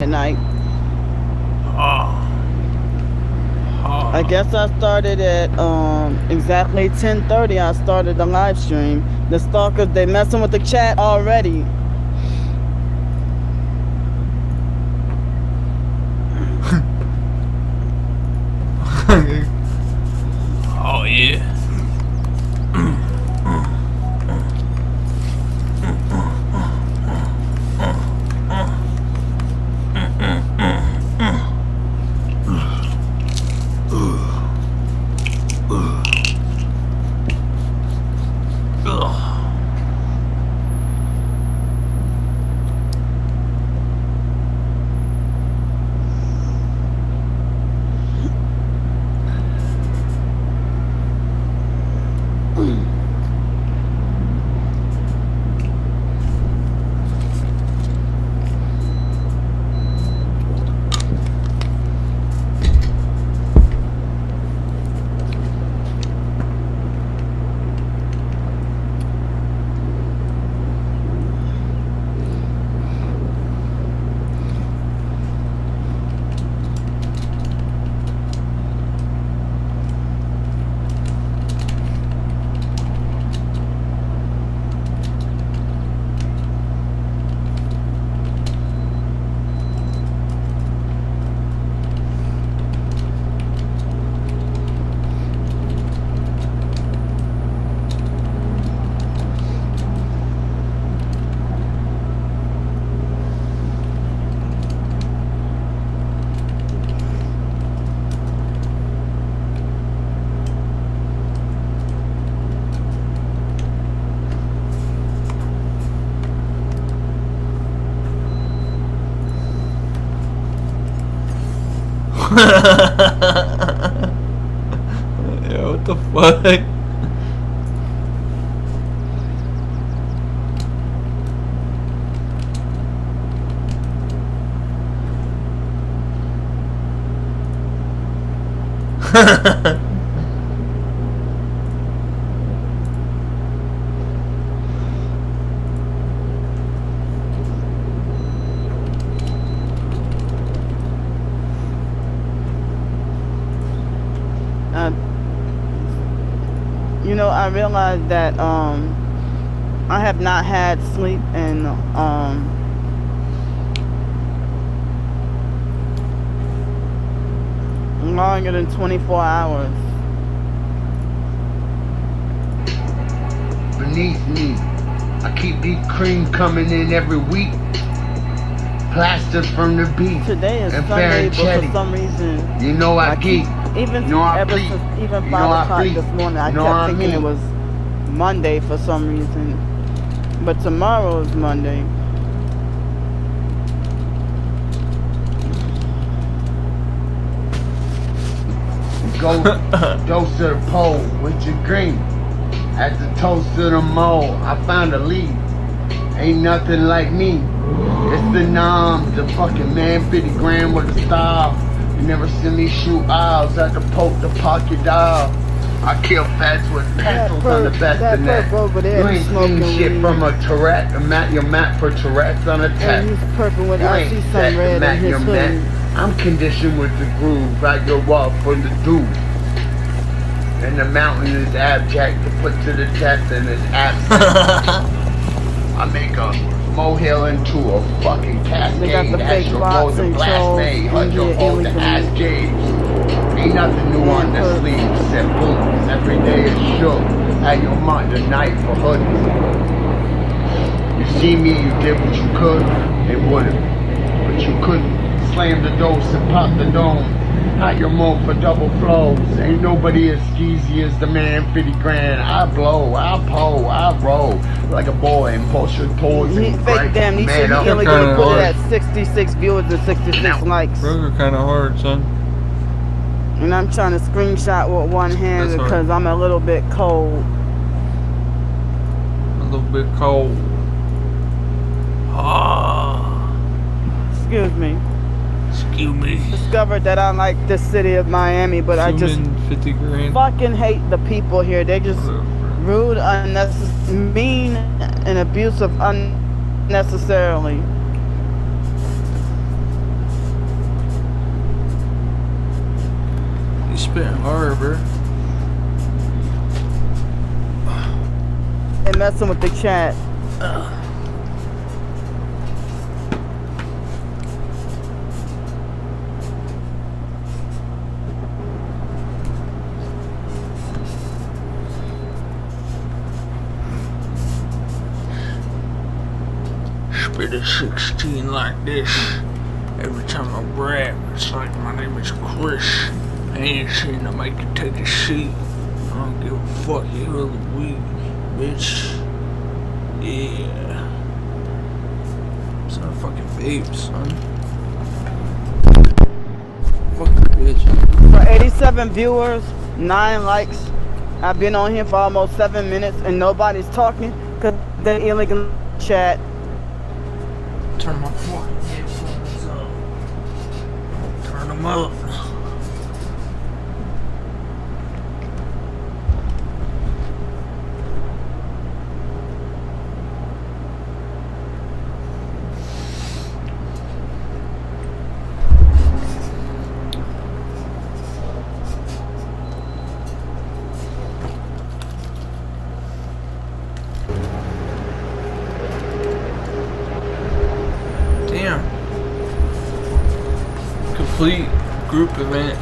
tonight. Oh. I guess I started at exactly 10:30. I started the live stream. The stalkers, they messing with the chat already. Oh yeah. Yeah, what the fuck? You know, I realized that I have not had sleep in longer than 24 hours. Beneath me, I keep deep cream coming in every week. Plastered from the beat. Today is and Sunday, but for Chetty. some reason, You know I keep, geek. even You know I ever bleed. since even You 5 know I o'clock bleed. this morning, I You know kept I thinking it mean. was Monday for some reason. But tomorrow is Monday. Go dose of the pole with your green. At the toast of the mole, I found a lead. Ain't nothing like me. It's the nom, the fucking man 50 grand with a style. You never see me shoot owls at the poke the pocket dial. I kill fats with pencils on the best of that. Over there, You ain't seen shit from a Tourette. Your map for Tourette's on a and test. he's purple with You I ain't see set some the red in mat his your hoodie. mat. I'm conditioned with the groove. I go up for the dude. And the mountain is abject to put to the test and it's absent. I make a molehill into a fucking They got cascade. the As fake your bots road to and blast trolls me, in hunt your here hold to ass illegally. James. Ain't nothing new on the sleeve, except bullets. Every day is shook. At your mind tonight for hoodies. You see me, you did what you could and would've. But you couldn't. Slam the dose and pop the dome. Not your mode for double flows. Ain't nobody as skeezy as the man 50 grand. I blow, I pull, I roll like a boy and push your toes He and fake damn, he should man he up. illegally put it hard. at 66 viewers and 66 likes. Those are kind of hard, son. And I'm trying to screenshot with one hand That's hard. because I'm a little bit cold. A little bit cold. Ah. Excuse me. Excuse me. Discovered that I like the city of Miami, but I just 50 grand. fucking hate the people here. They just rude, mean, and abusive unnecessarily. spitting hard, bro. And messing with the chat. Spit a 16 like this. Every time I rap, it's like my name is Chris. I ain't seen to make you take a seat. I don't give a fuck, you hella weak, bitch. Yeah. It's not a fucking vape, son. Fucking bitch. For 87 viewers, 9 likes. I've been on here for almost 7 minutes and nobody's talking because they illegal chat. Turn my fucking headphones up. Turn them up. Complete group event.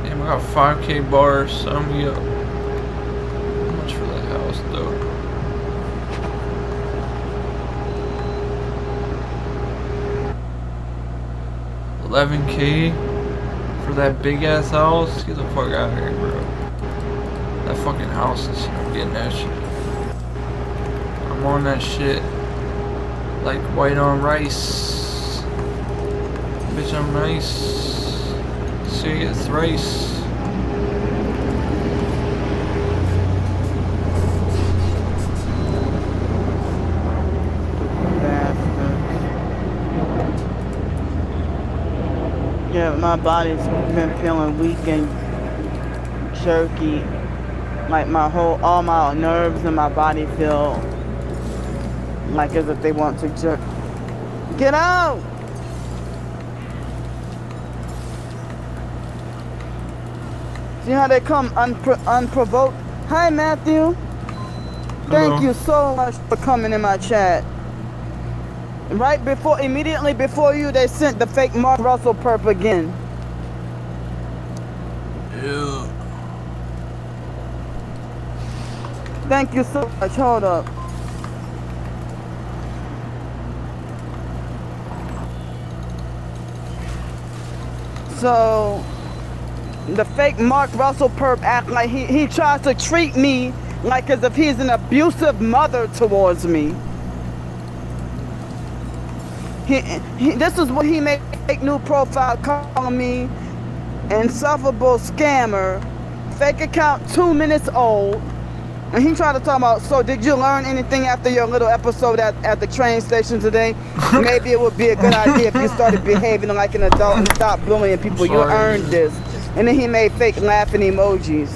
Damn, I got 5K bars. Sum me up. How much for that house, though? $11K for that big ass house. Get the fuck out of here, bro. That fucking house is getting that shit. I'm on that shit. Like white on rice. Bitch, I'm nice. Say it thrice. Yeah, my body's been feeling weak and jerky. Like all my nerves in my body feel like as if they want to jerk. Get out! See how they come unprovoked? Hi, Matthew. Thank you so much for coming in my chat. Immediately before you, they sent the fake Mark Russell perp again. Yeah. Thank you so much. Hold up. So, the fake Mark Russell perp act like he tries to treat me like as if he's an abusive mother towards me. This is what he made fake new profile calling me insufferable scammer, fake account 2 minutes old. And he tried to talk about, so did you learn anything after your little episode at the train station today? Maybe it would be a good idea if you started behaving like an adult and stopped bullying people. You earned this. And then he made fake laughing emojis.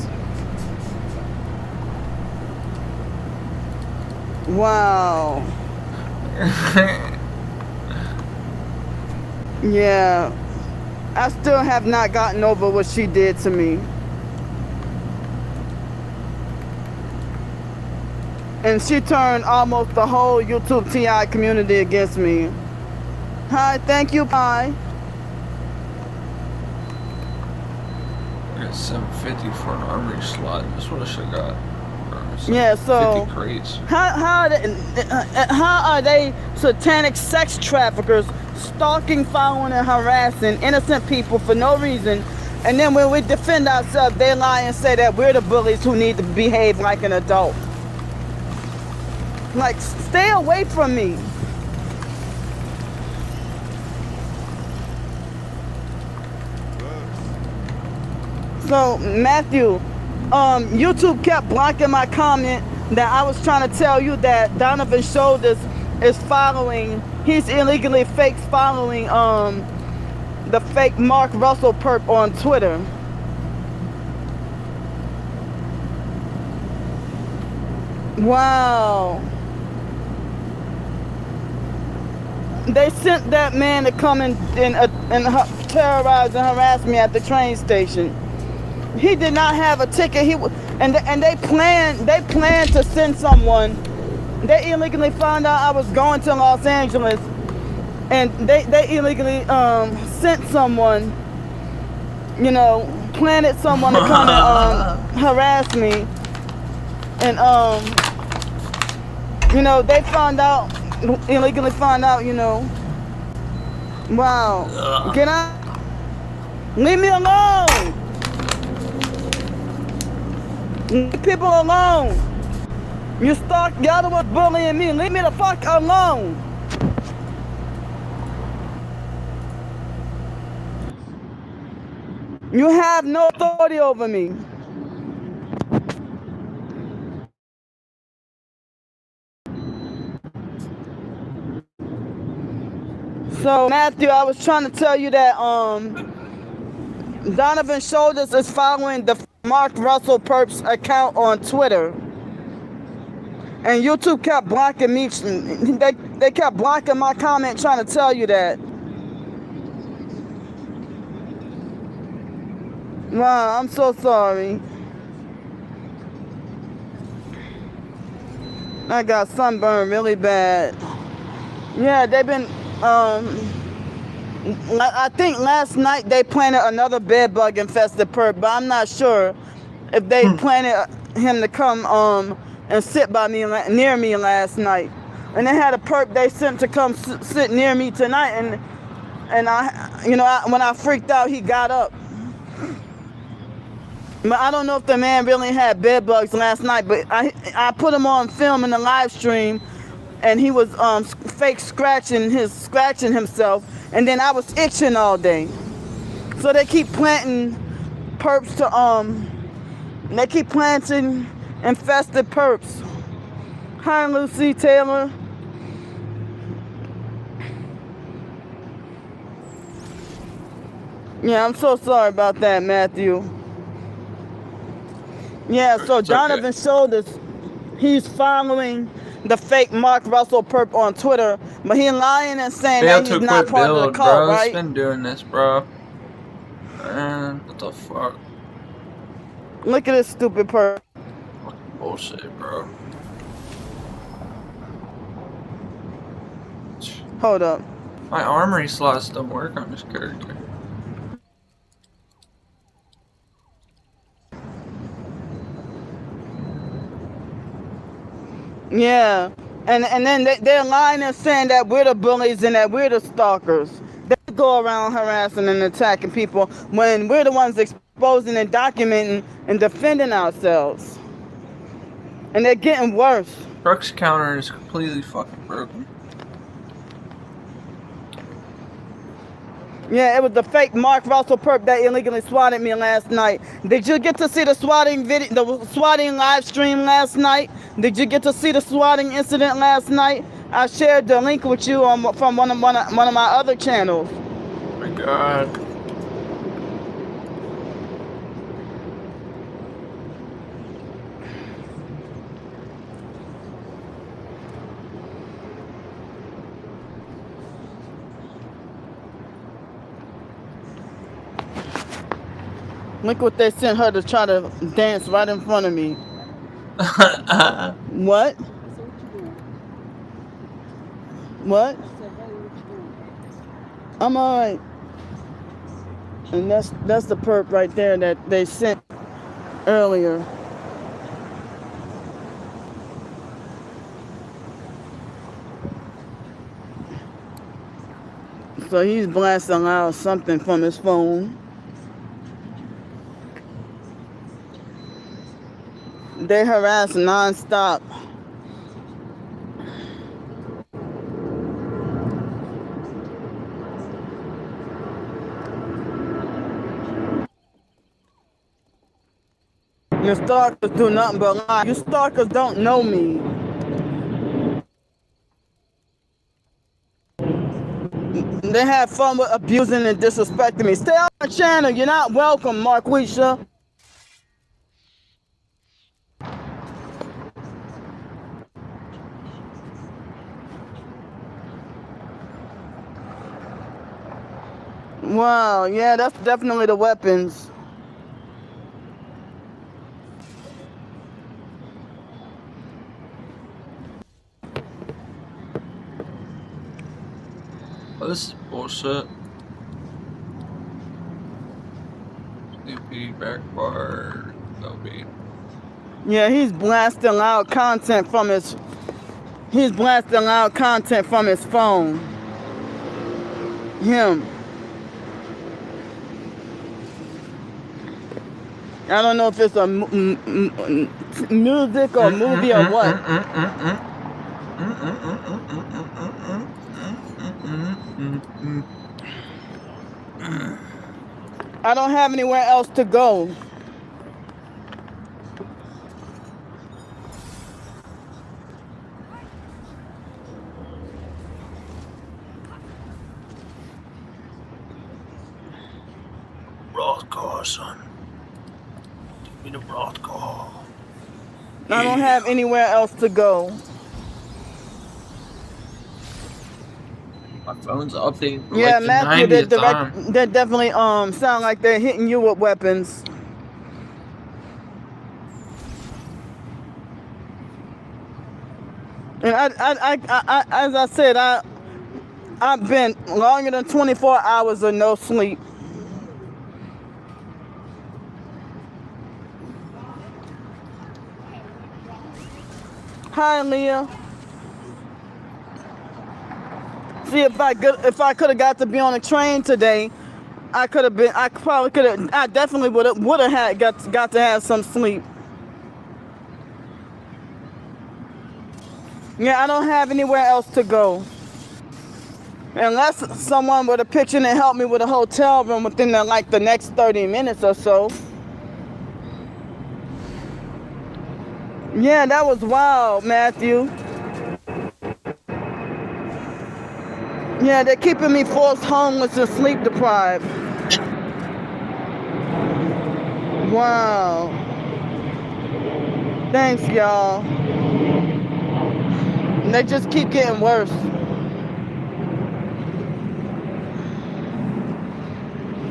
Wow. Yeah. I still have not gotten over what she did to me. And she turned almost the whole YouTube TI community against me. Hi, thank you, bye. I got 750 for an armory slot. That's what I should have got. Yeah, so 50 crates. How are they satanic sex traffickers stalking, following, and harassing innocent people for no reason? And then when we defend ourselves, they lie and say that we're the bullies who need to behave like an adult. Like, stay away from me. So, Matthew, YouTube kept blocking my comment that I was trying to tell you that Donovan Shoulders is following, he's illegally fake following the fake Mark Russell perp on Twitter. Wow. they sent that man to come and terrorize and harass me at the train station. He did not have a ticket. And they planned to send someone. They illegally found out I was going to Los Angeles, and they illegally sent someone, you know, planted someone to come and harass me. And you know, they illegally found out, you know. Wow. Get out. Leave me alone. Leave people alone. Y'all the ones bullying me. Leave me the fuck alone. You have no authority over me. So Matthew, I was trying to tell you that Donovan Shoulders is following the Mark Russell Perps account on Twitter. And YouTube kept blocking me. They kept blocking my comment trying to tell you that. Wow, I'm so sorry. I got sunburned really bad. Yeah, they've been, I think last night they planted another bed bug infested perp, but I'm not sure if they planted him to come and sit by me near me last night. And they had a perp they sent to come sit near me tonight, and I, you know, when I freaked out, he got up. But I don't know if the man really had bed bugs last night, but I put him on film in the live stream, and he was fake scratching himself, and then I was itching all day. So they keep planting perps they keep planting infested perps. Hi, Lucy Taylor. Yeah, I'm so sorry about that, Matthew. Yeah, so Donovan Shoulders, he's following the fake Mark Russell perp on Twitter, but he's lying and saying that he's not part of the cult, right? It's been doing this, bro. Man, what the fuck? Look at this stupid perp. Bullshit, bro. Hold up. My armory slots don't work on this character. Yeah, and then they're lying and saying that we're the bullies and that we're the stalkers. They go around harassing and attacking people when we're the ones exposing and documenting and defending ourselves. And they're getting worse. Truck's counter is completely fucking broken. Yeah, it was the fake Mark Russell perp that illegally swatted me last night. Did you get to see the swatting video, the swatting live stream last night? Did you get to see the swatting incident last night? I shared the link with you from one of my other channels. Oh my God. Look what they sent her to try to dance right in front of me. What? What? I'm alright. And that's the perp right there that they sent earlier. So he's blasting out something from his phone. They harass non-stop. Your stalkers do nothing but lie. You stalkers don't know me. They have fun with abusing and disrespecting me. Stay on the channel. You're not welcome, Marquisha. Wow, yeah, that's definitely the weapons. Oh, this is bullshit. CP backbar. LB. Yeah, he's blasting loud content from his. He's blasting loud content from his phone. Him. I don't know if it's a music or movie or what. I don't have anywhere else to go. Broad car, son. Give me the broad car. I don't have anywhere else to go. My phone's updating for Yeah, like the Matthew, 90th time. they definitely sound like they're hitting you with weapons. And I as I said, I've been longer than 24 hours of no sleep. Hi, Leah. See, if I could have got to be on a train today, I definitely would have had got to have some sleep. Yeah, I don't have anywhere else to go. Unless someone would have pitched in and helped me with a hotel room within the next 30 minutes or so. Yeah, that was wild, Matthew. Yeah, they're keeping me forced homeless and sleep deprived. Wow. Thanks, y'all. They just keep getting worse.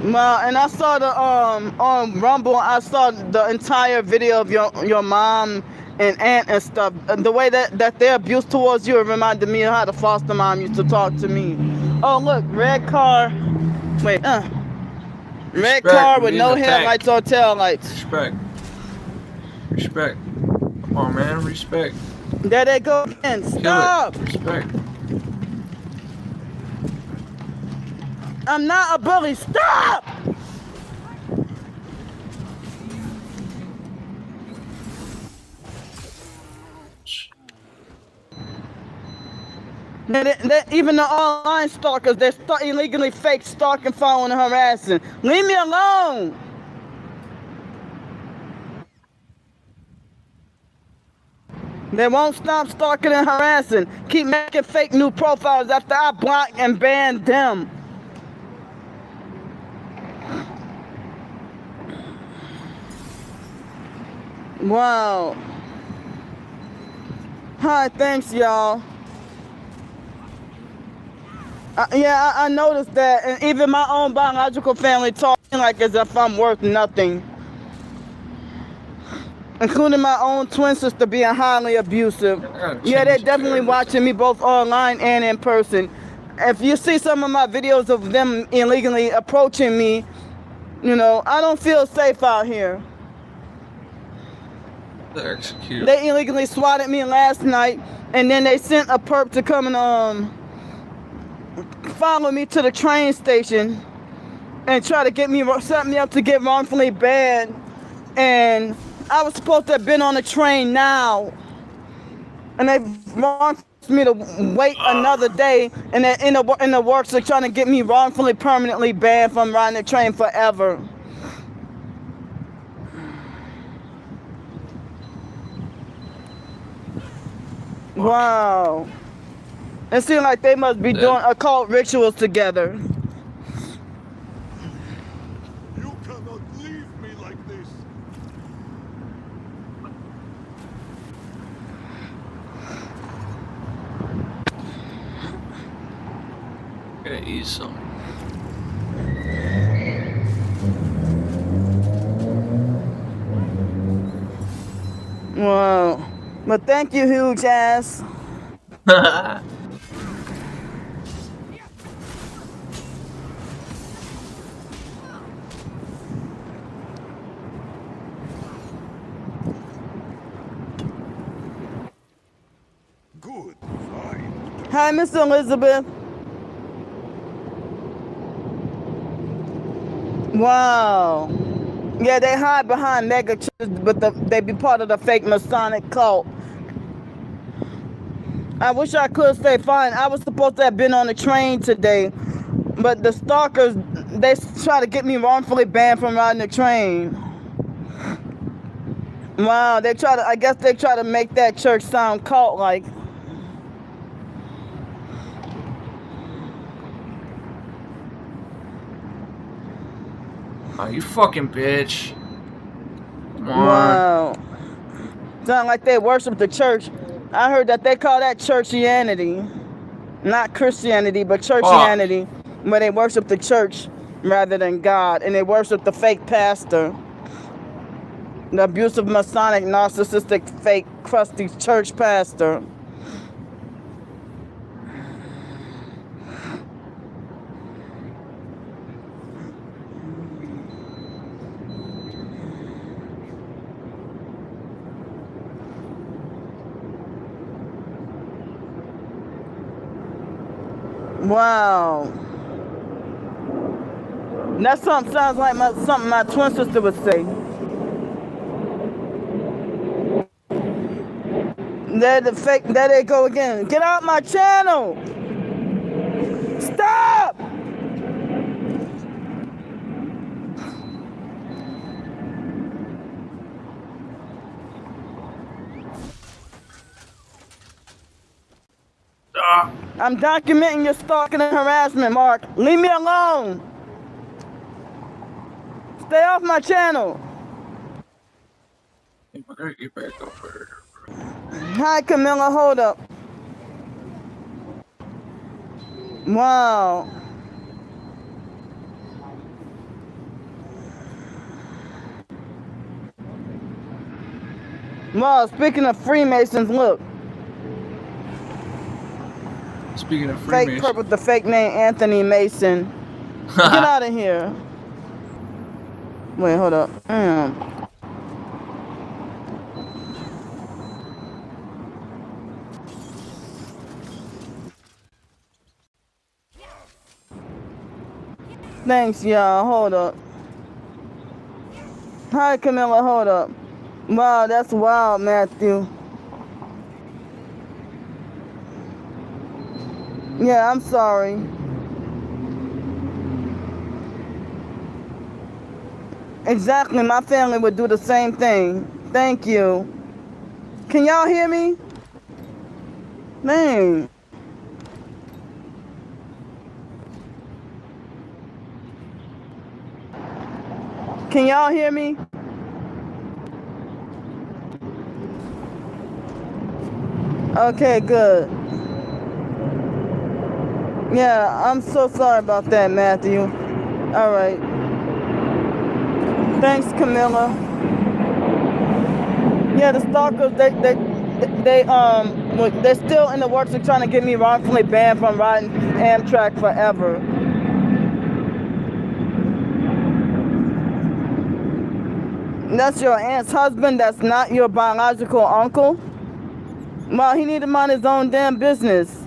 Well, and I saw the on Rumble. I saw the entire video of your mom and aunt and stuff. The way that their abuse towards you, it reminded me of how the foster mom used to talk to me. Oh look, red car. Wait, red car with no headlights or taillights. Respect. Respect. Come on, man. Respect. There they go again. Stop. Respect. I'm not a bully. Stop. Even the online stalkers, they're illegally fake stalking, following, and harassing. Leave me alone. They won't stop stalking and harassing. Keep making fake new profiles after I block and ban them. Wow. Hi, thanks, y'all. Yeah, I noticed that, and even my own biological family talking like as if I'm worth nothing. Including my own twin sister being highly abusive. Yeah, they're definitely watching me both online and in person. If you see some of my videos of them illegally approaching me, you know, I don't feel safe out here. They illegally swatted me last night, and then they sent a perp to come and follow me to the train station and try to set me up to get wrongfully banned. And I was supposed to have been on the train now, and they want me to wait another day, and they're in the works of trying to get me wrongfully permanently banned from riding the train forever. Wow. It seems like they must be doing occult rituals together. You cannot leave me like this. Gotta eat some. Wow. But thank you, huge ass. Good. Fine. Hi, Miss Elizabeth. Wow. Yeah, they hide behind mega churches, but they be part of the fake Masonic cult. I wish I could stay fine. I was supposed to have been on the train today, but the stalkers, they try to get me wrongfully banned from riding the train. Wow, I guess they try to make that church sound cult-like. Oh, you fucking bitch. Come on. Wow. Sound like they worship the church. I heard that they call that churchianity. Not Christianity, but churchianity, where they worship the church rather than God, and they worship the fake pastor. The abusive, Masonic, narcissistic, fake, crusty church pastor. Wow. That something sounds like something my twin sister would say. There they go again. Get out my channel! Stop! I'm documenting your stalking and harassment, Mark. Leave me alone. Stay off my channel. You better get back over. Hi, Camilla. Hold up. Wow. Wow, speaking of Freemasons, look. Speaking of Fake Freemasons. perp with the fake name Anthony Mason. Get out of here. Wait, hold up. Thanks, y'all. Hold up. Hi, Camilla. Hold up. Wow, that's wild, Matthew. Yeah, I'm sorry. Exactly, my family would do the same thing. Thank you. Can y'all hear me? Man. Can y'all hear me? Okay, good. Yeah, I'm so sorry about that, Matthew. All right. Thanks, Camilla. Yeah, the stalkers, they're still in the works of trying to get me wrongfully banned from riding Amtrak forever. That's your aunt's husband. That's not your biological uncle. Well, he need to mind his own damn business.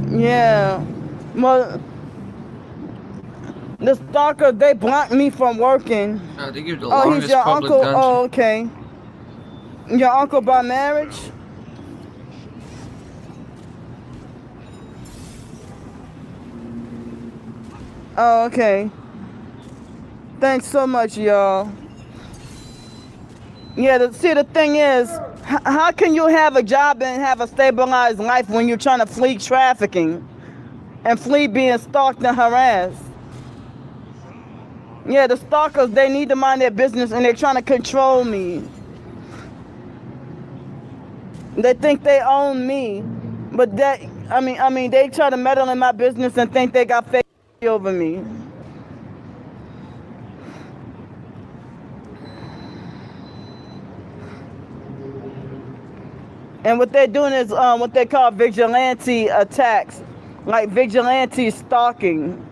Yeah. Well, the stalker, they blocked me from working. They give the Oh, longest he's your public uncle? dungeon. Oh, okay. Your uncle by marriage? Oh, okay. Thanks so much, y'all. Yeah, the thing is, how can you have a job and have a stabilized life when you're trying to flee trafficking and flee being stalked and harassed? Yeah, the stalkers, they need to mind their business and they're trying to control me. They think they own me, but they try to meddle in my business and think they got fake over me. And what they're doing is what they call vigilante attacks, like vigilante stalking,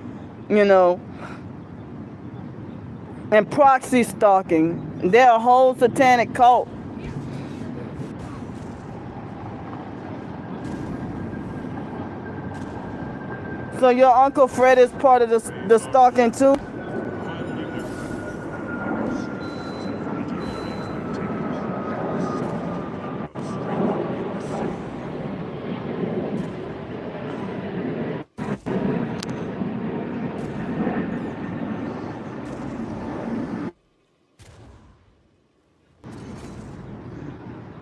you know, and proxy stalking. They're a whole satanic cult. So your Uncle Fred is part of the stalking too?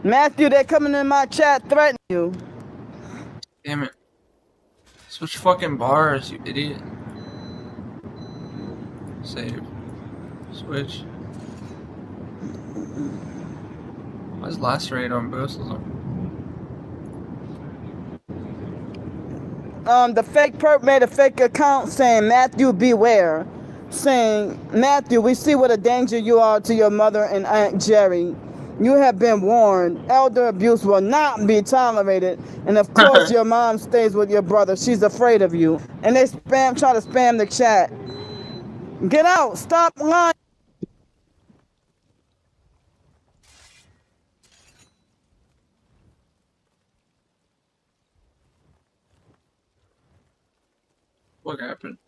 Matthew, they're coming in my chat threatening you. Damn it. Switch fucking bars, you idiot. Save. Switch. Why is lacerate on both of them? The fake perp made a fake account saying, Matthew, beware. Saying, Matthew, we see what a danger you are to your mother and Aunt Jerry. You have been warned. Elder abuse will not be tolerated. And of course, your mom stays with your brother. She's afraid of you. And they try to spam the chat. Get out. Stop lying. What happened?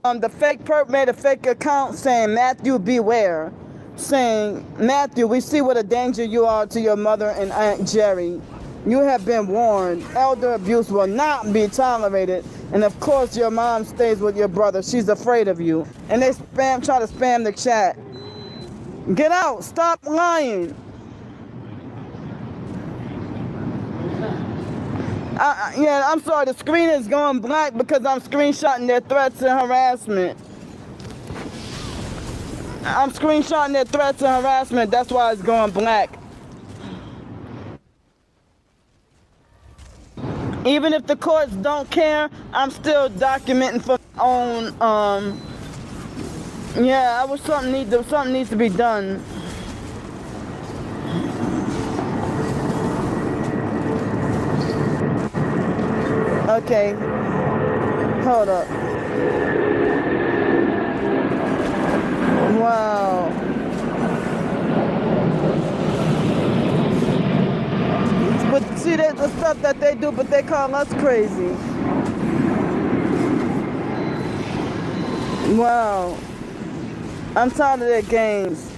The fake perp made a fake account saying, Matthew, beware. Saying, Matthew, we see what a danger you are to your mother and Aunt Jerry. You have been warned. Elder abuse will not be tolerated. And of course, your mom stays with your brother. She's afraid of you. And they try to spam the chat. Get out. Stop lying. Yeah, I'm sorry. The screen is going black because I'm screenshotting their threats and harassment. I'm screenshotting their threats and harassment. That's why it's going black. Even if the courts don't care, I'm still documenting for my own. Yeah, I wish something needs to be done. Okay, hold up. Wow. But see, that's the stuff that they do, but they call us crazy. Wow. I'm tired of their games.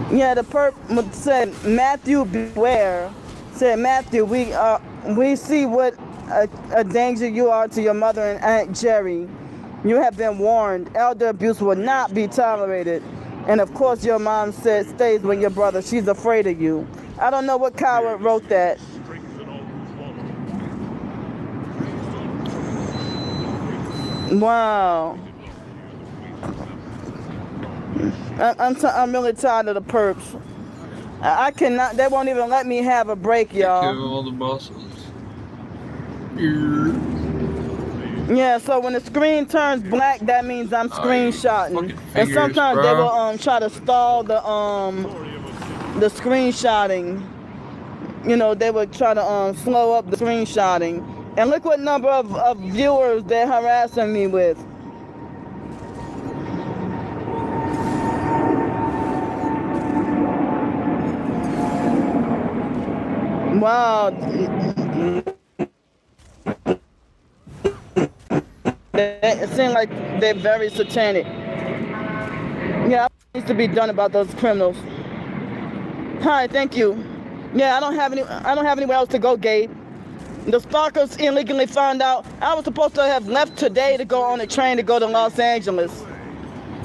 Yeah, the perp said, Matthew, beware. Said, Matthew, we see what a danger you are to your mother and Aunt Jerry. You have been warned. Elder abuse will not be tolerated. And of course, your mom stays with your brother. She's afraid of you. I don't know what coward wrote that. Wow. I'm really tired of the perps. I cannot. They won't even let me have a break, y'all. Kill all the bosses. Yeah, so when the screen turns black, that means I'm screenshotting. And sometimes they will try to stall the screenshotting. You know, they would try to slow up the screenshotting. And look what number of viewers they're harassing me with. Wow. It seems like they're very satanic. Yeah, what needs to be done about those criminals. Hi, thank you. Yeah, I don't have anywhere else to go, Gabe. The stalkers illegally found out I was supposed to have left today to go on a train to go to Los Angeles.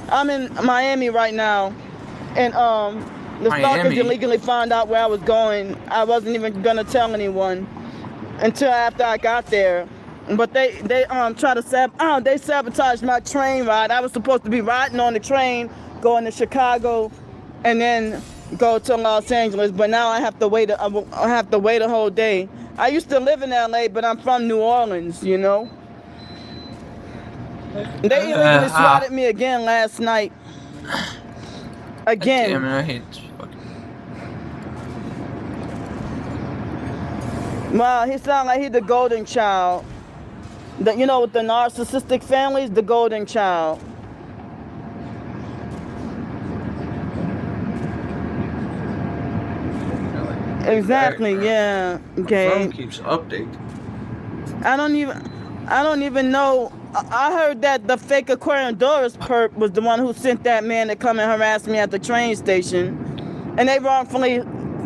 I'm in Miami right now, and the stalkers illegally found out where I was going. I wasn't even gonna tell anyone until after I got there. But they try to they sabotaged my train ride. I was supposed to be riding on the train, going to Chicago, and then go to Los Angeles. But now I have to wait. I have to wait a whole day. I used to live in LA, but I'm from New Orleans, you know. They illegally swatted me again last night. Again. Damn it, I hate this fucking. Wow, he sounds like he's the golden child. You know, with the narcissistic families, the golden child. Exactly, yeah. Okay. Phone keeps updating. I don't even know. I heard that the fake Aquarian Doris perp was the one who sent that man to come and harass me at the train station, and they wrongfully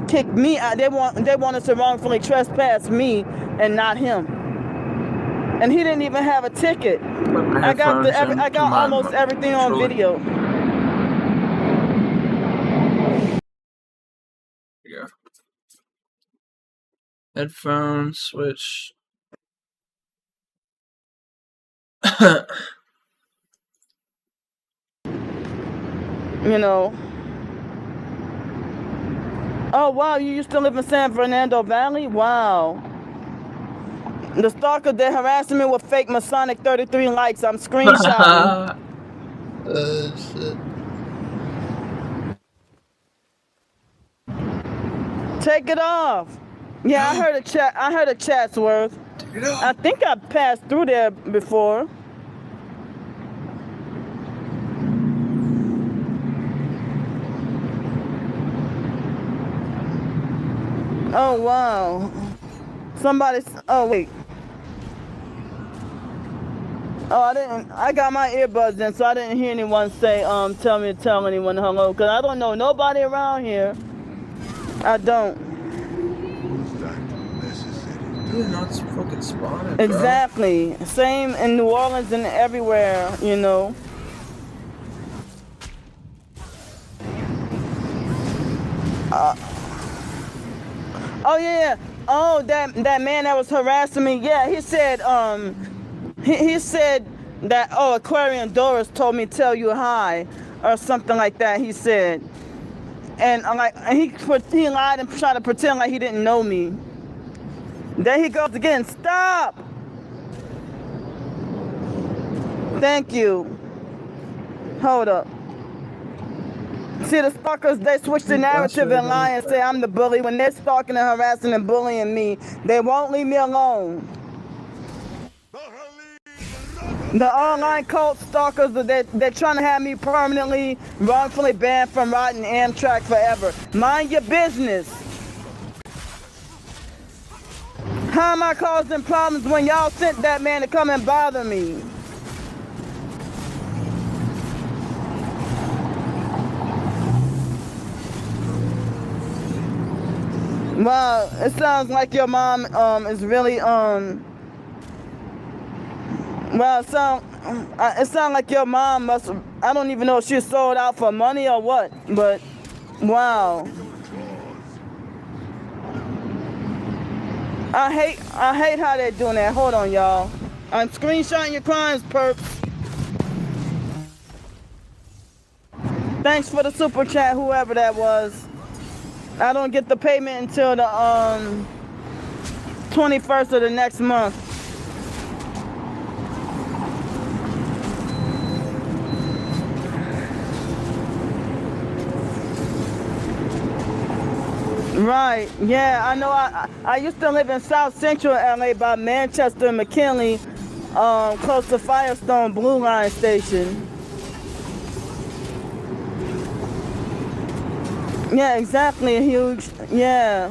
kicked me out. They wanted to wrongfully trespass me and not him, and he didn't even have a ticket. I got almost everything on video. Yeah. Headphone switch. You know. Oh wow, you used to live in San Fernando Valley? Wow. The stalker, they're harassing me with fake Masonic 33 likes. I'm screenshotting. Shit. Take it off. Yeah, I heard a chat. I heard a Chatsworth. Take it off. I think I passed through there before. Oh wow. Somebody. Oh wait. Oh, I got my earbuds in, so I didn't hear anyone say, tell me to tell anyone hello, because I don't know nobody around here. I don't. You're not fucking spotted, Exactly. Bro. Same in New Orleans and everywhere, you know. Oh yeah. Oh, that man that was harassing me. Yeah, he said he said that Aquarian Doris told me to tell you hi or something like that. He said, and he lied and tried to pretend like he didn't know me. There he goes again. Stop. Thank you. Hold up. See, the stalkers, they switch the narrative and lie and say I'm the bully. When they're stalking and harassing and bullying me, they won't leave me alone. The online cult stalkers, they're trying to have me permanently, wrongfully banned from riding Amtrak forever. Mind your business. How am I causing problems when y'all sent that man to come and bother me? Wow, it sounds like your mom is really well, it sounds like your mom must, I don't even know if she sold out for money or what, but wow. I hate how they're doing that. Hold on, y'all. I'm screenshotting your crimes, perps. Thanks for the super chat, whoever that was. I don't get the payment until the 21st of the next month. Right, yeah, I know. I used to live in South Central LA by Manchester and McKinley, close to Firestone Blue Line Station. Yeah, exactly, huge, yeah.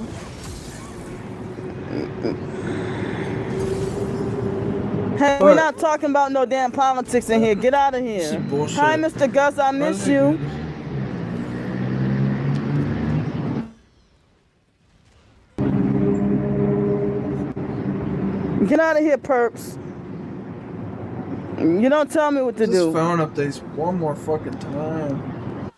Hey, we're not talking about no damn politics in here. Get out of here. Hi, Mr. Gus, I miss you. Get out of here, perps. You don't tell me what to do. This phone updates one more fucking time.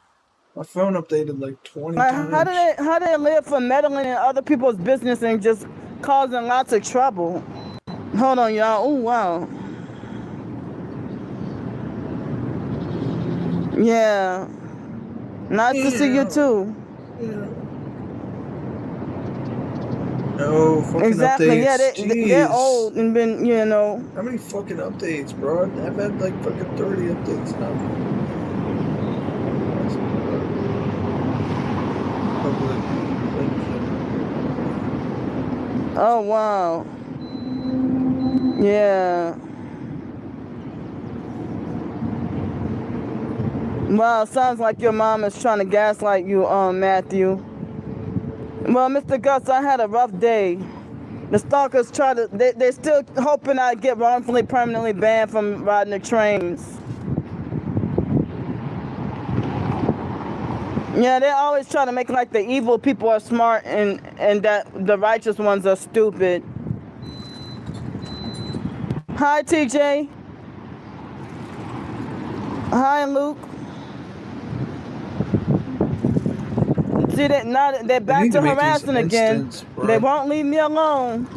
My phone updated like 20 times. How do they live for meddling in other people's business and just causing lots of trouble? Hold on, y'all. Oh, wow. Yeah. Nice to see you, too. Yeah. No fucking Exactly. updates. Yeah, they're Jeez. old and been, you know. How many fucking updates, bro? I've had like fucking 30 updates now. Oh wow. Yeah. Wow, sounds like your mom is trying to gaslight you, Matthew. Well, Mr. Gus, I had a rough day. The stalkers they're still hoping I get wrongfully permanently banned from riding the trains. Yeah, they're always trying to make like the evil people are smart and that the righteous ones are stupid. Hi, TJ. Hi, Luke. See that now they're back to harassing again. They won't leave me alone.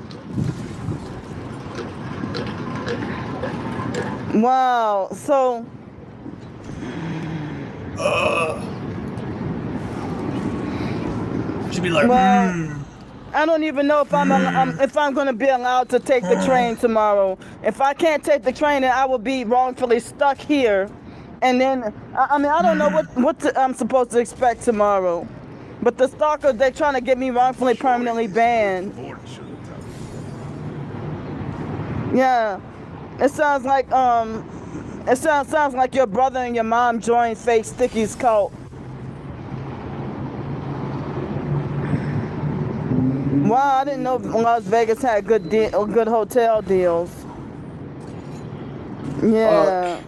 Wow. So. Should be like. Well, I don't even know if I'm going to be allowed to take the train tomorrow. If I can't take the train, then I will be wrongfully stuck here. And then I mean I don't know what I'm supposed to expect tomorrow. But the stalkers, they're trying to get me wrongfully permanently banned. Yeah. It sounds like sounds like your brother and your mom joined Fake Sticky's cult. Wow, I didn't know Las Vegas had good hotel deals. Yeah.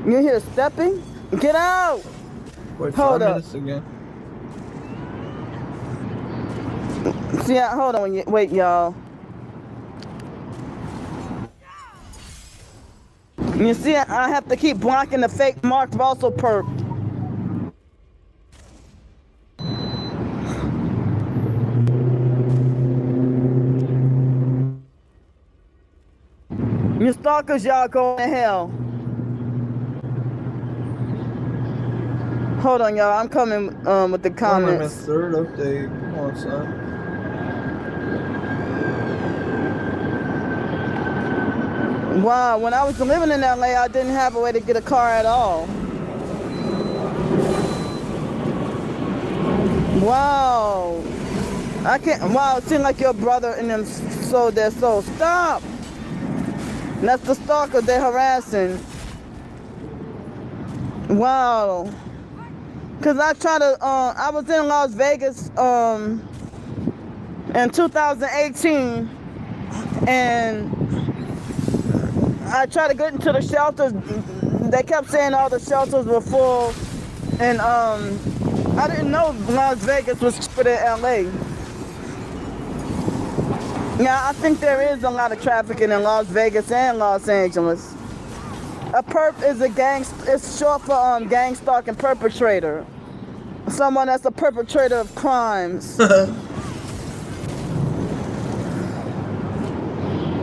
You hear stepping? Get out! Wait, hold 5 up. minutes again. See, hold on. Wait, y'all. You see, I have to keep blocking the fake Mark Russell perk. You stalkers, y'all go to hell. Hold on, y'all. I'm coming with the comments. I'm on my third update. Come on, son. Wow, when I was living in LA, I didn't have a way to get a car at all. Wow. I can't. Wow, it seems like your brother and them sold their soul. Stop. That's the stalker they're harassing. Wow. Cause I was in Las Vegas in 2018, and I tried to get into the shelters. They kept saying all the shelters were full, and I didn't know Las Vegas was cheaper than LA. Yeah, I think there is a lot of trafficking in Las Vegas and Los Angeles. A perp is it's short for gang stalking perpetrator. Someone that's a perpetrator of crimes.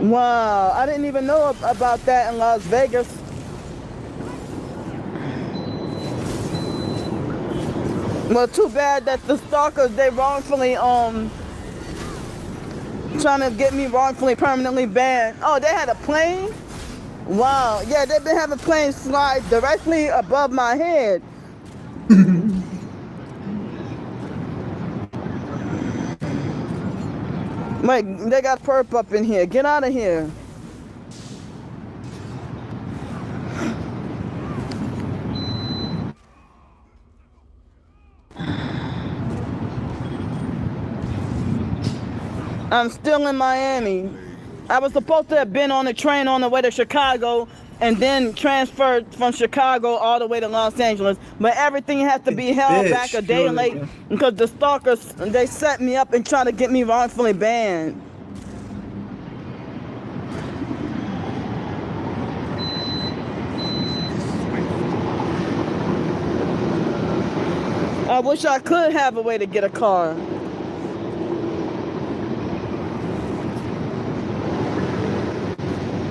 Wow, I didn't even know about that in Las Vegas. Well, too bad that the stalkers, they wrongfully trying to get me wrongfully permanently banned. Oh, they had a plane? Wow. Yeah, they've been having planes fly directly above my head. Wait, they got perp up in here. Get out of here. I'm still in Miami. I was supposed to have been on the train on the way to Chicago and then transferred from Chicago all the way to Los Angeles. But everything has to be held back a day late because the stalkers, they set me up and try to get me wrongfully banned. I wish I could have a way to get a car.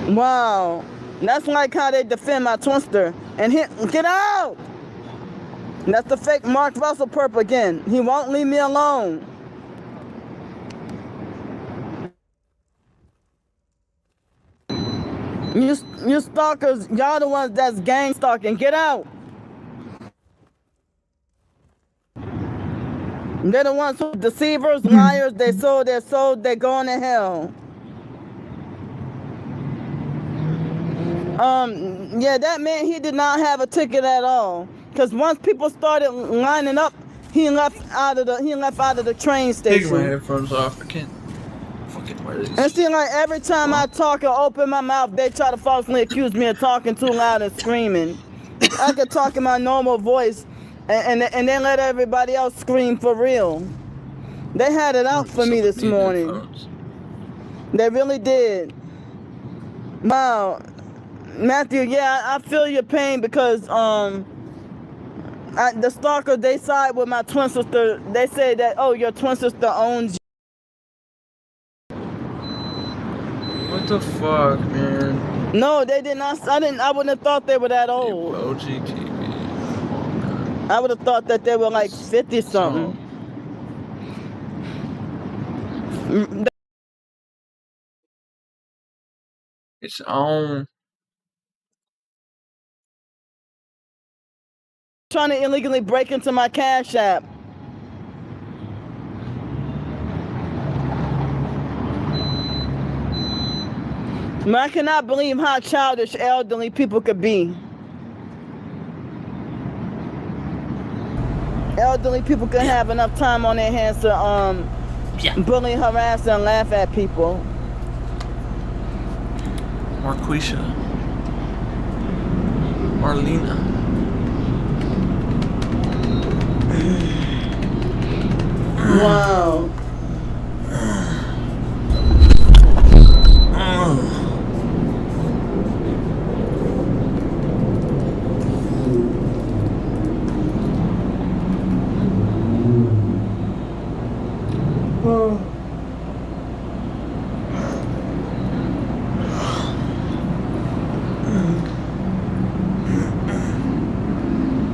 Wow, that's like how they defend my Twister and get out! That's the fake Mark Russell perp again. He won't leave me alone. You stalkers, y'all the ones that's gang stalking. Get out. They're the ones who deceivers, liars. They sold their soul. They're going to hell. Yeah, that man, he did not have a ticket at all. Cause once people started lining up, he left out of the train Taking my station. headphones off. I can't fucking wear these. And see, like every time I talk or open my mouth, they try to falsely accuse me of talking too loud and screaming. I could talk in my normal voice, and then let everybody else scream for real. They had it out for me this morning. Headphones. They really did. Wow. Matthew, yeah, I feel your pain because the stalker, they side with my twin sister. They say that, oh, your twin sister owns you. What the fuck, man? No, they did not. I wouldn't have thought they were that old. OGTV. I would have thought that they were like 50 something. It's on. Trying to illegally break into my Cash App. I cannot believe how childish elderly people could be. Elderly people could have enough time on their hands to bully, harass, and laugh at people. Marquisha. Marlena. Wow.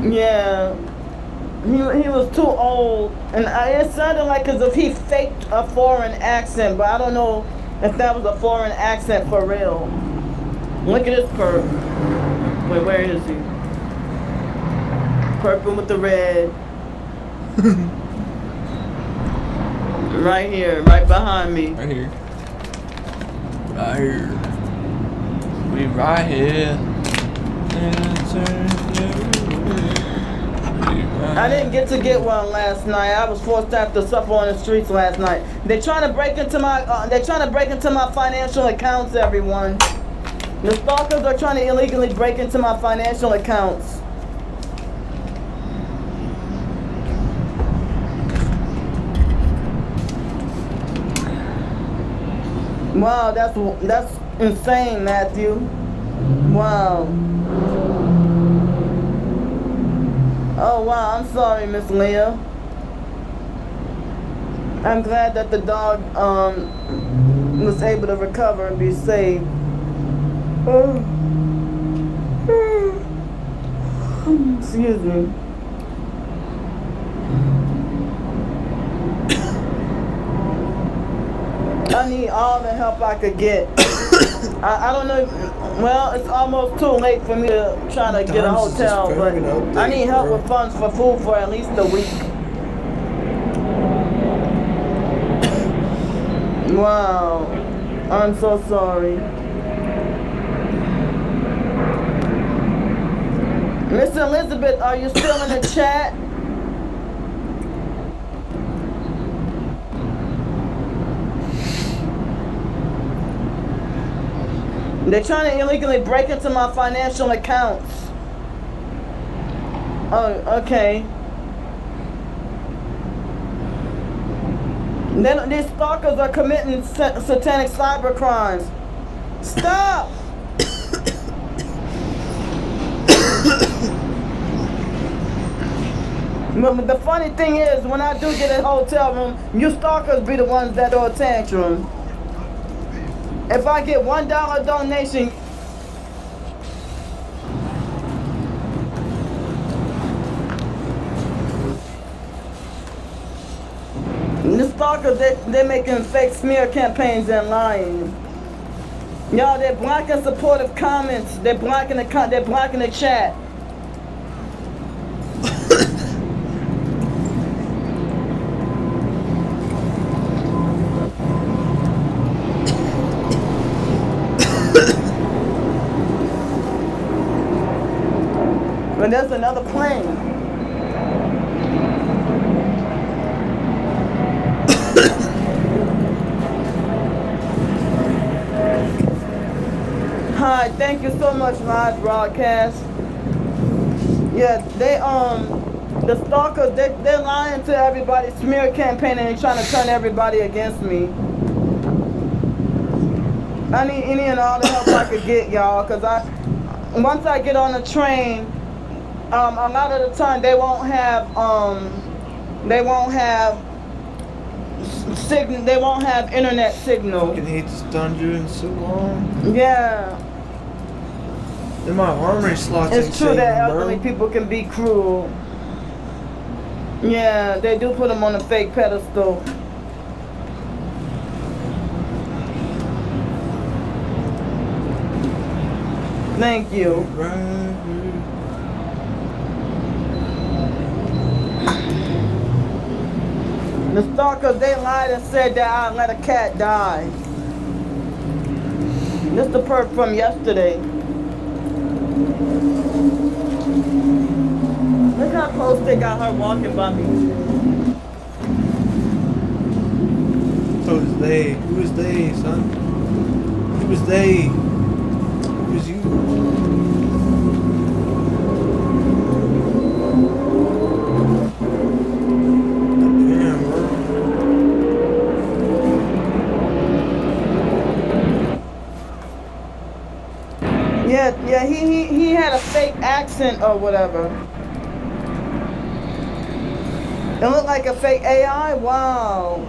Yeah, he was too old, and it sounded like as if he faked a foreign accent, but I don't know if that was a foreign accent for real. Look at this perp. Wait, where is he? Purple with the red. Right here, right behind me. Right here. Right here. We right here. I didn't get one last night. I was forced to have to suffer on the streets last night. They're trying to break into my financial accounts, everyone. The stalkers are trying to illegally break into my financial accounts. Wow, that's insane, Matthew. Wow. Oh wow, I'm sorry, Miss Leah. I'm glad that the dog was able to recover and be saved. Excuse me. I need all the help I could get. I don't know. Well, it's almost too late for me to try to get a hotel, but I need help with funds for food for at least a week. Wow. I'm so sorry. Miss Elizabeth, are you still in the chat? They're trying to illegally break into my financial accounts. Oh, okay. Then these stalkers are committing satanic cyber crimes. Stop! But the funny thing is, when I do get a hotel room, you stalkers be the ones that do a tantrum. If I get $1 donation, the stalkers, they're making fake smear campaigns and lying. Y'all, they're blocking supportive comments. They're blocking they're blocking the chat. And there's another plane. Hi, thank you so much, live broadcast. Yeah, the stalkers, they're lying to everybody, smear campaigning and trying to turn everybody against me. I need any and all the help I could get, y'all, because once I get on the train, a lot of the time they won't have internet signal. I fucking hate this dungeon so long. Yeah. And my armory slots It's true insane, that elderly bro. people can be cruel. Yeah, they do put them on a fake pedestal. Thank you. The stalkers, they lied and said that I let a cat die. This the perp from yesterday. Look how close they got her walking by me. Who's they? Who is they, son? Who is they? Who is you? Damn, bro. Yeah, he had a fake accent or whatever. It looked like a fake AI? Wow.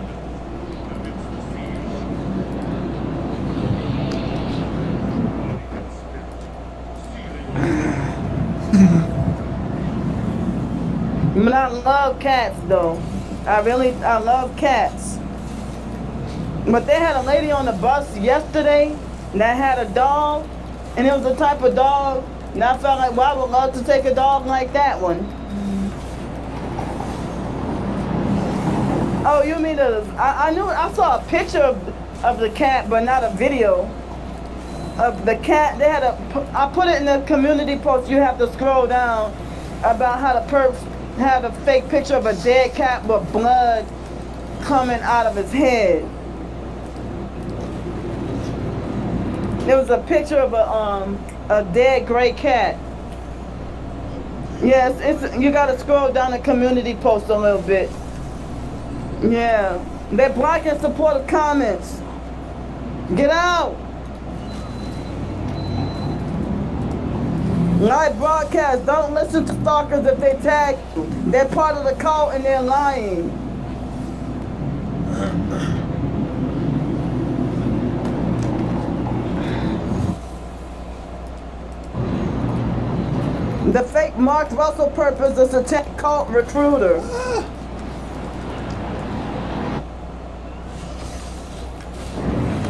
But I love cats though. I love cats. But they had a lady on the bus yesterday that had a dog, and it was the type of dog, and I felt like, well, I would love to take a dog like that one. Oh, you mean I saw a picture of the cat, but not a video of the cat. I put it in the community post. You have to scroll down about how the perps had a fake picture of a dead cat with blood coming out of his head. There was a picture of a dead gray cat. Yes, you gotta scroll down the community post a little bit. Yeah, they're blocking supportive comments. Get out. Live broadcast, don't listen to stalkers if they tag you. They're part of the cult and they're lying. The fake Mark Russell purpose is a tech cult recruiter.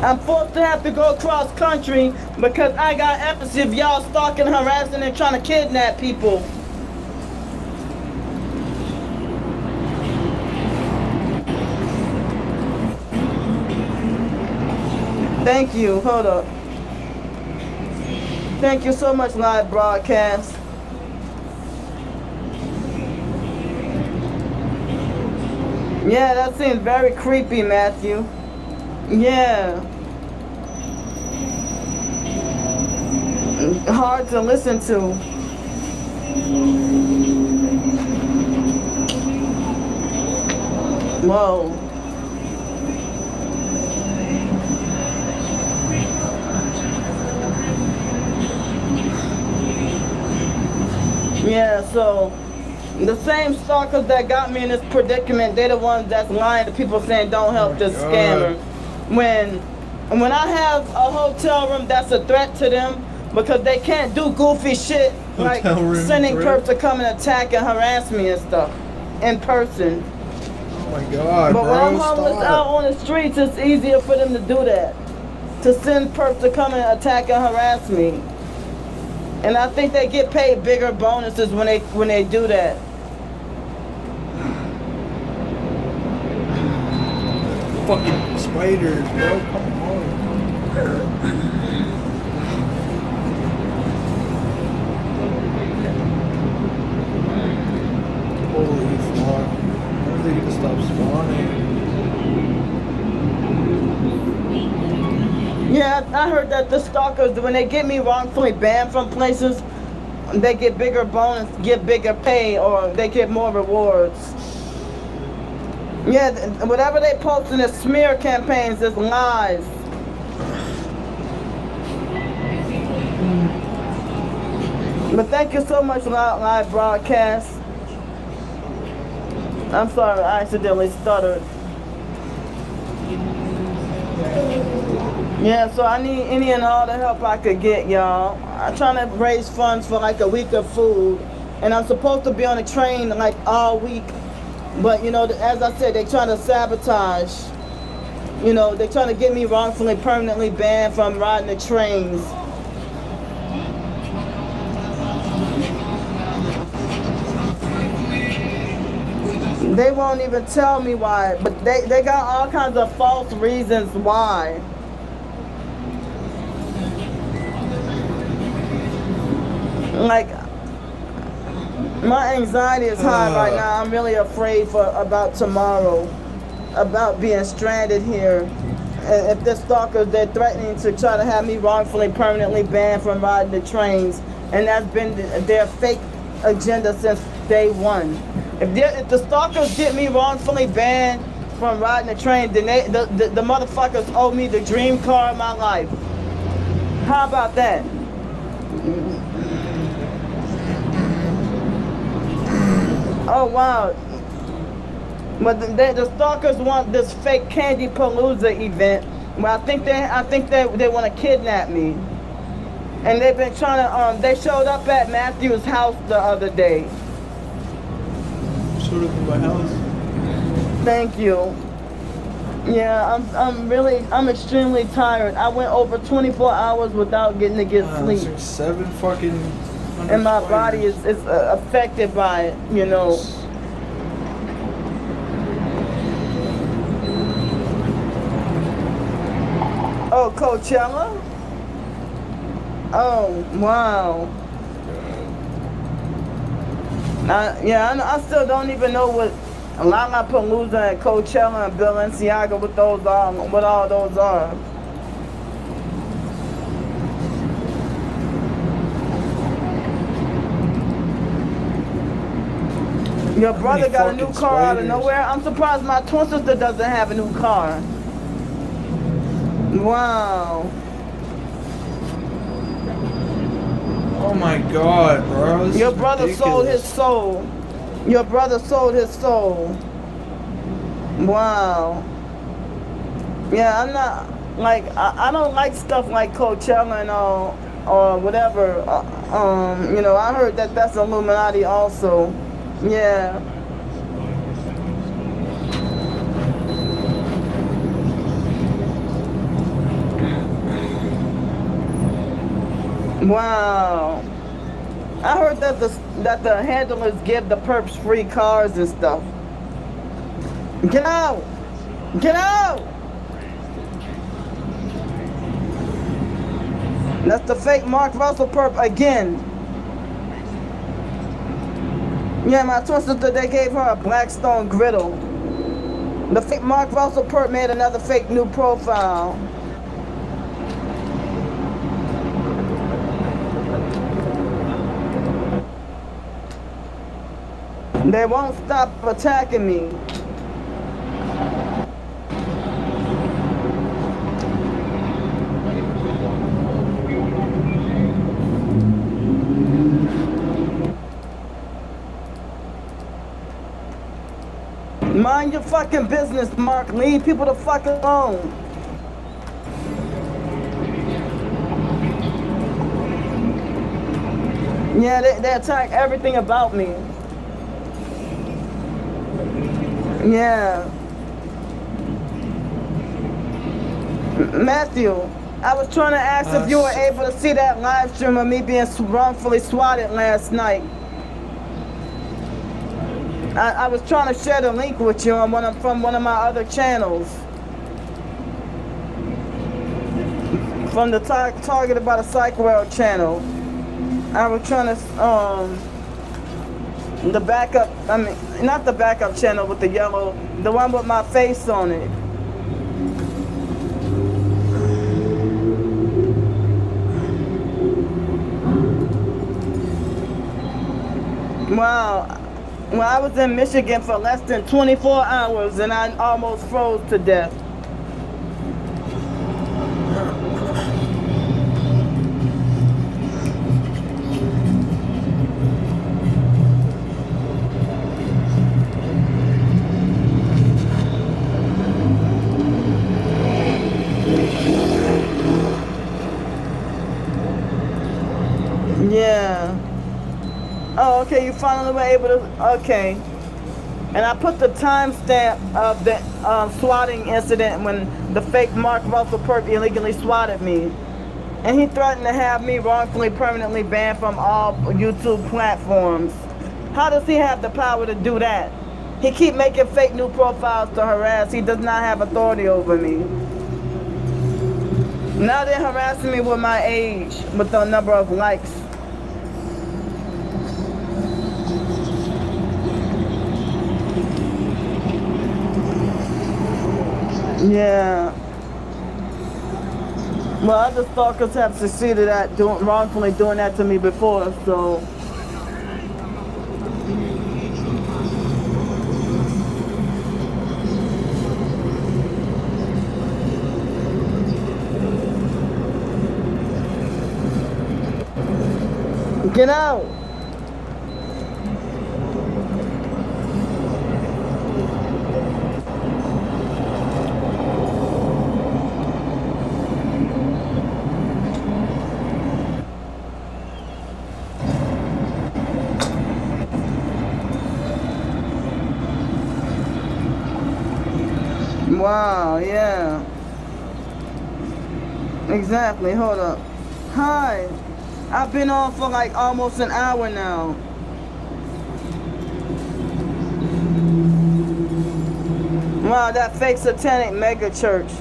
I'm forced to have to go cross country because I got empathy of y'all stalking, harassing, and trying to kidnap people. Thank you. Hold up. Thank you so much, live broadcast. Yeah, that seems very creepy, Matthew. Yeah. Hard to listen to. Whoa. Yeah, so the same stalkers that got me in this predicament, they're the ones that's lying to people saying don't help this scammer. When I have a hotel room, that's a threat to them because they can't do goofy shit like sending perps to come and attack and harass me and stuff in person. Oh my god, But bro, when I'm homeless out on the streets, it's easier for them to do that. to send perps to come and attack and harass me. And I think they get paid bigger bonuses when they do that. Fucking spiders, bro. Come on. Holy fuck. When are they gonna stop spawning? Yeah, I heard that the stalkers, when they get me wrongfully banned from places, they get bigger bonus, get bigger pay, or they get more rewards. Yeah, whatever they post in the smear campaigns is lies. But thank you so much, live broadcast. I'm sorry, I accidentally stuttered. Yeah, so I need any and all the help I could get, y'all. I'm trying to raise funds for like a week of food. And I'm supposed to be on a train like all week. But, you know, as I said, they're trying to sabotage. You know, they're trying to get me wrongfully, permanently banned from riding the trains. They won't even tell me why, but they got all kinds of false reasons why. Like, my anxiety is high right now. I'm really afraid about tomorrow, about being stranded here. And if the stalkers, they're threatening to try to have me wrongfully, permanently banned from riding the trains. And that's been their fake agenda since day one. If the stalkers get me wrongfully banned from riding the train, then the motherfuckers owe me the dream car of my life. How about that? Oh wow. But the stalkers want this fake Candy Palooza event. Well, I think they want to kidnap me. And they've been trying to they showed up at Matthew's house the other day. Showed up at my house. Thank you. Yeah, I'm extremely tired. I went over 24 hours without getting to get sleep. It's like 7 fucking. And my body is affected by it, you know. Oh, Coachella? Oh, wow. I still don't even know what Lollapalooza and Coachella and Balenciaga, what all those are. Your brother got a new car out of nowhere. I'm surprised my twin sister doesn't have a new car. Wow. Oh my god, bro. Your brother sold his soul. Your brother sold his soul. Wow. Yeah, I'm not like I don't like stuff like Coachella and all or whatever. You know, I heard that that's Illuminati also. Yeah. Wow. I heard that the handlers give the perps free cars and stuff. Get out! Get out! That's the fake Mark Russell perp again. Yeah, my twin sister, they gave her a Blackstone griddle. The fake Mark Russell perp made another fake new profile. They won't stop attacking me. Mind your fucking business, Mark. Leave people the fuck alone. Yeah, they attack everything about me. Yeah. Matthew, I was trying to ask if you were able to see that live stream of me being wrongfully swatted last night. I was trying to share the link with you on from one of my other channels. From the Targeted by the Psych World channel. I was trying to, the backup, I mean, not the backup channel with the yellow, the one with my face on it. Wow. Well, I was in Michigan for less than 24 hours and I almost froze to death. Yeah. Oh, okay, you finally were able to, okay. And I put the timestamp of the swatting incident when the fake Mark Russell Perk illegally swatted me. And he threatened to have me wrongfully permanently banned from all YouTube platforms. How does he have the power to do that? He keep making fake new profiles to harass. He does not have authority over me. Now they're harassing me with my age, with the number of likes. Yeah. Well, other stalkers have succeeded at wrongfully doing that to me before, so. Get out. Wow, yeah. Exactly, hold up. Hi. I've been on for like almost an hour now. Wow, that fake satanic mega church.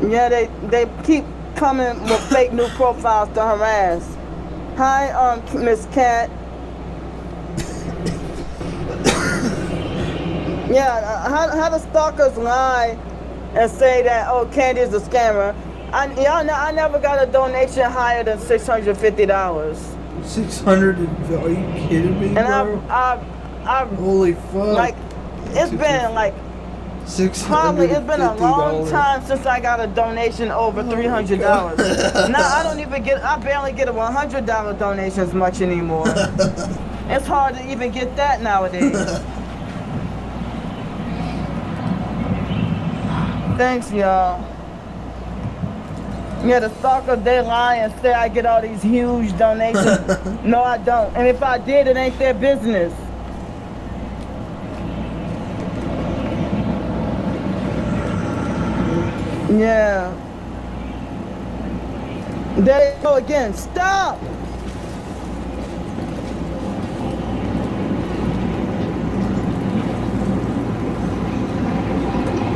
Yeah, they keep coming with fake new profiles to harass. Hi, Miss Cat. Yeah, how the stalkers lie and say that, oh, Candy is a scammer. I never got a donation higher than $650. 600? Are you kidding me, bro? And I've holy fuck. Like, it's been like, probably it's been a long time since I got a donation over $300. Now I barely get a $100 donations much anymore. It's hard to even get that nowadays. Thanks, y'all. Yeah, the stalkers, they lie and say I get all these huge donations. No, I don't. And if I did, it ain't their business. Yeah. There you go again. Stop!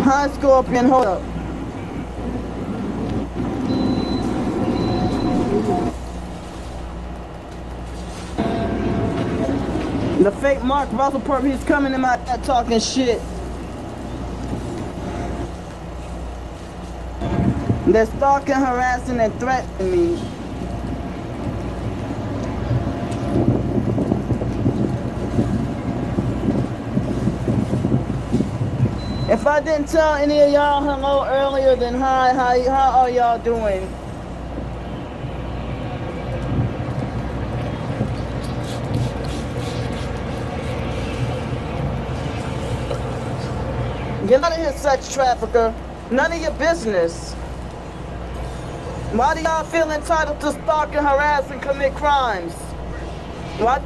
Hi, Scorpion, hold up. The fake Mark Russell Perp, he's coming in my head talking shit. They're stalking, harassing, and threatening me. If I didn't tell any of y'all hello earlier, then hi, how are y'all doing? Get out of here, sex trafficker. None of your business. Why do y'all feel entitled to stalk and harass and commit crimes? What?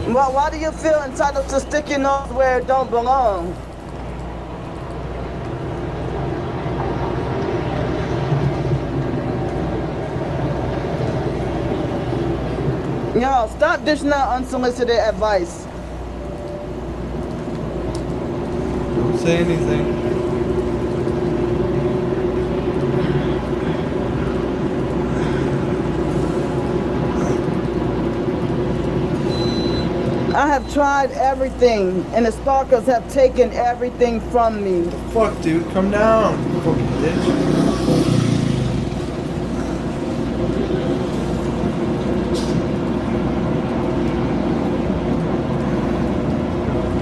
Why do you feel entitled to stick your nose where it don't belong? Yo, stop dishing out unsolicited advice. Don't say anything. I have tried everything, and the stalkers have taken everything from me. Fuck, dude, come down, you fucking bitch.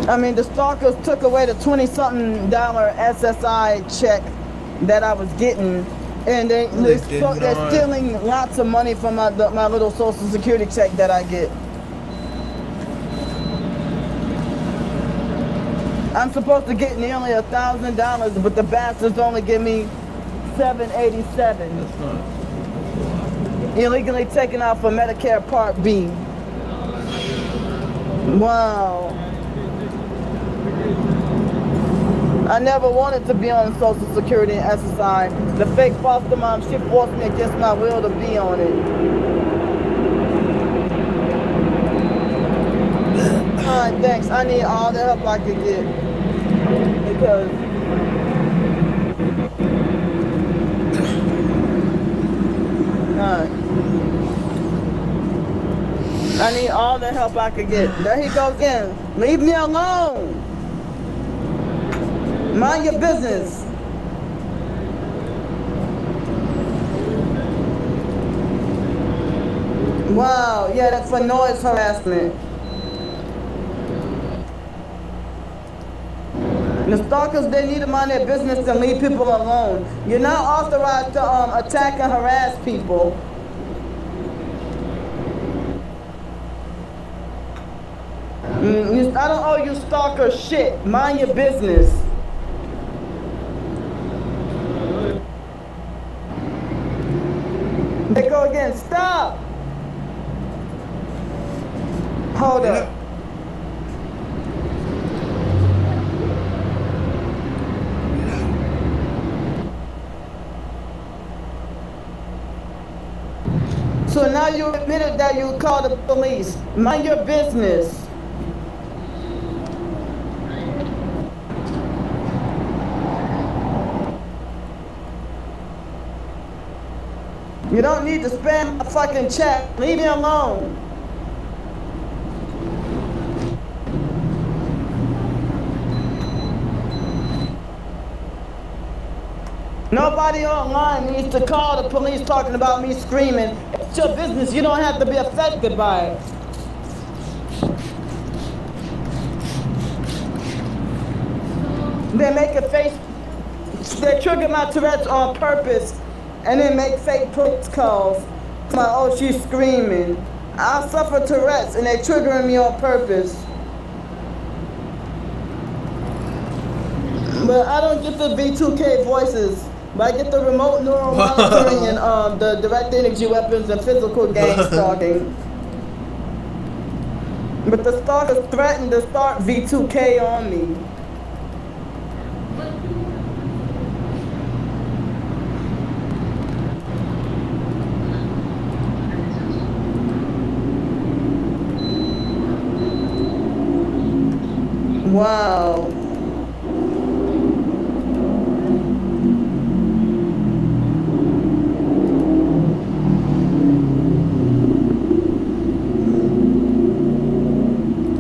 I mean, the stalkers took away the $20-something SSI check that I was getting, and they're stealing lots of money from my little Social Security check that I get. I'm supposed to get nearly $1,000, but the bastards only give me $787. That's not. Illegally taken out for Medicare Part B. Wow. I never wanted to be on Social Security and SSI. The fake foster mom, she forced me against my will to be on it. Alright, thanks. I need all the help I could get. Because alright. I need all the help I could get. There he goes again. Leave me alone. Mind your business. Wow, yeah, that's for noise harassment. The stalkers, they need to mind their business and leave people alone. You're not authorized to attack and harass people. I don't owe you stalker shit. Mind your business. They go again. Stop. Hold up. So now you admitted that you called the police. Mind your business. You don't need to spam my fucking chat. Leave me alone. Nobody online needs to call the police talking about me screaming. It's your business. You don't have to be affected by it. They make a face. They trigger my Tourette's on purpose. And then make fake police calls. My, oh, she's screaming. I suffer Tourette's and they triggering me on purpose. But I don't get the V2K voices. But I get the remote neural monitoring and the direct energy weapons and physical gang stalking. But the stalkers threatened to start V2K on me. Wow.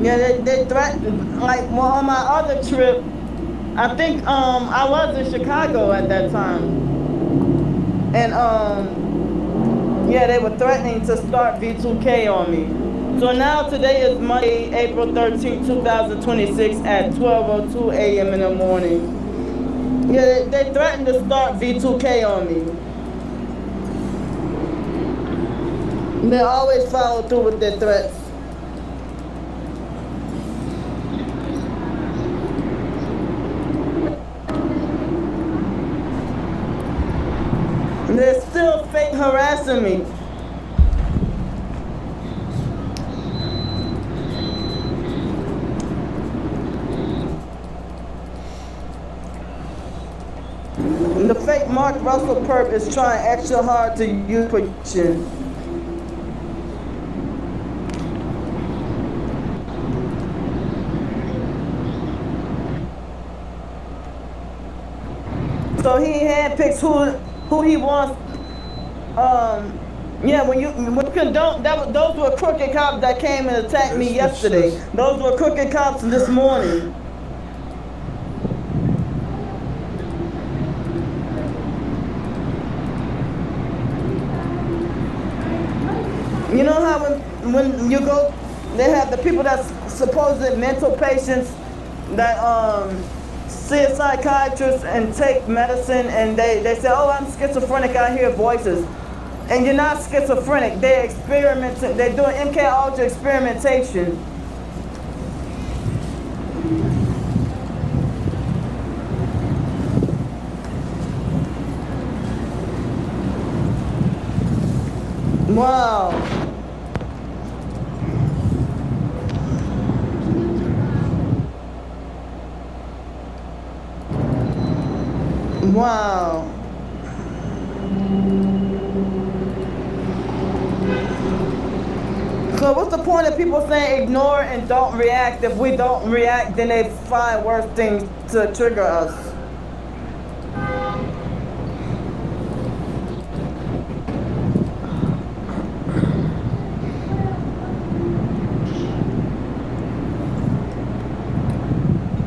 Yeah, they threatened, like well, on my other trip, I think I was in Chicago at that time. And yeah, they were threatening to start V2K on me. So now today is Monday, April 13, 2026 at 12:02 a.m. in the morning. Yeah, they threatened to start V2K on me. They always follow through with their threats. They're still fake harassing me. The fake Mark Russell perp is trying extra hard to use protection. So he handpicks who he wants. Yeah, when you condone those were crooked cops that came and attacked me yesterday. Those were crooked cops this morning. You know how when you go, they have the people that's supposed mental patients that see a psychiatrist and take medicine, and they say, oh, I'm schizophrenic, I hear voices. And you're not schizophrenic, they're experimenting, they're doing MK Ultra experimentation. Wow. Wow. So what's the point of people saying ignore and don't react? If we don't react, then they find worse things to trigger us.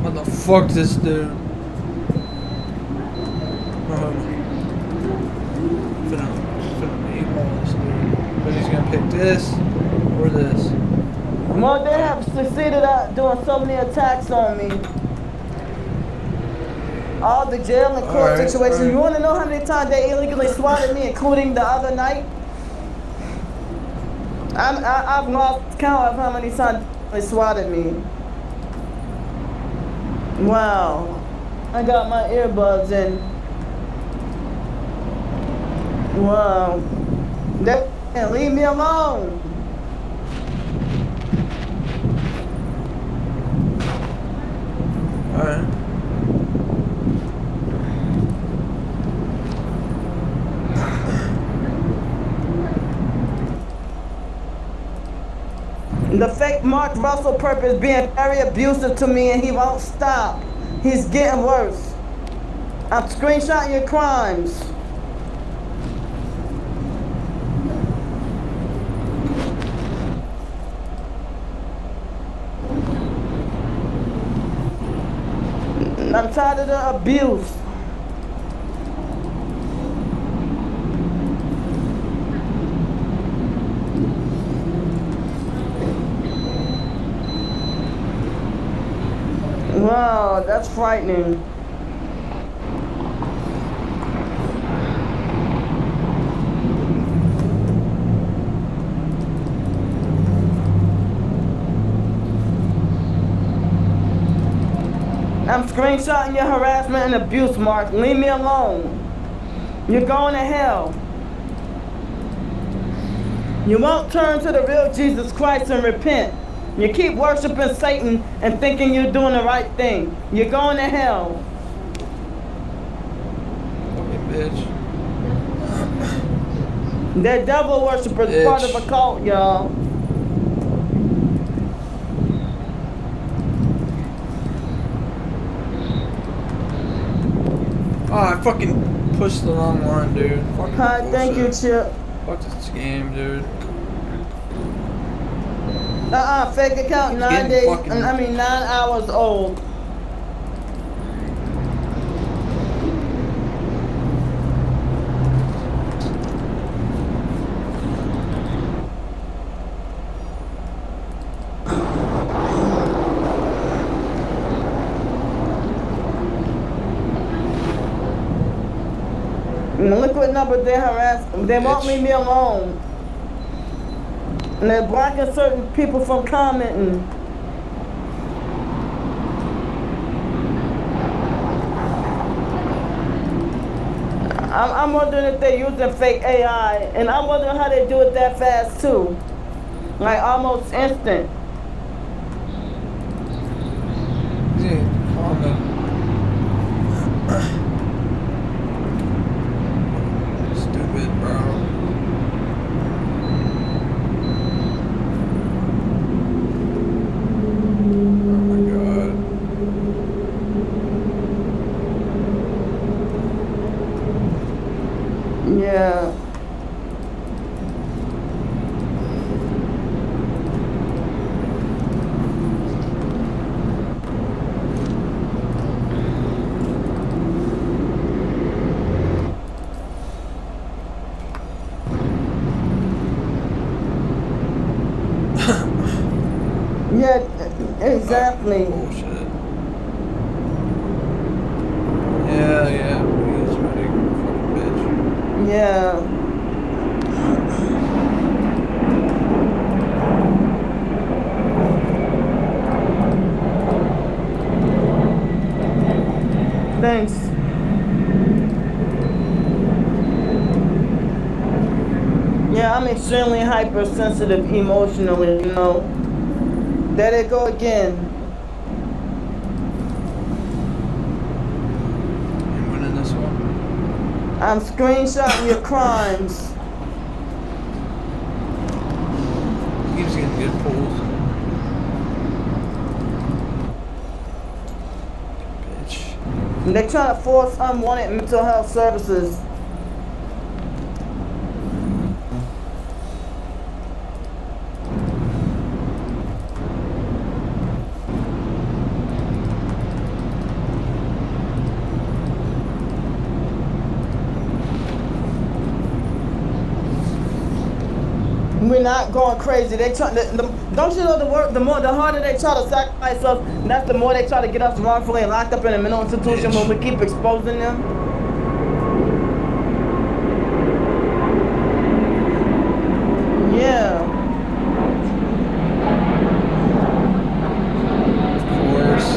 What the fuck this dude? Finna eat this dude. But he's gonna pick this or this. Well, they have succeeded at doing so many attacks on me. All the jail and court situations. You want to know how many times they illegally swatted me, including the other night? I've lost count of how many times they swatted me. Wow. I got my earbuds in. Wow. They can't leave me alone. Alright. The fake Mark Russell perp is being very abusive to me, and he won't stop. He's getting worse. I'm screenshotting your crimes. I'm tired of the abuse. Wow, that's frightening. I'm screenshotting your harassment and abuse, Mark. Leave me alone. You're going to hell. You won't turn to the real Jesus Christ and repent. You keep worshiping Satan and thinking you're doing the right thing. You're going to hell. Fucking bitch. They're devil worshippers, Bitch. part of a cult, y'all. Oh, I fucking pushed the wrong one, dude. Fucking Hi, thank you, bullshit. Chip. Fuck this game, dude. Fake account, 9 getting days, fucking- 9 hours old. And look what number they harass. They won't leave me alone. And they're blocking certain people from commenting. I'm wondering if they're using fake AI, and I'm wondering how they do it that fast too. Like almost instant. Yeah, calm down. Stupid, bro. Oh my god. Yeah. Yeah, exactly. Bullshit. Yeah, please, ready, fucking bitch. Yeah. Thanks. Yeah, I'm extremely hypersensitive emotionally, you know. There they go again. You winning this one? I'm screenshotting your crimes. He keeps getting good pulls. Bitch. They're trying to force unwanted mental health services. We're not going crazy. They try. Don't you know the harder they try to sacrifice us, that's the more they try to get us wrongfully locked up in a mental institution when we keep exposing them. Yeah. Of course.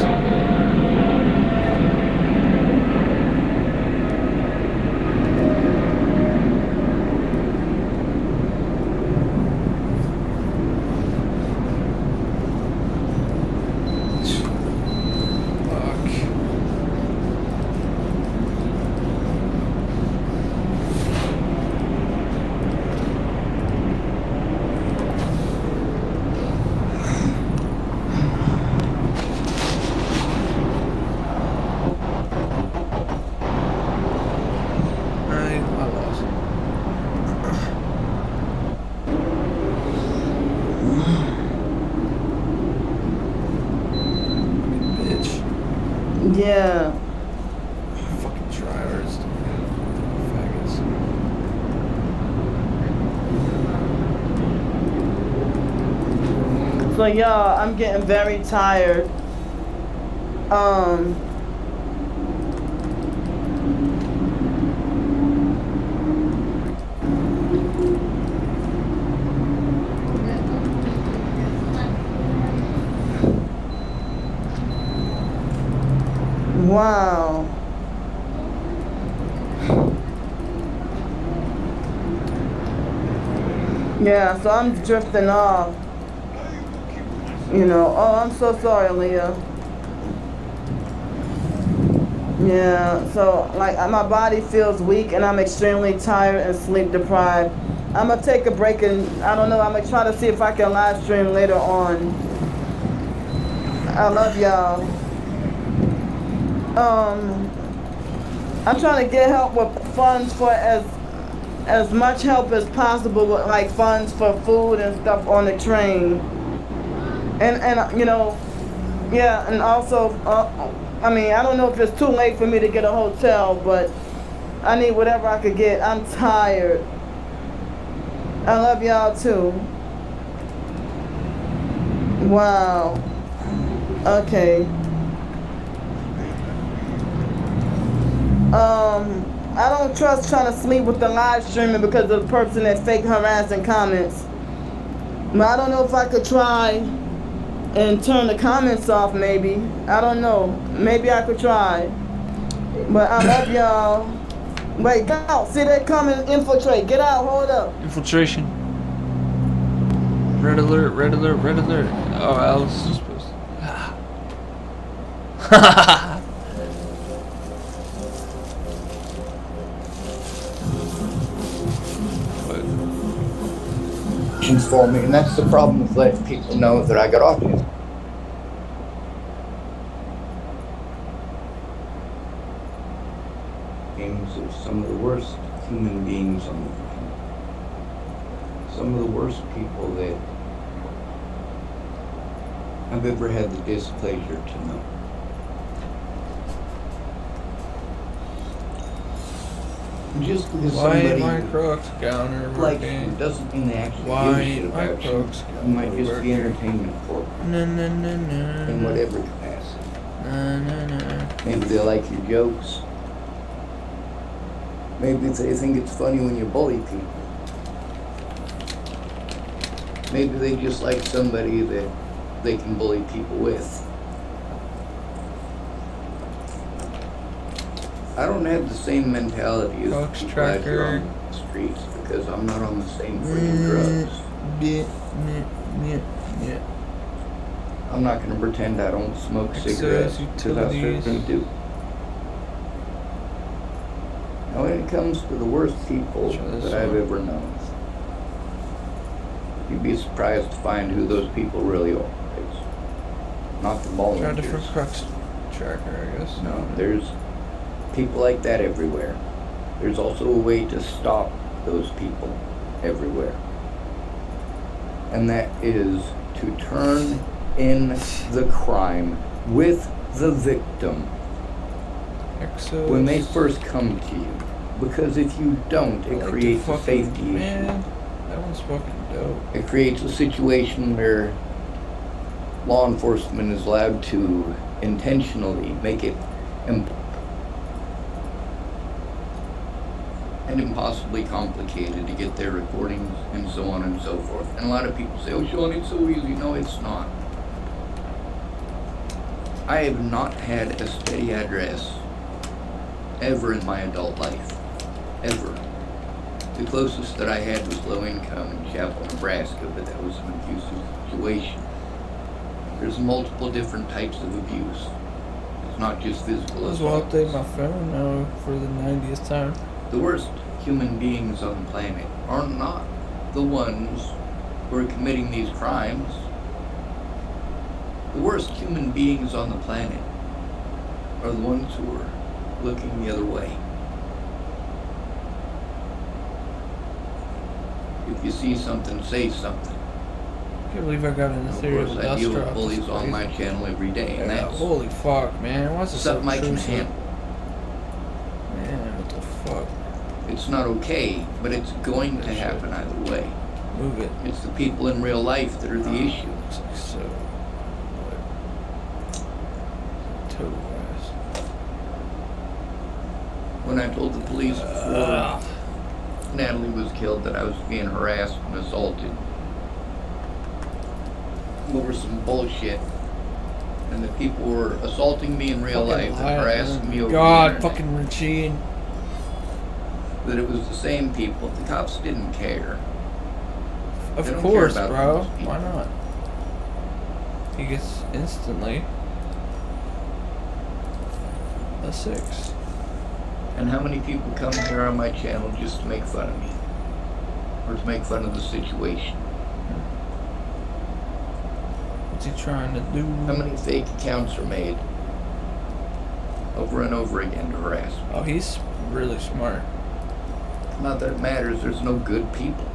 Yeah. Fucking tryhards. Faggots. So y'all, I'm getting very tired. Wow. Yeah, so I'm drifting off. You know, oh, I'm so sorry, Leah. Yeah, so like my body feels weak and I'm extremely tired and sleep deprived. I'm gonna take a break and I don't know, I'm gonna try to see if I can live stream later on. I love y'all. I'm trying to get help with funds for as much help as possible with like funds for food and stuff on the train. And you know, yeah, and also I mean, I don't know if it's too late for me to get a hotel, but I need whatever I could get. I'm tired. I love y'all too. Wow. Okay. I don't trust trying to sleep with the live streaming because of the person that fake harassing comments. But I don't know if I could try and turn the comments off maybe. I don't know. Maybe I could try. But I love y'all. Wait, get out. See, they come and infiltrate. Get out. Hold up. Infiltration. Red alert, red alert, red alert. Oh, Alice is supposed to... For me, and that's the problem with letting people know that I got autism. Is some of the worst human beings on the planet. Some of the worst people that I've ever had the displeasure to know. Just because Why somebody my crooks counter likes you working? doesn't mean they actually Why give a shit my about you. crooks You might just be working? entertainment for them in whatever capacity. Maybe they like your jokes. Maybe they think it's funny when you bully people. Maybe they just like somebody that they can bully people with. I don't have the same mentality as Fox the people out here tracker. on the streets because I'm not on the same freaking drugs. I'm not going to pretend I don't smoke Excess cigarettes because I utilities. certainly do. Now, when it comes to the worst people Try this that I've one. ever known, you'd be surprised to find who those people really are. It's not the Try a different volunteers. crux tracker, I guess. No, there's people like that everywhere. There's also a way to stop those people everywhere. And that is to turn in the crime with the victim Exos. when they first come to you. Because if you don't, it I like to creates a fucking- safety issue. Man, that one's fucking dope. It creates a situation where law enforcement is allowed to intentionally make it and impossibly complicated to get their recordings and so on and so forth. And a lot of people say, oh Sean, it's so easy. No, it's not. I have not had a steady address ever in my adult life. Ever. The closest that I had was low income in Chapel, Nebraska, but that was an abusive situation. There's multiple different types of abuse. It's not just physical Let's well assault. update my phone now for the 90th time. The worst human beings on the planet are not the ones who are committing these crimes. The worst human beings on the planet are the ones who are looking the other way. If you see something, say something. I can't believe I got in the Of theory course, of the I dust deal with drop. bullies That's on my crazy. channel every day, and Yeah, that's holy fuck, man. Why is it so something I can intrusive? handle. Man, what the fuck? It's not okay, but it's going to happen either way. Move it. It's the people in real life that are the issue. Looks like so. Total ass. When I told the police before Natalie was killed that I was being harassed and assaulted over some bullshit, and that people were assaulting me in real life and harassing me over the God, internet, fucking routine. that it was the same people. The cops didn't care. Of They don't care course, about bro. those people. Why not? He gets instantly a 6. And how many people come here on my channel just to make fun of me? Or to make fun of the situation? What's he trying to do? How many fake accounts are made over and over again to harass me? Oh, he's really smart. Not that it matters, there's no good people.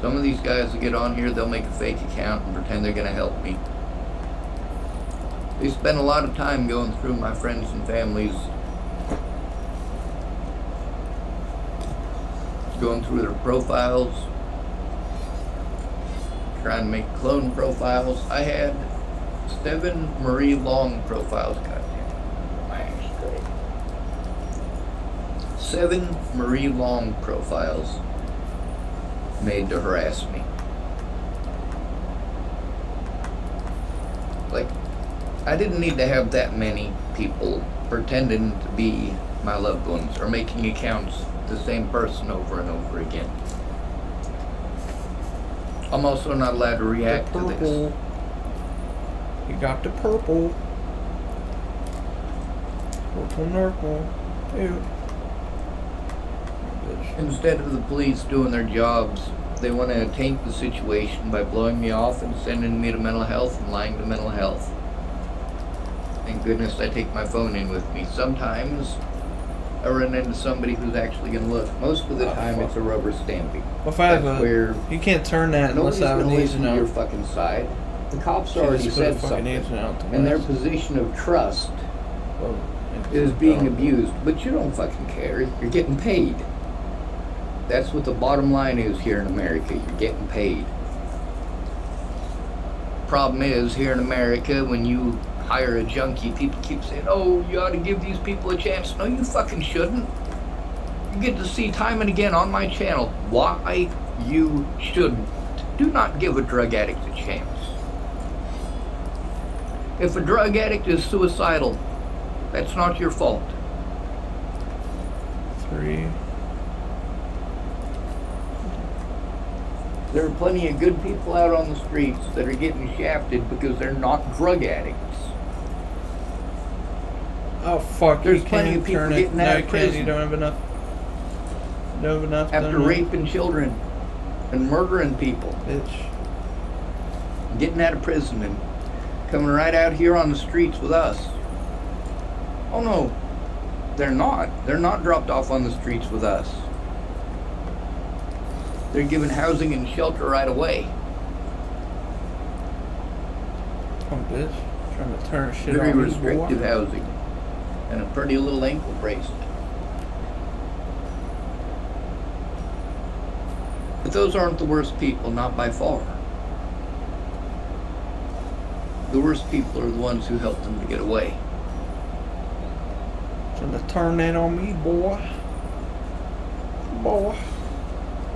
Some of these guys that get on here, they'll make a fake account and pretend they're gonna help me. They spend a lot of time going through my friends and family's, going through their profiles, trying to make clone profiles. I had 7 Marie Long profiles. Goddamn, my ass straight. 7 Marie Long profiles made to harass me. Like, I didn't need to have that many people pretending to be my loved ones or making accounts the same person over and over again. I'm also not allowed to react to this. Purple. He got the purple. Purple nurple. Dude. Instead of the police doing their jobs, they want to taint the situation by blowing me off and sending me to mental health and lying to mental health. Thank goodness I take my phone in with me. Sometimes I run into somebody who's actually going to look. Most of the Oh, time, fuck. it's a rubber stamping. Well, if I have That's a, where you can't turn that unless nobody's I have going an to listen agent to your out. fucking side. The cops Should've already just put a said fucking something. agent out to And their us. position of trust Well, is being oh. abused. But you don't fucking care. You're getting paid. That's what the bottom line is here in America. You're getting paid. Problem is, here in America, when you hire a junkie, people keep saying, oh, you ought to give these people a chance. No, you fucking shouldn't. You get to see time and again on my channel why you shouldn't. Do not give a drug addict a chance. If a drug addict is suicidal, that's not your fault. 3. There are plenty of good people out on the streets that are getting shafted because they're not drug addicts. Oh fuck! There's you plenty can't of people turn it. getting No, out you of can't. prison. You don't have enough. You don't have enough. After done yet. raping children and murdering people, Bitch. getting out of prison and coming right out here on the streets with us. Oh no, they're not. They're not dropped off on the streets with us. They're given housing and shelter right away. Oh, bitch. Trying to turn shit Very on me, restrictive boy. housing. And a pretty little ankle bracelet. But those aren't the worst people, not by far. The worst people are the ones who helped them to get away. Trying to turn that on me, boy. Boy.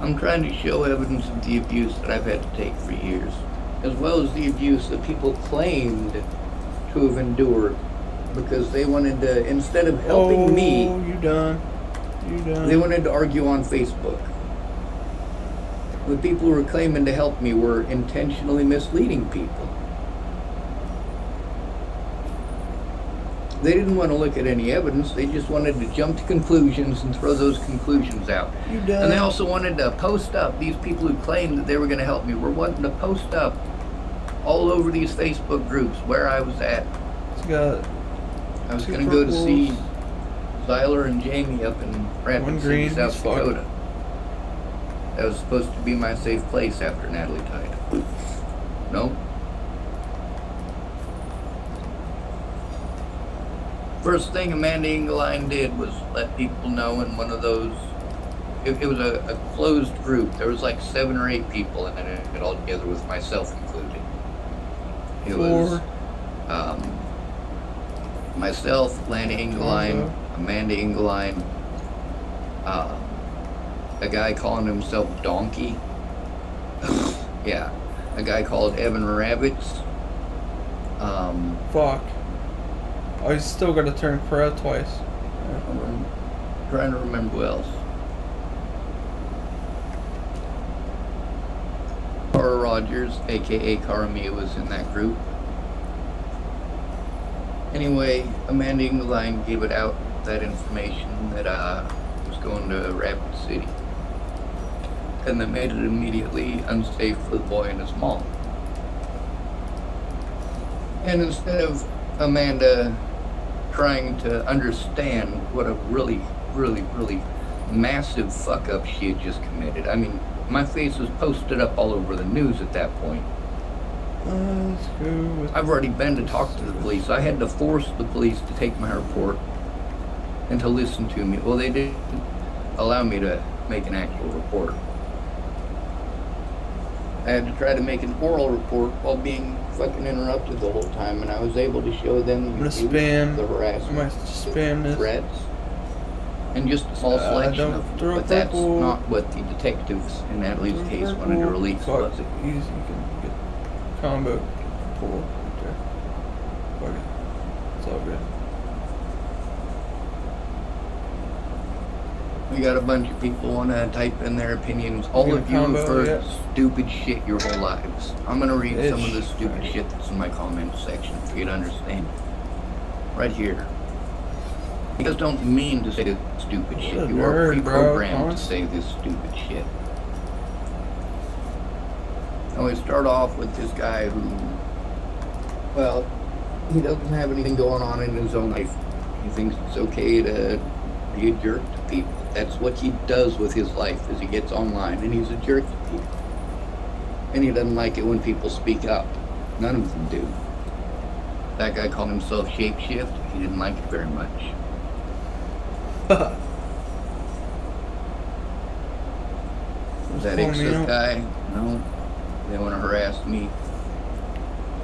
I'm trying to show evidence of the abuse that I've had to take for years, as well as the abuse that people claimed to have endured because they wanted to, instead of helping me, You done. You done. they wanted to argue on Facebook. The people who were claiming to help me were intentionally misleading people. They didn't want to look at any evidence. They just wanted to jump to conclusions and throw those conclusions out. You done. And they also wanted to post up, these people who claimed that they were going to help me were wanting to post up all over these Facebook groups where I was at. It's got I was two going to go to purples, see Zyler and Jamie up in one Rapid green, City, South he's fucked. Dakota. That was supposed to be my safe place after Natalie died. No. First thing Amanda Engeline did was let people know in one of those, it was a closed group. There was like 7 or 8 people in it all together with myself included. It was myself, Lana Engeline, Amanda Engeline, a guy calling himself Donkey. Yeah, a guy called Evan Rabbits. Fuck. Oh, he's still got to turn pro twice. I'm trying to remember who else. Cara Rogers, aka Caramia, was in that group. Anyway, Amanda Engeline gave it out, that information that was going to Rapid City. And that made it immediately unsafe for the boy and his mom. And instead of Amanda trying to understand what a really, really, really massive fuck up she had just committed. I mean, my face was posted up all over the news at that point. Let's go with I've already been to talk to the police. I had to force the police to take my report and to listen to me. Well, they didn't allow me to make an actual report. I had to try to make an oral report while being fucking interrupted the whole time, and I was able to show them I'm gonna the abuse, spam. the I'm harassment, gonna spam the this. threats, and just a small selection don't of them. throw But that's purple. not what the detectives in Natalie's case wanted to release, Fuck, was it? easy. You can get combo pull right there. Fuck it. It's all good. We got a bunch of people want to type in their opinions. All You of got you combo, have heard yeah. stupid shit your whole lives. I'm going to read some of the Bitch. stupid Right. shit that's in my comment section for you to understand. Right here. You guys don't mean to say this stupid shit. What a You are nerd, bro. pre-programmed to Honest. say this stupid shit. Now we start off with this guy who, well, he doesn't have anything going on in his own life. He thinks it's okay to be a jerk to people. That's what he does with his life, is he gets online and he's a jerk to people. And he doesn't like it when people speak up. None of them do. That guy called himself Shapeshift. He didn't like it very much. That Ixos guy, no, they want to harass me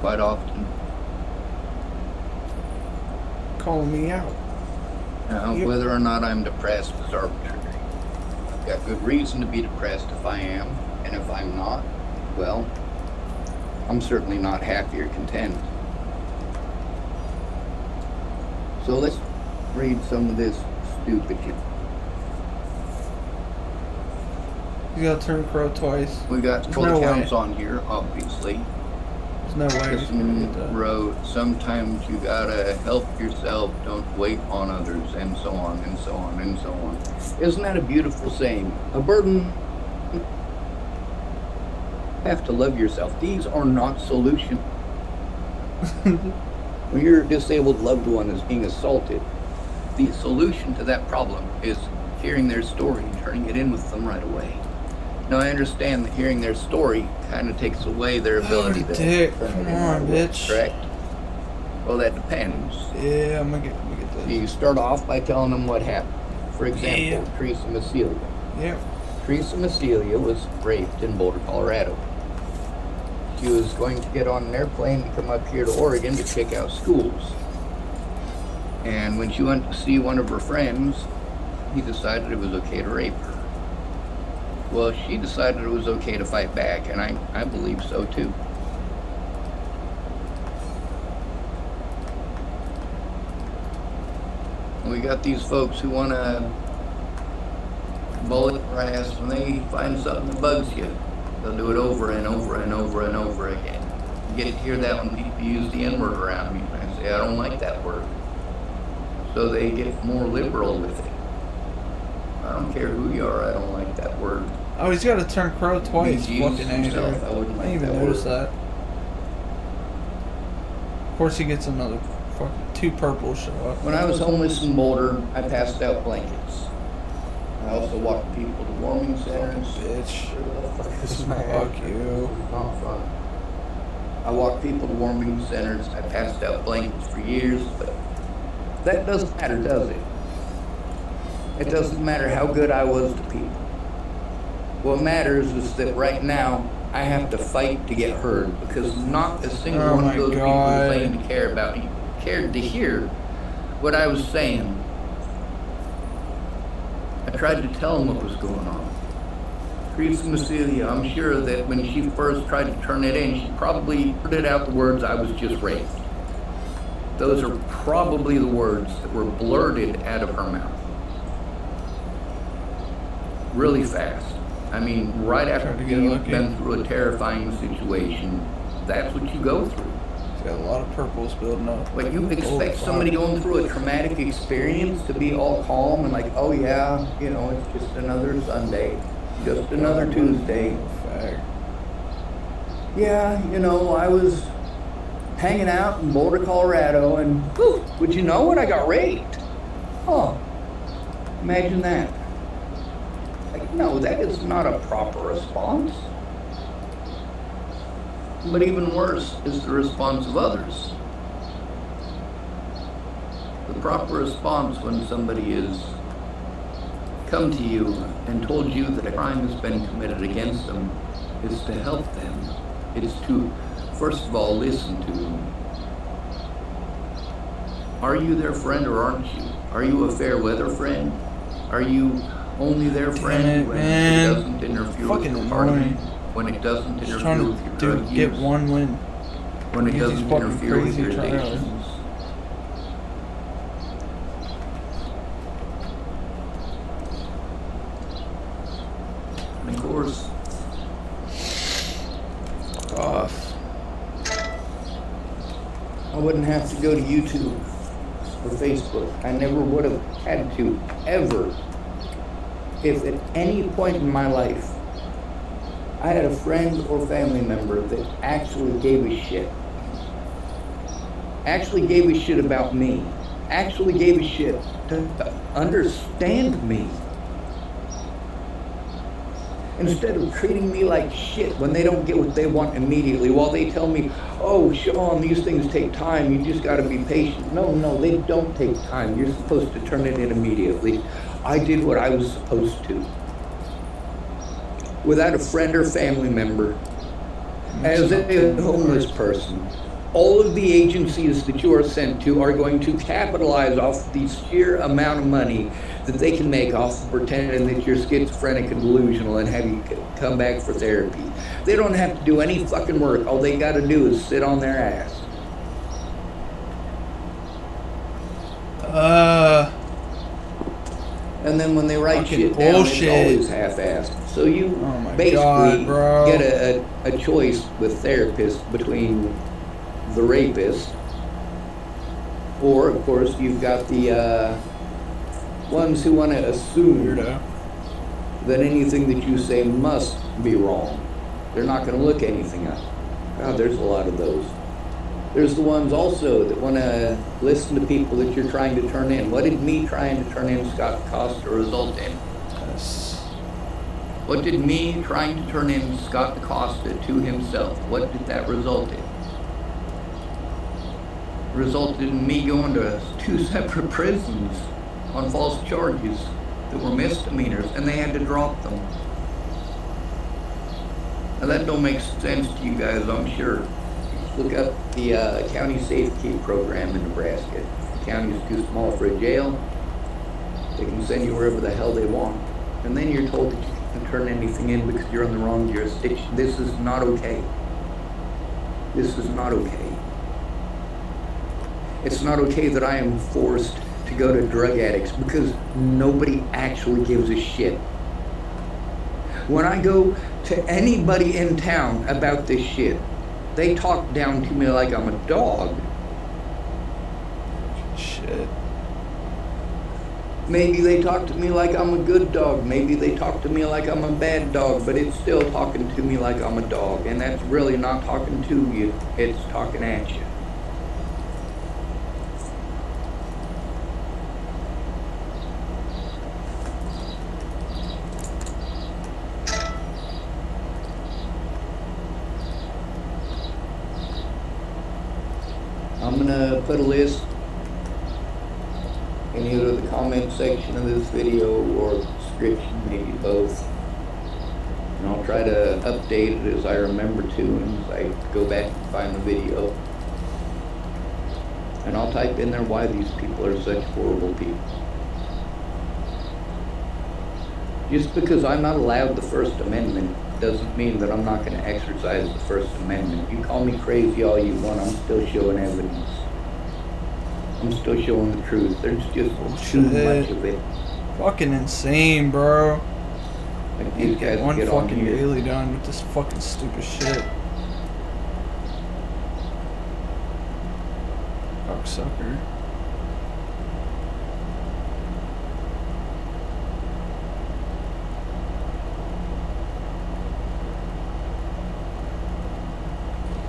quite often. Calling me out. Now, Yep. whether or not I'm depressed is arbitrary. I've got good reason to be depressed if I am, and if I'm not, well, I'm certainly not happy or content. So let's read some of this stupid shit. You gotta turn crow twice. We got There's full no accounts way. on here, obviously. There's no way he's gonna get that. Wrote, sometimes you gotta help yourself, don't wait on others, and so on, and so on, and so on. Isn't that a beautiful saying? A burden. You have to love yourself. These are not solutions. When your disabled loved one is being assaulted, the solution to that problem is hearing their story and turning it in with them right away. Now, I understand that hearing their story kind of takes away their ability to dick, turn it come in on, right away, bitch. correct? Well, that depends. Yeah, I'm gonna get this. You start off by telling them what happened. For example, Yeah. Teresa Macelia. Yeah. Teresa Macelia was raped in Boulder, Colorado. She was going to get on an airplane to come up here to Oregon to check out schools. And when she went to see one of her friends, he decided it was okay to rape her. Well, she decided it was okay to fight back, and I believe so too. We got these folks who want to bullet your ass when they find something that bugs you. They'll do it over and over and over and over again. You get to hear that when people use the N-word around me. I say, I don't like that word. So they get more liberal with it. I don't care who you are, I don't like that word. Oh, he's gotta turn crow twice. He's Fucking used himself. angry. I wouldn't I like didn't even that notice word. that. Of course, he gets another fucking 2 purple show up. When I was homeless in Boulder, I passed out blankets. I also walked people to warming centers. Bitch. Fuck Fuck you. Not fun. I walked people to warming centers. I passed out blankets for years, but that doesn't matter, does it? It doesn't matter how good I was to people. What matters is that right now I have to fight to get heard, because not a single Oh one my of those God. people who claimed to care about me cared to hear what I was saying. I tried to tell them what was going on. Teresa Macelia, I'm sure that when she first tried to turn it in, she probably blurted out the words, I was just raped. Those are probably the words that were blurted out of her mouth. Really fast. I mean, right after Tried to get you've lucky. been through a terrifying situation, that's what you go through. He's got a lot of purples building up. But you Holy expect fuck. somebody going through a traumatic experience to be all calm and like, oh yeah, you know, it's just another Sunday, just another Tuesday. Fag. Yeah, you know, I was hanging out in Boulder, Colorado, and whew, would you know it? I got raped. Oh, imagine that. Like, no, that is not a proper response. But even worse is the response of others. The proper response when somebody is come to you and told you that a crime has been committed against them is to help them. It is to, first of all, listen to them. Are you their friend or aren't you? Are you a fair weather friend? Are you only their friend it, when man. it doesn't interfere with Fucking your party? annoying. When it doesn't Just interfere trying with your to drug get use? one win. When it Use these doesn't fucking interfere with crazy your trials. addictions? And of course, Fuck off. I wouldn't have to go to YouTube or Facebook. I never would have had to, ever, if at any point in my life I had a friend or family member that actually gave a shit. Actually gave a shit about me. actually gave a shit to understand me. Instead of treating me like shit when they don't get what they want immediately, while they tell me, oh, Sean, these things take time, you just gotta be patient. No, they don't take time. You're supposed to turn it in immediately. I did what I was supposed to. Without a friend or family member, as a homeless person, all of the agencies that you are sent to are going to capitalize off the sheer amount of money that they can make off of pretending that you're schizophrenic and delusional and have you come back for therapy. They don't have to do any fucking work. All they gotta do is sit on their ass. And then when they write shit down, bullshit. it's always half-assed. So you Oh my basically God, bro. get a choice with therapists between the rapist, or of course you've got the ones who want to assume Weirdo. that anything that you say must be wrong. They're not going to look anything up. God, there's a lot of those. There's the ones also that want to listen to people that you're trying to turn in. What did me trying to turn in Scott Costa result in? Yes. What did me trying to turn in Scott Costa to himself? What did that result in? Resulted in me going to 2 separate prisons on false charges that were misdemeanors, and they had to drop them. Now that don't make sense to you guys, I'm sure. Look up the county safety program in Nebraska. If the county is too small for a jail, they can send you wherever the hell they want. And then you're told that you can't turn anything in because you're in the wrong jurisdiction. This is not okay. This is not okay. It's not okay that I am forced to go to drug addicts because nobody actually gives a shit. When I go to anybody in town about this shit, they talk down to me like I'm a dog. Shit. Maybe they talk to me like I'm a good dog. Maybe they talk to me like I'm a bad dog, but it's still talking to me like I'm a dog. And that's really not talking to you, it's talking at you. I'm gonna put a list in either the comment section of this video or the description, maybe both. And I'll try to update it as I remember to and as I go back and find the video. And I'll type in there why these people are such horrible people. Just because I'm not allowed the First Amendment doesn't mean that I'm not going to exercise the First Amendment. You call me crazy all you want, I'm still showing evidence. I'm still showing the truth. There's just too much of it. Fucking insane, bro. Like these guys One get on fucking here. daily done with this fucking stupid shit. Cocksucker.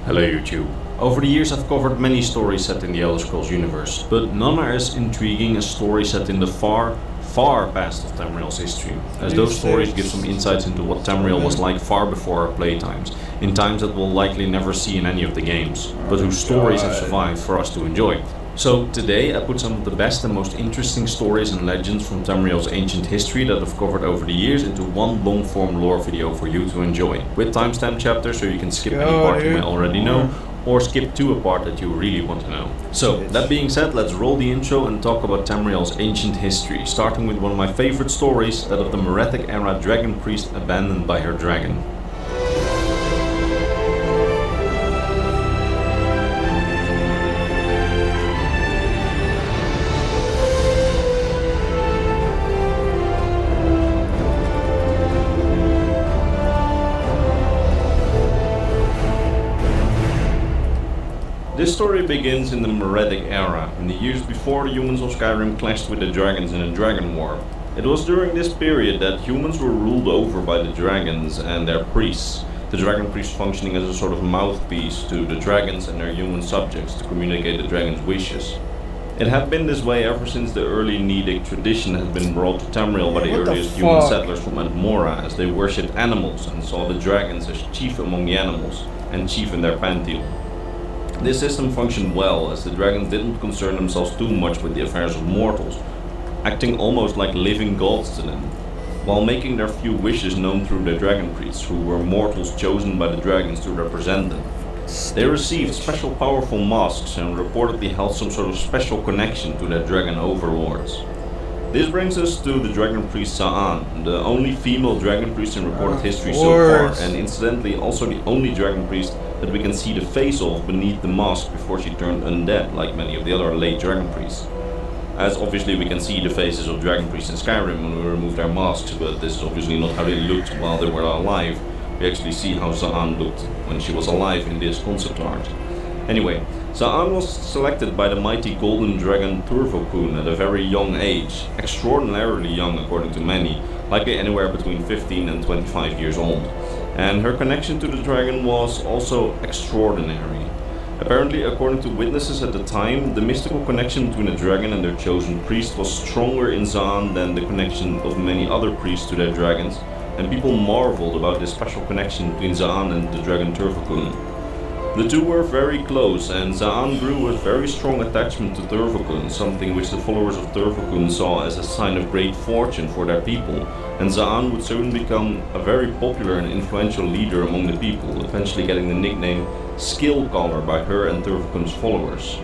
Hello YouTube. Over the years I've covered many stories set in the Elder Scrolls universe, but none are as intriguing as stories set in the far, far past of Tamriel's history, as those stories give some insights into what Tamriel was like far before our playtimes, in times that we'll likely never see in any of the games, but whose stories have survived for us to enjoy. So today I put some of the best and most interesting stories and legends from Tamriel's ancient history that I've covered over the years into one long form lore video for you to enjoy, with timestamp chapters so you can skip any part you may already know, or skip to a part that you really want to know. So, that being said, let's roll the intro and talk about Tamriel's ancient history, starting with one of my favorite stories, that of the Meretic era dragon priest abandoned by her dragon. This story begins in the Meretic era, in the years before the humans of Skyrim clashed with the dragons in a dragon war. It was during this period that humans were ruled over by the dragons and their priests, the dragon priest functioning as a sort of mouthpiece to the dragons and their human subjects to communicate the dragon's wishes. It had been this way ever since the early Nedic tradition had been brought to Tamriel by the What the earliest human fuck? settlers from Admora, as they worshipped animals and saw the dragons as chief among the animals and chief in their pantheon. This system functioned well, as the dragons didn't concern themselves too much with the affairs of mortals, acting almost like living gods to them, while making their few wishes known through their dragon priests, who were mortals chosen by the dragons to represent them. They received special powerful masks and reportedly held some sort of special connection to their dragon overlords. This brings us to the dragon priest Sa'an, the only female dragon priest in recorded history so far, and incidentally also the only dragon priest that we can see the face of beneath the mask before she turned undead, like many of the other late dragon priests. As obviously we can see the faces of dragon priests in Skyrim when we remove their masks, but this is obviously not how they looked while they were alive. We actually see how Sa'an looked when she was alive in this concept art. Anyway, Sa'an was selected by the mighty golden dragon Turvokun at a very young age, extraordinarily young according to many, likely anywhere between 15 and 25 years old. And her connection to the dragon was also extraordinary. Apparently, according to witnesses at the time, the mystical connection between a dragon and their chosen priest was stronger in Sa'an than the connection of many other priests to their dragons, and people marveled about this special connection between Sa'an and the dragon Turvokun. The two were very close, and Sa'an grew a very strong attachment to Turvokun, something which the followers of Turvokun saw as a sign of great fortune for their people, and Sa'an would soon become a very popular and influential leader among the people, eventually getting the nickname Skill Caller by her and Turvokun's followers.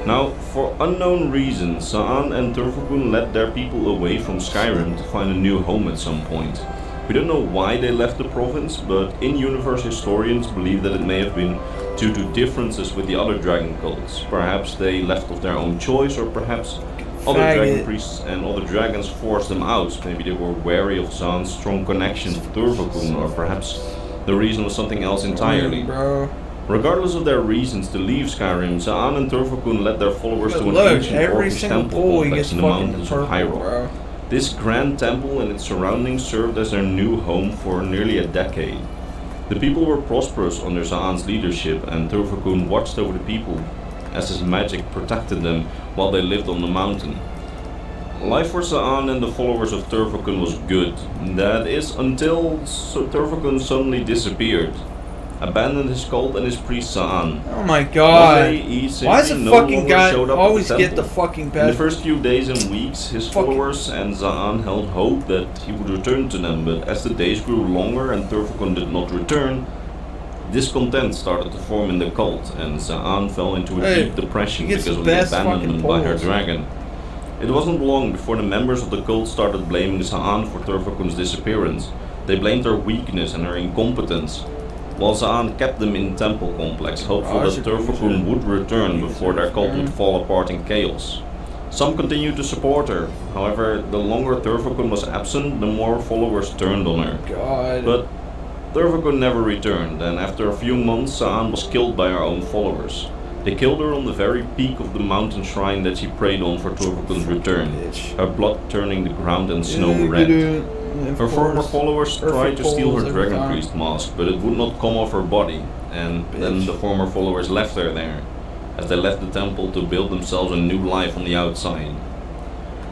Now, for unknown reasons, Sa'an and Turvokun led their people away from Skyrim to find a new home at some point. We don't know why they left the province, but in-universe historians believe that it may have been due to differences with the other dragon cults. Perhaps they left of their own choice, or perhaps other dragon priests and other dragons forced them out. Maybe they were wary of Sa'an's strong connection to Turvokun, or perhaps the reason was something else entirely. Regardless of their reasons to leave Skyrim, Sa'an and Turvokun led their followers to an ancient Orcish temple complex in the mountains of Hyrule. This grand temple and its surroundings served as their new home for nearly a decade. The people were prosperous under Sa'an's leadership, and Turvokun watched over the people as his magic protected them while they lived on the mountain. Life for Sa'an and the followers of Turvokun was good. That is, until Turvokun suddenly disappeared, abandoned his cult and his priest Sa'an. Oh my god. One day, he simply Why does the no fucking longer guy showed up at always the get the temple. fucking In the best? first few days and weeks, his followers and Sa'an held hope that he would return to them, but as the days grew longer and Turvokun did not return, discontent started to form in the cult, and Sa'an fell into a deep depression because of the abandonment by her dragon. It wasn't long before the members of the cult started blaming Sa'an for Turvokun's disappearance. They blamed her weakness and her incompetence, while Sa'an kept them in temple complex, hopeful that Turvokun would return before their cult would fall apart in chaos. Some continued to support her. However, the longer Turvokun was absent, the more followers turned on her. But Turvokun never returned, and after a few months, Sa'an was killed by her own followers. They killed her on the very peak of the mountain shrine that she prayed on for Turvokun's return, her blood turning the ground and snow red. Her former followers tried to steal her dragon priest mask, but it would not come off her body, and then the former followers left her there, as they left the temple to build themselves a new life on the outside.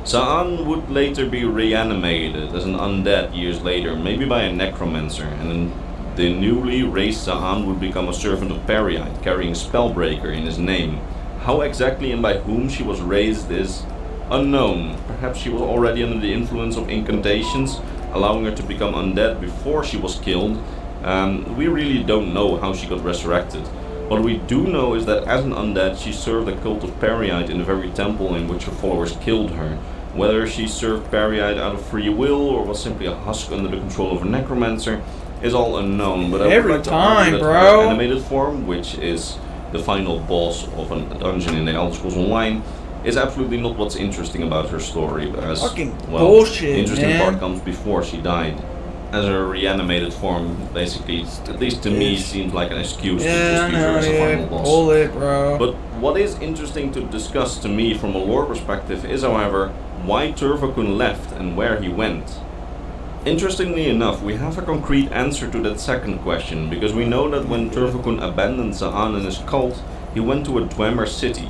Sa'an would later be reanimated as an undead years later, maybe by a necromancer, and then the newly raised Sa'an would become a servant of Periite, carrying Spellbreaker in his name. How exactly and by whom she was raised is unknown. Perhaps she was already under the influence of incantations, allowing her to become undead before she was killed. We really don't know how she got resurrected. What we do know is that as an undead, she served the cult of Periite in the very temple in which her followers killed her. Whether she served Periite out of free will or was simply a husk under the control of a necromancer is all unknown. But I would like to argue that her animated form, which is the final boss of a dungeon in the Elder Scrolls Online, is absolutely not what's interesting about her story. As bullshit, the interesting part comes before she died. As her reanimated form, basically, at least to me, seems like an excuse to just use her as a final boss. But what is interesting to discuss to me from a lore perspective is, however, why Turvokun left and where he went. Interestingly enough, we have a concrete answer to that second question, because we know that when Turvokun abandoned Sa'an and his cult, he went to a Dwemer city.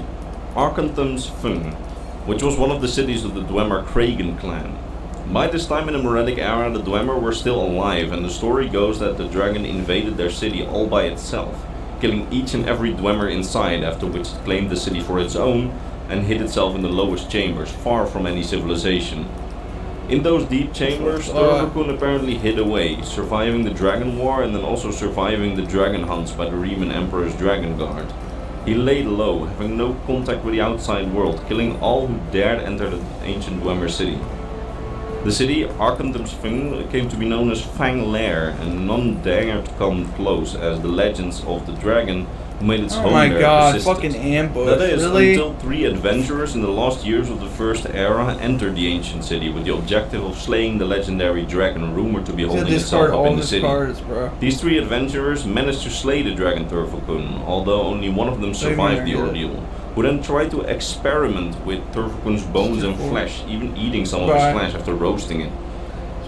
Archon's Fung, which was one of the cities of the Dwemer Kragan clan. By this time in the Moretic era, the Dwemer were still alive, and the story goes that the dragon invaded their city all by itself, killing each and every Dwemer inside, after which it claimed the city for its own and hid itself in the lowest chambers, far from any civilization. In those deep chambers, Turvakun apparently hid away, surviving the Dragon War and then also surviving the dragon hunts by the Riemann Emperor's Dragon Guard. He laid low, having no contact with the outside world, killing all who dared enter the ancient Dwemer city. The city, Archon's Fung, came to be known as Fang Lair, and none dared to come close, as the legends of the dragon who made its home there persisted. Fucking ambush. That is, really? until 3 adventurers in the last years of the First Era entered the ancient city with the objective of slaying the legendary dragon rumored to be holding itself up in the city. These 3 adventurers managed to slay the dragon Turvakun, although only one of them survived the ordeal, who then tried to experiment with Turvakun's bones and flesh, even eating some of his flesh after roasting it.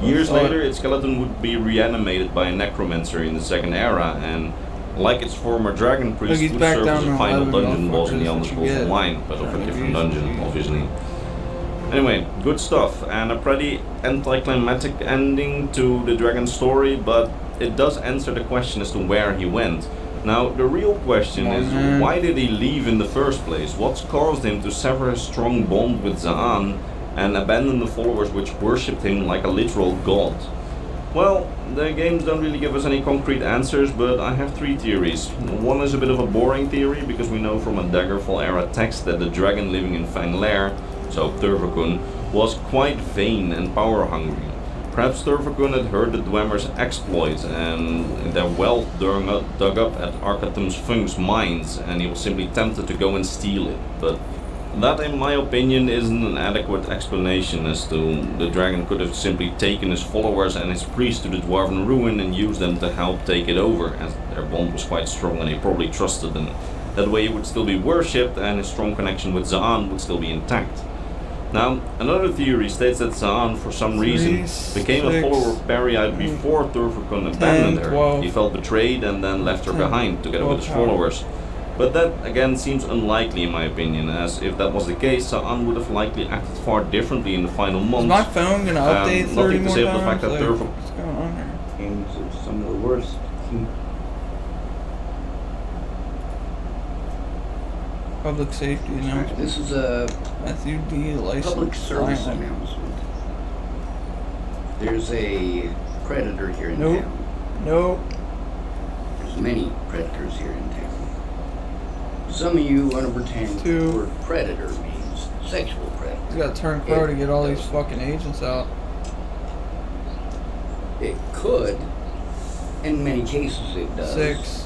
Years later, its skeleton would be reanimated by a necromancer in the Second Era, and like its former dragon priest, would serve as a final dungeon boss in the Elder Scrolls Online, but of a different dungeon, obviously. Anyway, good stuff, and a pretty anticlimactic ending to the dragon's story, but it does answer the question as to where he went. Now, the real question is, why did he leave in the first place? What's caused him to sever his strong bond with Zaan and abandon the followers which worshipped him like a literal god? Well, the games don't really give us any concrete answers, but I have 3 theories. One is a bit of a boring theory, because we know from a Daggerfall era text that the dragon living in Fang Lair, so Turvakun, was quite vain and power hungry. Perhaps Turvakun had heard the Dwemer's exploits and their wealth dug up at Archon's Fung's mines, and he was simply tempted to go and steal it. But that, in my opinion, isn't an adequate explanation, as to the dragon could have simply taken his followers and his priests to the Dwarven Ruin and used them to help take it over, as their bond was quite strong and he probably trusted them. That way he would still be worshipped and his strong connection with Zaan would still be intact. Now, another theory states that Zaan, for some reason, became a follower of Periite before Turvakun abandoned her. He felt betrayed and then left her behind, together with his followers. But that, again, seems unlikely in my opinion, as if that was the case, Zaan would have likely acted far differently in the final months. Is my phone gonna update 30 nothing to more say times? of the fact that Turvakun... What's going on here? Games of some of the worst. Public safety announcement. This is a Matthew D. license. public service Island. announcement. There's a predator here in Nope. town. Nope. There's many predators here in town. Some of you want to pretend the word predator means sexual predator. You gotta turn crow to get all these fucking agents out. It could. In many cases it does. 6.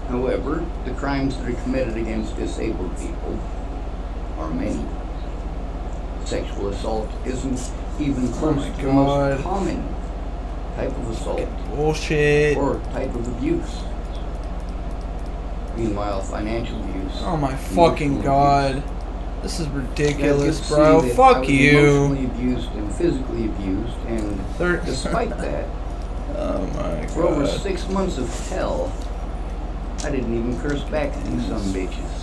However, the crimes that are committed against disabled people are many. Sexual assault isn't even close to the most common type of assault. Bullshit. Or type of abuse. Meanwhile, financial abuse. Oh my fucking god. This is ridiculous, bro. I was Fuck you. emotionally abused and physically abused, and despite that, oh my god. for over 6 months of hell, I didn't even curse back at you some bitches.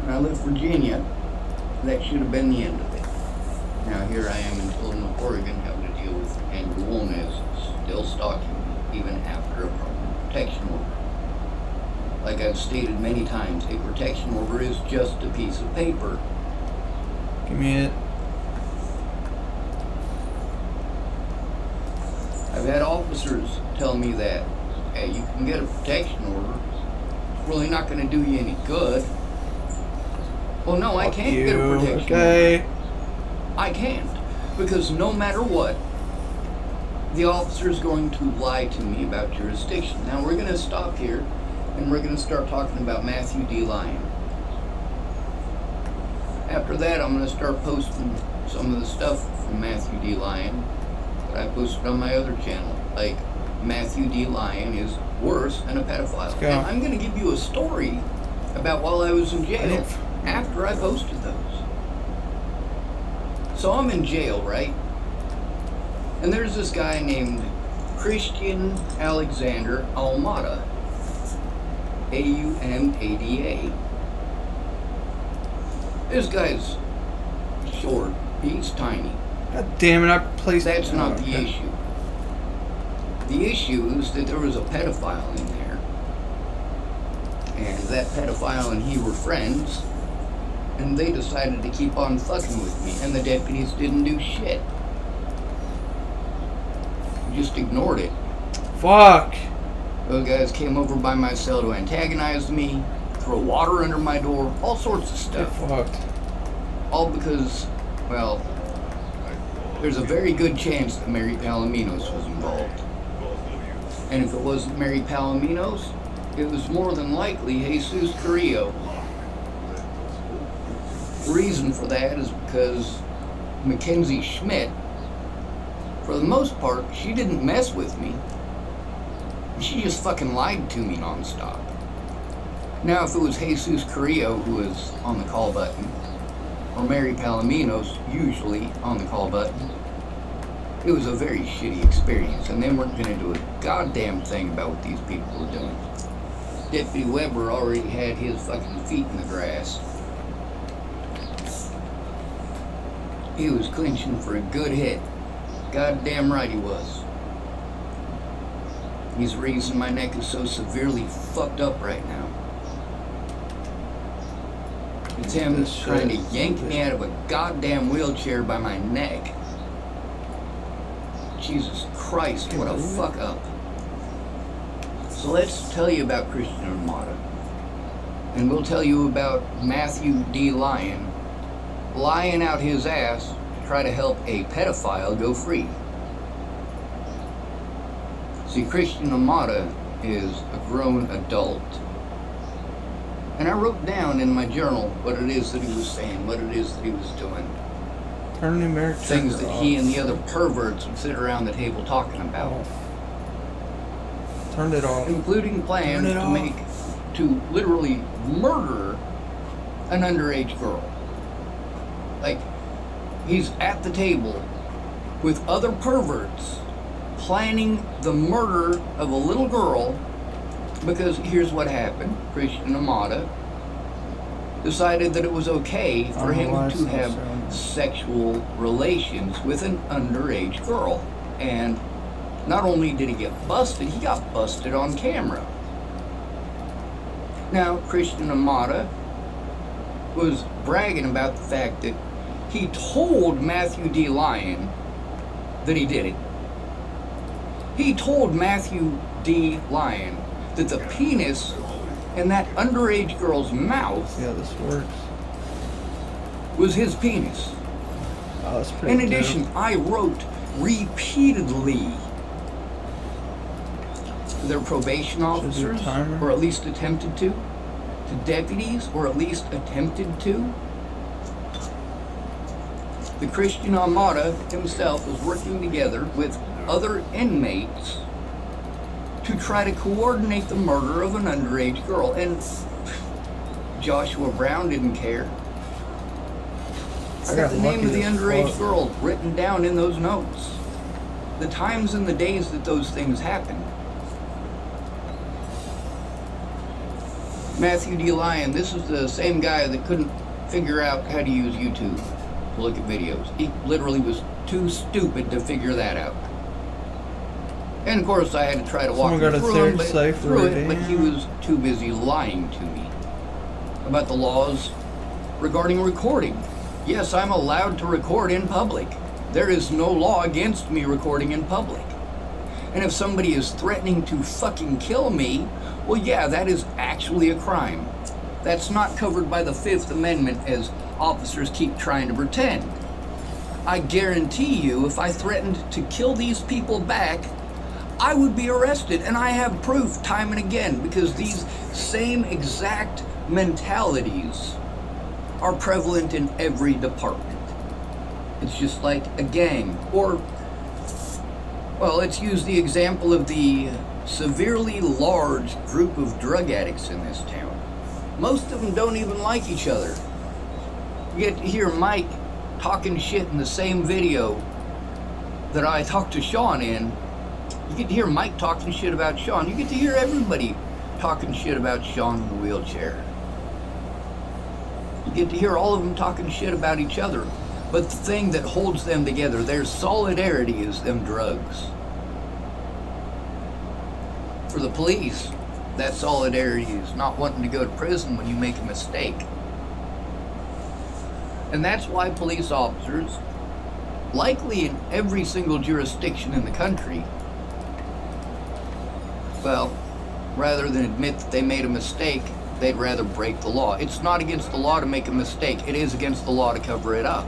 When I left Virginia, that should have been the end of it. Now here I am in Tillamook, Oregon, having to deal with Andrew Wolnez still stalking me, even after a protection order. Like I've stated many times, a protection order is just a piece of paper. Give me it. I've had officers tell me that, hey, you can get a protection order. It's really not going to do you any good. Well, no, I can't get a protection order. I can't. Because no matter what, the officer is going to lie to me about jurisdiction. Now, we're going to stop here, and we're going to start talking about Matthew D. Lyon. After that, I'm going to start posting some of the stuff from Matthew D. Lyon that I posted on my other channel, like Matthew D. Lyon is worse than a pedophile. And I'm going to give you a story about while I was in jail after I posted those. So I'm in jail, right? And there's this guy named Christian Alexander Almada. Aumada. This guy's short. He's tiny. God damn it, I placed... That's not the okay. issue. The issue is that there was a pedophile in there. And that pedophile and he were friends. And they decided to keep on fucking with me. And the deputies didn't do shit. Just ignored it. Fuck! Those guys came over by my cell to antagonize me, throw water under my door, all sorts of Get stuff. fucked. All because, well, there's a very good chance that Mary Palominos was involved. And if it wasn't Mary Palominos, it was more than likely Jesus Carrillo. The reason for that is because Mackenzie Schmidt, for the most part, she didn't mess with me. She just fucking lied to me nonstop. Now, if it was Jesus Carrillo who was on the call button, or Mary Palominos, usually on the call button, it was a very shitty experience, and they weren't going to do a goddamn thing about what these people were doing. Deputy Weber already had his fucking feet in the grass. He was clinching for a good hit. Goddamn right he was. He's the reason my neck is so severely fucked up right now. It's him trying to yank me out of a goddamn wheelchair by my neck. Jesus Christ, what a fuck up. So let's tell you about Christian Armada. And we'll tell you about Matthew D. Lyon lying out his ass to try to help a pedophile go free. See, Christian Armada is a grown adult. And I wrote down in my journal what it is that he was saying, what it is that he was doing. Turn the American Things that he and the other perverts would sit around the table talking about. Turned it off. Including plans to literally murder an underage girl. Like, he's at the table with other perverts planning the murder of a little girl, because here's what happened. Christian Armada decided that it was okay for him to have sexual relations with an underage girl. And not only did he get busted, he got busted on camera. Now, Christian Armada was bragging about the fact that he told Matthew D. Lyon that he did it. He told Matthew D. Lyon that the penis in that underage girl's mouth This works. was his penis. Oh, that's pretty In addition, I wrote repeatedly to their probation officers, timer? or at least attempted to deputies, or at least attempted to. The Christian Armada himself was working together with other inmates to try to coordinate the murder of an underage girl, and Joshua Brown didn't care. I got the name of the underage girl written down in those notes. The times and the days that those things happened. Matthew D. Lyon, this is the same guy that couldn't figure out how to use YouTube to look at videos. He literally was too stupid to figure that out. And of course I had to try to walk him through it, but he was too busy lying to me about the laws regarding recording. Yes, I'm allowed to record in public. There is no law against me recording in public. And if somebody is threatening to fucking kill me, well, yeah, that is actually a crime. That's not covered by the Fifth Amendment, as officers keep trying to pretend. I guarantee you, if I threatened to kill these people back, I would be arrested, and I have proof time and again, because these same exact mentalities are prevalent in every department. It's just like a gang, or, well, let's use the example of the severely large group of drug addicts in this town. Most of them don't even like each other. You get to hear Mike talking shit in the same video that I talked to Sean in, You get to hear Mike talking shit about Sean. You get to hear everybody talking shit about Sean in the wheelchair. You get to hear all of them talking shit about each other. But the thing that holds them together, their solidarity, is them drugs. For the police, that solidarity is not wanting to go to prison when you make a mistake. And that's why police officers, likely in every single jurisdiction in the country, well, rather than admit that they made a mistake, they'd rather break the law. It's not against the law to make a mistake. It is against the law to cover it up.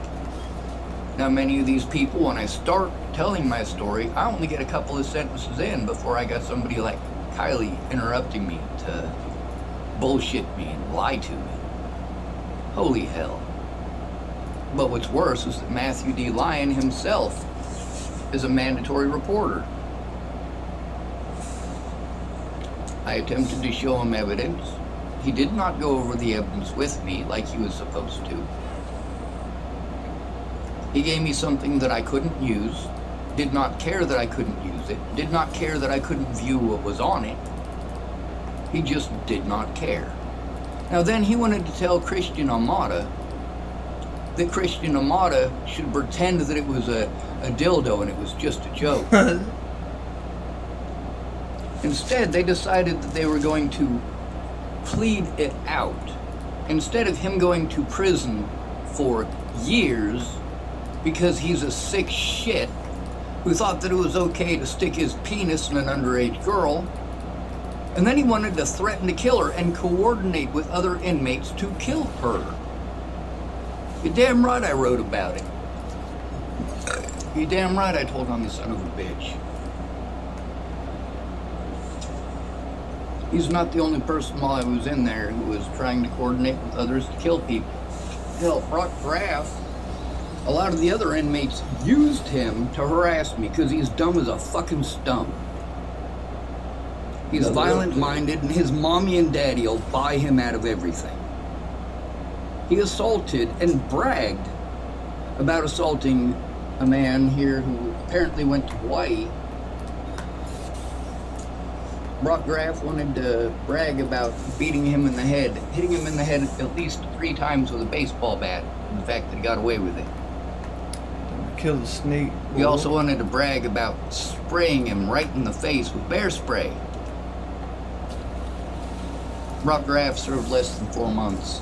Now, many of these people, when I start telling my story, I only get a couple of sentences in before I got somebody like Kylie interrupting me to bullshit me and lie to me. Holy hell. But what's worse is that Matthew D. Lyon himself is a mandatory reporter. I attempted to show him evidence. He did not go over the evidence with me like he was supposed to. He gave me something that I couldn't use, did not care that I couldn't use it, did not care that I couldn't view what was on it. He just did not care. Now then he wanted to tell Christian Amata that Christian Amata should pretend that it was a dildo and it was just a joke. Instead, they decided that they were going to plead it out. Instead of him going to prison for years because he's a sick shit who thought that it was okay to stick his penis in an underage girl, and then he wanted to threaten to kill her and coordinate with other inmates to kill her. You're damn right I wrote about it. You're damn right I told on the son of a bitch. He's not the only person while I was in there who was trying to coordinate with others to kill people. Hell, Brock Graff, a lot of the other inmates used him to harass me because he's dumb as a fucking stump. He's violent-minded, and his mommy and daddy will buy him out of everything. He assaulted and bragged about assaulting a man here who apparently went to Hawaii. Brock Graff wanted to brag about beating him in the head, hitting him in the head at least 3 times with a baseball bat, and the fact that he got away with it. Kill the snake. He also wanted to brag about spraying him right in the face with bear spray. Brock Graff served less than 4 months.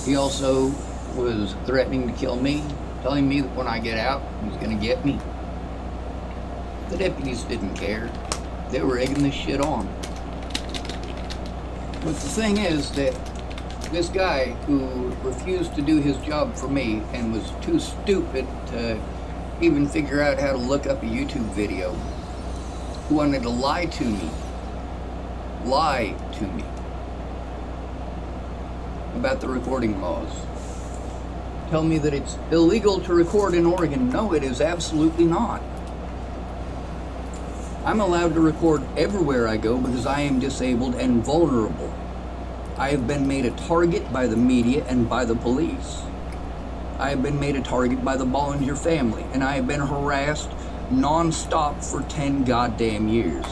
He also was threatening to kill me, telling me that when I get out, he was going to get me. The deputies didn't care. They were egging this shit on. But the thing is that this guy who refused to do his job for me and was too stupid to even figure out how to look up a YouTube video, who wanted to lie to me about the recording laws. Tell me that it's illegal to record in Oregon. No, it is absolutely not. I'm allowed to record everywhere I go because I am disabled and vulnerable. I have been made a target by the media and by the police. I have been made a target by the Bollinger family, and I have been harassed non-stop for 10 goddamn years.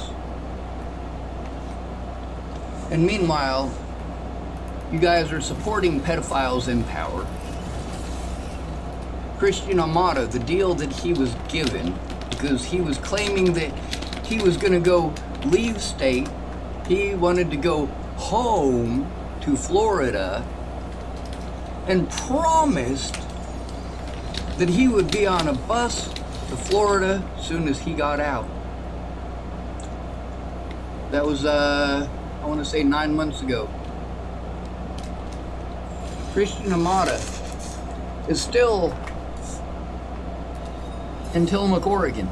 And meanwhile, you guys are supporting pedophiles in power. Christian Amata, the deal that he was given, because he was claiming that he was going to go leave state, he wanted to go home to Florida, and promised that he would be on a bus to Florida as soon as he got out. That was, I want to say 9 months ago. Christian Amata is still in Tillamook, Oregon.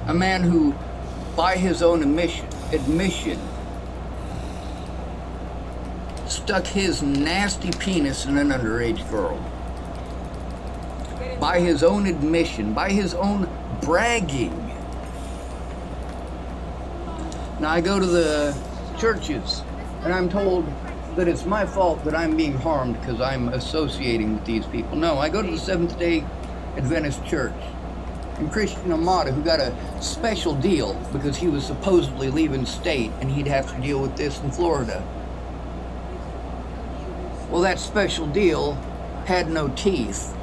A man who, by his own admission, stuck his nasty penis in an underage girl. By his own admission, by his own bragging. Now I go to the churches and I'm told that it's my fault that I'm being harmed because I'm associating with these people. No, I go to the Seventh-day Adventist Church. and Christian Amata, who got a special deal because he was supposedly leaving state and he'd have to deal with this in Florida. Well, that special deal had no teeth.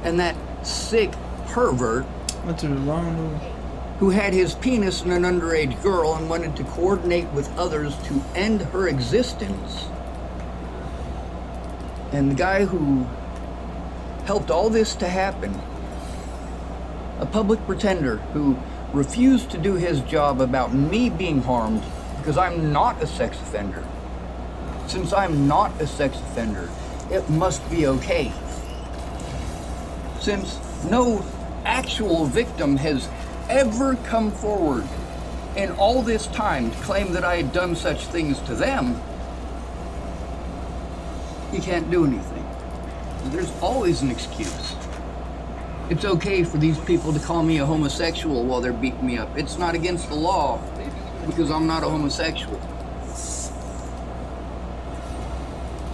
And that sick pervert Went to the wrong door. who had his penis in an underage girl and wanted to coordinate with others to end her existence. And the guy who helped all this to happen, a public pretender who refused to do his job about me being harmed because I'm not a sex offender. Since I'm not a sex offender, it must be okay. Since no actual victim has ever come forward in all this time to claim that I had done such things to them, you can't do anything. There's always an excuse. It's okay for these people to call me a homosexual while they're beating me up. It's not against the law because I'm not a homosexual.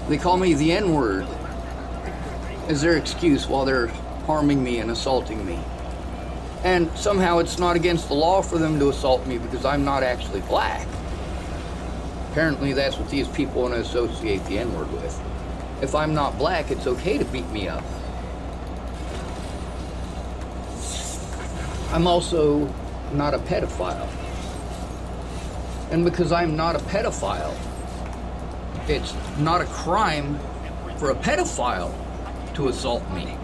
They call me the N-word as their excuse while they're harming me and assaulting me. And somehow it's not against the law for them to assault me because I'm not actually black. Apparently that's what these people want to associate the N-word with. If I'm not black, it's okay to beat me up. I'm also not a pedophile. And because I'm not a pedophile, it's not a crime for a pedophile to assault me.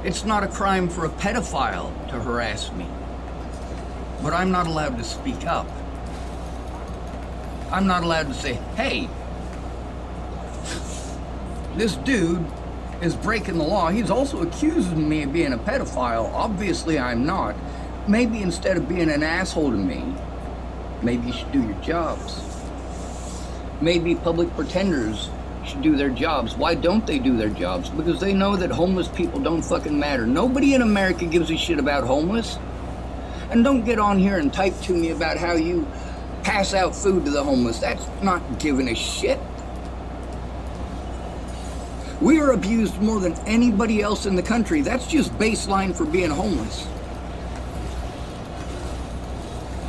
It's not a crime for a pedophile to harass me. But I'm not allowed to speak up. I'm not allowed to say, hey, this dude is breaking the law. He's also accusing me of being a pedophile. Obviously, I'm not. Maybe instead of being an asshole to me, maybe you should do your jobs. Maybe public pretenders should do their jobs. Why don't they do their jobs? Because they know that homeless people don't fucking matter. Nobody in America gives a shit about homeless. And don't get on here and type to me about how you pass out food to the homeless. That's not giving a shit. We are abused more than anybody else in the country. That's just baseline for being homeless.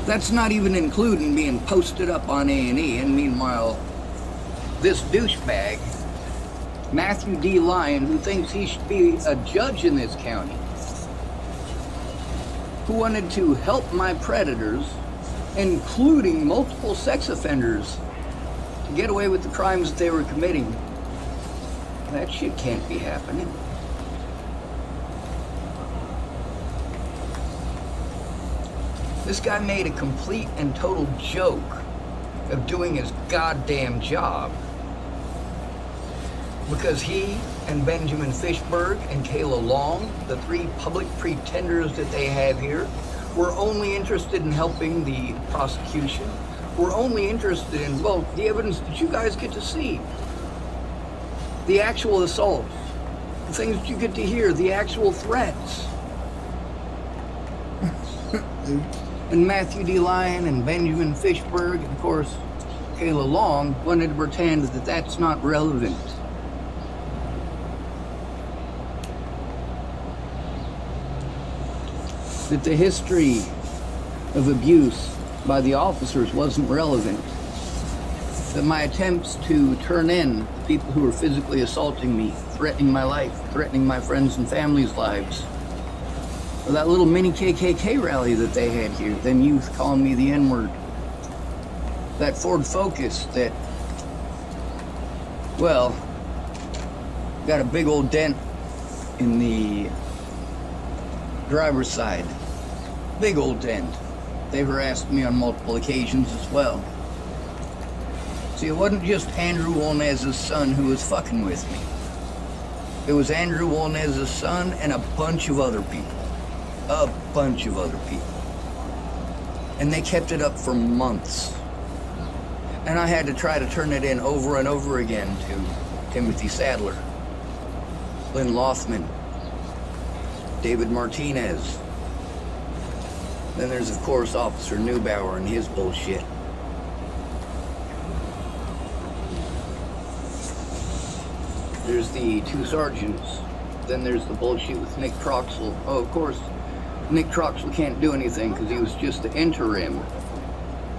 That's not even including being posted up on A&E. And meanwhile, this douchebag, Matthew D. Lyon, who thinks he should be a judge in this county, who wanted to help my predators, including multiple sex offenders, to get away with the crimes that they were committing. That shit can't be happening. This guy made a complete and total joke of doing his goddamn job because he and Benjamin Fishberg and Kayla Long, the three public pretenders that they have here, were only interested in helping the prosecution. Were only interested in, well, the evidence that you guys get to see. The actual assaults, the things that you get to hear, the actual threats. And Matthew D. Lyon and Benjamin Fishberg, and of course, Kayla Long, wanted to pretend that that's not relevant. That the history of abuse by the officers wasn't relevant. That my attempts to turn in people who were physically assaulting me, threatening my life, threatening my friends and family's lives, or that little mini KKK rally that they had here, them youth calling me the N-word, that Ford Focus that, well, got a big old dent in the driver's side, big old dent. They harassed me on multiple occasions as well. See, it wasn't just Andrew Wolnez's son who was fucking with me. It was Andrew Wolnez's son and a bunch of other people. A bunch of other people. And they kept it up for months. And I had to try to turn it in over and over again to Timothy Sadler, Lynn Lothman, David Martinez. Then there's, of course, Officer Neubauer and his bullshit. There's the two sergeants then there's the bullshit with Nick Troxel. Oh, of course, Nick Troxel can't do anything because he was just the interim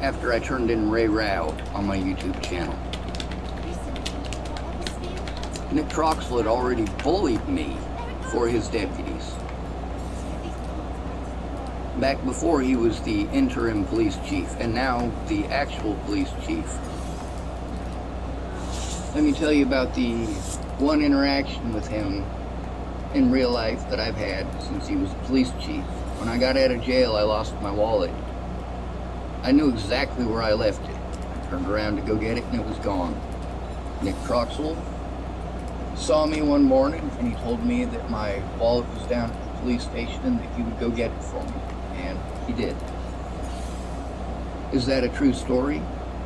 after I turned in Ray Rao on my YouTube channel. Nick Troxel had already bullied me for his deputies back before he was the interim police chief, and now the actual police chief. Let me tell you about the one interaction with him in real life that I've had since he was police chief. When I got out of jail, I lost my wallet. I knew exactly where I left it. I turned around to go get it and it was gone. Nick Troxel saw me one morning and he told me that my wallet was down at the police station and that he would go get it for me. And he did. Is that a true story?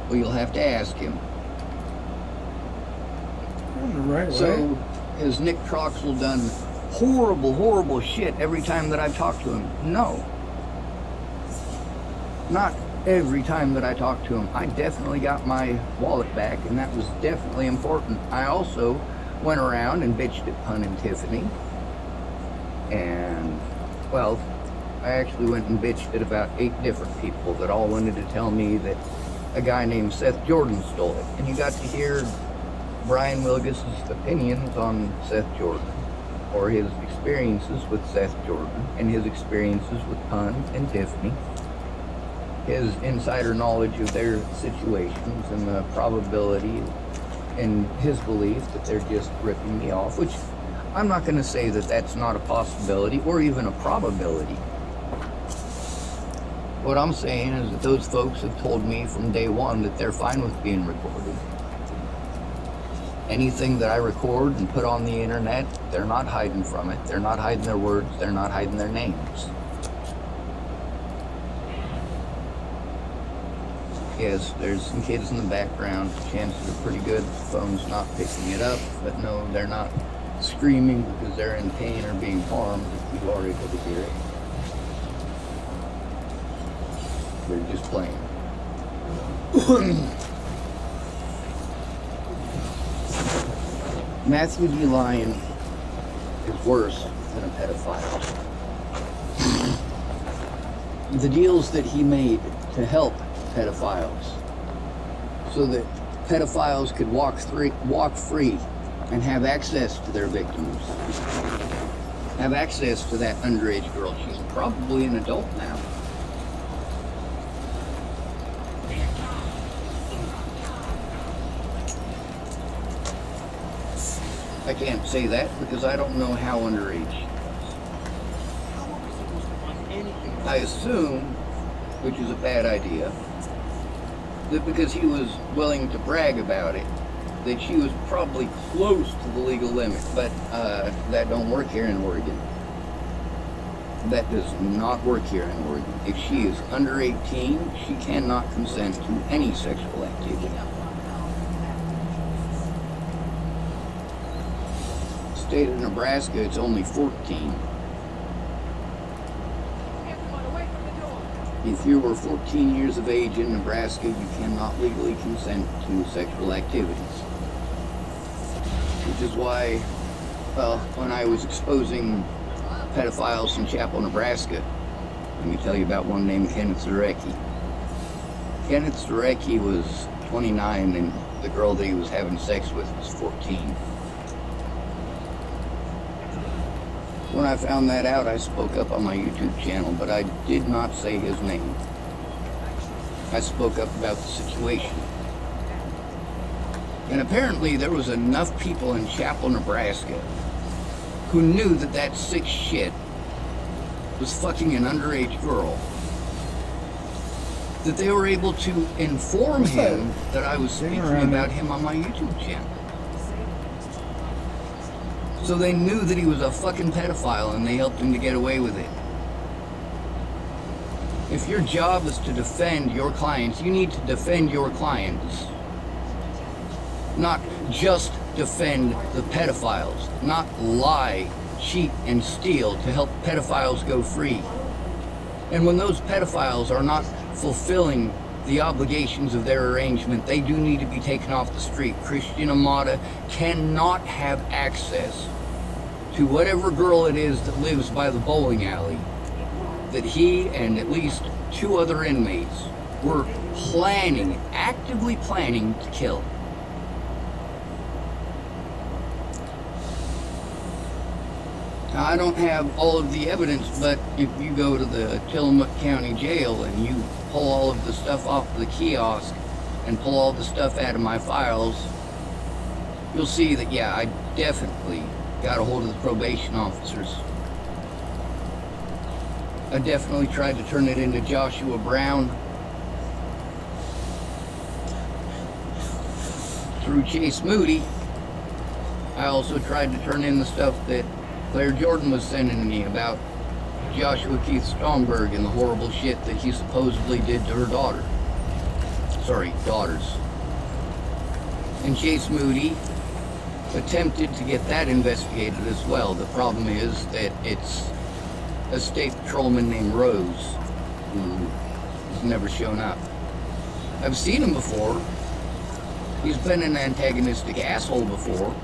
Well, you'll have to ask him. On the right way. So, has Nick Troxel done horrible shit every time that I've talked to him? No. Not every time that I talked to him. I definitely got my wallet back, and that was definitely important. I also went around and bitched at Pun and Tiffany. And, well, I actually went and bitched at about 8 different people that all wanted to tell me that a guy named Seth Jordan stole it. And you got to hear Brian Wilgus' opinions on Seth Jordan, or his experiences with Seth Jordan, and his experiences with Pun and Tiffany, his insider knowledge of their situations and the probability and his belief that they're just ripping me off, which I'm not going to say that that's not a possibility or even a probability. What I'm saying is that those folks have told me from day one that they're fine with being recorded. Anything that I record and put on the internet, they're not hiding from it. They're not hiding their words. They're not hiding their names. Yes, there's some kids in the background. Chances are pretty good the phone's not picking it up. But no, they're not screaming because they're in pain or being harmed if you are able to hear it. They're just playing. Matthew D. Lyon is worse than a pedophile. The deals that he made to help pedophiles so that pedophiles could walk free and have access to their victims, have access to that underage girl. She's probably an adult now. I can't say that because I don't know how underage she was. I assume, which is a bad idea, that because he was willing to brag about it, that she was probably close to the legal limit. But that don't work here in Oregon. That does not work here in Oregon. If she is under 18, she cannot consent to any sexual activity. State of Nebraska, it's only 14. If you were 14 years of age in Nebraska, you cannot legally consent to sexual activities. Which is why, well, when I was exposing pedophiles in Chapel, Nebraska, let me tell you about one named Kenneth Zarecki. Kenneth Zarecki was 29 and the girl that he was having sex with was 14. When I found that out, I spoke up on my YouTube channel, but I did not say his name. I spoke up about the situation. And apparently there was enough people in Chapel, Nebraska who knew that that sick shit was fucking an underage girl, that they were able to inform him that I was speaking about him on my YouTube channel. So they knew that he was a fucking pedophile and they helped him to get away with it. If your job is to defend your clients, you need to defend your clients. Not just defend the pedophiles. Not lie, cheat, and steal to help pedophiles go free. And when those pedophiles are not fulfilling the obligations of their arrangement, they do need to be taken off the street. Christian Amata cannot have access to whatever girl it is that lives by the bowling alley that he and at least 2 other inmates were actively planning to kill. Now, I don't have all of the evidence, but if you go to the Tillamook County Jail and you pull all of the stuff off the kiosk and pull all the stuff out of my files, you'll see that, yeah, I definitely got a hold of the probation officers. I definitely tried to turn it into Joshua Brown through Chase Moody. I also tried to turn in the stuff that Claire Jordan was sending me about Joshua Keith Stromberg and the horrible shit that he supposedly did to her daughter. Sorry, daughters. And Chase Moody attempted to get that investigated as well. The problem is that it's a state patrolman named Rose who has never shown up. I've seen him before. He's been an antagonistic asshole before.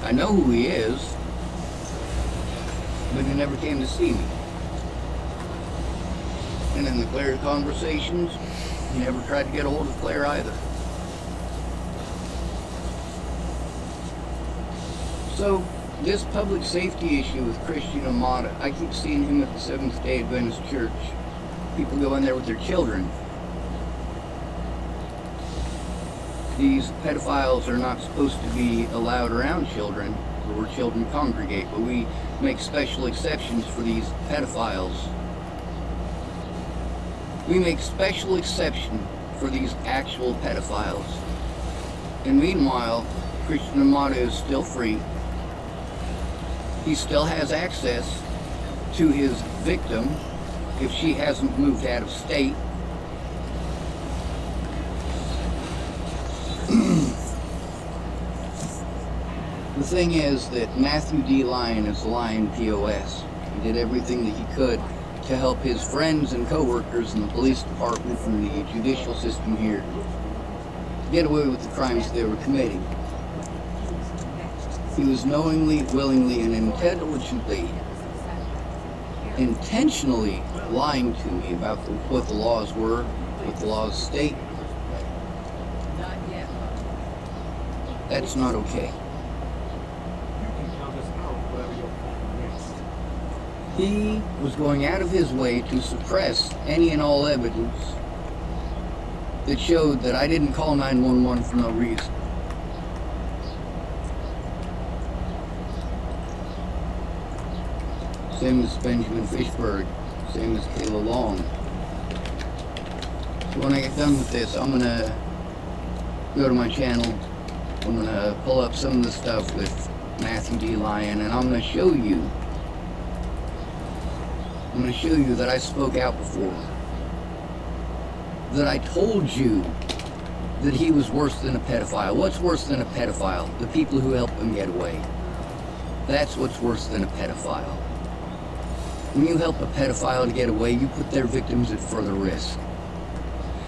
I know who he is, but he never came to see me. And in the Claire conversations, he never tried to get a hold of Claire either. So, this public safety issue with Christian Amata, I keep seeing him at the Seventh-day Adventist Church. People go in there with their children. These pedophiles are not supposed to be allowed around children, or where children congregate, but we make special exceptions for these pedophiles. We make special exception for these actual pedophiles. And meanwhile, Christian Amata is still free. He still has access to his victim if she hasn't moved out of state. The thing is that Matthew D. Lyon is Lion POS. He did everything that he could to help his friends and co-workers in the police department and the judicial system here get away with the crimes they were committing. He was knowingly, willingly, and intelligently, intentionally lying to me about what the laws were, what the laws state. That's not okay. He was going out of his way to suppress any and all evidence that showed that I didn't call 911 for no reason. Same as Benjamin Fishberg, same as Kayla Long. So when I get done with this, I'm gonna go to my channel. I'm gonna pull up some of the stuff with Matthew D. Lyon, and I'm gonna show you that I spoke out before. That I told you that he was worse than a pedophile. What's worse than a pedophile? The people who helped him get away. That's what's worse than a pedophile. When you help a pedophile to get away, you put their victims at further risk.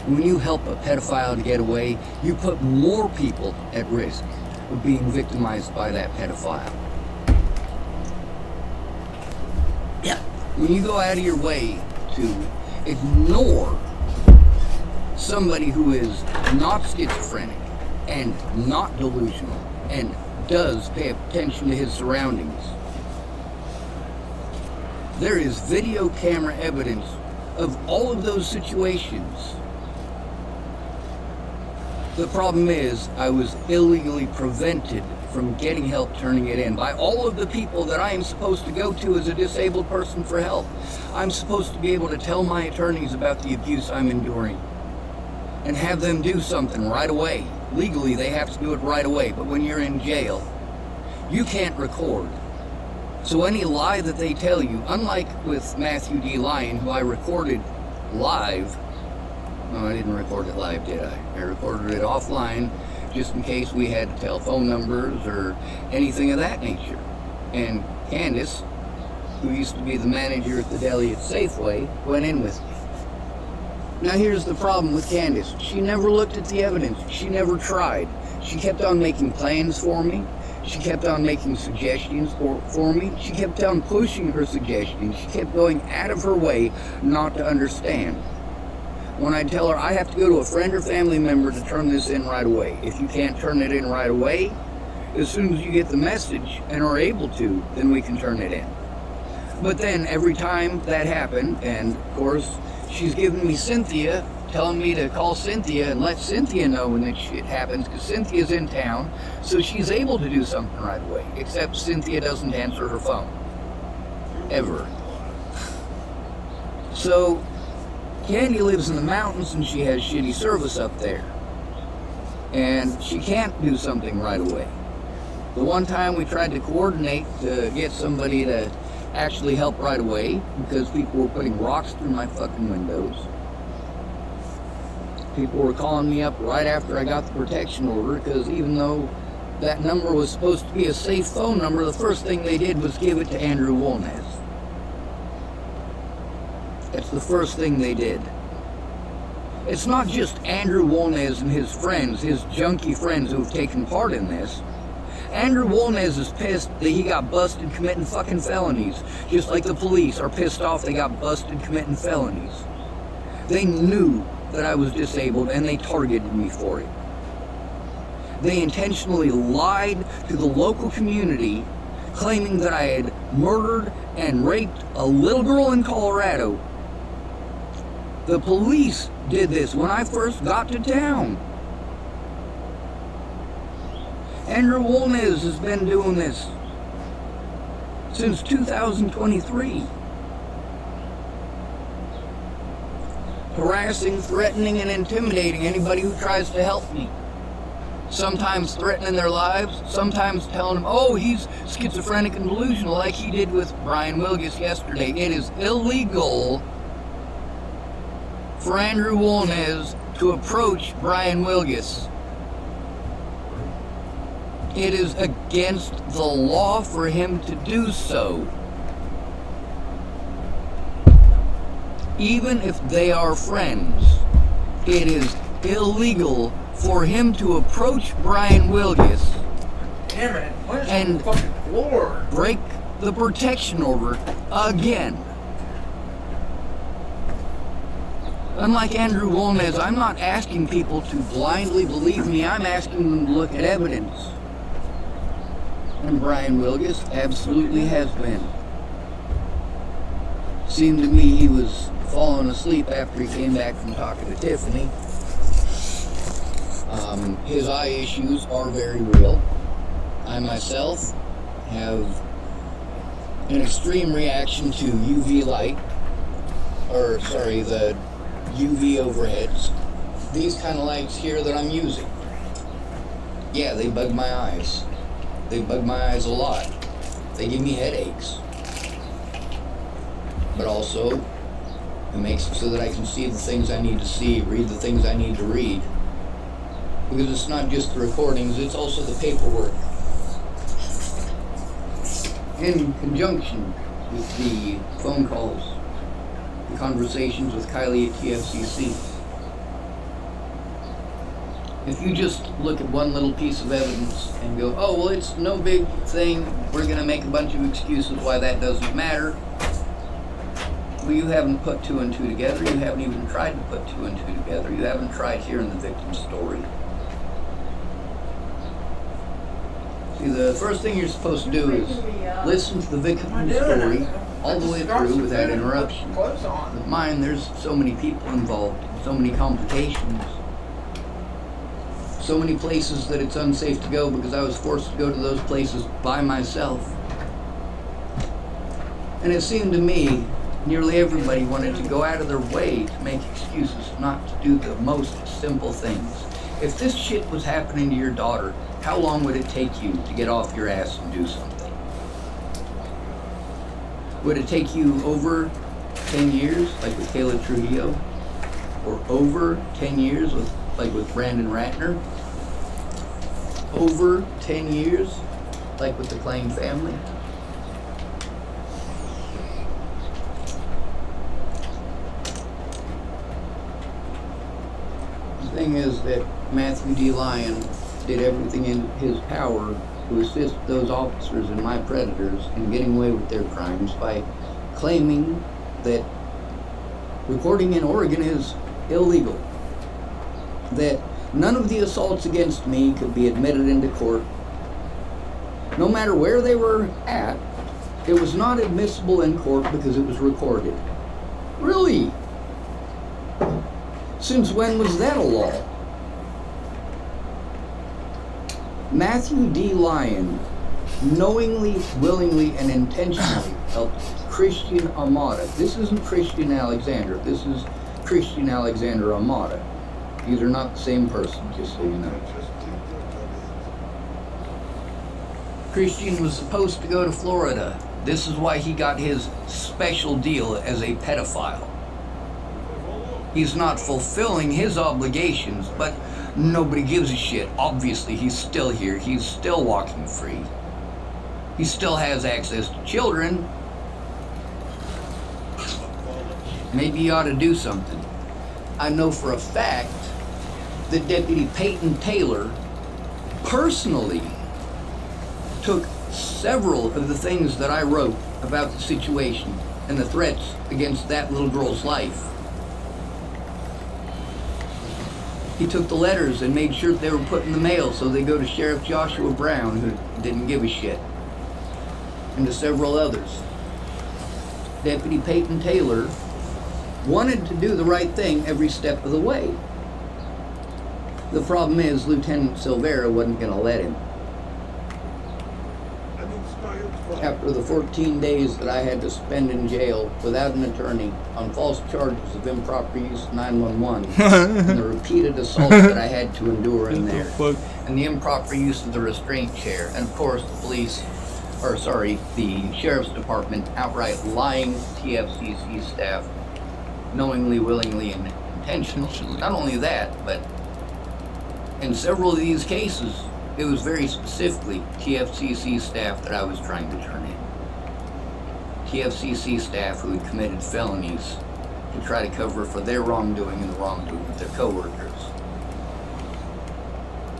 When you help a pedophile to get away, you put more people at risk of being victimized by that pedophile. Yeah. When you go out of your way to ignore somebody who is not schizophrenic and not delusional and does pay attention to his surroundings, there is video camera evidence of all of those situations. The problem is, I was illegally prevented from getting help turning it in by all of the people that I am supposed to go to as a disabled person for help. I'm supposed to be able to tell my attorneys about the abuse I'm enduring and have them do something right away. Legally, they have to do it right away, but when you're in jail, you can't record. So any lie that they tell you, unlike with Matthew D. Lyon, who I recorded live. No, I didn't record it live, did I? I recorded it offline, just in case we had telephone numbers or anything of that nature. And Candace, who used to be the manager at the deli at Safeway, went in with me. Now here's the problem with Candace. She never looked at the evidence. She never tried. She kept on making plans for me. She kept on making suggestions for me. She kept on pushing her suggestions. She kept going out of her way not to understand. When I tell her I have to go to a friend or family member to turn this in right away. If you can't turn it in right away, as soon as you get the message and are able to, then we can turn it in. But then every time that happened, and of course she's giving me Cynthia, telling me to call Cynthia and let Cynthia know when that shit happens, because Cynthia's in town, so she's able to do something right away. Except Cynthia doesn't answer her phone. Ever. So, Candy lives in the mountains and she has shitty service up there. And she can't do something right away. The one time we tried to coordinate to get somebody to actually help right away, because people were putting rocks through my fucking windows. People were calling me up right after I got the protection order, because even though that number was supposed to be a safe phone number, the first thing they did was give it to Andrew Wolnez. That's the first thing they did. It's not just Andrew Wolnez and his friends, his junkie friends who have taken part in this. Andrew Wolnez is pissed that he got busted committing fucking felonies, just like the police are pissed off they got busted committing felonies. They knew that I was disabled and they targeted me for it. They intentionally lied to the local community, claiming that I had murdered and raped a little girl in Colorado. The police did this when I first got to town. Andrew Wolnez has been doing this since 2023. Harassing, threatening, and intimidating anybody who tries to help me. Sometimes threatening their lives, sometimes telling them, oh, he's schizophrenic and delusional, like he did with Brian Wilgus yesterday. It is illegal for Andrew Wolnez to approach Brian Wilgus. It is against the law for him to do so. Even if they are friends, it is illegal for him to approach Brian Wilgus and break the protection order again. Unlike Andrew Wolnez, I'm not asking people to blindly believe me, I'm asking them to look at evidence. And Brian Wilgus absolutely has been. Seemed to me he was falling asleep after he came back from talking to Tiffany. His eye issues are very real. I myself have an extreme reaction to UV light, the UV overheads. These kind of lights here that I'm using. Yeah, they bug my eyes. They bug my eyes a lot. They give me headaches. But also, it makes it so that I can see the things I need to see, read the things I need to read. Because it's not just the recordings, it's also the paperwork. In conjunction with the phone calls, the conversations with Kylie at TFCC. If you just look at one little piece of evidence and go, oh, well, it's no big thing, we're going to make a bunch of excuses why that doesn't matter. Well, you haven't put two and two together. You haven't even tried to put two and two together. You haven't tried hearing the victim's story. See, the first thing you're supposed to do is listen to the victim's story all the way through without interruption. With mine, there's so many people involved, so many complications. So many places that it's unsafe to go because I was forced to go to those places by myself. And it seemed to me, nearly everybody wanted to go out of their way to make excuses not to do the most simple things. If this shit was happening to your daughter, how long would it take you to get off your ass and do something? Would it take you over 10 years, like with Kayla Trujillo? Or over 10 years, like with Brandon Ratner? Over 10 years, like with the Klein family? The thing is that Matthew D. Lyon did everything in his power to assist those officers and my predators in getting away with their crimes by claiming that recording in Oregon is illegal, that none of the assaults against me could be admitted into court. No matter where they were at, it was not admissible in court because it was recorded. Really? Since when was that a law? Matthew D. Lyon knowingly, willingly, and intentionally helped Christian Armada. This isn't Christian Alexander. This is Christian Alexander Armada. These are not the same person, just so you know. Christian was supposed to go to Florida. This is why he got his special deal as a pedophile. He's not fulfilling his obligations, but nobody gives a shit. Obviously, he's still here. He's still walking free. He still has access to children. Maybe he ought to do something. I know for a fact that Deputy Peyton Taylor personally took several of the things that I wrote about the situation and the threats against that little girl's life. He took the letters and made sure that they were put in the mail so they go to Sheriff Joshua Brown, who didn't give a shit, and to several others. Deputy Peyton Taylor wanted to do the right thing every step of the way. The problem is Lieutenant Silvera wasn't going to let him. After the 14 days that I had to spend in jail without an attorney on false charges of improper use of 911 and the repeated assaults that I had to endure in there, and the improper use of the restraint chair, and of course the Sheriff's Department outright lying to TFCC staff, knowingly, willingly, and intentionally. Not only that, but in several of these cases, it was very specifically TFCC staff that I was trying to turn in. TFCC staff who had committed felonies to try to cover for their wrongdoing and the wrongdoing of their coworkers.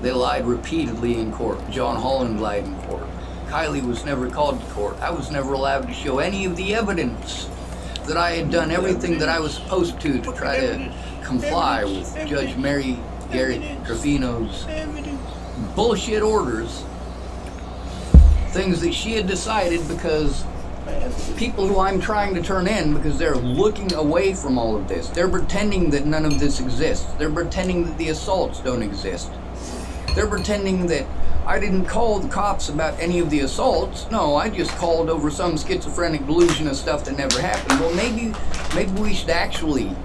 They lied repeatedly in court. John Holland lied in court. Kylie was never called to court. I was never allowed to show any of the evidence that I had done everything that I was supposed to try to comply with Judge Mary Garrett Trevino's bullshit orders, things that she had decided because people who I'm trying to turn in, because they're looking away from all of this. They're pretending that none of this exists. They're pretending that the assaults don't exist. They're pretending that I didn't call the cops about any of the assaults. No, I just called over some schizophrenic delusion of stuff that never happened. Well, maybe we should actually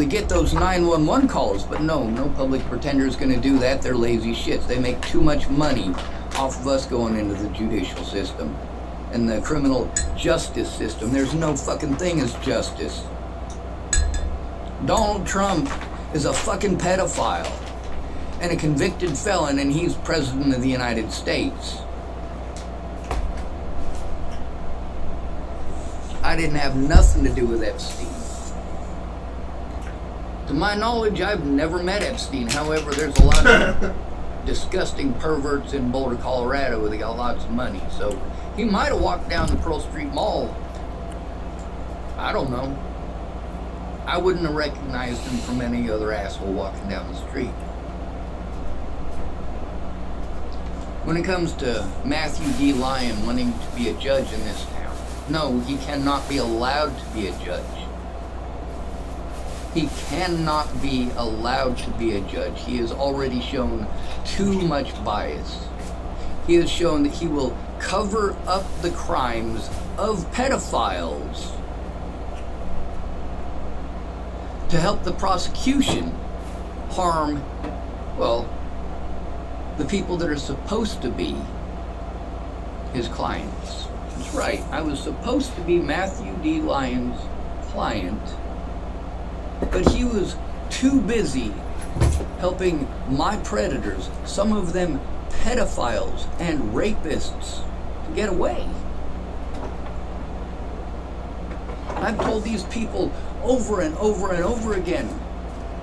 get those 911 calls, but no public pretender is going to do that. They're lazy shits. They make too much money off of us going into the judicial system and the criminal justice system. There's no fucking thing as justice. Donald Trump is a fucking pedophile and a convicted felon, and he's president of the United States. I didn't have nothing to do with Epstein. To my knowledge, I've never met Epstein. However, there's a lot of disgusting perverts in Boulder, Colorado. They got lots of money. So he might have walked down the Pearl Street Mall. I don't know. I wouldn't have recognized him from any other asshole walking down the street. When it comes to Matthew D. Lyon wanting to be a judge in this town, no, he cannot be allowed to be a judge. He cannot be allowed to be a judge. He has already shown too much bias. He has shown that he will cover up the crimes of pedophiles to help the prosecution harm, well, the people that are supposed to be his clients. That's right, I was supposed to be Matthew D. Lyon's client, but he was too busy helping my predators, some of them pedophiles and rapists, to get away. I've told these people over and over and over again,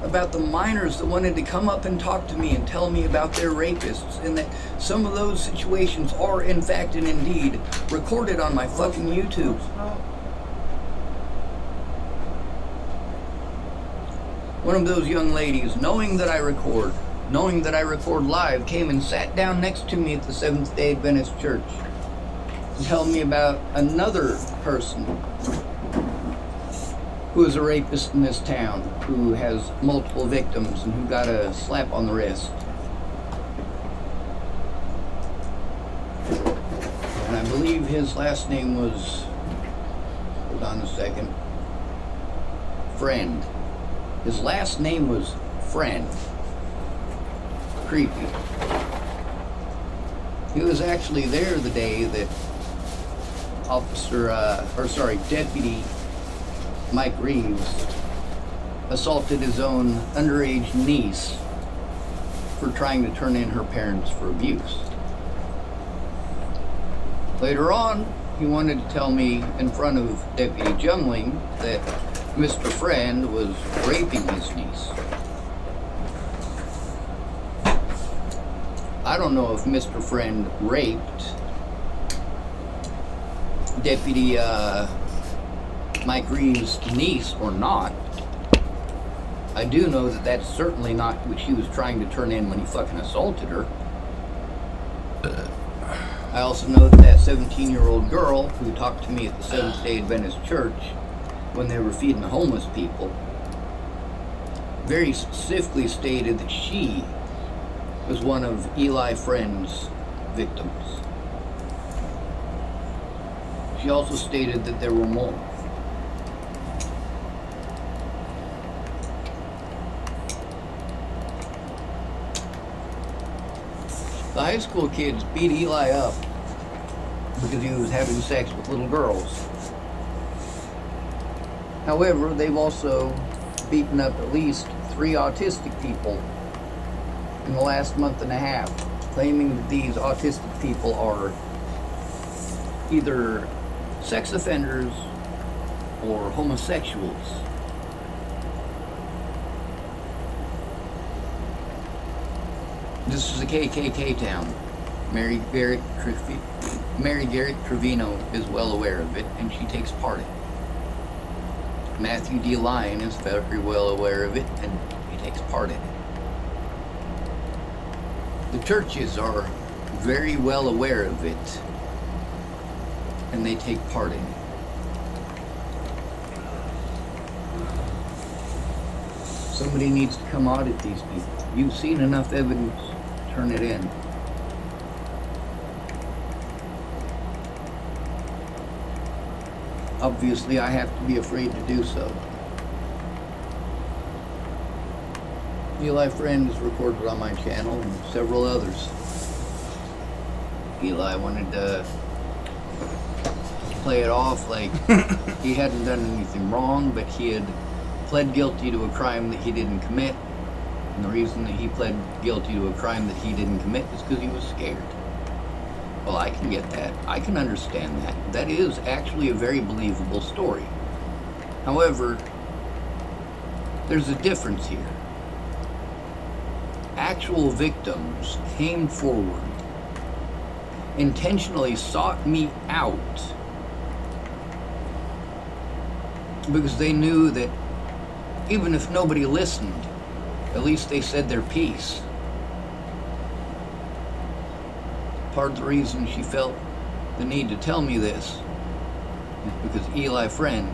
about the minors that wanted to come up and talk to me and tell me about their rapists, and that some of those situations are in fact and indeed recorded on my fucking YouTube. One of those young ladies, knowing that I record live, came and sat down next to me at the Seventh-day Adventist Church and tell me about another person who is a rapist in this town, who has multiple victims and who got a slap on the wrist. And I believe his last name was, hold on a second, Friend. His last name was Friend. Creepy. He was actually there the day that Deputy Mike Reeves assaulted his own underage niece for trying to turn in her parents for abuse. Later on, he wanted to tell me in front of Deputy Jungling that Mr. Friend was raping his niece. I don't know if Mr. Friend raped Deputy Mike Reeves' niece or not. I do know that that's certainly not what she was trying to turn in when he fucking assaulted her. I also know that that 17-year-old girl who talked to me at the Seventh-day Adventist Church when they were feeding the homeless people very specifically stated that she was one of Eli Friend's victims. She also stated that there were more. The high school kids beat Eli up because he was having sex with little girls. However, they've also beaten up at least 3 autistic people in the last month and a half, claiming that these autistic people are either sex offenders or homosexuals. This is a KKK town. Mary Garrett Trevino is well aware of it, and she takes part in it. Matthew D. Lyon is very well aware of it, and he takes part in it. The churches are very well aware of it, and they take part in it. Somebody needs to come audit these people. You've seen enough evidence. Turn it in. Obviously, I have to be afraid to do so. Eli Friend is recorded on my channel and several others. Eli wanted to play it off like he hadn't done anything wrong, but he had pled guilty to a crime that he didn't commit. And the reason that he pled guilty to a crime that he didn't commit is because he was scared. Well, I can get that. I can understand that. That is actually a very believable story. However, there's a difference here. Actual victims came forward, intentionally sought me out, because they knew that even if nobody listened, at least they said their piece. Part of the reason she felt the need to tell me this is because Eli Friend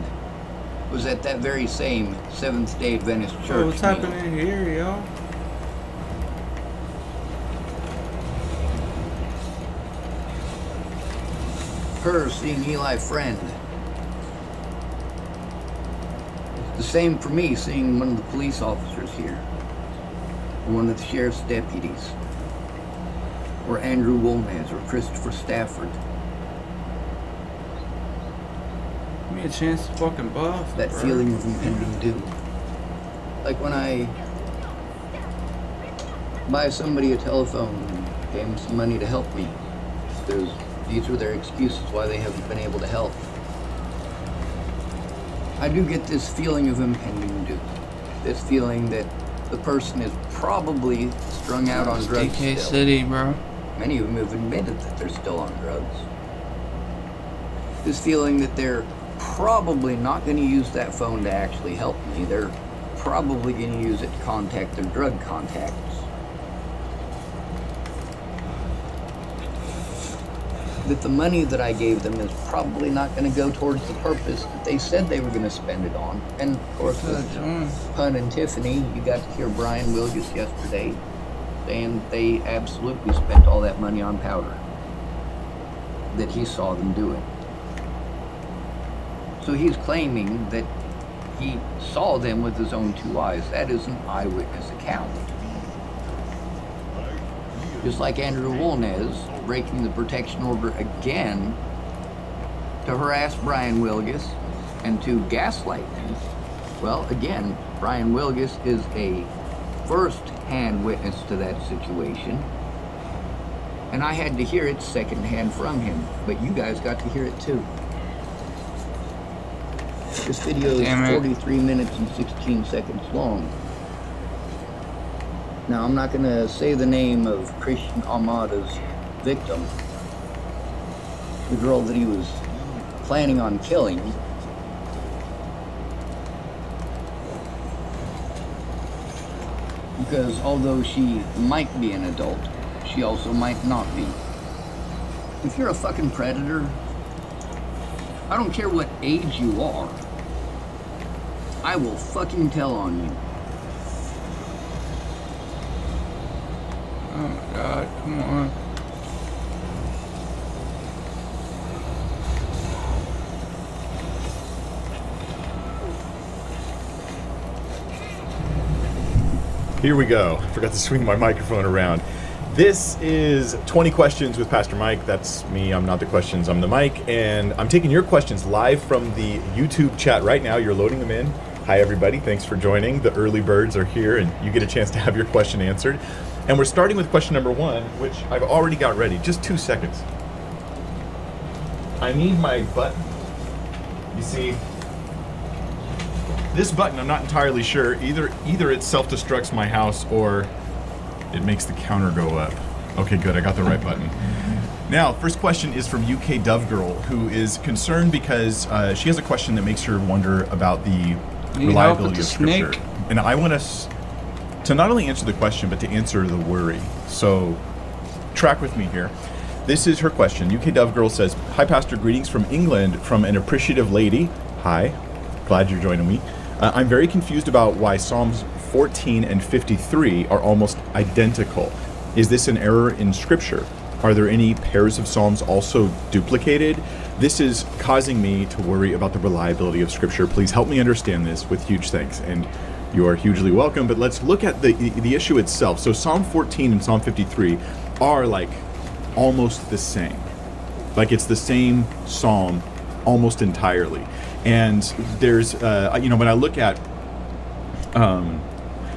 was at that very same Seventh-day Adventist church. Oh, what's happening here, y'all? Her seeing Eli Friend. The same for me seeing one of the police officers here, or one of the sheriff's deputies, or Andrew Woolness, or Christopher Stafford. Give me a chance to fucking buff. That bro. feeling of impending doom. Like when I buy somebody a telephone and pay them some money to help me, because these are their excuses why they haven't been able to help. I do get this feeling of impending doom. this feeling that the person is probably strung out on drugs DK still. City, bro. Many of them have admitted that they're still on drugs. This feeling that they're probably not going to use that phone to actually help me. They're probably going to use it to contact their drug contacts. That the money that I gave them is probably not going to go towards the purpose that they said they were going to spend it on. And of course, with Pun and Tiffany, you got to hear Brian Wilgus yesterday saying they absolutely spent all that money on powder. That he saw them doing. So he's claiming that he saw them with his own 2 eyes. That is an eyewitness account. Just like Andrew Wolnez breaking the protection order again to harass Brian Wilgus and to gaslight him. Well, again, Brian Wilgus is a first-hand witness to that situation, and I had to hear it second-hand from him, but you guys got to hear it too. This video is 43 minutes and 16 seconds long. Now, I'm not going to say the name of Christian Ahmada's victim, the girl that he was planning on killing. Because although she might be an adult, she also might not be. If you're a fucking predator, I don't care what age you are, I will fucking tell on you. Oh my god, come on. Here we go. Forgot to swing my microphone around. This is 20 questions with Pastor Mike. That's me. I'm not the questions. I'm the mic. And I'm taking your questions live from the YouTube chat right now. You're loading them in. Hi, everybody. Thanks for joining. The early birds are here, and you get a chance to have your question answered. And we're starting with question number 1, which I've already got ready. Just 2 seconds. I need my button. You see, this button, I'm not entirely sure. Either it self-destructs my house or it makes the counter go up. Okay, good. I got the right button. Now, first question is from UK Dove Girl, who is concerned because she has a question that makes her wonder about the reliability of Scripture. And I want us to not only answer the question, but to answer the worry. So, track with me here. This is her question. UK Dove Girl says, "Hi, Pastor. Greetings from England from an appreciative lady." Hi. Glad you're joining me. I'm very confused about why Psalms 14 and 53 are almost identical. Is this an error in Scripture? Are there any pairs of Psalms also duplicated? This is causing me to worry about the reliability of Scripture. Please help me understand this with huge thanks. And you are hugely welcome, but let's look at the issue itself. So Psalm 14 and Psalm 53 are like almost the same. Like it's the same psalm almost entirely. And there's, when I look at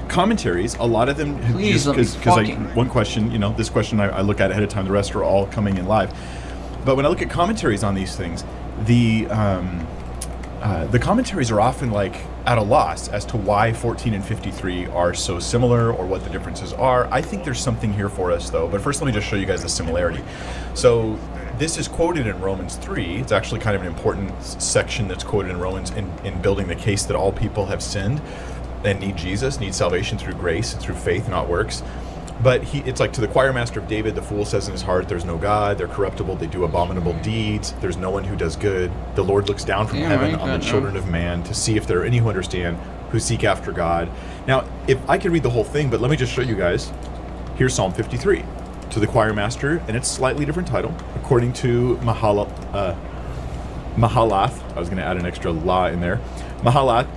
commentaries, a lot of them, because one question, this question I look at ahead of time, the rest are all coming in live. But when I look at commentaries on these things, the commentaries are often like at a loss as to why 14 and 53 are so similar or what the differences are. I think there's something here for us though, but first let me just show you guys the similarity. So this is quoted in Romans 3. It's actually kind of an important section that's quoted in Romans in building the case that all people have sinned and need Jesus, need salvation through grace and through faith, not works. But it's like to the choir master of David, the fool says in his heart, there's no God, they're corruptible, they do abominable deeds, there's no one who does good. The Lord looks down from heaven on the children of man to see if there are any who understand, who seek after God. Now, if I could read the whole thing, but let me just show you guys. Here's Psalm 53. To the choir master, and it's slightly different title, according to Mahalath. I was going to add an extra la in there. Mahalath,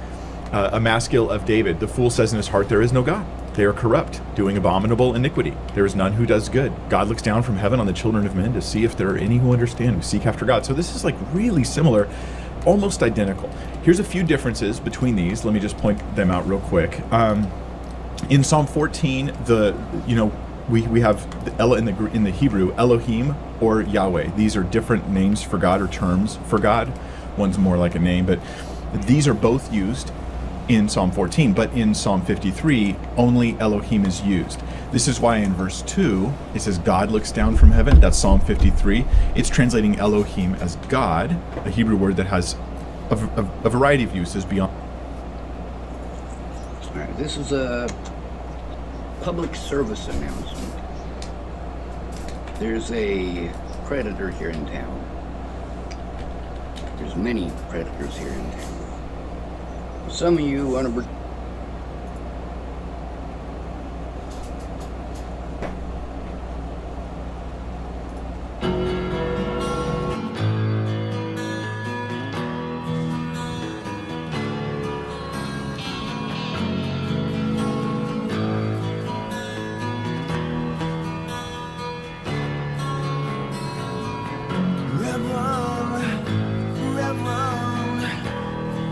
a maskil of David. The fool says in his heart, there is no God. They are corrupt, doing abominable iniquity. There is none who does good. God looks down from heaven on the children of men to see if there are any who understand, who seek after God. So this is like really similar, almost identical. Here's a few differences between these. Let me just point them out real quick. In Psalm 14, we have the Ella in the Hebrew, Elohim or Yahweh. These are different names for God or terms for God. One's more like a name, but these are both used in Psalm 14, but in Psalm 53, only Elohim is used. This is why in verse 2, it says God looks down from heaven. That's Psalm 53. It's translating Elohim as God, a Hebrew word that has a variety of uses beyond. All right, this is a public service announcement. There's a predator here in town. There's many predators here in town. Some of you want to...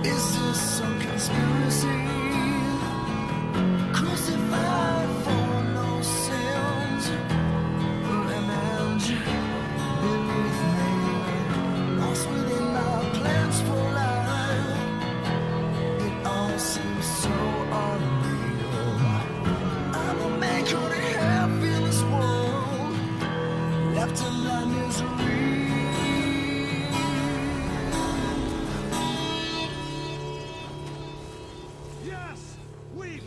Is this some conspiracy? Crucified for no sins. Image beneath me, lost within my plans for life. It all seems so unreal. I'm a man caught in half in this world, left in my misery. Yes, we.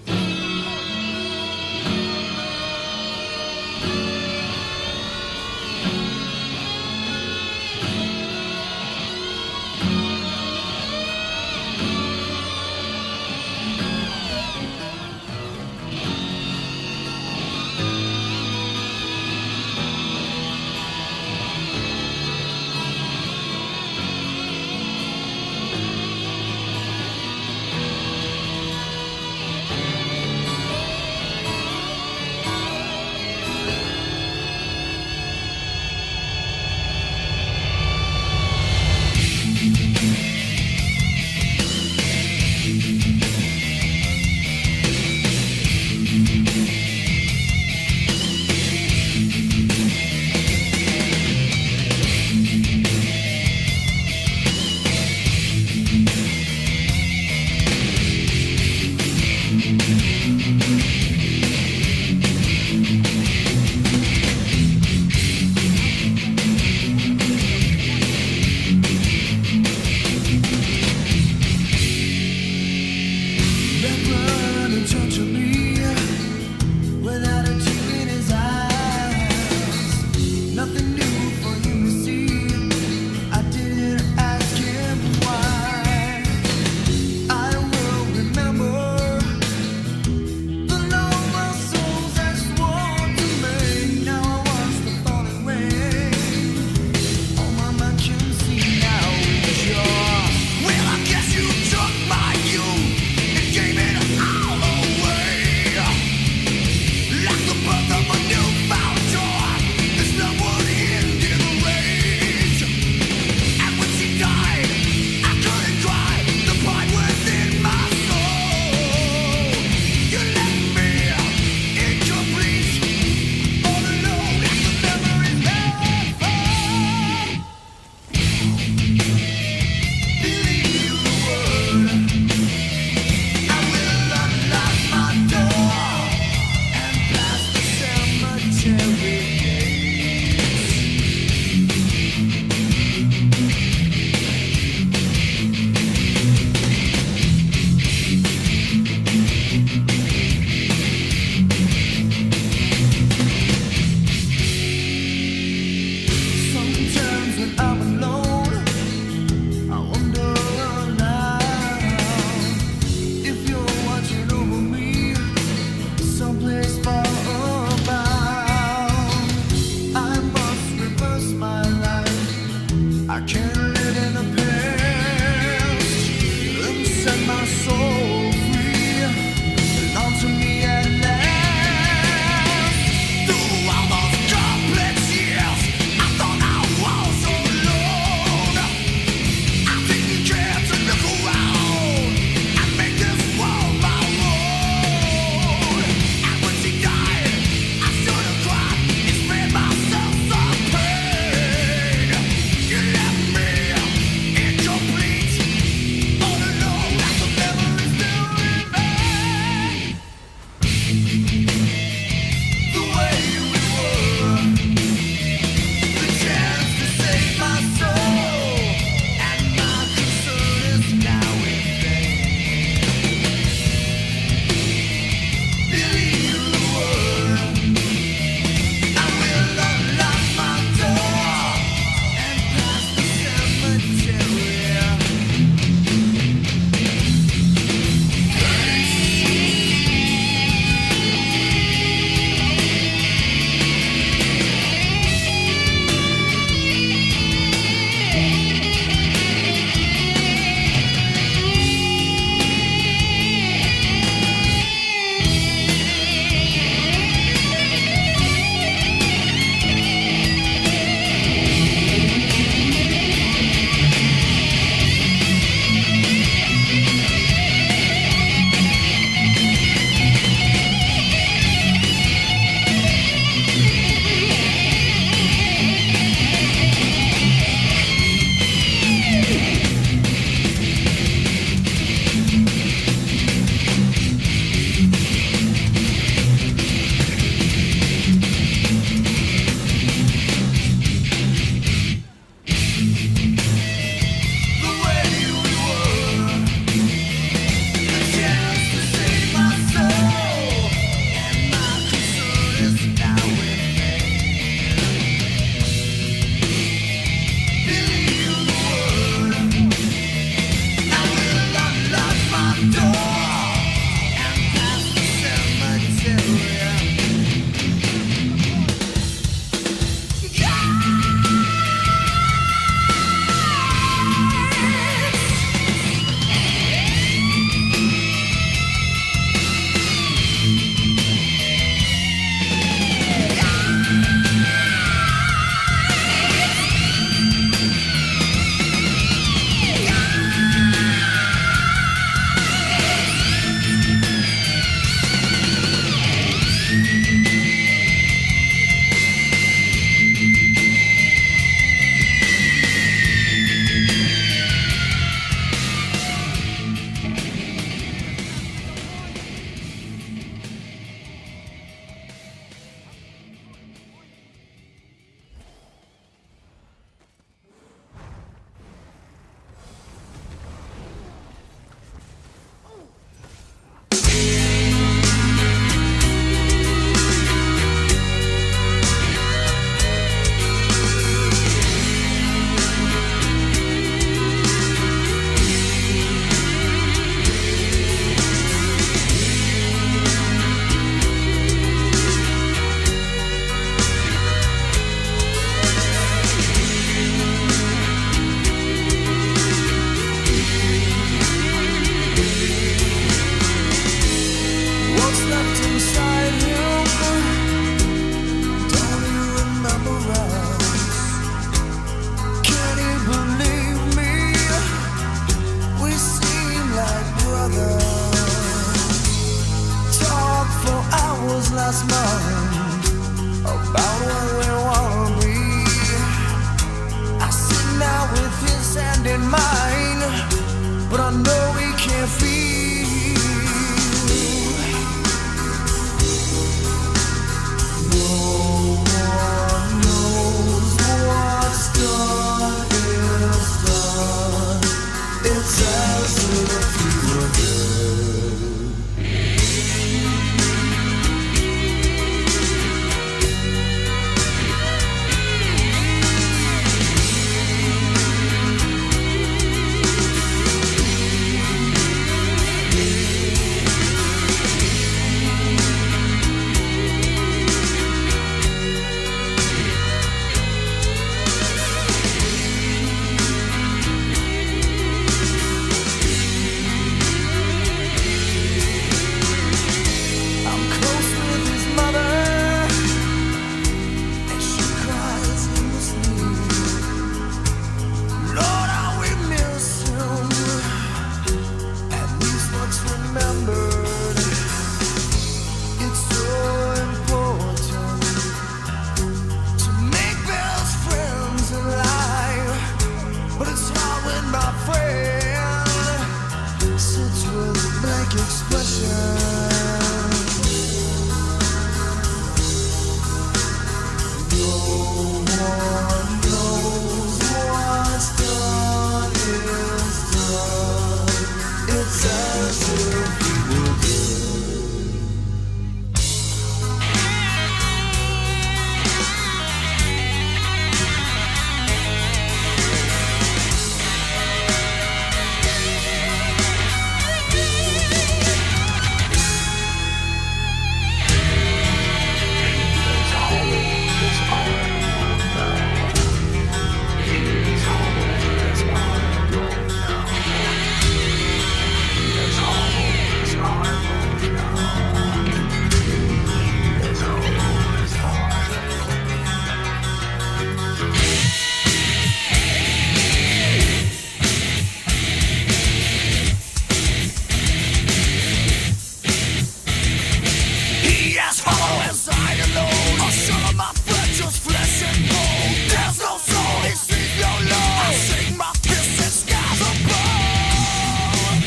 He has hollow as I alone. A shell of my flesh, just flesh and bone. There's no soul, he sees no love. I sing my fists and skies above.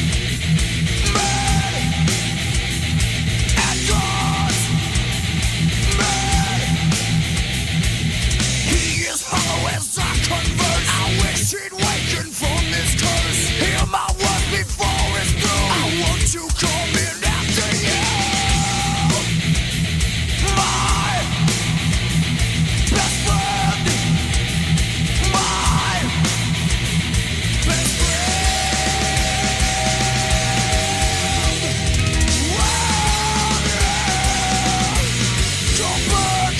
Man and gods. Man. He is hollow as I converse. I wish he'd waken from this curse. Hear my words before it's through. I want to come in after you. My best friend. My best friend. Come back.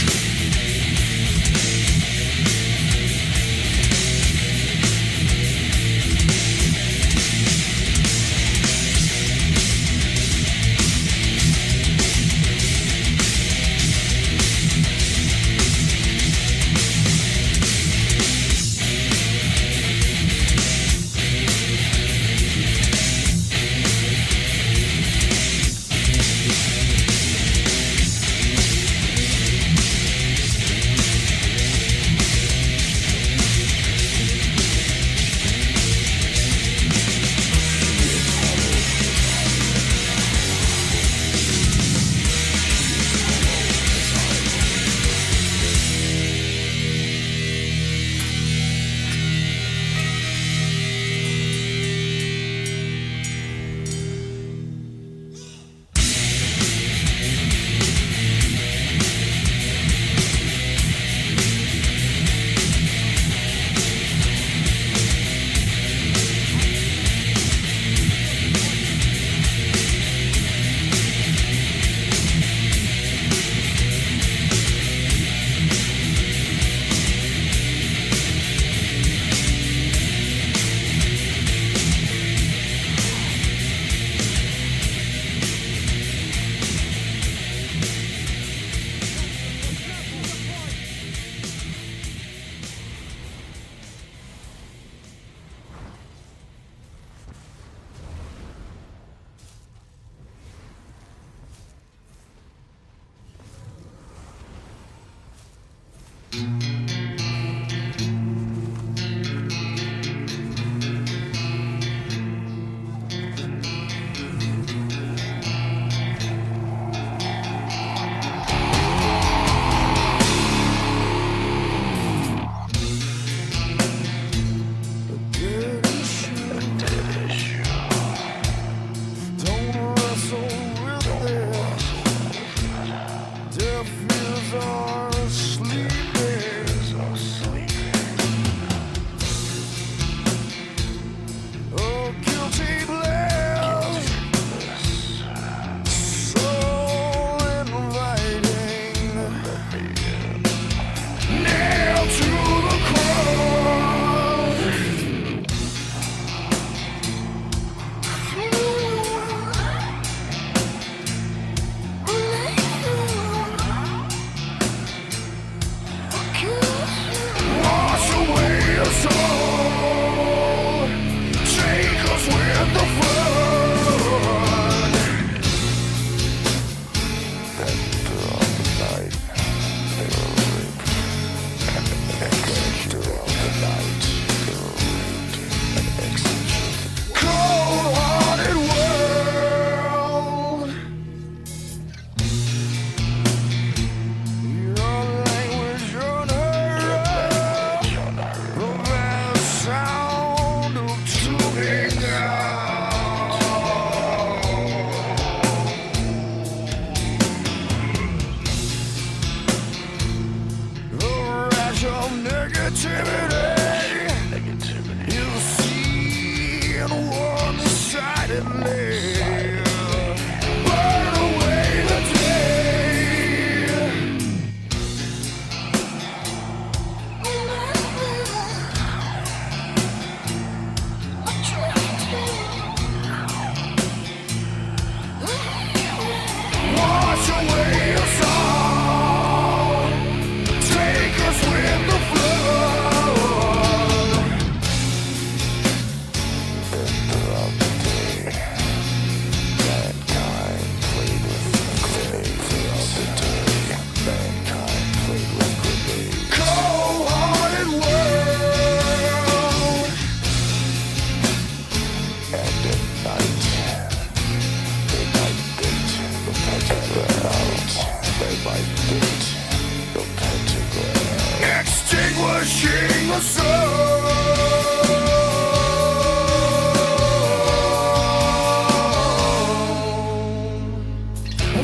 washing the soul.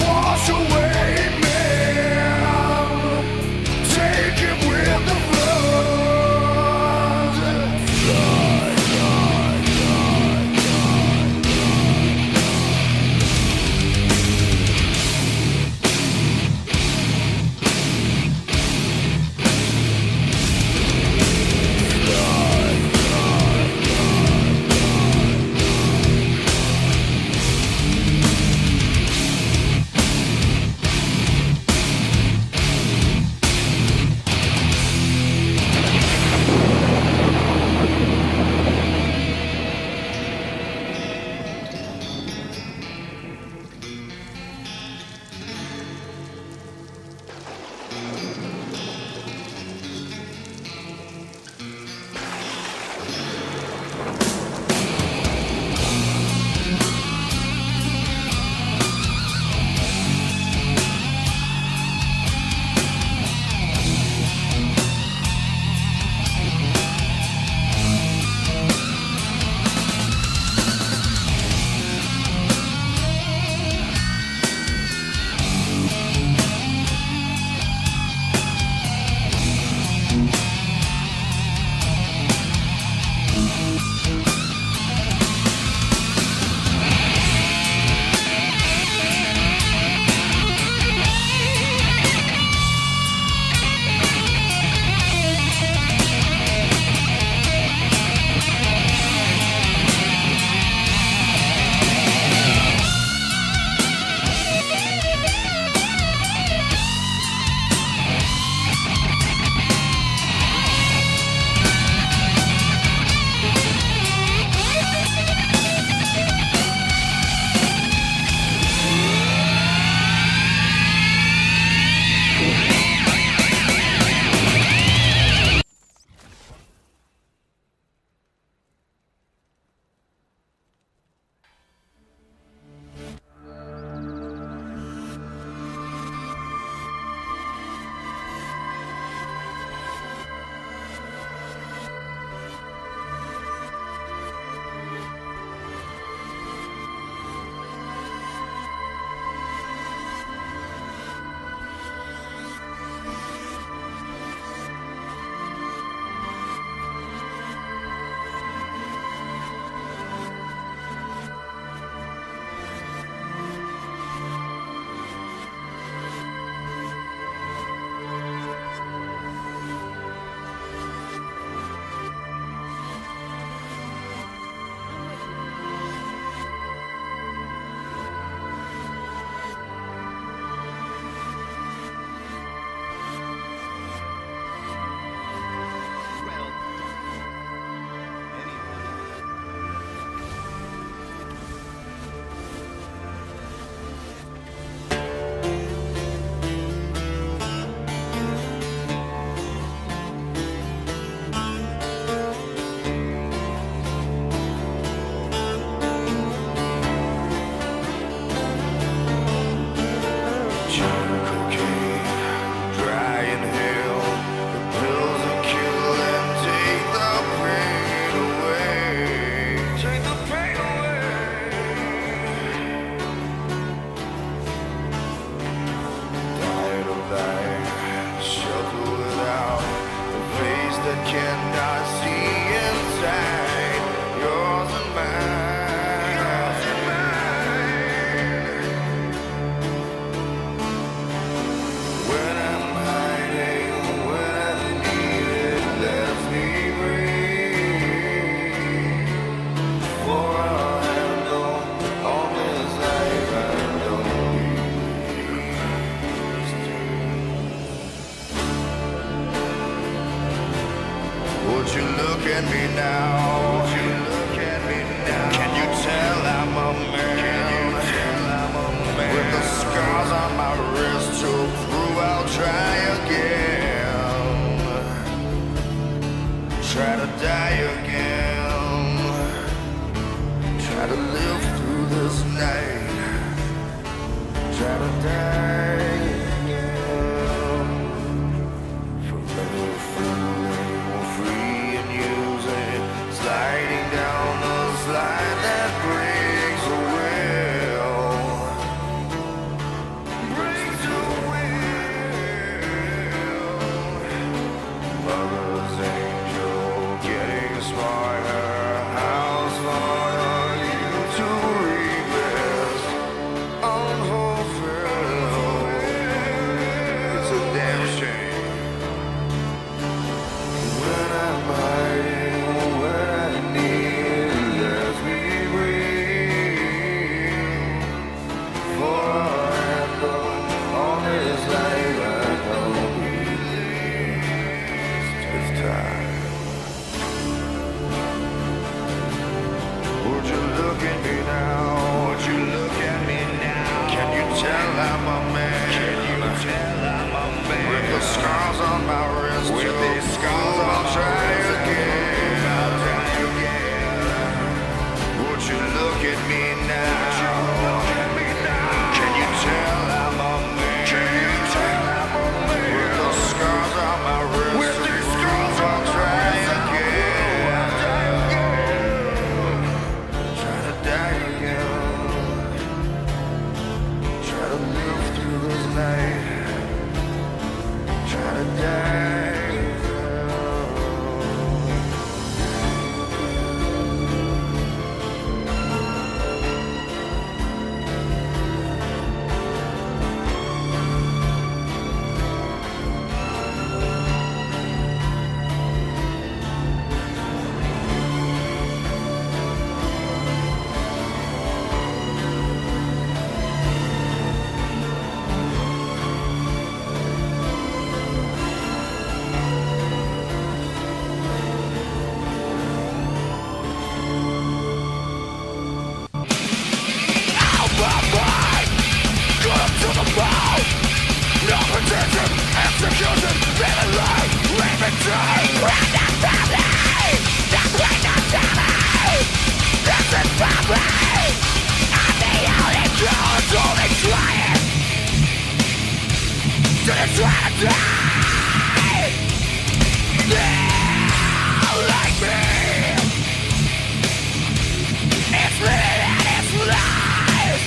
Wash away man, take it with the flood. at me now? Would you look at me now? Can you tell I'm a man? Can you tell I'm a man? With the scars on my wrist to prove I'll try again. Try to die again. Try to live through this night. Try to die again. Forever fooling. die. Now, like me, it's living and it's life.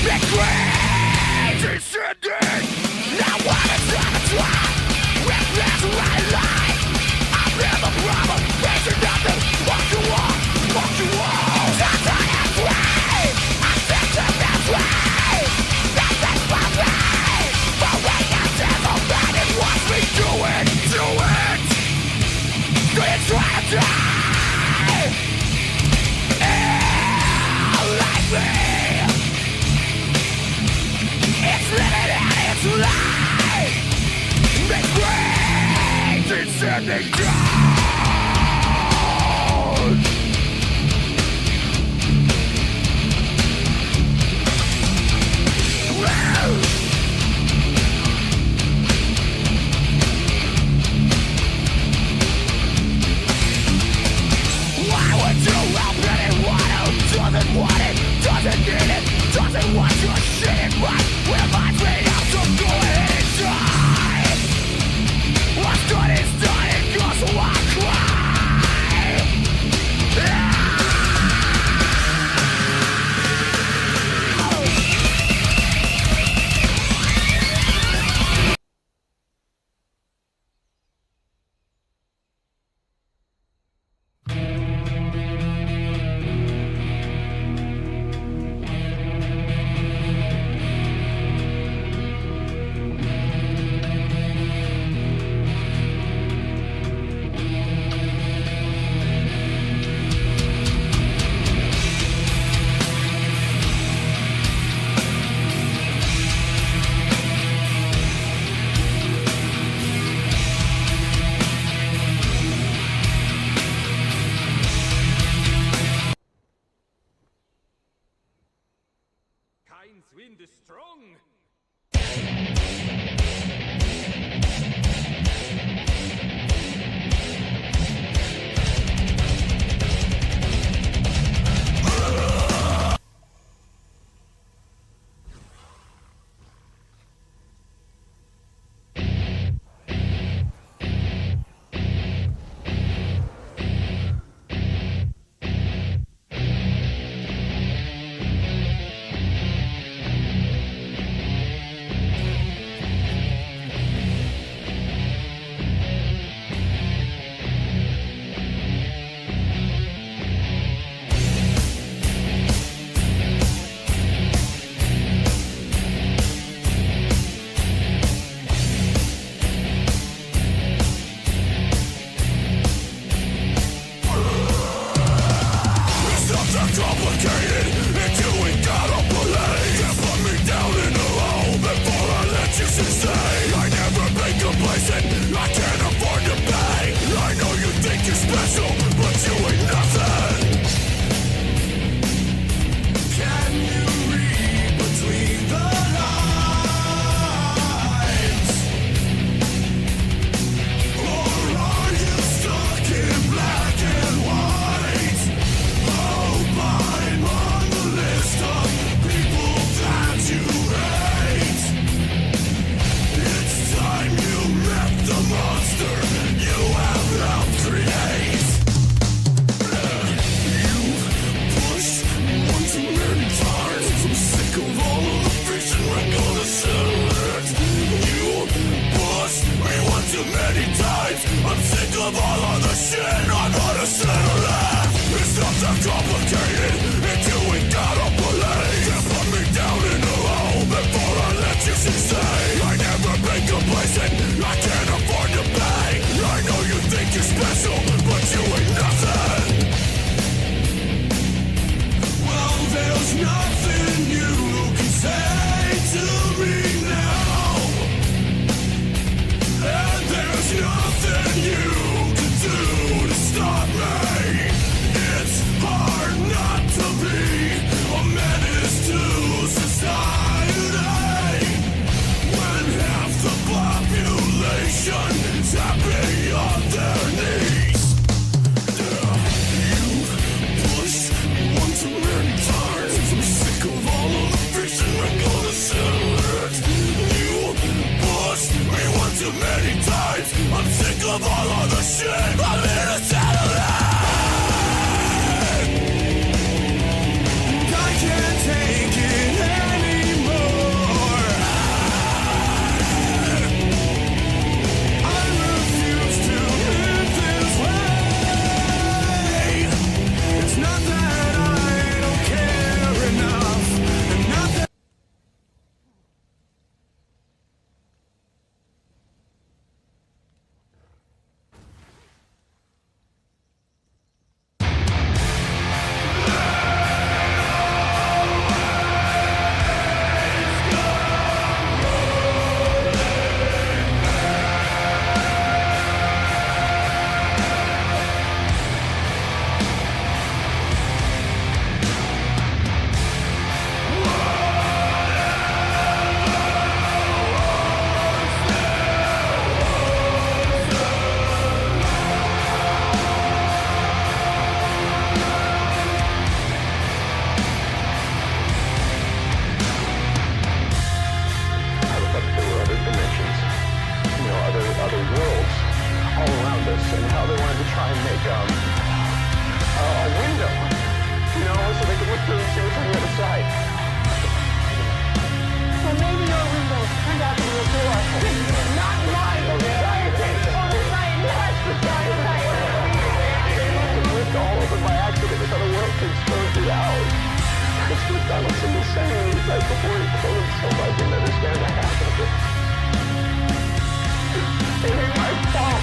Big crazy sending. Now what is on the drive? Reckless right life. I'm in the problem. Facing nothing. Walk you walk. Walk you walk. That's how I'm free. I'm set to that way. Nothing for me. But when you tell the man and watch me do it. Do it. Do you try to die? Like me. It's living and it's life. Make brains and sending down. Why would you help anyone who doesn't want it, doesn't need it, doesn't want your shit right? Reminds me of to go ahead and die. What's done is done, it goes so I cry. Kain's wind is strong. Stop me! It's hard not to be a man. of all of the shit I'm here to settle it. I can't take it anymore. I refuse to live this way. It's not that I don't care enough, and not that other worlds all around us, and how they wanted to try and make a window, so they could look through and see what's on the other side. Well, maybe your window turned out to be a door. Not mine, the scientist! Oh, the scientist! The scientist! It lived all over by accident. This other world could stormed it out. It's what Donaldson was saying right before he killed himself. I didn't understand what happened. It ain't my fault.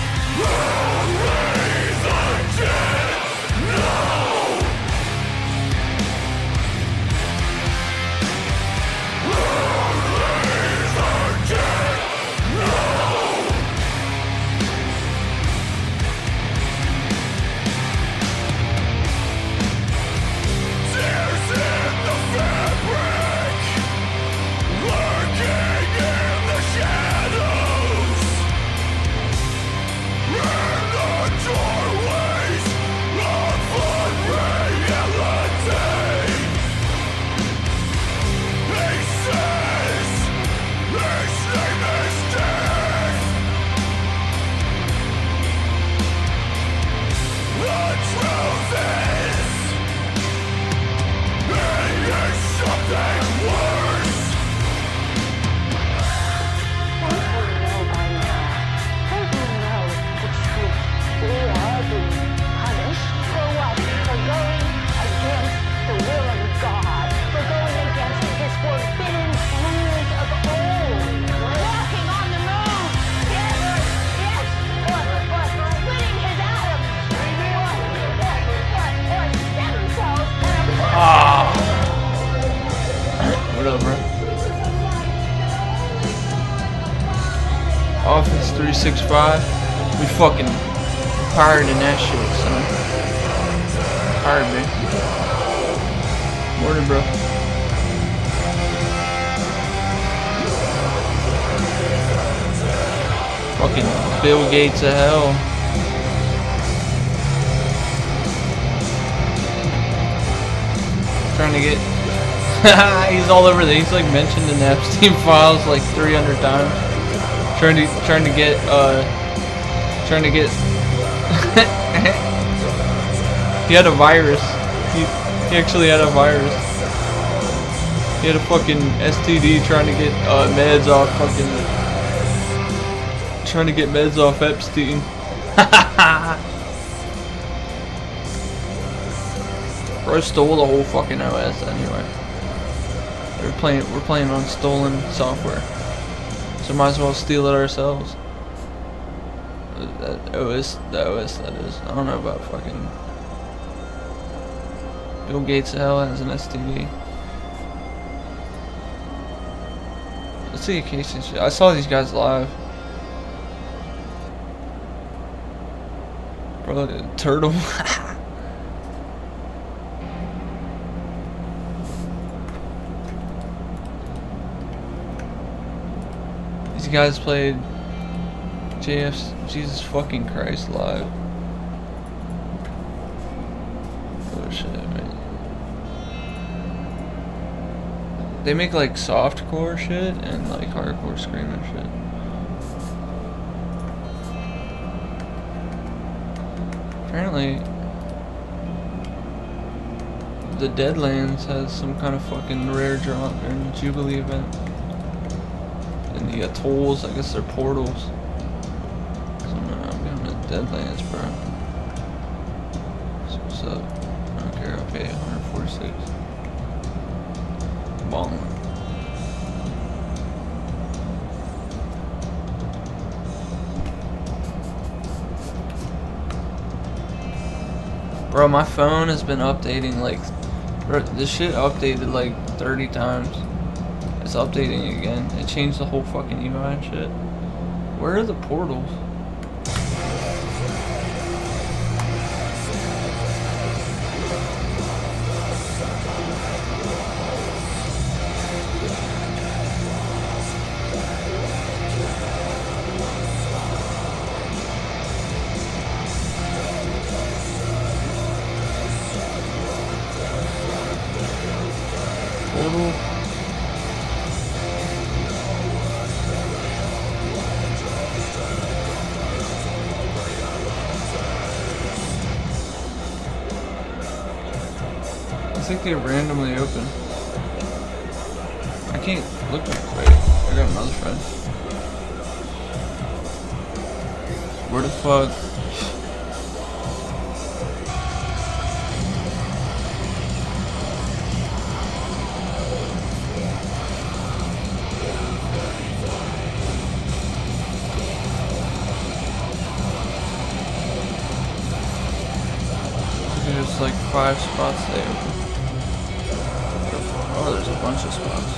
Always undead. No. Always undead. No. Tears in the fabric, lurking in the shadows. In the doorways of unreality, he says his name is death. The truth is, he is something worse. We are being punished for what? For going against the will of God. For going against His forbidden rules of old. Walking on the moon. Yes, yes. Or splitting His atoms. Or stem cells and What up, bro? Office 365. We fucking pirating that shit, son. Pirate, man. Morning, bro. Fucking Bill Gates of hell. Trying to get. He's all over there. He's like mentioned in the Epstein files like 300 times. Trying to get he had a virus. He actually had a virus. He had a fucking STD trying to get meds off Epstein. Bro stole the whole fucking OS anyway. We're playing on stolen software. So might as well steal it ourselves. The OS that is. I don't know about fucking Bill Gates hell has an STD. Let's see a case and shit. I saw these guys live. Bro, turtle. These guys played Jesus fucking Christ live. Oh shit, man. They make like softcore shit and like hardcore screaming shit. Apparently, the Deadlands has some kind of fucking rare drop during the Jubilee event. And the atolls, I guess they're portals. So I'm going to Deadlands, bro. So what's up? I don't care, I'll pay 146. Ballin'. Bro, my phone has been updating like, bro, this shit updated like 30 times. It's updating again. It changed the whole fucking UI and shit. Where are the portals? Portal. I think they randomly open. I can't look at it. Wait, I got another friend. Where the fuck? There's like 5 spots they open. Oh, there's a bunch of spots.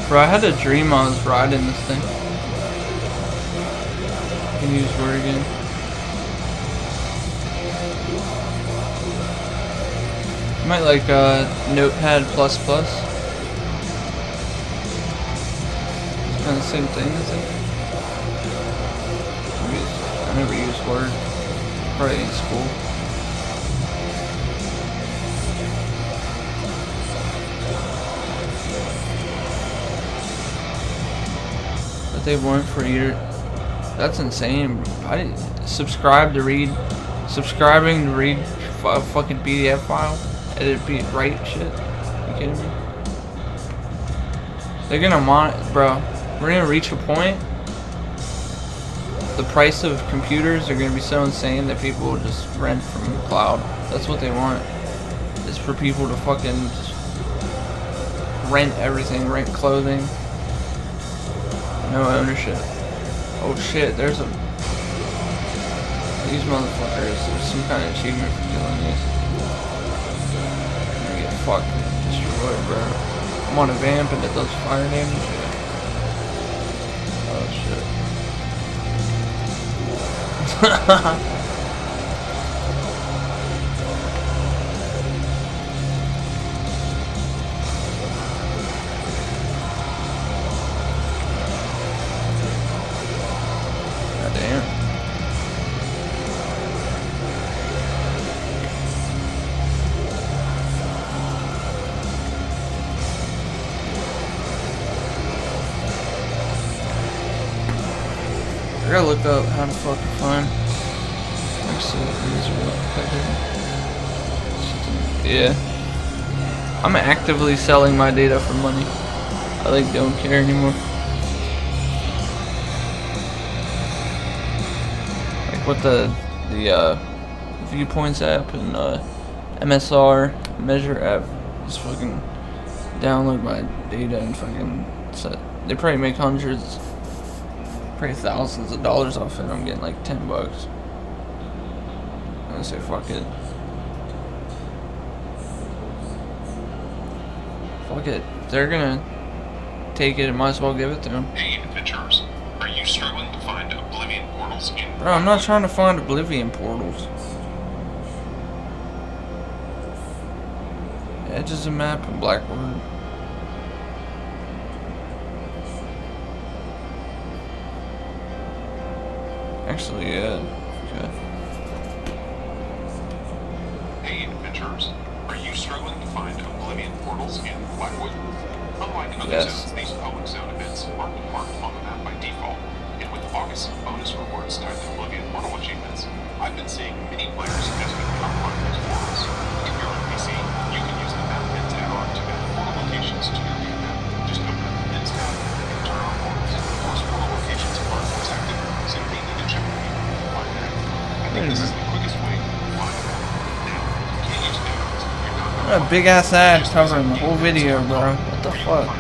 Bro, I had a dream I was riding this thing. Can you use word again? You might like Notepad++. It's kind of the same thing, is it? I never used Word. Probably in school. But they weren't for your. That's insane. I subscribe to read. Subscribing to read a fucking PDF file. Edit, write shit. You kidding me? They're gonna bro. We're gonna reach a point. The price of computers are gonna be so insane that people will just rent from the cloud. That's what they want. Is for people to fucking just rent everything, rent clothing. No ownership. Oh shit, there's a. These motherfuckers, there's some kind of achievement for killing these. I'm gonna get fucking destroyed, bro. I'm on a vamp and it does fire damage. Oh shit. God damn. gotta look up how to fucking find. Yeah. I'm actively selling my data for money. I like don't care anymore. Like what the Viewpoints app and MSR Measure app just fucking download my data and fucking set. They probably make hundreds, probably thousands of dollars off it. I'm getting like $10. I say fuck it. Fuck it. If they're gonna take it, I might as well give it to them. Hey, adventurers. Are you struggling to find Oblivion portals in... Bro, I'm not trying to find Oblivion portals. Edges of map and Blackwood. Actually, yeah. Okay. Hey, adventurers. Are you struggling to find Oblivion portals in Blackwood? Unlike other zones, these public zone events aren't marked on the map by default. And with August's bonus rewards tied to Oblivion portal achievements, I've been seeing many players suggesting how to find those portals. If you're on PC, you can use the map pins add-on to add portal locations to your game map. Just open up the pins tab and turn on portals. Most portal locations are protected, so you need to check them to find that. I think this is the quickest way to find a map. Now, you can't use add-ons. You're not going to What a big ass ad covering the whole video, bro. What the fuck?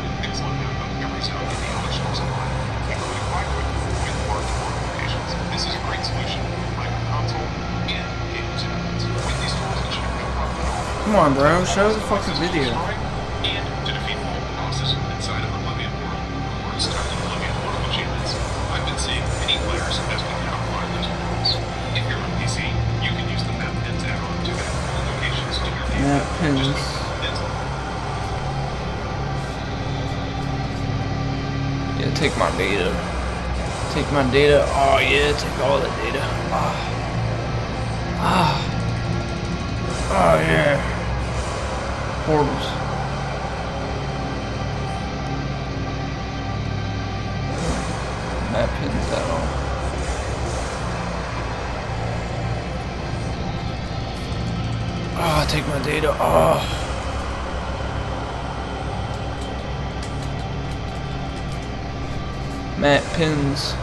This is a great solution for playing on console and game tabs. With these tools, it should have no problem at all. Come on, bro. Show the fucking video. And to defeat all the bosses inside of Oblivion World, or start the Oblivion World achievements, I've been seeing many players suggesting how to find those portals. If you're on PC, you can use the map pins add-on to add portal locations to your game. Map pins. Yeah, take my data. Take my data. Oh yeah, take all the data. Oh yeah. Portals. Map pins that on. Oh, take my data. Oh. Map pins.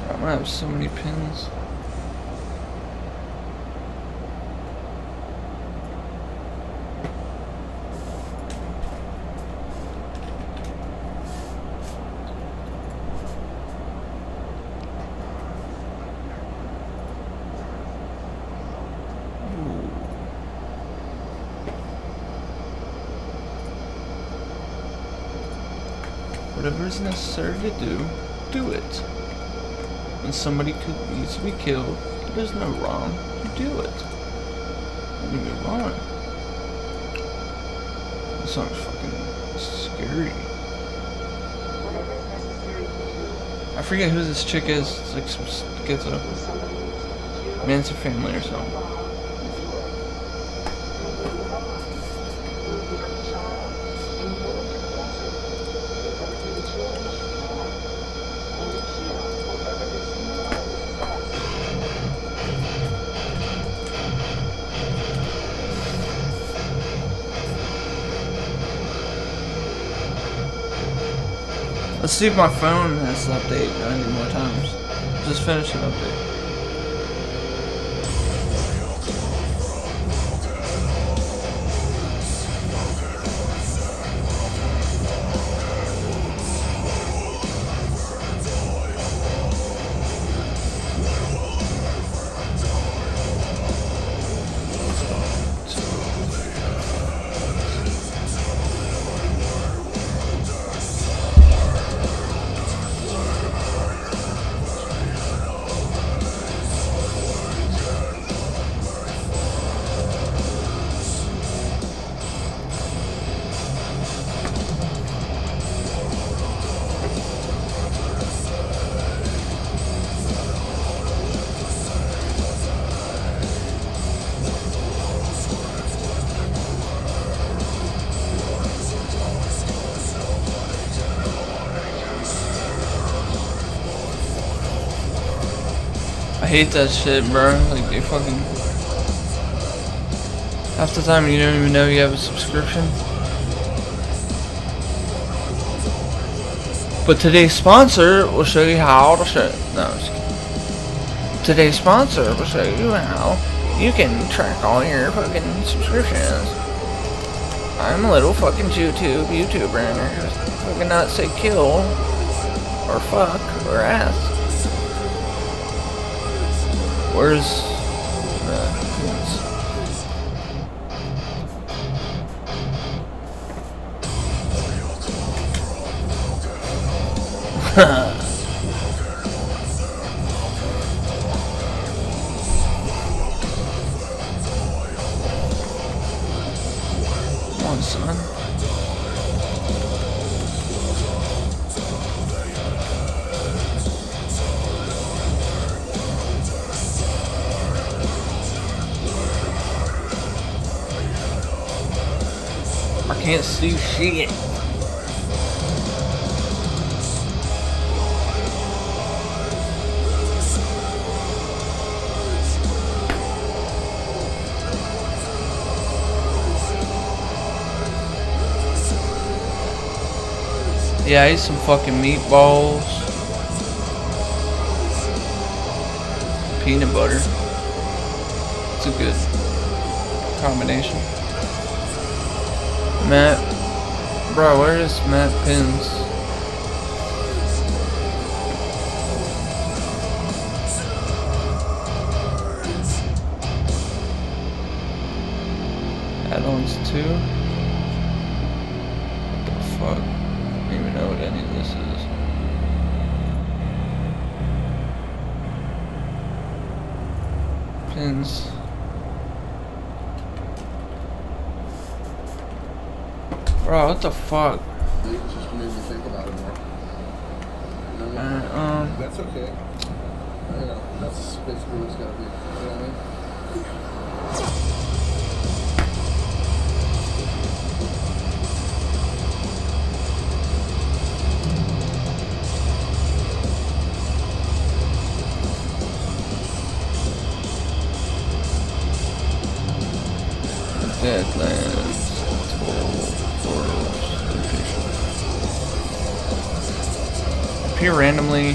I'm gonna have so many pins. Whatever is necessary to do it. When somebody needs to be killed, there's no wrong. You do it. And you move on. This song's fucking scary. I forget who this chick is. It's like some schizo. Manson family or something. Let's see if my phone has to update 90 more times. Just finish an update. I hate that shit, bro. Like, they fucking... Half the time you don't even know you have a subscription. But today's sponsor will show you how to shit. No, I'm just kidding. Today's sponsor will show you how you can track all your fucking subscriptions. I'm a little fucking YouTuber and I just fucking not say kill or fuck or ass. Where's come on, son. I can't see shit. Yeah, I ate some fucking meatballs. Peanut butter. It's a good combination. Matt. Bro, where is Matt Pins? Add-ons too? What the fuck? I don't even know what any of this is. Pins. Bro, what the fuck? It just made me think about it more. That's okay. I know. That's basically what it's gotta be. You know what I mean? Deadlands, portals, location. Appear randomly.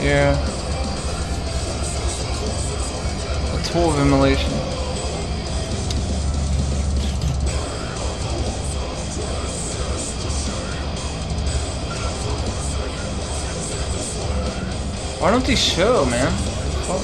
Yeah. A tool of immolation. Why don't these show, man? Fuck.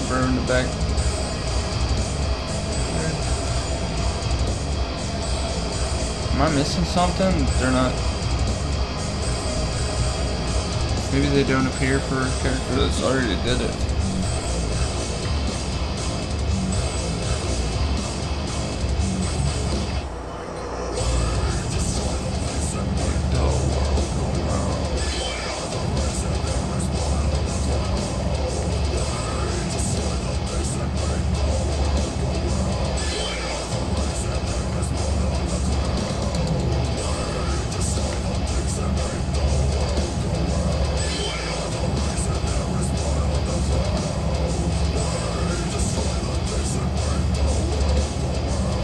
Burn the back. Am I missing something? They're not. Maybe they don't appear for a character that's already did it.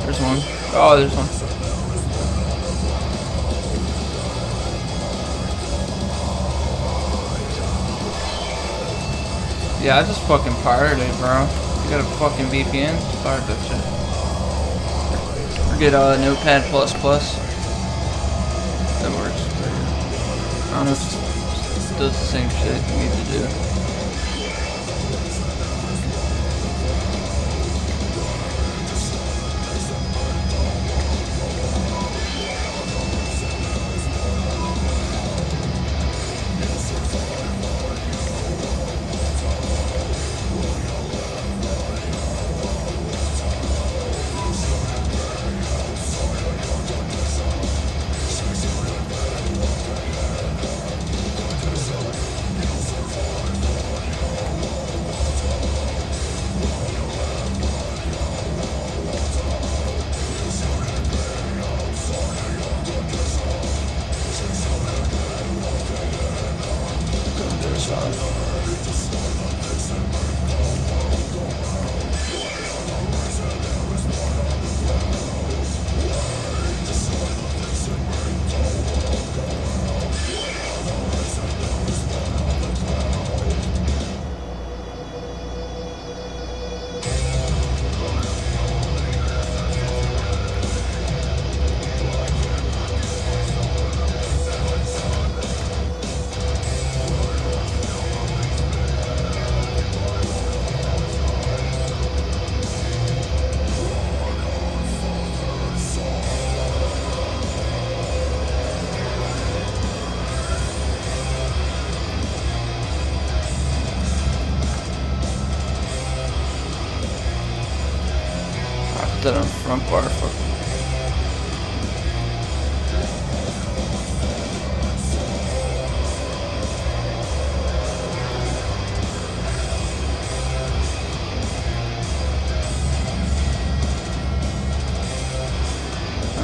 There's one. Oh, there's one. Yeah, I just fucking pirated it, bro. You got a fucking VPN? Just pirate that shit. Forget Notepad++. That works. I don't know if it does the same shit you need to do. that on front bar. Fuck.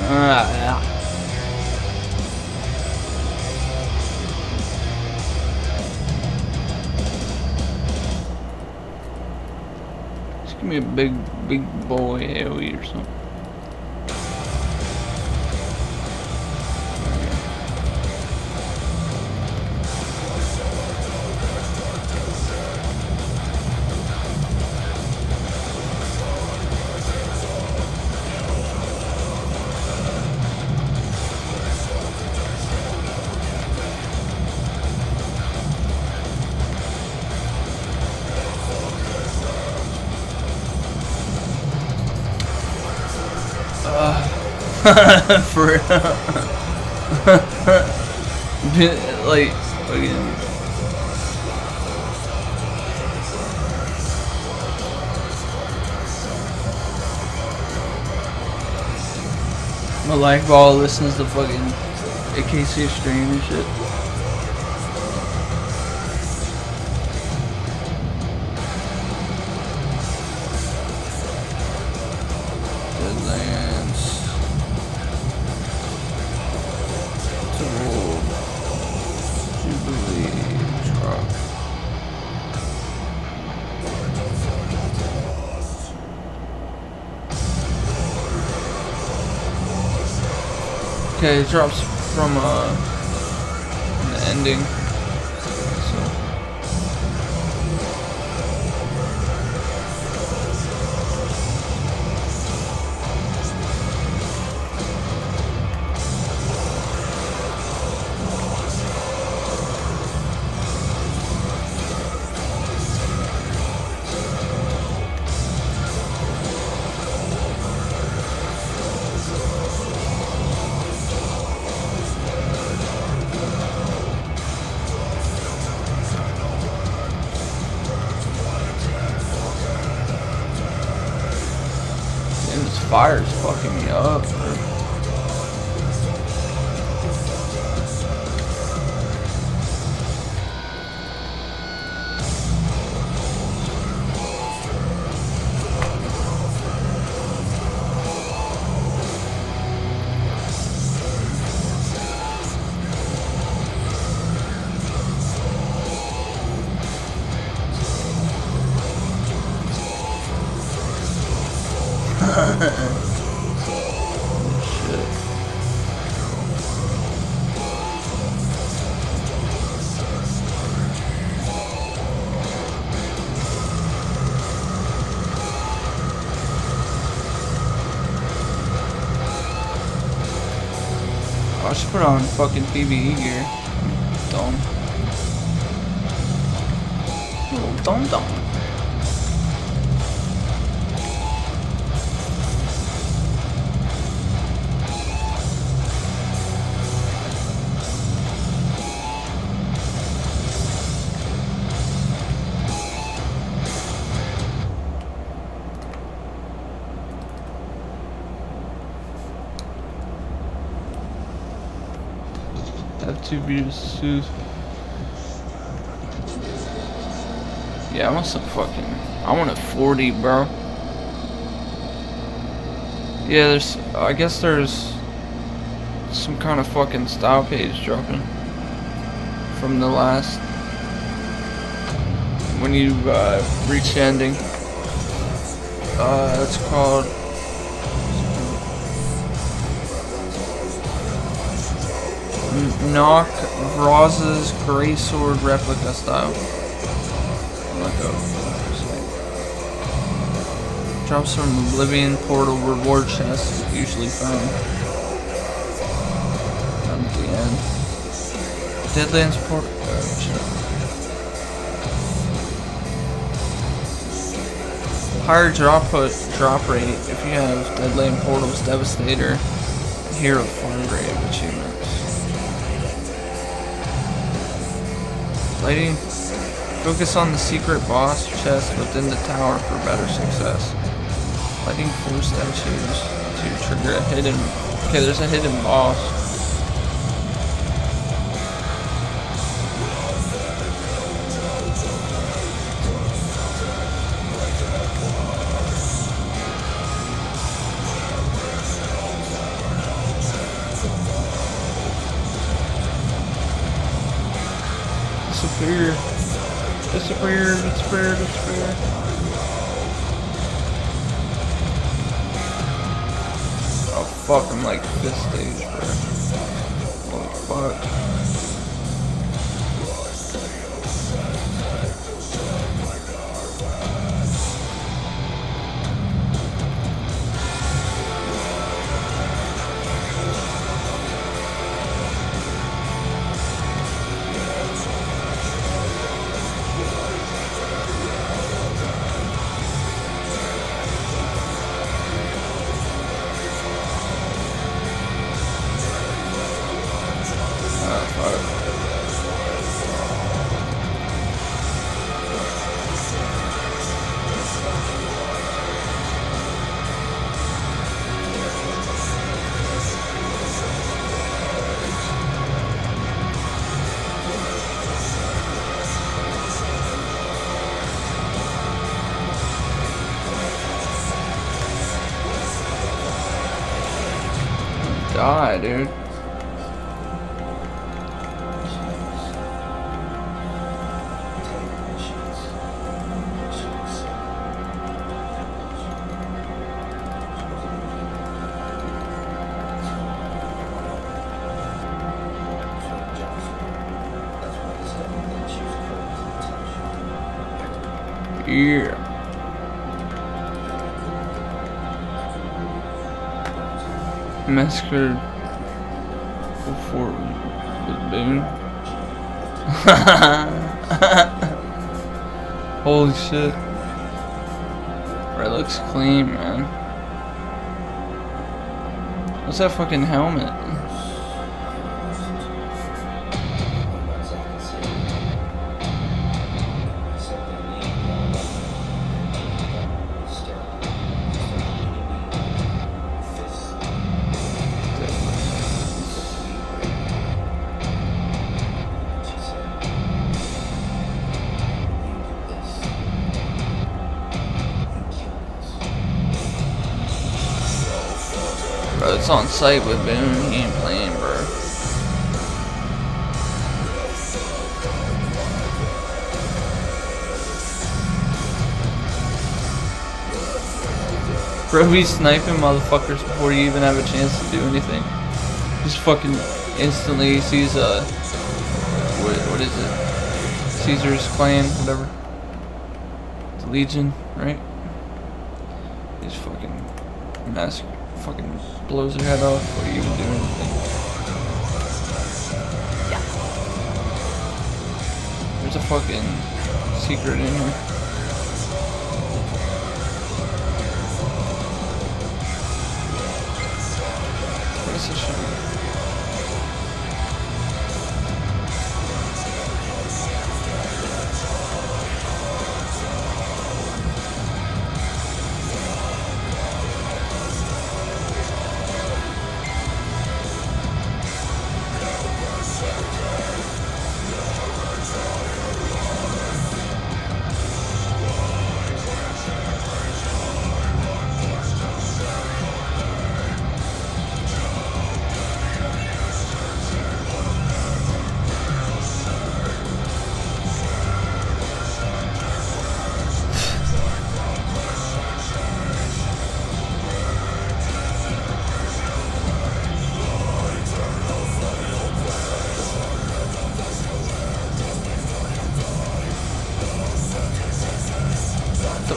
Yeah. Just give me a big boy AoE or something. For real. Like, again. My life ball listens to fucking AKC stream and shit. Okay, it drops from the ending. So. Fire's fucking me up, bro. I should put on fucking PvE gear. Dumb. Little dumb. Have to be soothed. Yeah, I want some fucking. I want a 40, bro. Yeah, there's. I guess there's some kind of fucking style page dropping from the last. When you reach the ending. It's called. Knock Vraz's Grey Sword replica style. Drops from Oblivion Portal reward chest, usually found at the end. Deadlands Portal. Higher drop rate if you have Deadland Portal's Devastator, Hero Farm Grave achievements. Lighting. Focus on the secret boss chest within the tower for better success. Lighting 4 statues to trigger a hidden. Okay, there's a hidden boss. Disappear. Disappear, disappear, disappear. Oh fuck, I'm like this stage, bro. Holy fuck. Die, dude. Yeah. Massacred before with Boone. Holy shit. Bro, it looks clean, man. What's that fucking helmet? Bro, it's on site with Boone. He ain't playing, bro. Bro, he's sniping motherfuckers before you even have a chance to do anything. Just fucking instantly sees what is it? Caesar's clan, whatever. The Legion, right? He's fucking massacre. Fucking blows their head off before you even do anything. Yeah. There's a fucking secret in here. What is this shit?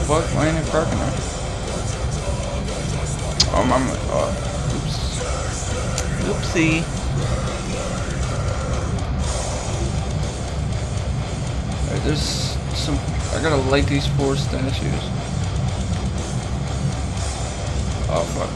Fuck, why ain't it parking there? Oh, my, oops. Oopsie. Alright, there's some, I gotta light these 4 statues. Oh, fuck.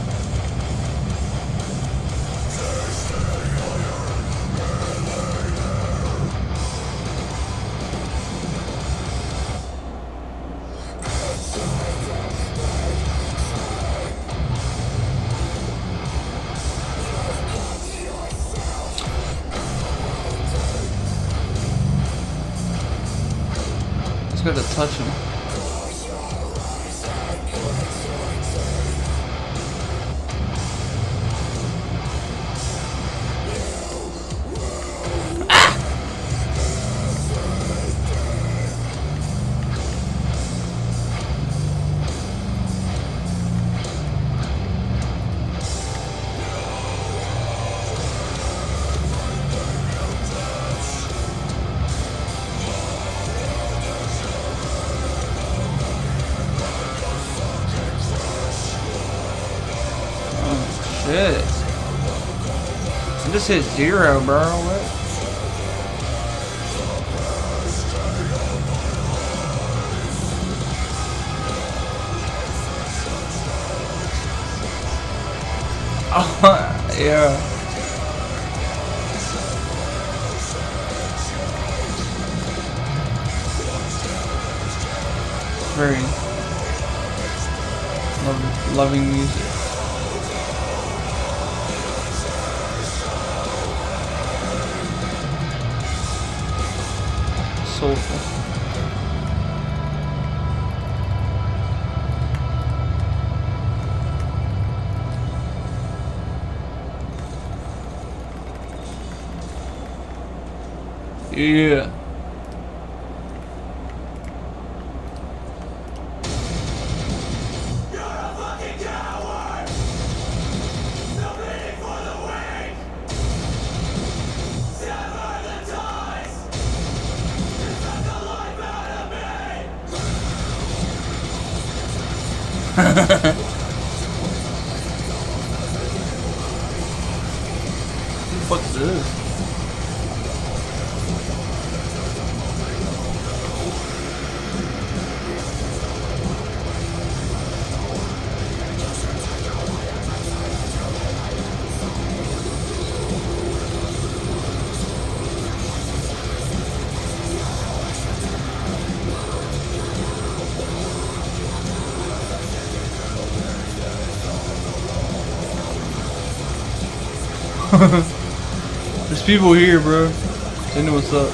could have touched him. Shit. I just hit 0, bro. What? Oh, yeah. Very loving music. Soulful. Yeah. What the fuck is this? There's people here, bro. They know what's up.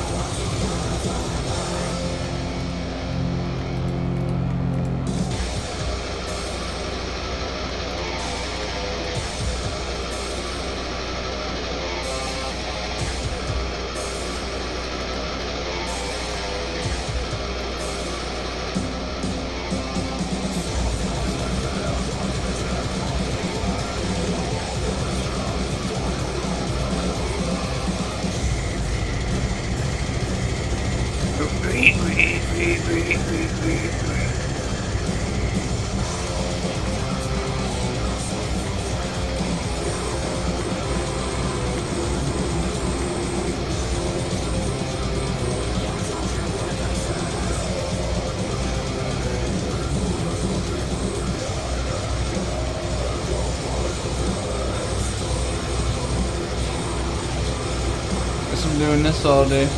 Guess I'm doing this all day.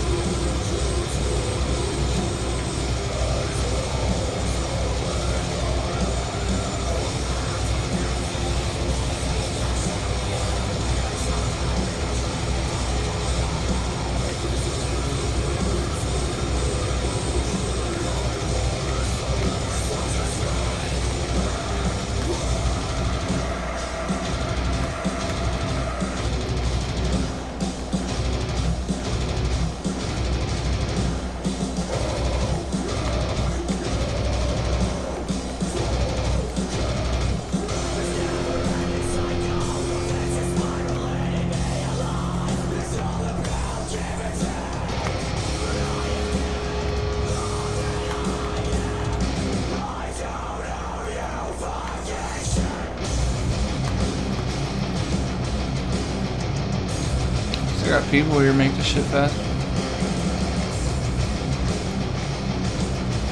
Got people here make this shit fast.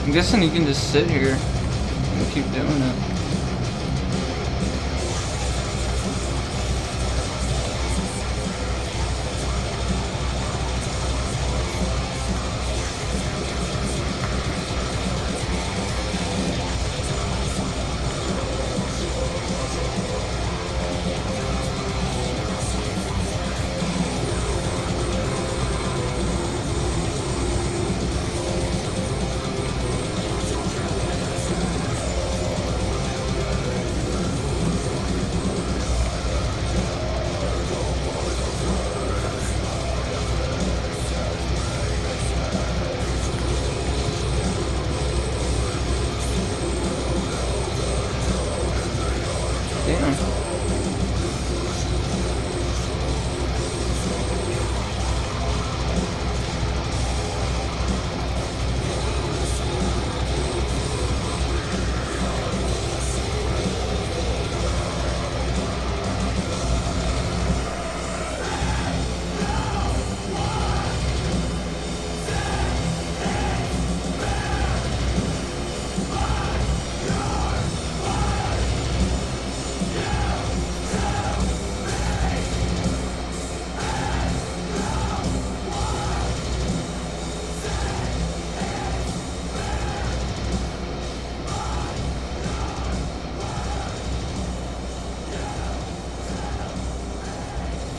I'm guessing you can just sit here and keep doing it.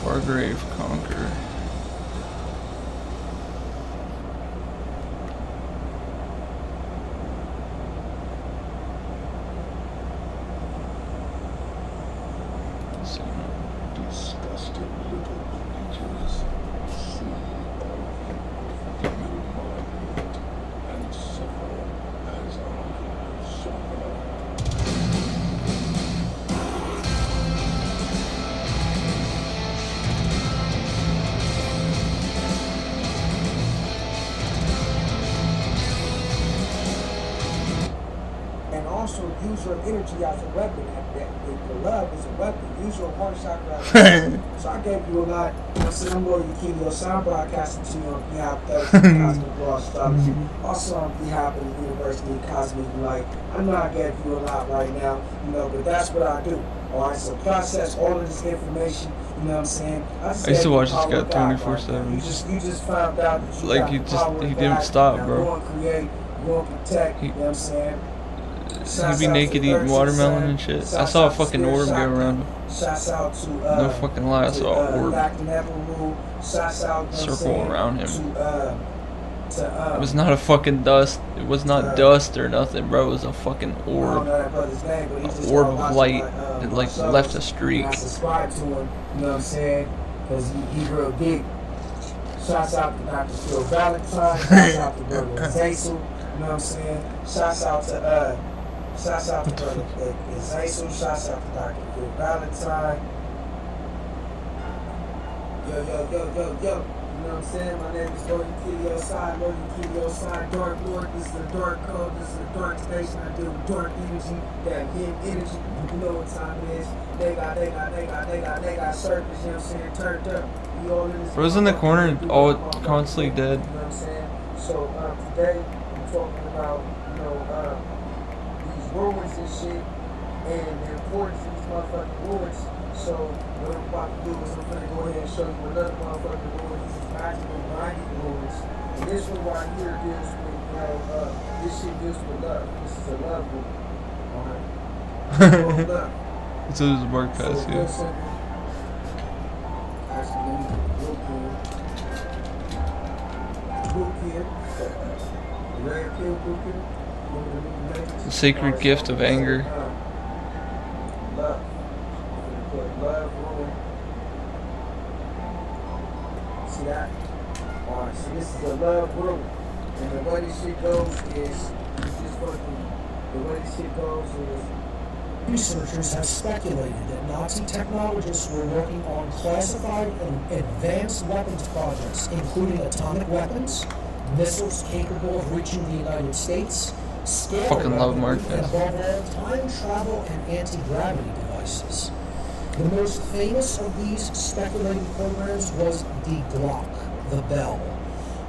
Fargrave Conquer. Disgusting little creatures. See all you mind and suffer as I suffer. And also use your energy as a weapon. The love is a weapon. Use your heart chakra as a weapon. So I gave you a lot. I said I'm going to keep your sound broadcasting to you on behalf of the Cosmic Law Astrology. Also on behalf of the University of Cosmic Light. I know I gave you a lot right now, but that's what I do. Alright, so process all of this information, you know what I'm saying? I used to watch this guy 24/7. You just found out that you Like got he the power of didn't God. stop, Now bro. go and create, go and protect, you know what I'm saying? He'd be naked eating watermelon and shit. I saw a fucking orb go around him. Shouts out to No fucking lie, I saw an orb Shouts out, circle around him. to It was not a fucking dust. It was not dust or nothing, bro. It was a fucking I don't orb. know that brother's name, but he just An orb started of watching light my, that my like shows, left a streak. and I subscribe to him, you know what I'm saying? Because he real big. Shouts out to Dr. Phil Valentine. Shouts out to brother Zaisel, you know what I'm saying? Shouts out to brother Zaisel. Shouts out to Dr. Phil Valentine. Yo. You know what I'm saying? My name is Lord Kitty Osai. Lord Kitty Osai. Dark Lord. This is a dark code. This is a dark station. I deal with dark energy. That yin energy. You know what time it is. They got circus, you know what I'm saying? Turned up. We all in this. Bro's in the corner, all constantly dead. You know what I'm saying? So today I'm talking about, these ruins and shit and the importance of these motherfucking ruins. So what I'm about to do is I'm gonna go ahead and show you another motherfucking ruin. This is magical grinding ruins. And this one right here deals with, this shit deals with love. This is a love ruin. Alright? Love. It's a bark pass, So real yeah. simple. Actually, let me get the book here. The red pill book here. The sacred gift of anger. Love. Love ruin. See that? Alright, so this is a love ruin. And the way this shit goes is Researchers have speculated that Nazi technologists were working on classified and advanced weapons projects, including atomic weapons, missiles capable of reaching the United States, scalar Fucking love weaponry, Mark and this. above all, time travel and anti-gravity devices. The most famous of these speculated programs was the Glock, the Bell,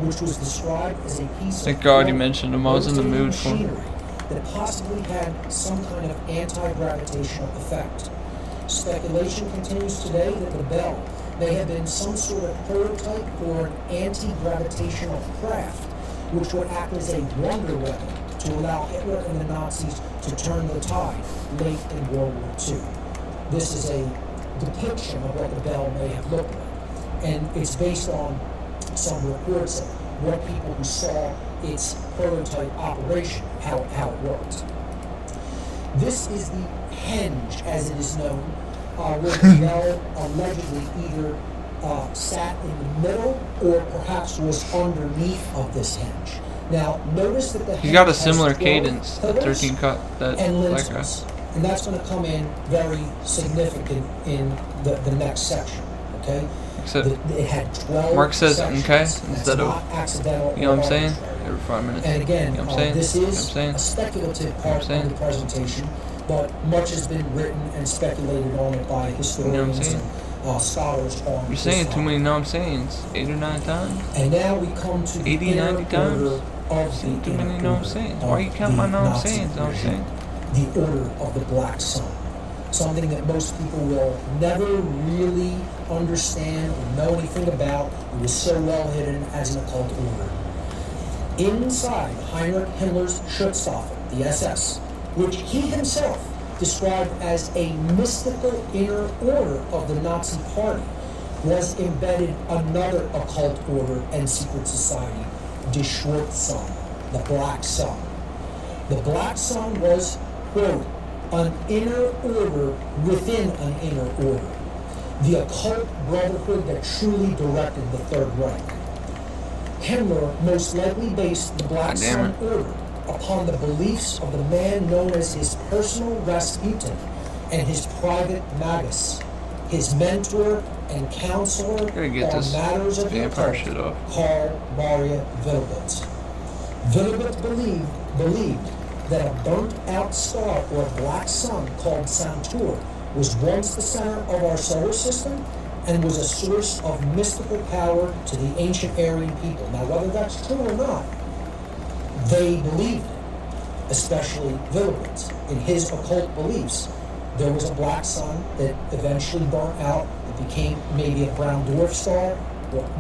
which was described as a piece Thank of God you mentioned him. I was in the rotating mood for him. machinery that possibly had some kind of anti-gravitational effect. Speculation continues today that the Bell may have been some sort of prototype for an anti-gravitational craft, which would act as a wonder weapon to allow Hitler and the Nazis to turn the tide late in World War II. This is a depiction of what the Bell may have looked like, and it's based on some reports of what people who saw its prototype operation, how it worked. This is the henge, as it is known, where the Bell allegedly either sat in the middle or perhaps was underneath of this henge. Now, notice that the He's got a henge has similar 12 cadence. The pillars 13 cut that and black guy. lenses. And that's going to come in very significant in the next section, okay? Except It had 12 Mark says sections. okay That's instead not of, accidental you know what I'm or saying? arbitrary. Every 5 minutes. And again, you know what I'm saying? this You know what is I'm saying? a speculative You know what I'm part saying? of the presentation, but much has been written and speculated on it by historians saying? and scholars on You're this saying too topic. many know what I'm sayings. 8 or 9 times? And now we come to the 80, inner 90 times? order of the Too many inner know what I'm order sayings. of Why you count my the know what I'm Nazi sayings? Know what I'm regime. saying? The order of the Black Sun. Something that most people will never really understand or know anything about. It was so well hidden as an occult order. Inside Heinrich Himmler's Schutzstaffel, the SS, which he himself described as a mystical inner order of the Nazi Party, was embedded another occult order and secret society, Die Schwarze Sun, the Black Sun. The Black Sun was, quote, an inner order within an inner order, the occult brotherhood that truly directed the Third Reich. Himmler most likely based the Black Sun order upon the beliefs of the man known as his personal Rasputin and his private Magus, his mentor and counselor on matters of the occult, Karl Maria Wilbert. Wilbert believed that a burnt-out star or a black sun called Saturn was once the center of our solar system and was a source of mystical power to the ancient Aryan people. Now, whether that's true or not, they believed it, especially Wilbert. In his occult beliefs, there was a black sun that eventually burnt out. It became maybe a brown dwarf star,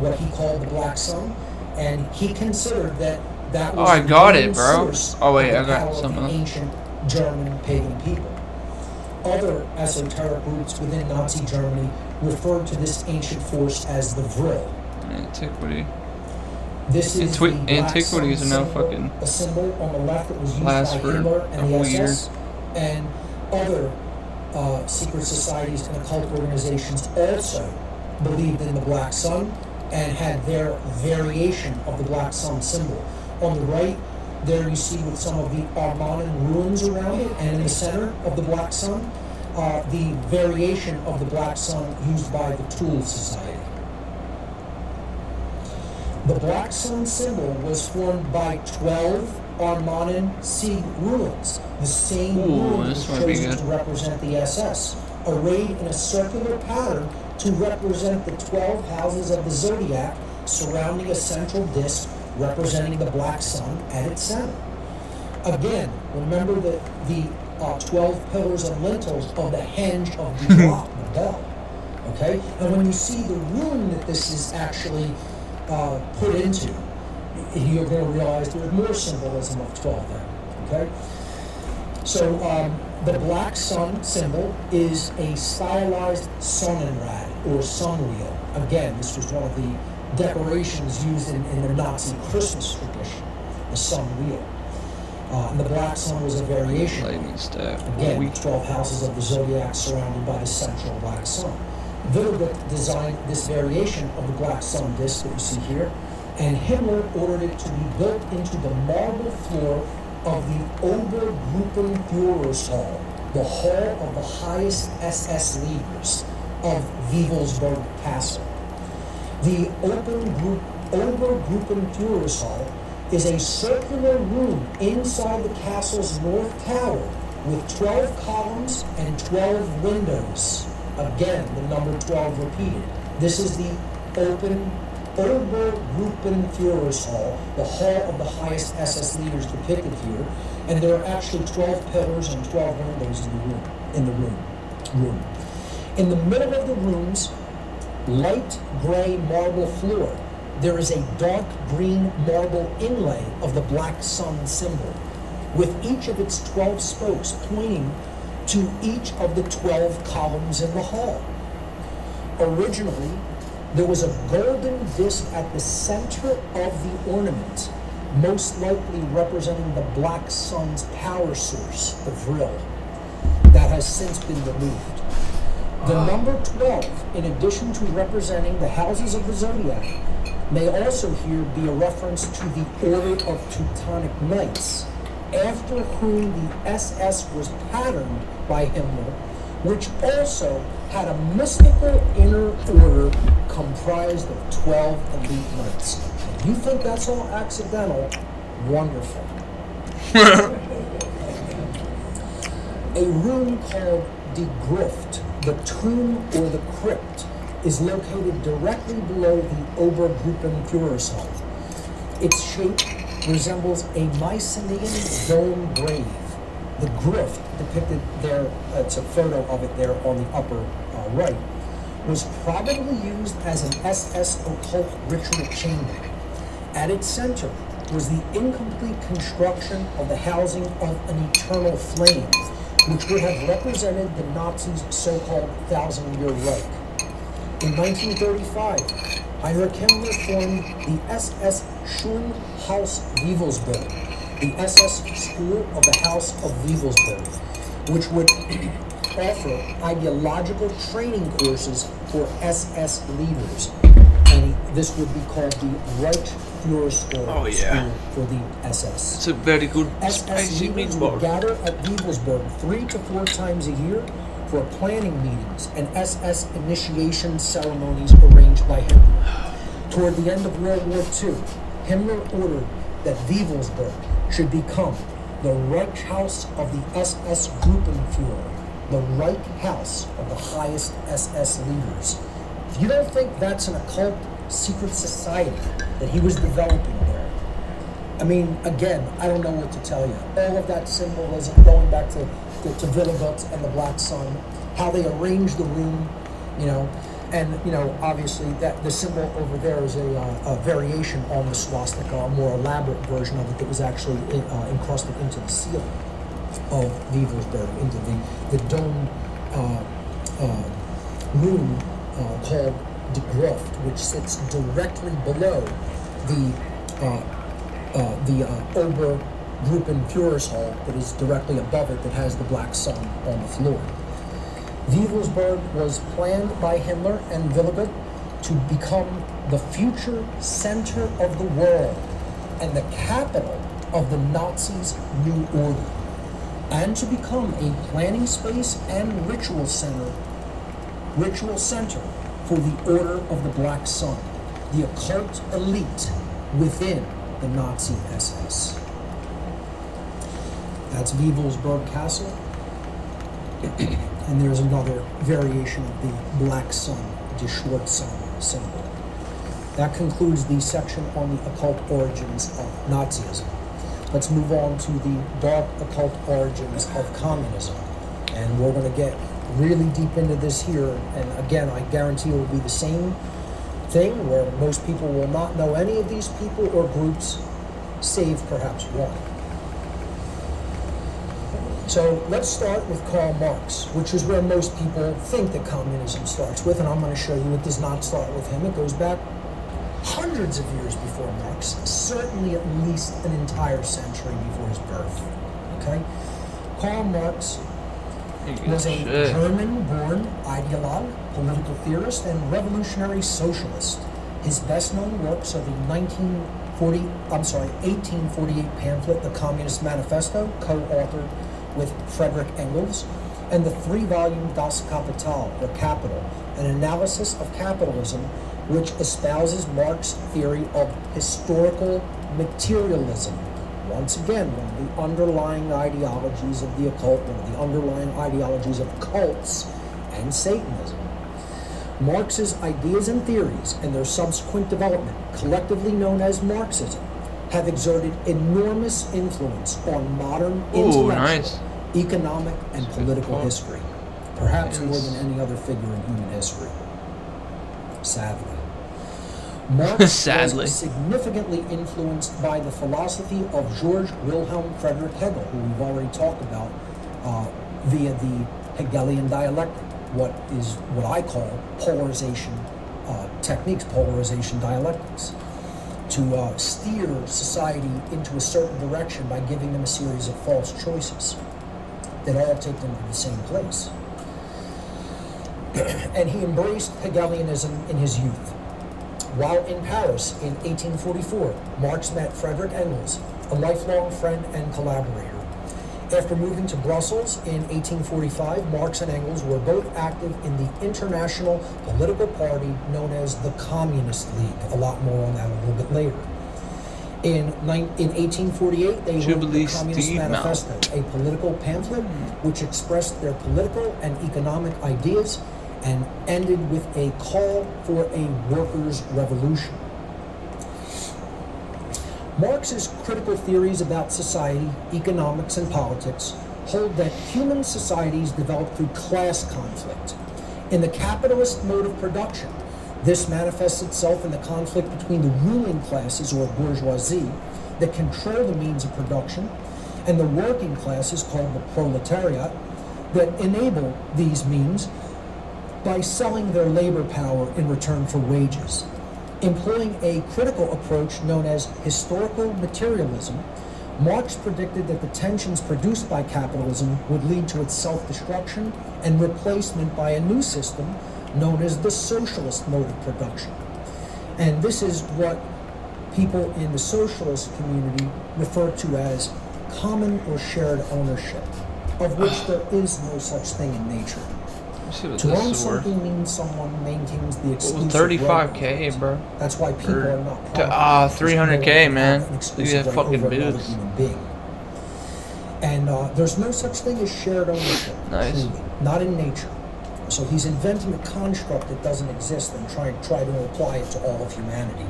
what he called the black sun, and he considered that was I got it, bro. source Oh wait, of the I got power of something the else. ancient German pagan people. Other esoteric groups within Nazi Germany referred to this ancient force as the Vril. Antiquity. This is the black Antiquities sun are now symbol, fucking a symbol on the left that was used last by for Hitler a and the whole SS, and other secret societies and occult organizations also believed in the black sun and had their variation of the black sun symbol. On the right, there you see with some of the Armanen ruins around it, and in the center of the black sun, the variation of the black sun used by the Tool Society. The black sun symbol was formed by 12 Armanen Sieg ruins, the same ruin that was chosen to represent the SS, arrayed in a circular pattern to represent the 12 houses of the zodiac surrounding a central disk representing the black sun at its center. Again, remember the 12 pillars and lintels of the henge of the block, the bell. Okay? And when you see the room that this is actually put into, you're going to realize there's more symbolism of 12 there. Okay? So the black sun symbol is a stylized Sonnenrad or sun wheel. Again, this was one of the decorations used in the Nazi Christmas tradition, the sun wheel. And the black sun was a variation. Again, 12 houses of the zodiac surrounded by the central black sun. Wilbert designed this variation of the black sun disk that you see here, and Himmler ordered it to be built into the marble floor of the Obergruppenführersaal, the hall of the highest SS leaders of Wewelsburg Castle. The Obergruppenführersaal is a circular room inside the castle's north tower with 12 columns and 12 windows. Again, the number 12 repeated. This is the Obergruppenführersaal, the hall of the highest SS leaders depicted here, and there are actually 12 pillars and 12 windows in the room. In the middle of the room's light gray marble floor, there is a dark green marble inlay of the black sun symbol, with each of its 12 spokes pointing to each of the 12 columns in the hall. Originally, there was a golden disc at the center of the ornament, most likely representing the black sun's power source, the Vril, that has since been removed. The number 12, in addition to representing the houses of the zodiac, may also here be a reference to the Order of Teutonic Knights, after whom the SS was patterned by Himmler, which also had a mystical inner order comprised of 12 elite knights. If you think that's all accidental, wonderful. A room called Die Gruft, the tomb or the crypt, is located directly below the Obergruppenführersaal. Its shape resembles a Mycenaean dome grave. The Gruft, depicted there, it's a photo of it there on the upper right, was probably used as an SS occult ritual chamber. At its center was the incomplete construction of the housing of an eternal flame, which would have represented the Nazis' so-called Thousand-Year Reich. In 1935, Heinrich Himmler formed the SS Schulhaus Wewelsburg, the SS School of the House of Wewelsburg, which would offer ideological training courses for SS leaders. And this would be called the Reichsführerschool School for the SS. It's a very good SS spicy leaders meatball. would gather at Wewelsburg 3 to 4 times a year for planning meetings and SS initiation ceremonies arranged by Himmler. Toward the end of World War II, Himmler ordered that Wewelsburg should become the Reichshaus of the SS Gruppenführer, the Reich House of the highest SS leaders. If you don't think that's an occult secret society that he was developing there, I mean, again, I don't know what to tell you. All of that symbolism going back to Willigut and the Black Sun, how they arranged the room, you know, and, you know, obviously that the symbol over there is a variation on the swastika, a more elaborate version of it that was actually encrusted into the ceiling of Wewelsburg, into the domed room called Die Gruft, which sits directly below the Obergruppenführersaal that is directly above it, that has the Black Sun on the floor. Wewelsburg was planned by Himmler and Willigut to become the future center of the world and the capital of the Nazis' new order, and to become a planning space and ritual center for the Order of the Black Sun, the occult elite within the Nazi SS. That's Wewelsburg Castle. And there's another variation of the Black Sun, the Schwarzsun symbol. That concludes the section on the occult origins of Nazism. Let's move on to the dark occult origins of communism. And we're going to get really deep into this here. And again, I guarantee it will be the same thing where most people will not know any of these people or groups, save perhaps one. So let's start with Karl Marx, which is where most people think that communism starts with, and I'm going to show you it does not start with him. It goes back hundreds of years before Marx, certainly at least an entire century before his birth. Okay? Karl Marx was a German-born ideologue, political theorist, and revolutionary socialist. His best-known works are the 1848 pamphlet, The Communist Manifesto, co-authored with Friedrich Engels, and the 3-volume Das Kapital, or Capital, an analysis of capitalism which espouses Marx's theory of historical materialism. Once again, one of the underlying ideologies of the occult, one of the underlying ideologies of cults and Satanism. Marx's ideas and theories and their subsequent development, collectively known as Marxism, have exerted enormous influence on modern intellectual, economic, and political history, perhaps more than any other figure in human history. Sadly. Marx was significantly influenced by the philosophy of George Wilhelm Friedrich Hegel, who we've already talked about via the Hegelian dialectic, what I call polarization techniques, polarization dialectics, to steer society into a certain direction by giving them a series of false choices that all take them to the same place. And he embraced Hegelianism in his youth. While in Paris in 1844, Marx met Friedrich Engels, a lifelong friend and collaborator. After moving to Brussels in 1845, Marx and Engels were both active in the international political party known as the Communist League. A lot more on that a little bit later. In 1848, they wrote the Communist Manifesto, a political pamphlet which expressed their political and economic ideas and ended with a call for a workers' revolution. Marx's critical theories about society, economics, and politics hold that human societies develop through class conflict. In the capitalist mode of production, this manifests itself in the conflict between the ruling classes, or bourgeoisie, that control the means of production, and the working classes, called the proletariat, that enable these means by selling their labor power in return for wages. Employing a critical approach known as historical materialism, Marx predicted that the tensions produced by capitalism would lead to its self-destruction and replacement by a new system known as the socialist mode of production. And this is what people in the socialist community refer to as common or shared ownership, of which there is no such thing in nature. To own something means someone maintains the exclusive 35K, right. bro. That's why people are not property. 300K, man. Look at that fucking boots. And there's no such thing as shared ownership. Nice. Truly, not in nature. So he's inventing a construct that doesn't exist and try to apply it to all of humanity.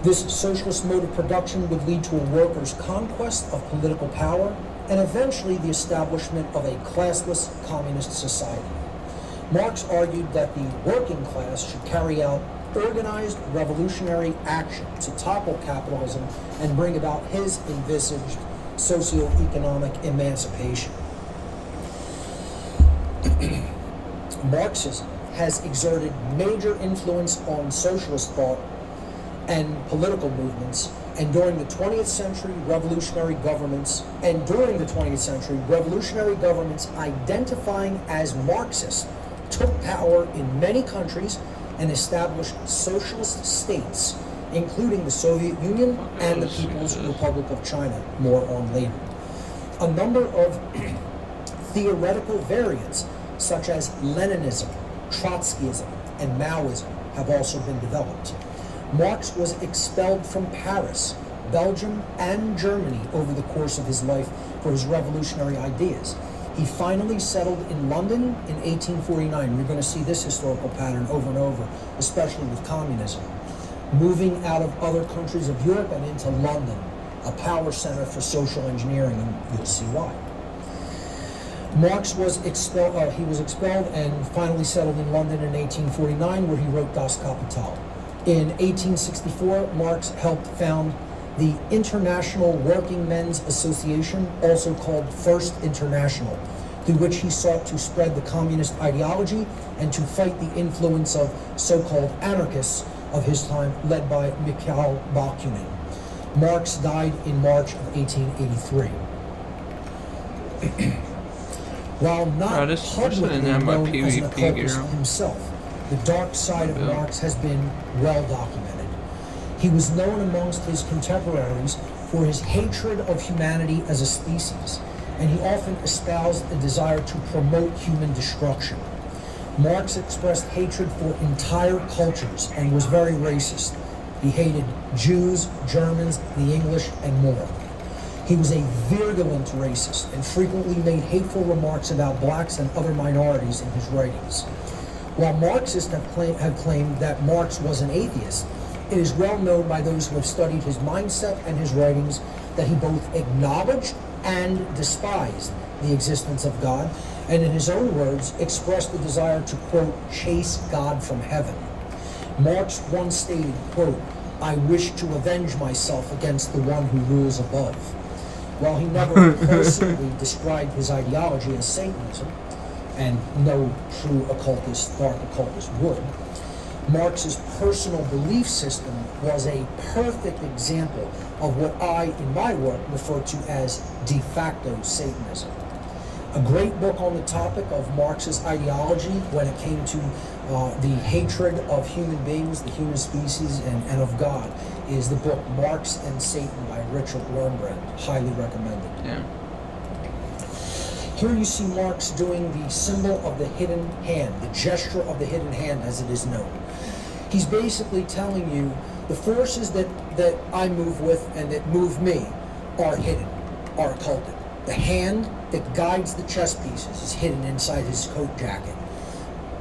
This socialist mode of production would lead to a worker's conquest of political power and eventually the establishment of a classless communist society. Marx argued that the working class should carry out organized revolutionary action to topple capitalism and bring about his envisaged socio-economic emancipation. Marxism has exerted major influence on socialist thought and political movements, and during the 20th century, revolutionary governments identifying as Marxist took power in many countries and established socialist states, including the Soviet Union and the People's Republic of China, more on later. A number of theoretical variants, such as Leninism, Trotskyism, and Maoism, have also been developed. Marx was expelled from Paris, Belgium, and Germany over the course of his life for his revolutionary ideas. He finally settled in London in 1849. We're going to see this historical pattern over and over, especially with communism. Moving out of other countries of Europe and into London, a power center for social engineering, and you'll see why. Marx was expelled. He was expelled and finally settled in London in 1849, where he wrote Das Kapital. In 1864, Marx helped found the International Working Men's Association, also called First International, through which he sought to spread the communist ideology and to fight the influence of so-called anarchists of his time, led by Mikhail Bakunin. Marx died in March of 1883. While not publicly known as an occultist himself, the dark side of Marx has been well documented. He was known amongst his contemporaries for his hatred of humanity as a species, and he often espoused a desire to promote human destruction. Marx expressed hatred for entire cultures and was very racist. He hated Jews, Germans, the English, and more. He was a virulent racist and frequently made hateful remarks about blacks and other minorities in his writings. While Marxists have claimed that Marx was an atheist, it is well known by those who have studied his mindset and his writings that he both acknowledged and despised the existence of God, and in his own words, expressed the desire to, quote, chase God from heaven. Marx once stated, quote, I wish to avenge myself against the one who rules above. While he never personally described his ideology as Satanism, and no true occultist, dark occultist would, Marx's personal belief system was a perfect example of what I, in my work, refer to as de facto Satanism. A great book on the topic of Marx's ideology when it came to the hatred of human beings, the human species, and of God, is the book Marx and Satan by Richard Wurmbrand. Highly recommended. Yeah. Here you see Marx doing the symbol of the hidden hand, the gesture of the hidden hand as it is known. He's basically telling you the forces that I move with and that move me are hidden, are occulted. The hand that guides the chess pieces is hidden inside his coat jacket.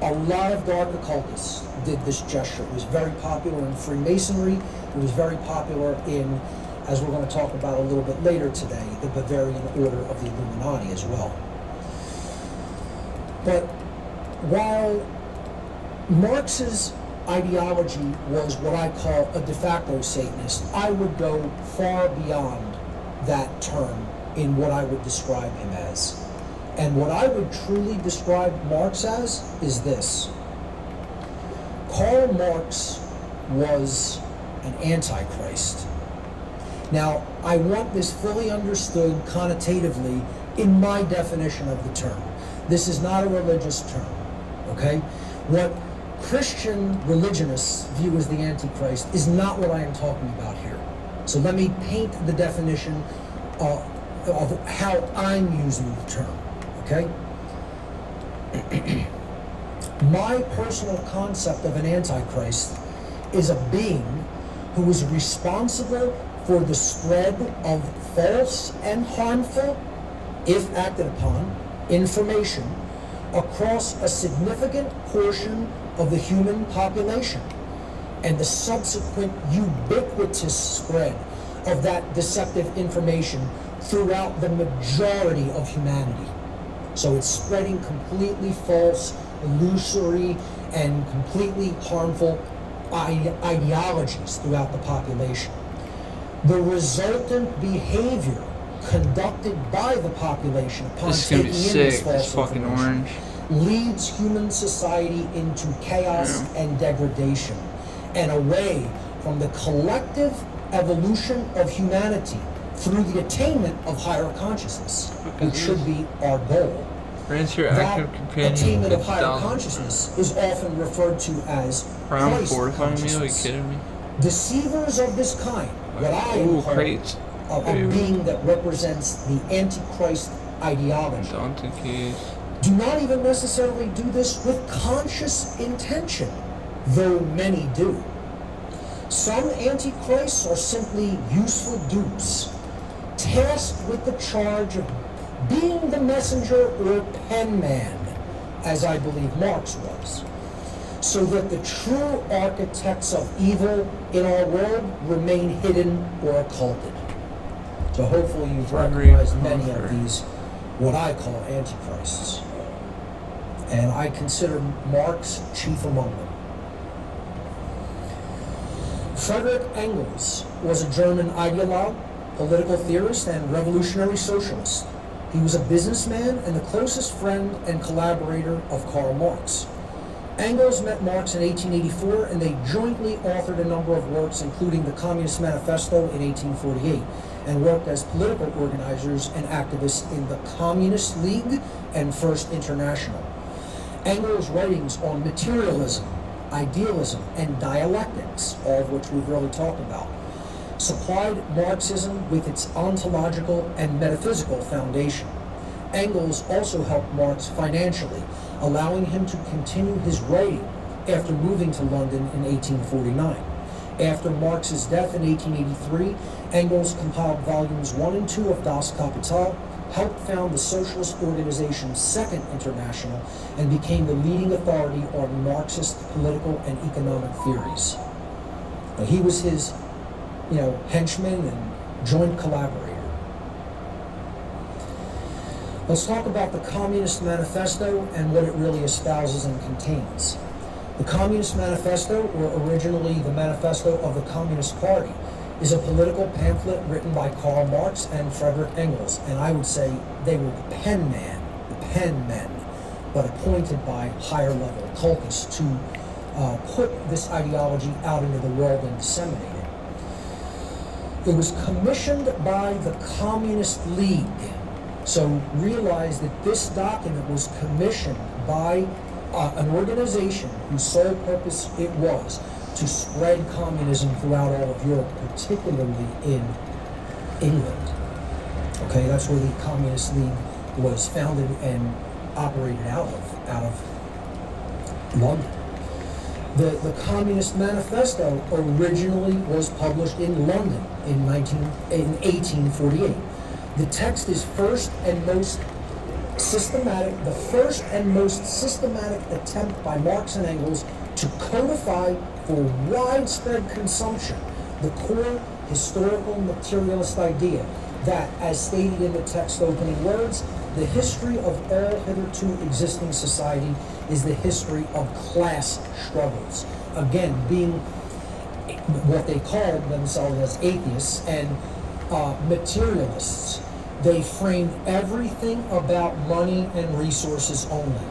A lot of dark occultists did this gesture. It was very popular in Freemasonry. It was very popular in, as we're going to talk about a little bit later today, the Bavarian Order of the Illuminati as well. But while Marx's ideology was what I call a de facto Satanist, I would go far beyond that term in what I would describe him as. And what I would truly describe Marx as is this. Karl Marx was an antichrist. Now, I want this fully understood connotatively in my definition of the term. This is not a religious term, okay? What Christian religionists view as the Antichrist is not what I am talking about here. So let me paint the definition of how I'm using the term, okay? My personal concept of an Antichrist is a being who is responsible for the spread of false and harmful, if acted upon, information across a significant portion of the human population, and the subsequent ubiquitous spread of that deceptive information throughout the majority of humanity. So it's spreading completely false, illusory, and completely harmful ideologies throughout the population. The resultant behavior conducted by the population upon taking in this false fucking orange leads human society into chaos and degradation, and away from the collective evolution of humanity through the attainment of higher consciousness, which should be our goal. Your active That companion attainment of higher consciousness is often referred to as Round Christ 4 finally, are you consciousness. kidding me? Deceivers of this kind, what I am calling a being that represents the Antichrist ideology, do not even necessarily do this with conscious intention, though many do. Some Antichrists are simply useful dupes, tasked with the charge of being the messenger or penman, as I believe Marx was, so that the true architects of evil in our world remain hidden or occulted. So hopefully you've recognized many of these, what I call antichrists. And I consider Marx chief among them. Friedrich Engels was a German ideologue, political theorist, and revolutionary socialist. He was a businessman and the closest friend and collaborator of Karl Marx. Engels met Marx in 1884, and they jointly authored a number of works, including the Communist Manifesto in 1848, and worked as political organizers and activists in the Communist League and First International. Engels' writings on materialism, idealism, and dialectics, all of which we've really talked about, supplied Marxism with its ontological and metaphysical foundation. Engels also helped Marx financially, allowing him to continue his writing after moving to London in 1849. After Marx's death in 1883, Engels compiled volumes 1 and 2 of Das Kapital, helped found the socialist organization Second International, and became the leading authority on Marxist political and economic theories. Now, he was his, henchman and joint collaborator. Let's talk about the Communist Manifesto and what it really espouses and contains. The Communist Manifesto, or originally the Manifesto of the Communist Party, is a political pamphlet written by Karl Marx and Friedrich Engels, and I would say they were the penmen, but appointed by higher-level occultists to put this ideology out into the world and disseminate it. It was commissioned by the Communist League. So realize that this document was commissioned by an organization whose sole purpose it was to spread communism throughout all of Europe, particularly in England. Okay, that's where the Communist League was founded and operated out of London. The Communist Manifesto originally was published in London in 1848. The text is the first and most systematic attempt by Marx and Engels to codify for widespread consumption the core historical materialist idea that, as stated in the text opening words, the history of all hitherto existing society is the history of class struggles. Again, being what they called themselves as atheists and materialists, they framed everything about money and resources only.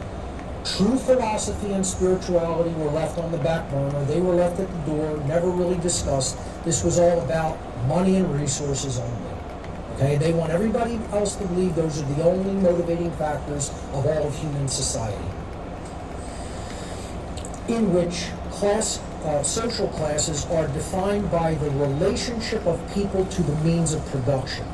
True philosophy and spirituality were left on the back burner. They were left at the door, never really discussed. This was all about money and resources only. Okay, they want everybody else to believe those are the only motivating factors of all of human society, in which social classes are defined by the relationship of people to the means of production.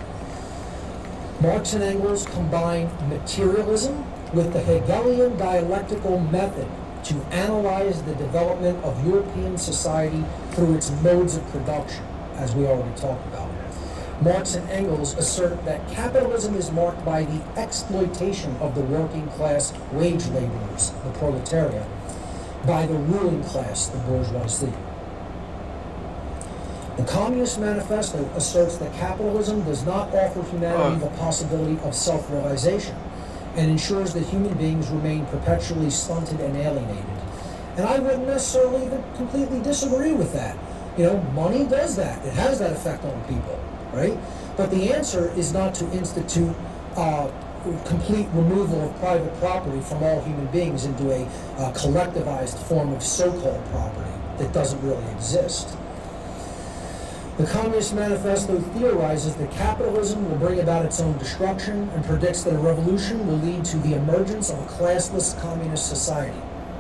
Marx and Engels combine materialism with the Hegelian dialectical method to analyze the development of European society through its modes of production, as we already talked about. Marx and Engels assert that capitalism is marked by the exploitation of the working class wage laborers, the proletariat, by the ruling class, the bourgeoisie. The Communist Manifesto asserts that capitalism does not offer humanity the possibility of self-realization and ensures that human beings remain perpetually stunted and alienated. And I wouldn't necessarily even completely disagree with that. You know, money does that. It has that effect on people, right? But the answer is not to institute complete removal of private property from all human beings into a collectivized form of so-called property that doesn't really exist. The Communist Manifesto theorizes that capitalism will bring about its own destruction and predicts that a revolution will lead to the emergence of a classless communist society.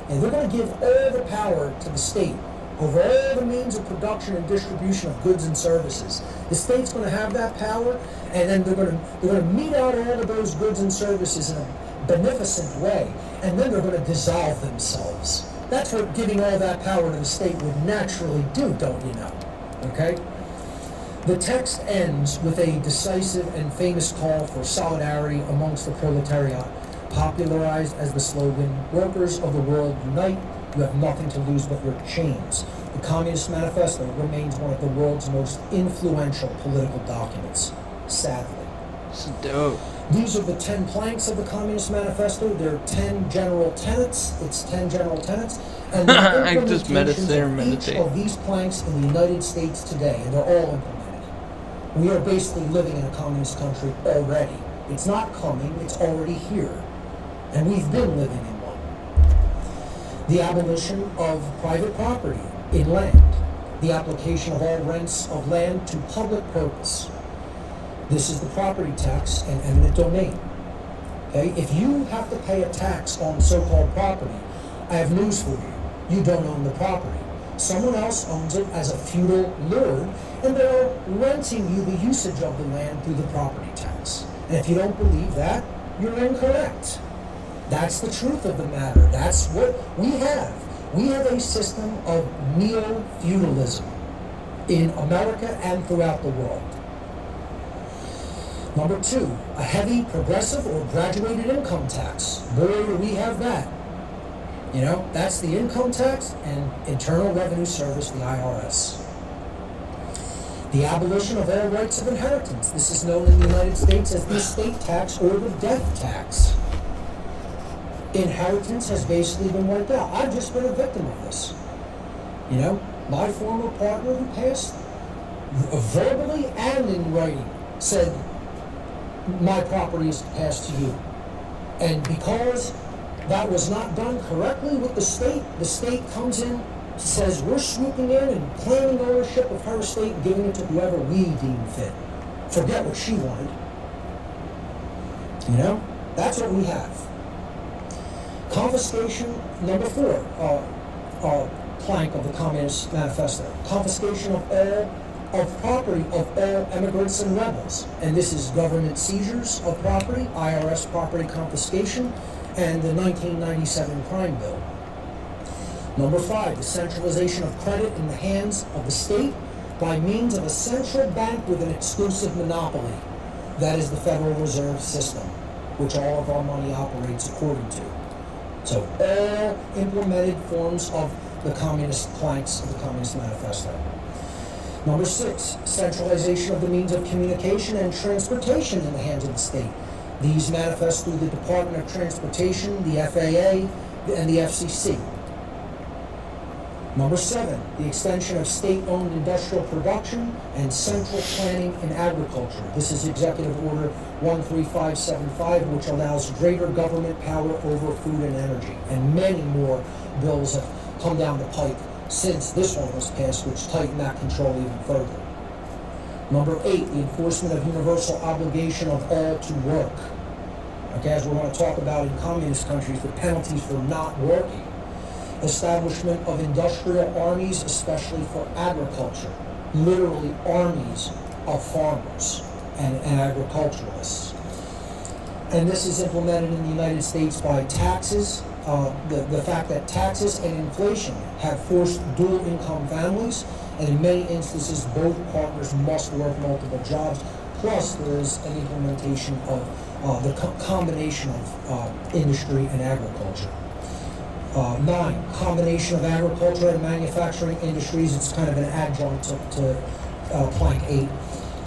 And they're going to give all the power to the state over all the means of production and distribution of goods and services. The state's going to have that power, and then they're going to mete out all of those goods and services in a beneficent way, and then they're going to dissolve themselves. That's what giving all that power to the state would naturally do, don't you know? Okay? The text ends with a decisive and famous call for solidarity amongst the proletariat, popularized as the slogan, "Workers of the world, unite. You have nothing to lose but your chains." The Communist Manifesto remains one of the world's most influential political documents, sadly. This is dope. These are the 10 planks of the Communist Manifesto. There are 10 general tenets. It's 10 general tenets. And the I just implementations of meditate. each of these planks in the United States today, and they're all implemented. We are basically living in a communist country already. It's not coming, it's already here. And we've been living in one. The abolition of private property in land. The application of all rents of land to public purpose. This is the property tax and eminent domain. Okay? If you have to pay a tax on so-called property, I have news for you. You don't own the property. Someone else owns it as a feudal lord, and they're renting you the usage of the land through the property tax. And if you don't believe that, you're incorrect. That's the truth of the matter. That's what we have. We have a system of neo-feudalism in America and throughout the world. Number 2, a heavy progressive or graduated income tax. Boy, do we have that. You know, that's the income tax and Internal Revenue Service, the IRS. The abolition of all rights of inheritance. This is known in the United States as the estate tax or the death tax. Inheritance has basically been wiped out. I've just been a victim of this. You know, my former partner who passed, verbally and in writing, said, my property is passed to you. And because that was not done correctly with the state comes in, says we're swooping in and claiming ownership of her estate and giving it to whoever we deem fit. Forget what she wanted. You know? That's what we have. Confiscation, number 4. plank of the Communist Manifesto. Confiscation of property of all immigrants and rebels. And this is government seizures of property, IRS property confiscation, and the 1997 crime bill. Number 5, the centralization of credit in the hands of the state by means of a central bank with an exclusive monopoly. That is the Federal Reserve System, which all of our money operates according to. So all implemented forms of the communist planks of the Communist Manifesto. Number 6, centralization of the means of communication and transportation in the hands of the state. These manifest through the Department of Transportation, the FAA, and the FCC. Number 7, the extension of state-owned industrial production and central planning in agriculture. This is Executive Order 13575, which allows greater government power over food and energy. And many more bills have come down the pike since this one was passed, which tighten that control even further. Number 8, the enforcement of universal obligation of all to work. Okay, as we're going to talk about in communist countries, the penalties for not working. Establishment of industrial armies, especially for agriculture. Literally armies of farmers and agriculturalists. And this is implemented in the United States by taxes. The fact that taxes and inflation have forced dual income families, and in many instances both partners must work multiple jobs, plus there is an implementation of the combination of industry and agriculture. 9, combination of agriculture and manufacturing industries. It's kind of an adjunct to plank 8.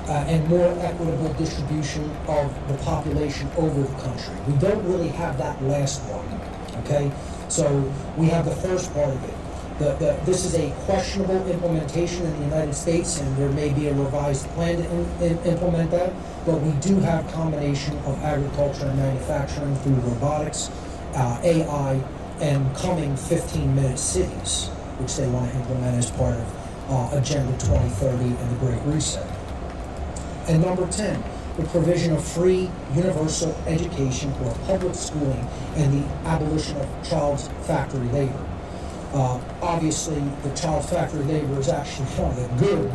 And more equitable distribution of the population over the country. We don't really have that last one, okay? So we have the first part of it. This is a questionable implementation in the United States, and there may be a revised plan to implement that, but we do have combination of agriculture and manufacturing through robotics, AI, and coming 15-minute cities, which they want to implement as part of Agenda 2030 and the Great Reset. And number 10, the provision of free universal education or public schooling and the abolition of child factory labor. Obviously, the child factory labor is actually one of the good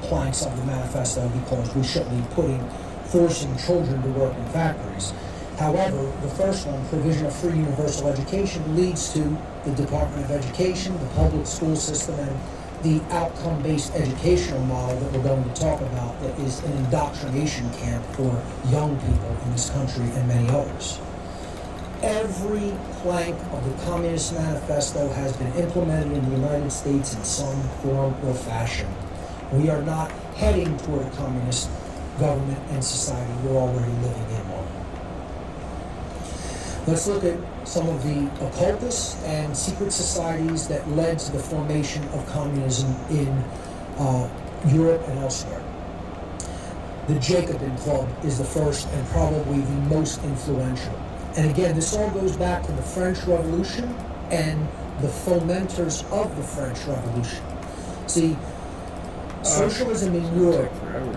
planks of the manifesto, because we shouldn't be forcing children to work in factories. However, the first one, provision of free universal education, leads to the Department of Education, the public school system, and the outcome-based educational model that we're going to talk about, that is an indoctrination camp for young people in this country and many others. Every plank of the Communist Manifesto has been implemented in the United States in some form or fashion. We are not heading toward a communist government and society. We're already living in one. Let's look at some of the occultists and secret societies that led to the formation of communism in Europe and elsewhere. The Jacobin Club is the first and probably the most influential. And again, this all goes back to the French Revolution and the fomenters of the French Revolution. See, socialism in Europe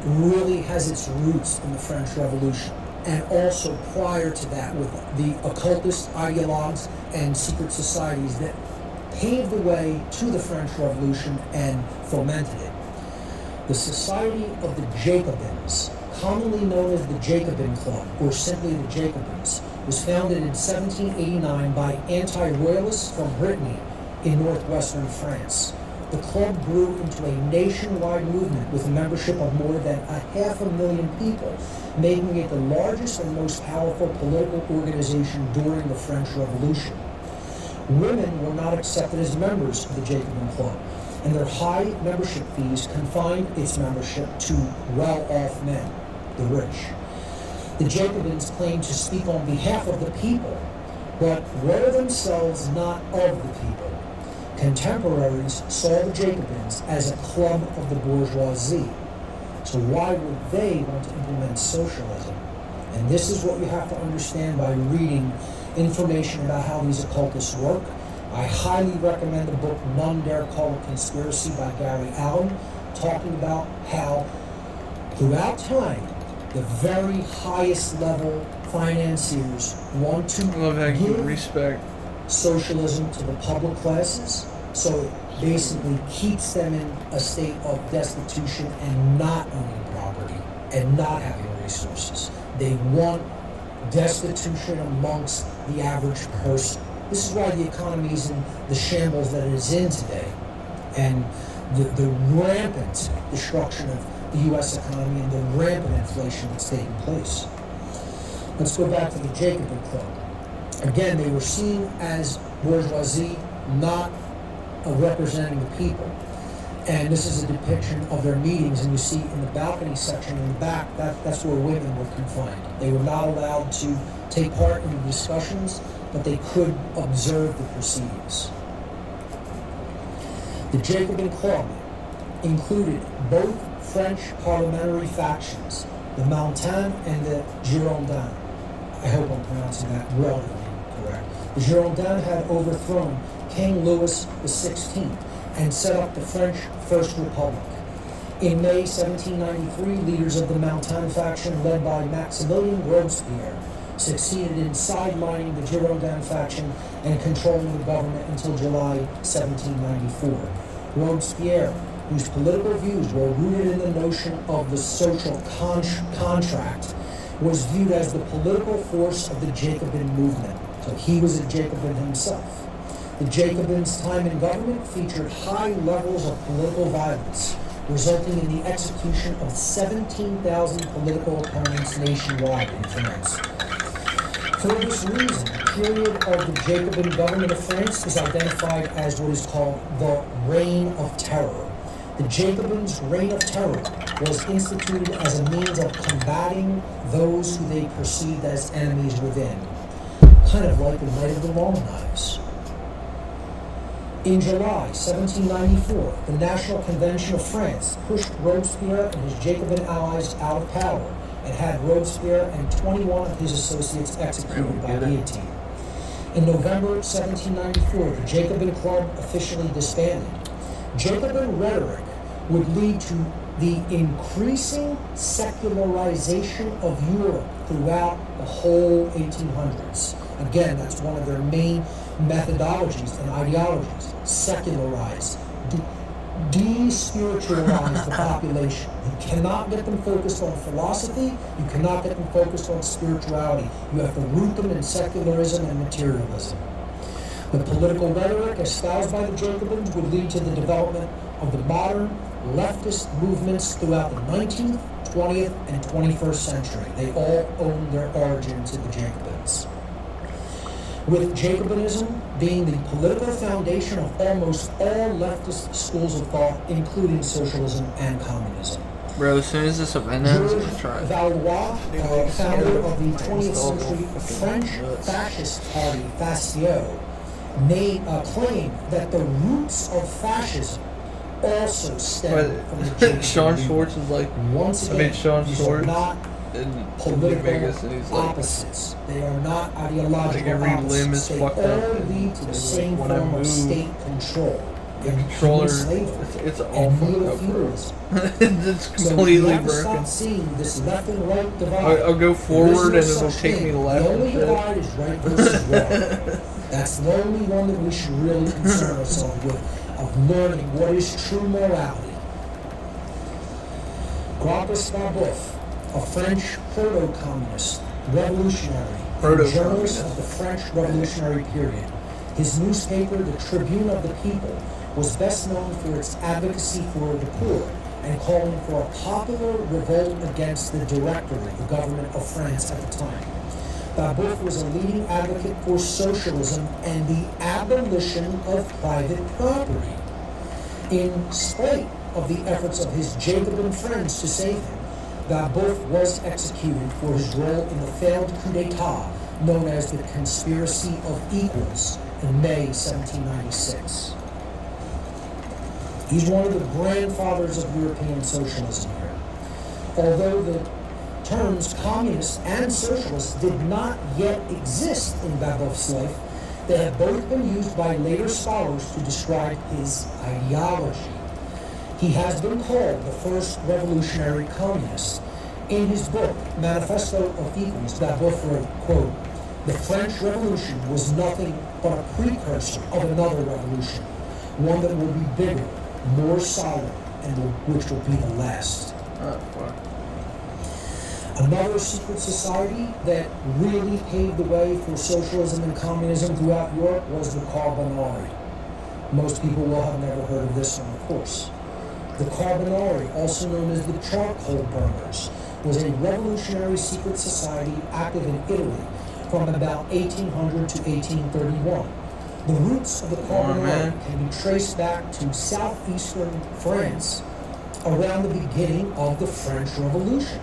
really has its roots in the French Revolution, and also prior to that with the occultist ideologues and secret societies that paved the way to the French Revolution and fomented it. The Society of the Jacobins, commonly known as the Jacobin Club, or simply the Jacobins, was founded in 1789 by anti-royalists from Brittany in northwestern France. The club grew into a nationwide movement with a membership of more than 500,000 people, making it the largest and most powerful political organization during the French Revolution. Women were not accepted as members of the Jacobin Club, and their high membership fees confined its membership to well-off men, the rich. The Jacobins claimed to speak on behalf of the people, but were themselves not of the people. Contemporaries saw the Jacobins as a club of the bourgeoisie. So why would they want to implement socialism? And this is what you have to understand by reading information about how these occultists work. I highly recommend the book None Dare Call a Conspiracy by Gary Allen, talking about how throughout time the very highest level financiers want to give socialism to the public classes, So it basically keeps them in a state of destitution and not owning property and not having resources. They want destitution amongst the average person. This is why the economy is in the shambles that it is in today, and the rampant destruction of the U.S. economy and the rampant inflation that's taking place. Let's go back to the Jacobin Club. Again, they were seen as bourgeoisie, not representing the people. And this is a depiction of their meetings, and you see in the balcony section in the back, that's where women were confined. They were not allowed to take part in the discussions, but they could observe the proceedings. The Jacobin Club included both French parliamentary factions, the Mountain and the Girondins. I hope I'm pronouncing that relatively correct. The Girondins had overthrown King Louis XVI and set up the French First Republic. In May 1793, leaders of the Mountain faction, led by Maximilien Robespierre, succeeded in sidelining the Girondin faction and controlling the government until July 1794. Robespierre, whose political views were rooted in the notion of the social contract, was viewed as the political force of the Jacobin movement. So he was a Jacobin himself. The Jacobins' time in government featured high levels of political violence, resulting in the execution of 17,000 political opponents nationwide in France. For this reason, the period of the Jacobin government of France is identified as what is called the Reign of Terror. The Jacobins' Reign of Terror was instituted as a means of combating those who they perceived as enemies within, kind of like the Night of the Long Knives. In July 1794, the National Convention of France pushed Robespierre and his Jacobin allies out of power and had Robespierre and 21 of his associates executed by guillotine. In November 1794, the Jacobin Club officially disbanded. Jacobin rhetoric would lead to the increasing secularization of Europe throughout the whole 1800s. Again, that's one of their main methodologies and ideologies. Secularize, despiritualize the population. You cannot get them focused on philosophy. You cannot get them focused on spirituality. You have to root them in secularism and materialism. The political rhetoric espoused by the Jacobins would lead to the development of the modern leftist movements throughout the 19th, 20th, and 21st century. They all own their origin to the Jacobins. With Jacobinism being the political foundation of almost all leftist schools of thought, including socialism and communism. Bro, as soon as this event ends, I'm gonna try it. Valois, founder of the 20th century French fascist party, Fascio, claimed that the roots of fascism also stem from the Jacobin Sean Schwartz is like, once again, Sean these Schwartz are not political opposites. They are not ideological opposites. They all lead to the same form of state control. Controller, it's all neo-feudalism. It's completely so you have to broken. Stop seeing this left and right divide. I'll go forward and it'll take me left. The only divide is right versus wrong. That's the only one that we should really concern ourselves with, of learning what is true morality. Grapis Babeuf, a French proto-communist, revolutionary, and journalist of the French Revolutionary period. His newspaper, the Tribune of the People, was best known for its advocacy for the poor and calling for a popular revolt against the Directory, the government of France at the time. Babeuf was a leading advocate for socialism and the abolition of private property. In spite of the efforts of his Jacobin friends to save him, Babeuf was executed for his role in the failed coup d'etat known as the Conspiracy of Equals in May 1796. He's one of the grandfathers of European socialism here. Although the terms communist and socialist did not yet exist in Babeuf's life, they have both been used by later scholars to describe his ideology. He has been called the first revolutionary communist. In his book, Manifesto of Equals, Babeuf wrote, quote, "The French Revolution was nothing but a precursor of another revolution, one that will be bigger, more solid, and which will be the last. Oh, fuck. Another secret society that really paved the way for socialism and communism throughout Europe was the Carbonari. Most people will have never heard of this one, of course. The Carbonari, also known as the Charcoal Burners, was a revolutionary secret society active in Italy from about 1800 to 1831. The roots of the Carbonari can be traced back to southeastern France around the beginning of the French Revolution.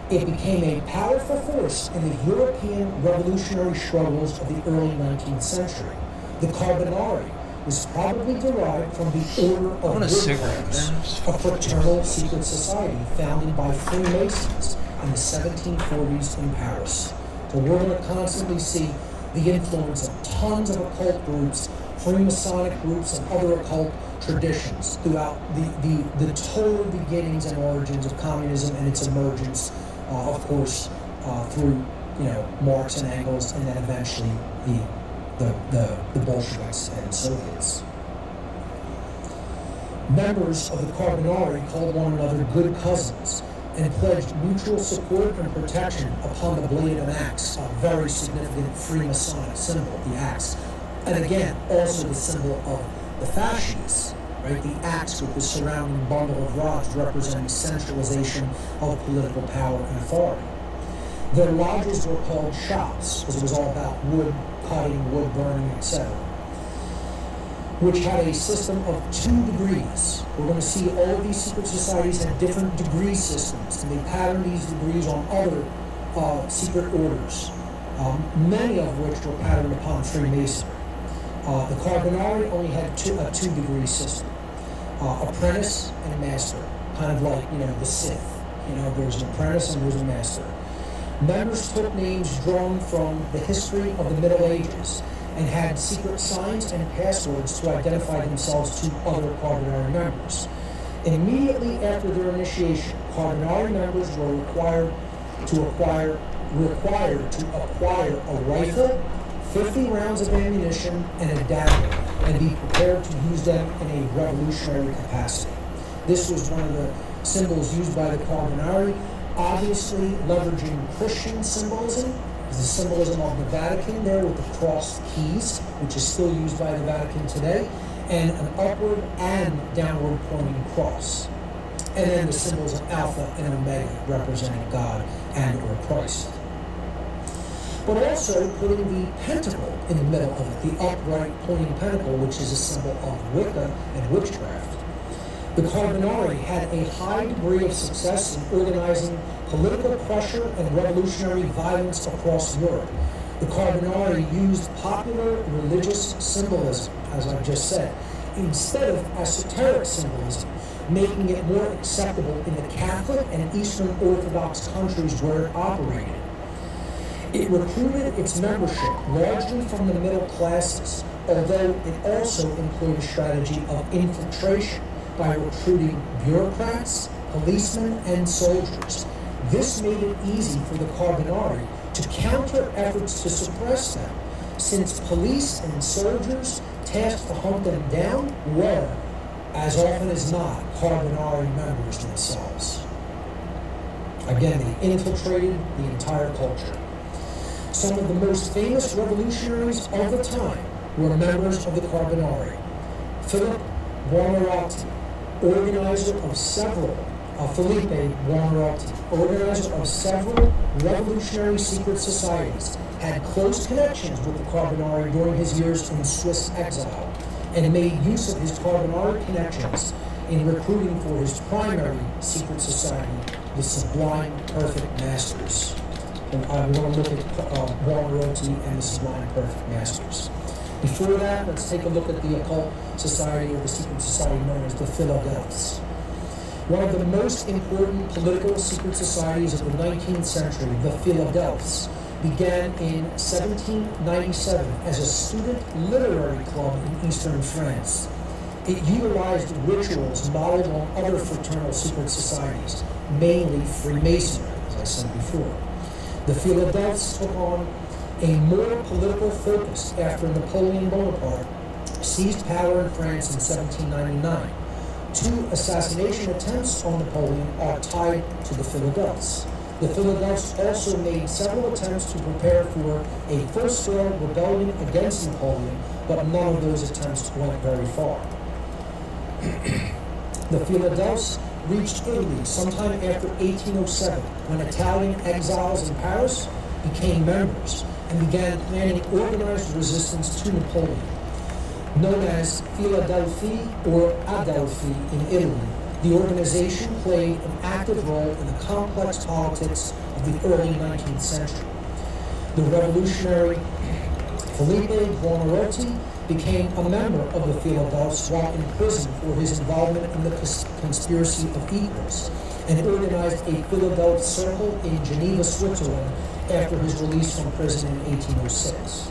It became a powerful force in the European revolutionary struggles of the early 19th century. The Carbonari was probably derived from the Order of Woodcarvers, a fraternal secret society founded by Freemasons in the 1740s in Paris. So we're going to constantly see the influence of tons of occult groups, Freemasonic groups, and other occult traditions throughout the total beginnings and origins of communism and its emergence, of course, through Marx and Engels, and then eventually the Bolsheviks and Soviets. Members of the Carbonari called one another good cousins and pledged mutual support and protection upon the blade of an axe, a very significant Freemasonic symbol, the axe. And again, also the symbol of the fascists, right? The axe with the surrounding bundle of rods representing centralization of political power and authority. Their lodges were called shops, because it was all about wood cutting, wood burning, etc., which had a system of 2 degrees. We're going to see all of these secret societies had different degree systems, and they patterned these degrees on other secret orders, many of which were patterned upon Freemasonry. The Carbonari only had a 2-degree system, apprentice and master, kind of like, the Sith. There's an apprentice and there's a master. Members took names drawn from the history of the Middle Ages and had secret signs and passwords to identify themselves to other Carbonari members. Immediately after their initiation, Carbonari members were required to acquire a rifle, 50 rounds of ammunition, and a dagger, and be prepared to use them in a revolutionary capacity. This was one of the symbols used by the Carbonari, obviously leveraging Christian symbolism, the symbolism of the Vatican there with the crossed keys, which is still used by the Vatican today, and an upward and downward pointing cross. And then the symbols of Alpha and Omega representing God and or Christ. But also putting the pentacle in the middle of it, the upright pointing pentacle, which is a symbol of Wicca and witchcraft. The Carbonari had a high degree of success in organizing political pressure and revolutionary violence across Europe. The Carbonari used popular religious symbolism, as I've just said, instead of esoteric symbolism, making it more acceptable in the Catholic and Eastern Orthodox countries where it operated. It recruited its membership largely from the middle classes, although it also employed a strategy of infiltration by recruiting bureaucrats, policemen, and soldiers. This made it easy for the Carbonari to counter efforts to suppress them, since police and soldiers tasked to hunt them down were, as often as not, Carbonari members themselves. Again, they infiltrated the entire culture. Some of the most famous revolutionaries of the time were members of the Carbonari. Philip Buonarroti, organizer of several revolutionary secret societies, had close connections with the Carbonari during his years in Swiss exile, and made use of his Carbonari connections in recruiting for his primary secret society, the Sublime Perfect Masters. And we're going to look at Buonarroti and the Sublime Perfect Masters. Before that, let's take a look at the occult society, or the secret society known as the Philadelphs. One of the most important political secret societies of the 19th century, the Philadelphs, began in 1797 as a student literary club in eastern France. It utilized rituals modeled on other fraternal secret societies, mainly Freemasonry, as I said before. The Philadelphs took on a more political focus after Napoleon Bonaparte seized power in France in 1799. 2 assassination attempts on Napoleon are tied to the Philadelphs. The Philadelphs also made several attempts to prepare for a full-scale rebellion against Napoleon, but none of those attempts went very far. The Philadelphs reached Italy sometime after 1807, when Italian exiles in Paris became members and began planning organized resistance to Napoleon. Known as Philadelphie or Adelphi in Italy, the organization played an active role in the complex politics of the early 19th century. The revolutionary Felipe Buonarroti became a member of the Philadelphs while in prison for his involvement in the conspiracy of equals, and organized a Philadelphia Circle in Geneva, Switzerland, after his release from prison in 1806.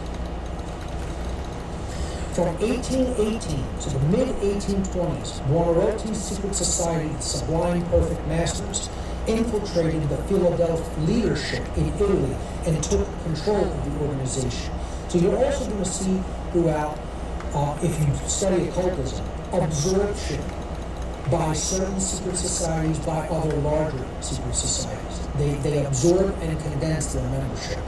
From 1818 to the mid-1820s, Buonarroti's secret society, the Sublime Perfect Masters, infiltrated the Philadelphia leadership in Italy and took control of the organization. So you're also going to see throughout, if you study occultism, absorption by certain secret societies by other larger secret societies. They absorb and condense their membership.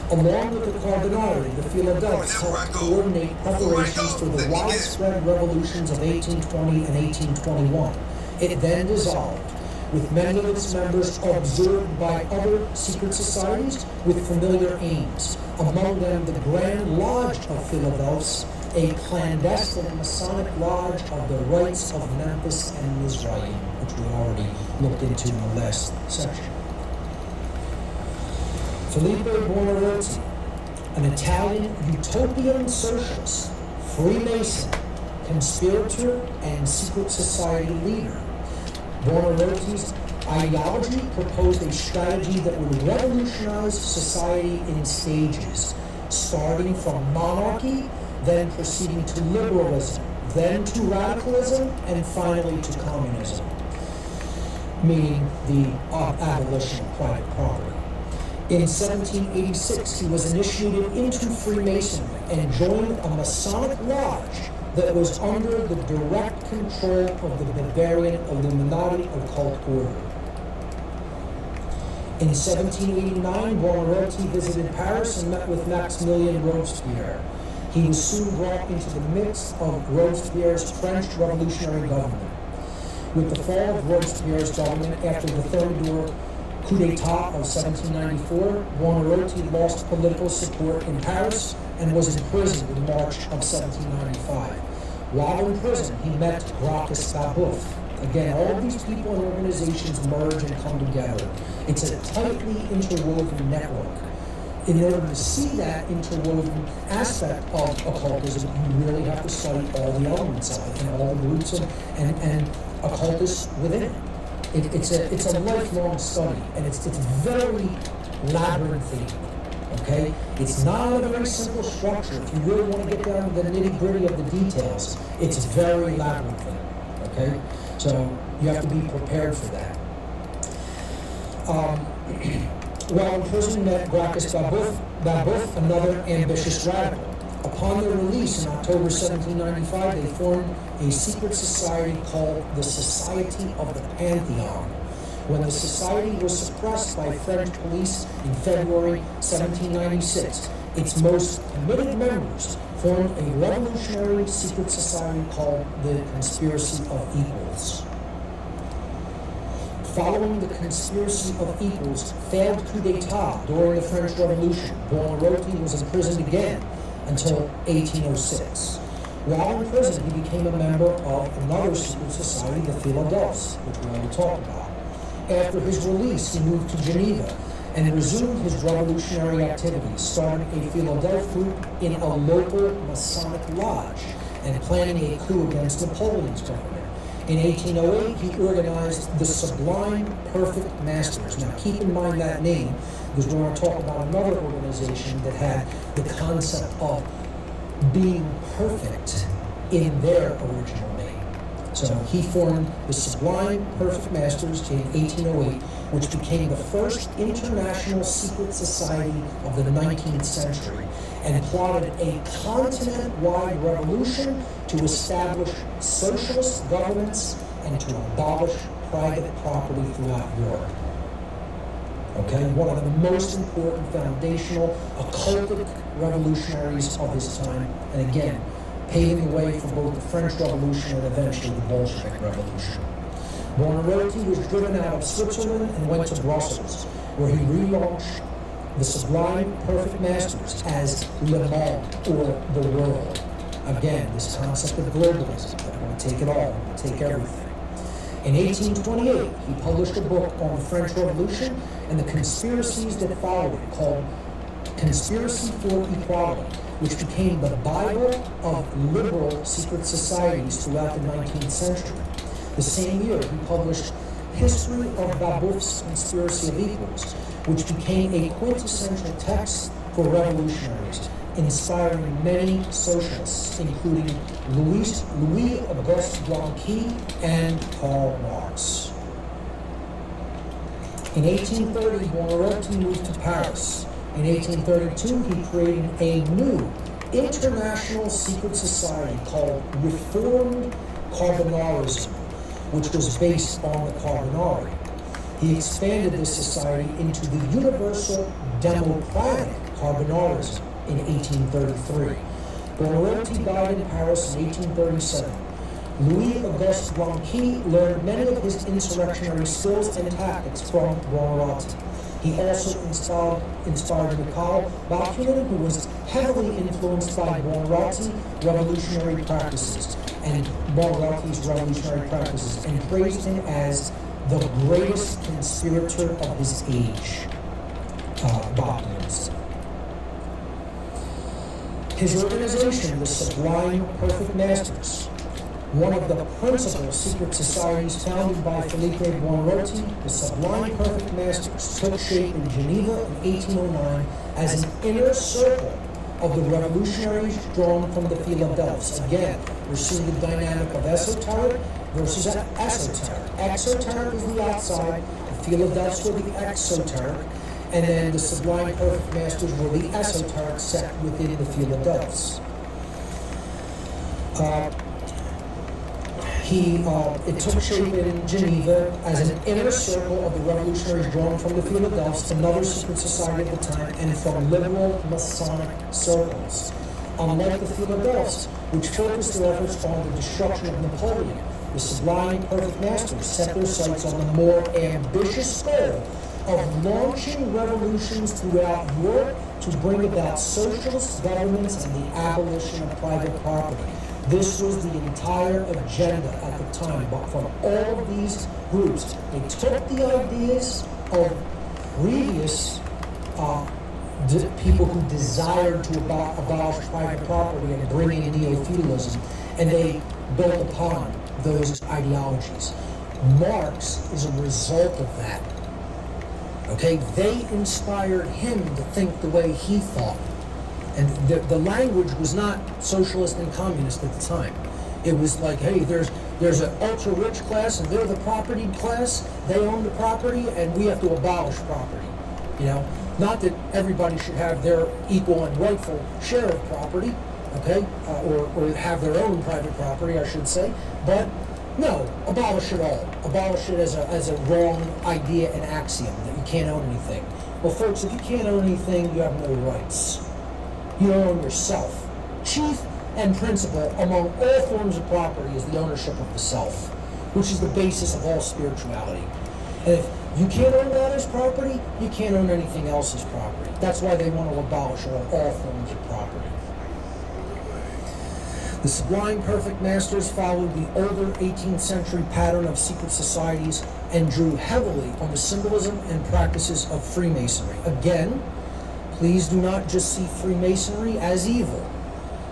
Along with the Cardinali, the Philadelphs helped coordinate preparations for the widespread revolutions of 1820 and 1821. It then dissolved, with many of its members absorbed by other secret societies with familiar aims, among them the Grand Lodge of Philadelphia, a clandestine Masonic lodge of the Rites of Memphis and Mizraim, which we already looked into in the last section. Felipe Buonarroti, an Italian utopian socialist, Freemason, conspirator, and secret society leader. Buonarroti's ideology proposed a strategy that would revolutionize society in stages, starting from monarchy, then proceeding to liberalism, then to radicalism, and finally to communism, meaning the abolition of private property. In 1786, he was initiated into Freemasonry and joined a Masonic lodge that was under the direct control of the Bavarian Illuminati occult order. In 1789, Buonarroti visited Paris and met with Maximilien Robespierre. He was soon brought into the midst of Robespierre's French revolutionary government. With the fall of Robespierre's government after the Thermidor coup d'etat of 1794, Buonarroti lost political support in Paris and was imprisoned in March of 1795. While in prison, he met Gracchus Babeuf. Again, all of these people and organizations merge and come together. It's a tightly interwoven network. In order to see that interwoven aspect of occultism, you really have to study all the elements of it and all the roots and occultists within it. It's a lifelong study, and it's very labyrinthine. Okay, it's not a very simple structure. If you really want to get down to the nitty-gritty of the details, it's very labyrinthine. Okay, so you have to be prepared for that. While in prison, met Gracchus Babeuf, another ambitious radical. Upon their release in October 1795, they formed a secret society called the Society of the Pantheon. When the society was suppressed by French police in February 1796, its most committed members formed a revolutionary secret society called the Conspiracy of Equals. Following the Conspiracy of Equals' failed coup d'etat during the French Revolution, Buonarroti was imprisoned again until 1806. While in prison, he became a member of another secret society, the Philadelphs, which we already talked about. After his release, he moved to Geneva and resumed his revolutionary activities, starting a Philadelphia group in a local Masonic lodge and planning a coup against Napoleon's government. In 1808, he organized the Sublime Perfect Masters. Now, keep in mind that name, because we're going to talk about another organization that had the concept of being perfect in their original name. So he formed the Sublime Perfect Masters in 1808, which became the first international secret society of the 19th century, and plotted a continent-wide revolution to establish socialist governments and to abolish private property throughout Europe. Okay, one of the most important foundational occultic revolutionaries of his time, and again, paving the way for both the French Revolution and eventually the Bolshevik Revolution. Buonarroti was driven out of Switzerland and went to Brussels, where he relaunched the Sublime Perfect Masters as Le Monde, or the world. Again, this concept of globalism, that want to take it all, take everything. In 1828, he published a book on the French Revolution and the conspiracies that followed it, called Conspiracy for Equality, which became the Bible of liberal secret societies throughout the 19th century. The same year, he published History of Babeuf's Conspiracy of Equals, which became a quintessential text for revolutionaries, inspiring many socialists, including Louis-Auguste Blanqui and Karl Marx. In 1830, Buonarroti moved to Paris. In 1832, he created a new international secret society called Reformed Carbonarism, which was based on the Carbonari. He expanded this society into the Universal Democratic Carbonarism in 1833. Buonarroti died in Paris in 1837. Louis-Auguste Blanqui learned many of his insurrectionary skills and tactics from Buonarroti. He also inspired Mikhail Bakunin, who was heavily influenced by Buonarroti revolutionary practices and Buonarroti's revolutionary practices, and praised him as the greatest conspirator of his age, Bakunin said. His organization, the Sublime Perfect Masters, one of the principal secret societies founded by Felipe Buonarroti, the Sublime Perfect Masters, took shape in Geneva in 1809 as an inner circle of the revolutionaries drawn from the Philadelphs. Again, we're seeing the dynamic of esoteric versus esoteric. Exoteric is the outside, the Philadelphs were the exoteric, and then the Sublime Perfect Masters were the esoteric sect within the Philadelphs. It took shape in Geneva as an inner circle of the revolutionaries drawn from the Philadelphs, another secret society at the time, and from liberal Masonic circles. Unlike the Philadelphs, which focused their efforts on the destruction of Napoleon, the Sublime Perfect Masters set their sights on the more ambitious goal of launching revolutions throughout Europe to bring about socialist governments and the abolition of private property. This was the entire agenda at the time, but from all of these groups, they took the ideas of previous people who desired to abolish private property and bring in neo-feudalism, and they built upon those ideologies. Marx is a result of that. Okay, they inspired him to think the way he thought. And the language was not socialist and communist at the time. It was like, hey, there's an ultra-rich class, and they're the property class. They own the property, and we have to abolish property. You know, not that everybody should have their equal and rightful share of property, okay, or have their own private property, I should say. But no, abolish it all. Abolish it as a wrong idea and axiom that you can't own anything. Well, folks, if you can't own anything, you have no rights. You own yourself. Chief and principal among all forms of property is the ownership of the self, which is the basis of all spirituality. And if you can't own that as property, you can't own anything else as property. That's why they want to abolish all forms of property. The Sublime Perfect Masters followed the older 18th century pattern of secret societies and drew heavily on the symbolism and practices of Freemasonry. Again, please do not just see Freemasonry as evil.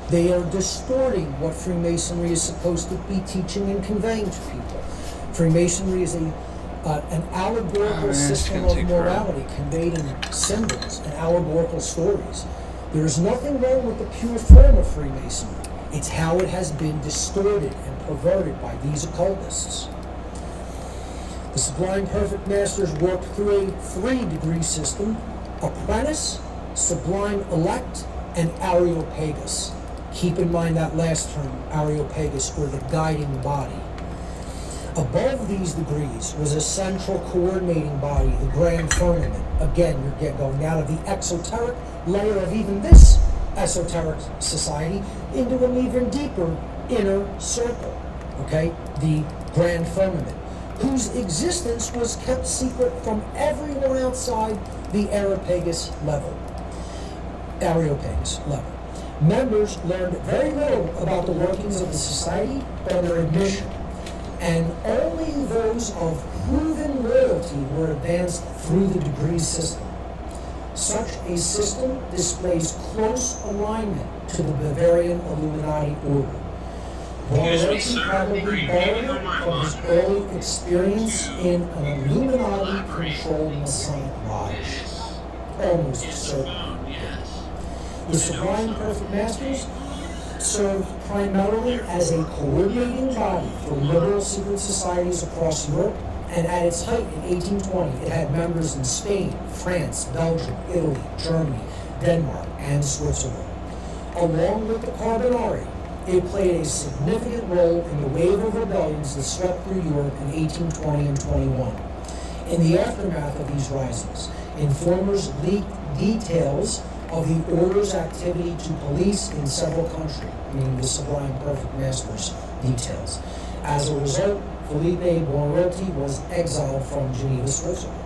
They are distorting what Freemasonry is supposed to be teaching and conveying to people. Freemasonry is an allegorical system of morality conveyed in symbols and allegorical stories. There is nothing wrong with the pure form of Freemasonry. It's how it has been distorted and perverted by these occultists. The Sublime Perfect Masters worked through a 3-degree system: apprentice, sublime elect, and Areopagus. Keep in mind that last term, Areopagus, or the guiding body. Above these degrees was a central coordinating body, the grand firmament. Again, you're going out of the exoteric layer of even this esoteric society into an even deeper inner circle, okay? The grand firmament, whose existence was kept secret from everyone outside the Areopagus level. Members learned very little about the workings of the society on their admission, and only those of proven loyalty were advanced through the degree system. Such a system displays close alignment to the Bavarian Illuminati order. Borowski probably borrowed from his early experience in an Illuminati-controlled Masonic lodge. Almost certainly. The Sublime Perfect Masters served primarily as a coordinating body for liberal secret societies across Europe, and at its height in 1820, it had members in Spain, France, Belgium, Italy, Germany, Denmark, and Switzerland. Along with the Carbonari, it played a significant role in the wave of rebellions that swept through Europe in 1820 and 21. In the aftermath of these risings, informers leaked details of the order's activity to police in several countries, meaning the Sublime Perfect Masters details. As a result, Felipe Buonarroti was exiled from Geneva, Switzerland.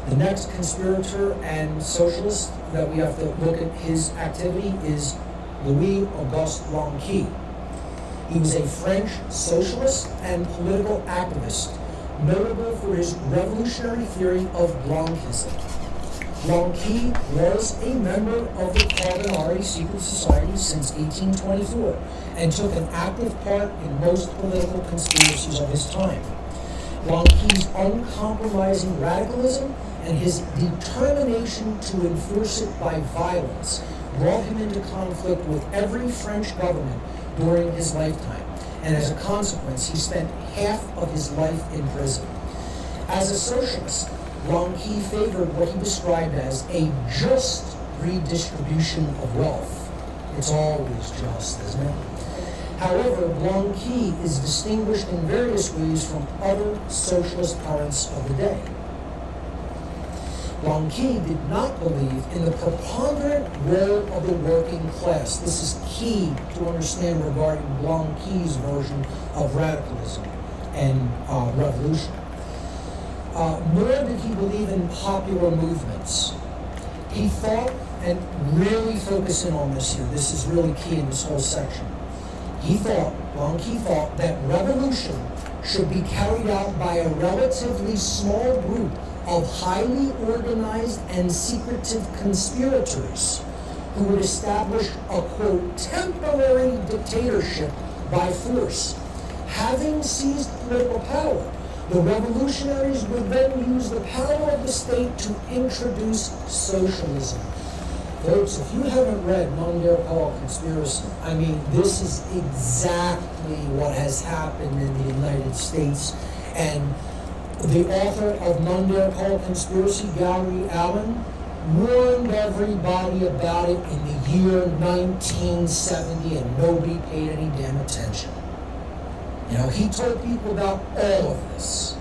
The next conspirator and socialist that we have to look at his activity is Louis-Auguste Blanqui. He was a French socialist and political activist, notable for his revolutionary theory of Blanquism. Blanqui was a member of the Carbonari secret society since 1824 and took an active part in most political conspiracies of his time. Blanqui's uncompromising radicalism and his determination to enforce it by violence brought him into conflict with every French government during his lifetime, and as a consequence, he spent half of his life in prison. As a socialist, Blanqui favored what he described as a just redistribution of wealth. It's always just, isn't it? However, Blanqui is distinguished in various ways from other socialist currents of the day. Blanqui did not believe in the preponderant role of the working class. This is key to understand regarding Blanqui's version of radicalism and revolution. Nor did he believe in popular movements. He thought, and really focus in on this here, this is really key in this whole section. Blanqui thought that revolution should be carried out by a relatively small group of highly organized and secretive conspirators who would establish a, quote, temporary dictatorship by force. Having seized political power, the revolutionaries would then use the power of the state to introduce socialism. Folks, if you haven't read Non Dare Call Conspiracy, I mean, this is exactly what has happened in the United States. And the author of Non Dare Call Conspiracy, Gary Allen, warned everybody about it in the year 1970, and nobody paid any damn attention. You know, he told people about all of this.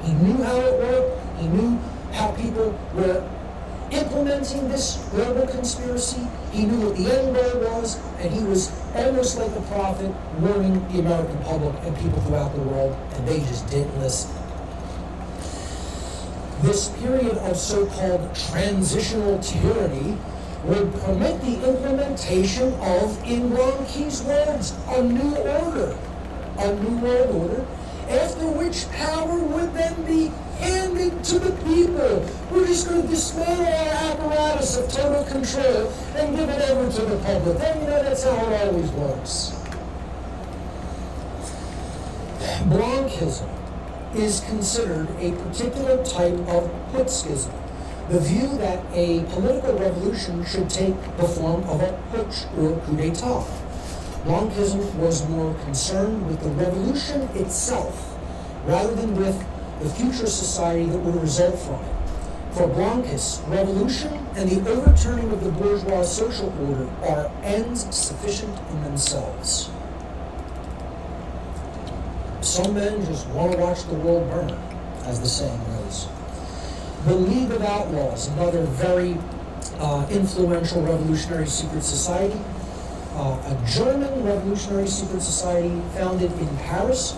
He knew how it worked. He knew how people were implementing this global conspiracy. He knew what the end goal was, and he was almost like a prophet warning the American public and people throughout the world, and they just didn't listen. This period of so-called transitional tyranny would permit the implementation of, in Blanqui's words, a new world order, after which power would then be handed to the people. We're just going to dismantle our apparatus of total control and give it over to the public. And you know, that's how it always works. Blanquism is considered a particular type of putschism, the view that a political revolution should take the form of a putsch or coup d'etat. Blanquism was more concerned with the revolution itself rather than with the future society that would result from it. For Blancus, revolution and the overturning of the bourgeois social order are ends sufficient in themselves. Some men just want to watch the world burn, as the saying goes. The League of Outlaws, another very influential revolutionary secret society, a German revolutionary secret society founded in Paris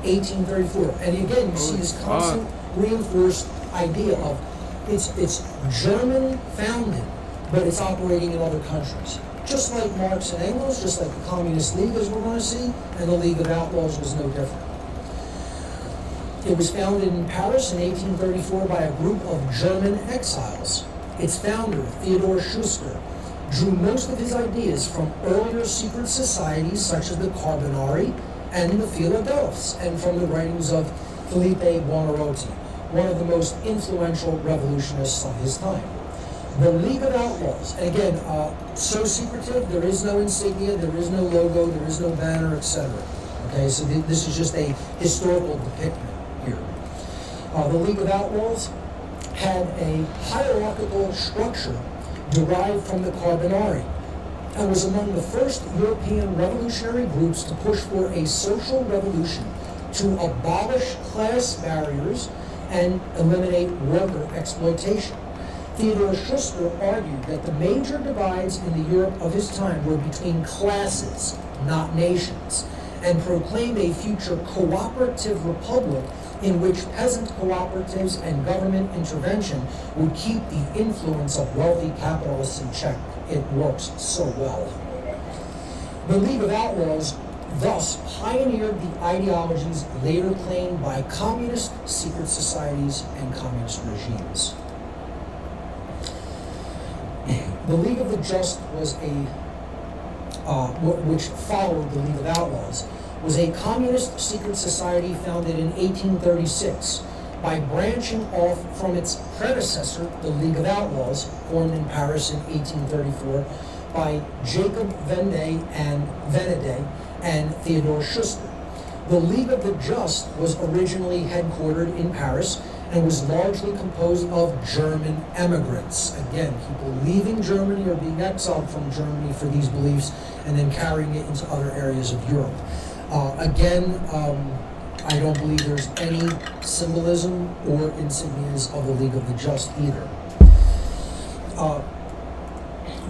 in 1834. And again, you see this constant reinforced idea of it's German founded, but it's operating in other countries. Just like Marx and Engels, just like the Communist League, as we're going to see, and the League of Outlaws was no different. It was founded in Paris in 1834 by a group of German exiles. Its founder, Theodor Schuster, drew most of his ideas from earlier secret societies such as the Carbonari and the Philadelphs, and from the writings of Filippo Buonarroti, one of the most influential revolutionists of his time. The League of Outlaws, and again, so secretive, there is no insignia, there is no logo, there is no banner, etc. Okay, so this is just a historical depiction here. The League of Outlaws had a hierarchical structure derived from the Carbonari, and was among the first European revolutionary groups to push for a social revolution to abolish class barriers and eliminate worker exploitation. Theodor Schuster argued that the major divides in the Europe of his time were between classes, not nations, and proclaimed a future cooperative republic in which peasant cooperatives and government intervention would keep the influence of wealthy capitalists in check. It works so well. The League of Outlaws thus pioneered the ideologies later claimed by communist secret societies and communist regimes. The League of the Just was which followed the League of Outlaws, was a communist secret society founded in 1836 by branching off from its predecessor, the League of Outlaws, formed in Paris in 1834 by Jacob Venday and Theodor Schuster. The League of the Just was originally headquartered in Paris and was largely composed of German emigrants. Again, people leaving Germany or being exiled from Germany for these beliefs and then carrying it into other areas of Europe. I don't believe there's any symbolism or insignias of the League of the Just either.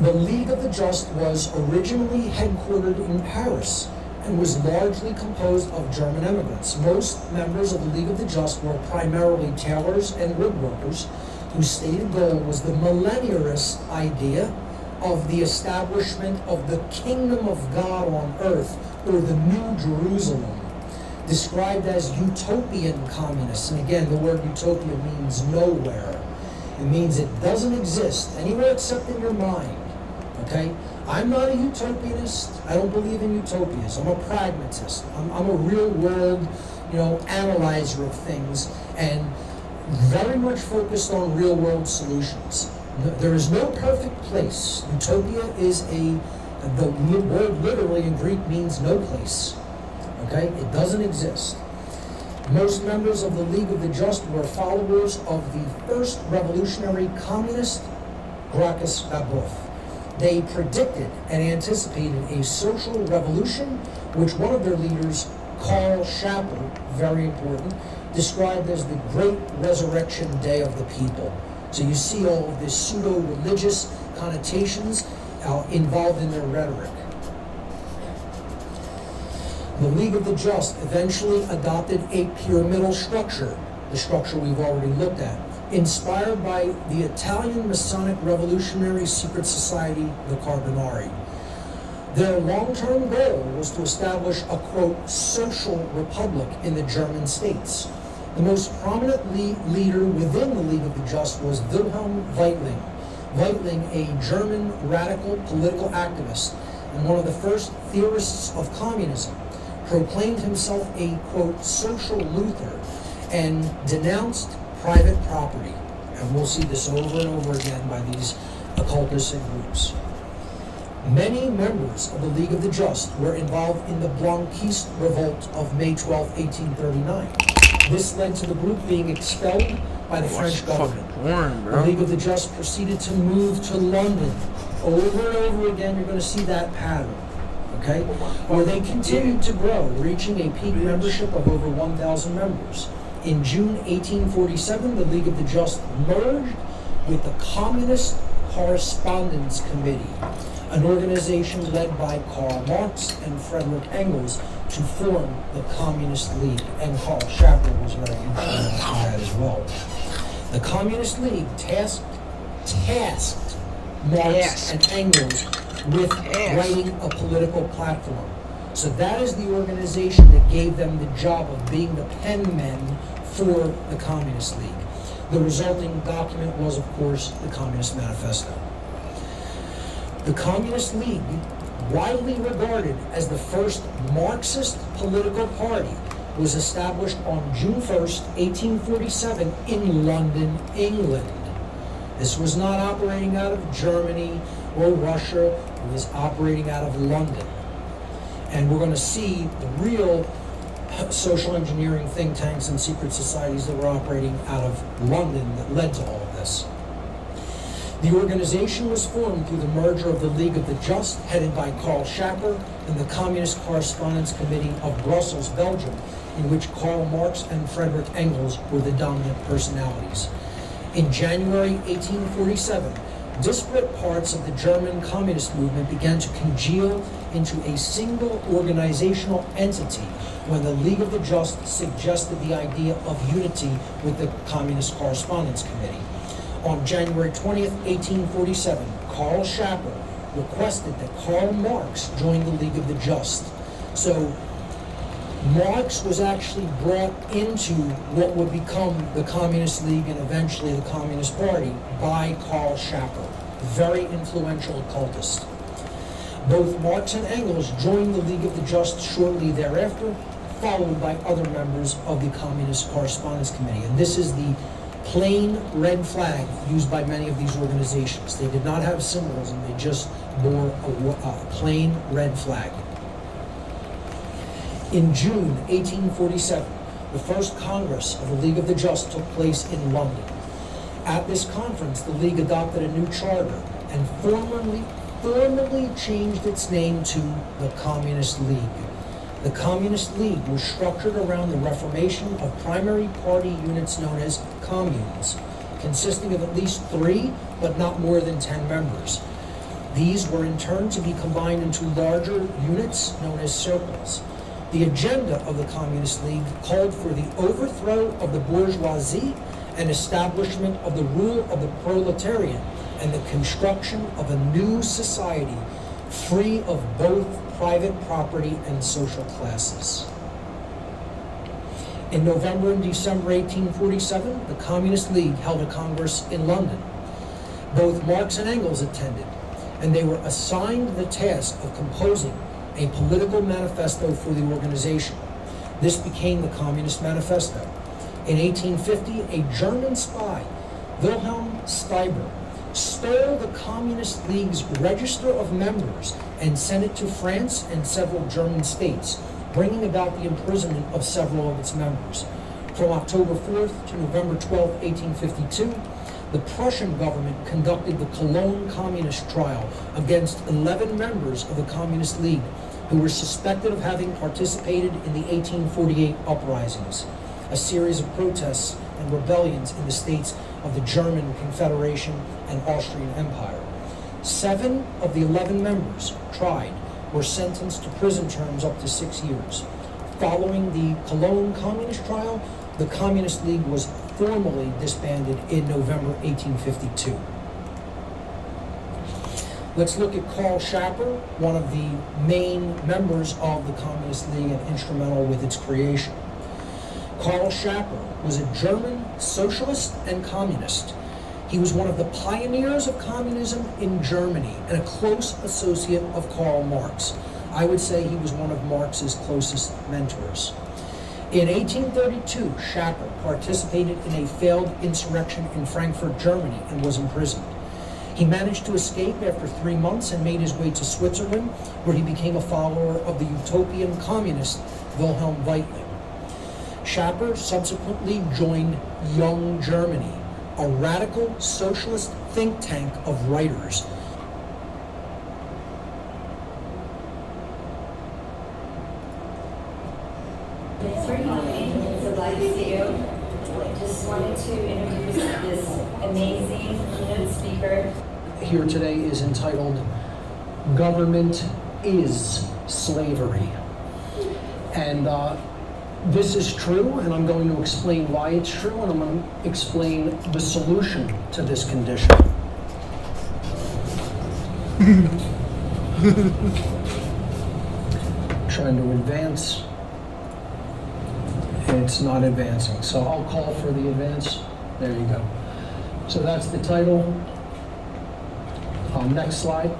The League of the Just was originally headquartered in Paris and was largely composed of German immigrants. Most members of the League of the Just were primarily tailors and woodworkers, whose stated goal was the millennialist idea of the establishment of the kingdom of God on earth, or the New Jerusalem, described as utopian communists. And again, the word utopia means nowhere. It means it doesn't exist anywhere except in your mind. Okay? I'm not a utopianist. I don't believe in utopias. I'm a pragmatist. I'm a real world, analyzer of things, and very much focused on real world solutions. There is no perfect place. Utopia is the word literally in Greek means no place. Okay? It doesn't exist. Most members of the League of the Just were followers of the first revolutionary communist, Gracchus Babeuf. They predicted and anticipated a social revolution, which one of their leaders, Karl Schapper, very important, described as the great resurrection day of the people. So you see all of this pseudo-religious connotations involved in their rhetoric. The League of the Just eventually adopted a pyramidal structure, the structure we've already looked at, inspired by the Italian Masonic Revolutionary Secret Society, the Carbonari. Their long-term goal was to establish a, quote, social republic in the German states. The most prominent leader within the League of the Just was Wilhelm Weitling. Weitling, a German radical political activist and one of the first theorists of communism, proclaimed himself a, quote, social Luther and denounced private property. And we'll see this over and over again by these occultists and groups. Many members of the League of the Just were involved in the Blanquist Revolt of May 12, 1839. This led to the group being expelled by the French government. boring, The bro. League of the Just proceeded to move to London. Over and over again, you're going to see that pattern. Okay? Where they continued to grow, reaching a peak membership of over 1,000 members. In June 1847, the League of the Just merged with the Communist Correspondence Committee, an organization led by Karl Marx and Frederick Engels, to form the Communist League. And Karl Schapper was very influential in that as well. The Communist League tasked Marx and Engels with writing a political platform. So that is the organization that gave them the job of being the penmen for the Communist League. The resulting document was, of course, the Communist Manifesto. The Communist League, widely regarded as the first Marxist political party, was established on June 1st, 1847 in London, England. This was not operating out of Germany or Russia, it was operating out of London. And we're going to see the real social engineering think tanks and secret societies that were operating out of London that led to all of this. The organization was formed through the merger of the League of the Just, headed by Karl Schapper, and the Communist Correspondence Committee of Brussels, Belgium, in which Karl Marx and Frederick Engels were the dominant personalities. In January 1847, disparate parts of the German communist movement began to congeal into a single organizational entity when the League of the Just suggested the idea of unity with the Communist Correspondence Committee. On January 20th, 1847, Karl Schapper requested that Karl Marx join the League of the Just. So Marx was actually brought into what would become the Communist League and eventually the Communist Party by Karl Schapper, very influential occultist. Both Marx and Engels joined the League of the Just shortly thereafter, followed by other members of the Communist Correspondence Committee. And this is the plain red flag used by many of these organizations. They did not have symbolism, they just bore a plain red flag. In June 1847, the first Congress of the League of the Just took place in London. At this conference, the League adopted a new charter and formally changed its name to the Communist League. The Communist League was structured around the reformation of primary party units known as communes, consisting of at least 3, but not more than 10 members. These were in turn to be combined into larger units known as circles. The agenda of the Communist League called for the overthrow of the bourgeoisie and establishment of the rule of the proletariat and the construction of a new society free of both private property and social classes. In November and December 1847, the Communist League held a congress in London. Both Marx and Engels attended, and they were assigned the task of composing a political manifesto for the organization. This became the Communist Manifesto. In 1850, a German spy, Wilhelm Stieber, stole the Communist League's register of members and sent it to France and several German states, bringing about the imprisonment of several of its members. From October 4th to November 12, 1852, the Prussian government conducted the Cologne Communist trial against 11 members of the Communist League who were suspected of having participated in the 1848 uprisings, a series of protests and rebellions in the states of the German Confederation and Austrian Empire. 7 of the 11 members tried were sentenced to prison terms up to 6 years. Following the Cologne Communist trial, the Communist League was formally disbanded in November 1852. Let's look at Karl Schapper, one of the main members of the Communist League and instrumental with its creation. Karl Schapper was a German socialist and communist. He was one of the pioneers of communism in Germany and a close associate of Karl Marx. I would say he was one of Marx's closest mentors. In 1832, Schapper participated in a failed insurrection in Frankfurt, Germany, and was imprisoned. He managed to escape after 3 months and made his way to Switzerland, where he became a follower of the utopian communist Wilhelm Weitling. Schapper subsequently joined Young Germany, a radical socialist think tank of writers. Thanks for coming. So glad to see you. Just wanted to introduce this amazing keynote speaker. Here today is entitled Government is Slavery. And this is true, and I'm going to explain why it's true, and I'm going to explain the solution to this condition. Trying to advance. It's not advancing, so I'll call for the advance. There you go. So that's the title. Next slide.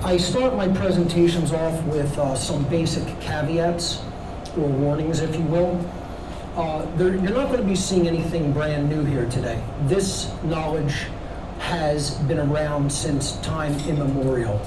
I start my presentations off with some basic caveats, or warnings, if you will. You're not going to be seeing anything brand new here today. This knowledge has been around since time immemorial.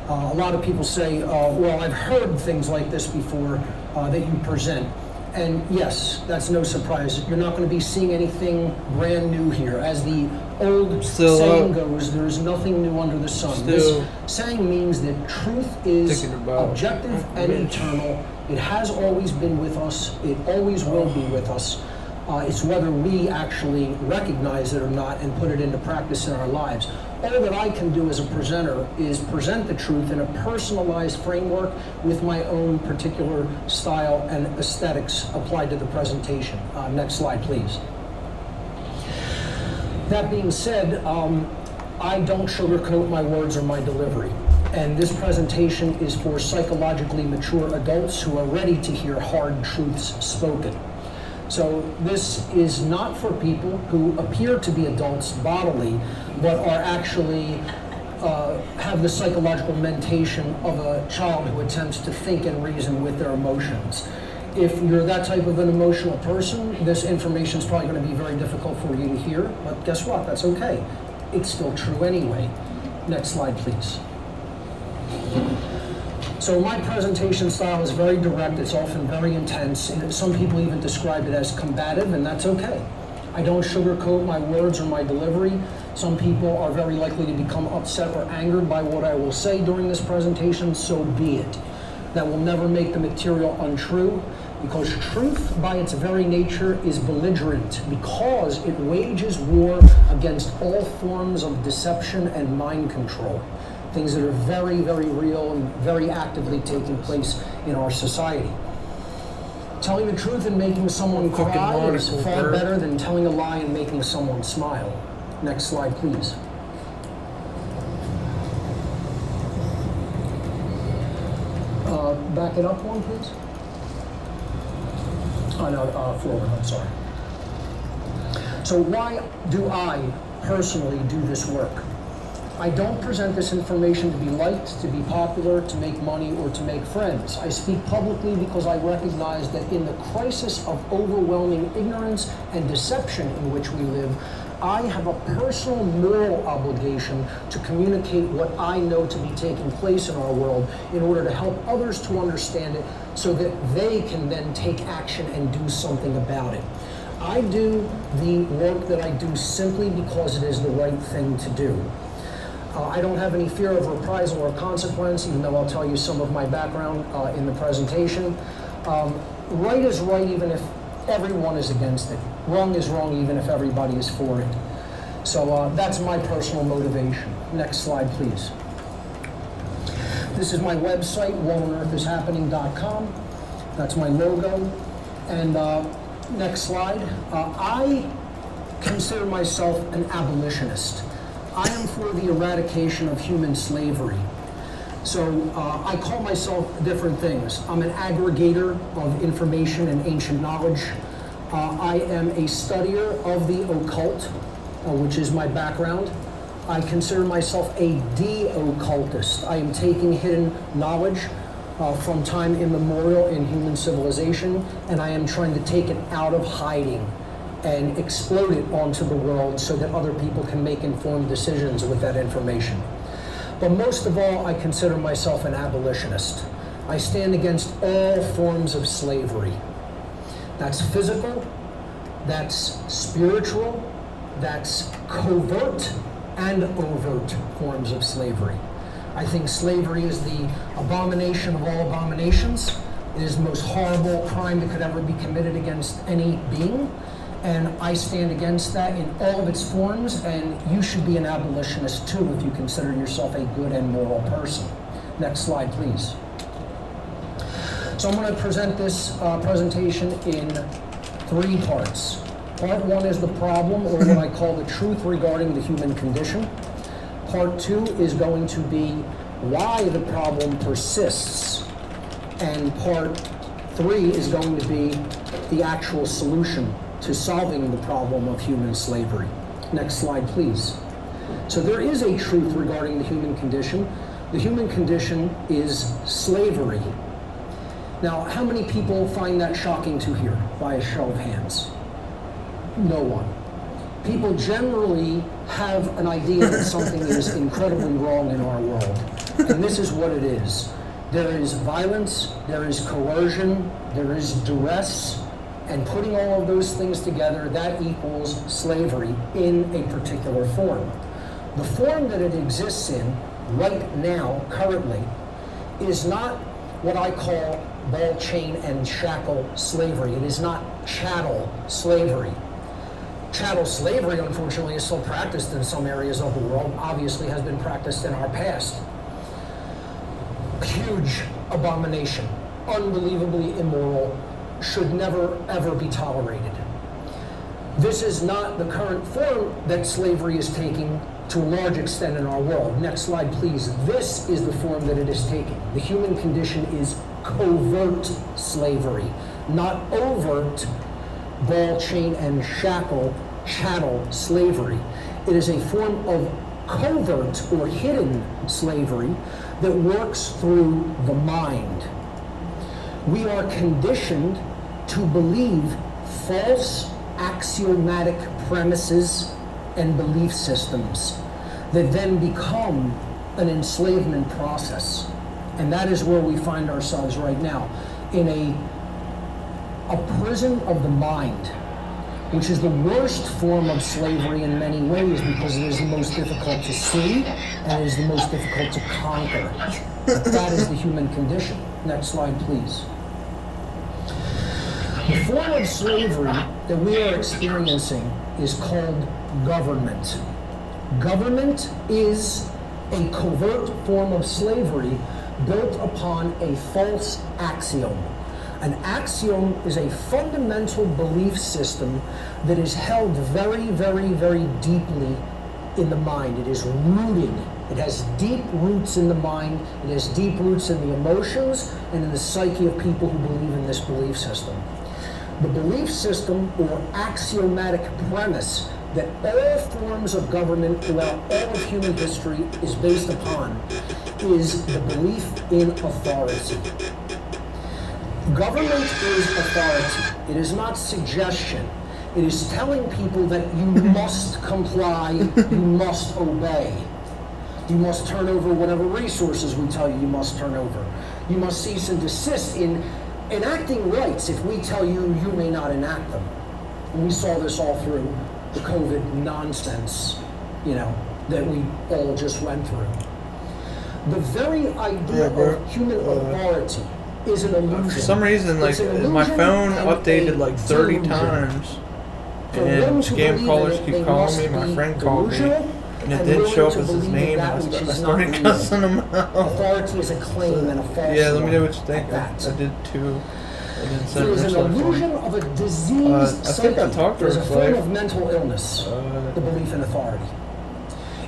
A lot of people say, well, I've heard things like this before that you present. And yes, that's no surprise. You're not going to be seeing anything brand new here. As the old saying goes, there's nothing new under the sun. This saying means that truth is objective and eternal. It has always been with us. It always will be with us. It's whether we actually recognize it or not and put it into practice in our lives. All that I can do as a presenter is present the truth in a personalized framework with my own particular style and aesthetics applied to the presentation. Next slide, please. That being said, I don't sugarcoat my words or my delivery. And this presentation is for psychologically mature adults who are ready to hear hard truths spoken. So this is not for people who appear to be adults bodily, but are actually have the psychological mentation of a child who attempts to think and reason with their emotions. If you're that type of an emotional person, this information is probably going to be very difficult for you to hear, but guess what? That's okay. It's still true anyway. Next slide, please. So my presentation style is very direct, it's often very intense, and some people even describe it as combative, and that's okay. I don't sugarcoat my words or my delivery. Some people are very likely to become upset or angered by what I will say during this presentation, so be it. That will never make the material untrue, because truth by its very nature is belligerent, because it wages war against all forms of deception and mind control. Things that are very, very real and very actively taking place in our society. Telling the truth and making someone cry is far better than telling a lie and making someone smile. Next slide, please. Back it up one, please. Oh, no, forward, I'm sorry. So why do I personally do this work? I don't present this information to be liked, to be popular, to make money, or to make friends. I speak publicly because I recognize that in the crisis of overwhelming ignorance and deception in which we live, I have a personal moral obligation to communicate what I know to be taking place in our world in order to help others to understand it so that they can then take action and do something about it. I do the work that I do simply because it is the right thing to do. I don't have any fear of reprisal or consequence, even though I'll tell you some of my background in the presentation. Right is right even if everyone is against it. Wrong is wrong even if everybody is for it. So that's my personal motivation. Next slide, please. This is my website, whatonearthishappening.com. That's my logo. And next slide. I consider myself an abolitionist. I am for the eradication of human slavery. So I call myself different things. I'm an aggregator of information and ancient knowledge. I am a studier of the occult, which is my background. I consider myself a de-occultist. I am taking hidden knowledge from time immemorial in human civilization, and I am trying to take it out of hiding and explode it onto the world so that other people can make informed decisions with that information. But most of all, I consider myself an abolitionist. I stand against all forms of slavery. That's physical, that's spiritual, that's covert and overt forms of slavery. I think slavery is the abomination of all abominations. It is the most horrible crime that could ever be committed against any being. And I stand against that in all of its forms, and you should be an abolitionist too if you consider yourself a good and moral person. Next slide, please. So I'm going to present this presentation in 3 parts. Part 1 is the problem, or what I call the truth regarding the human condition. Part 2 is going to be why the problem persists. And part 3 is going to be the actual solution to solving the problem of human slavery. Next slide, please. So there is a truth regarding the human condition. The human condition is slavery. Now, how many people find that shocking to hear by a show of hands? No one. People generally have an idea that something is incredibly wrong in our world. And this is what it is. There is violence, there is coercion, there is duress, and putting all of those things together, that equals slavery in a particular form. The form that it exists in right now, currently, is not what I call ball, chain, and shackle slavery. It is not chattel slavery. Chattel slavery, unfortunately, is still practiced in some areas of the world, obviously has been practiced in our past. Huge abomination, unbelievably immoral, should never, ever be tolerated. This is not the current form that slavery is taking to a large extent in our world. Next slide, please. This is the form that it is taking. The human condition is covert slavery, not overt ball, chain, and shackle, chattel slavery. It is a form of covert or hidden slavery that works through the mind. We are conditioned to believe false axiomatic premises and belief systems that then become an enslavement process. And that is where we find ourselves right now, in a prison of the mind, which is the worst form of slavery in many ways because it is the most difficult to see and it is the most difficult to conquer. That is the human condition. Next slide, please. The form of slavery that we are experiencing is called government. Government is a covert form of slavery built upon a false axiom. An axiom is a fundamental belief system that is held very, very, very deeply in the mind. It is rooted. It has deep roots in the mind. It has deep roots in the emotions and in the psyche of people who believe in this belief system. The belief system or axiomatic premise that all forms of government throughout all of human history is based upon is the belief in authority. Government is authority. It is not suggestion. It is telling people that you must comply, you must obey. You must turn over whatever resources we tell you you must turn over. You must cease and desist in enacting rights if we tell you you may not enact them. And we saw this all through the COVID nonsense, that we all just went through. The very idea of human authority is an illusion. For some reason, my phone updated 30 times, and scam callers keep calling me. My friend called me, and it didn't show up as his name. I started cussing him out. Authority is a claim and a false. Yeah, let me know what you think. I did too. It is an illusion of a diseased psyche. I talked to her. It is a form of mental illness, the belief in authority.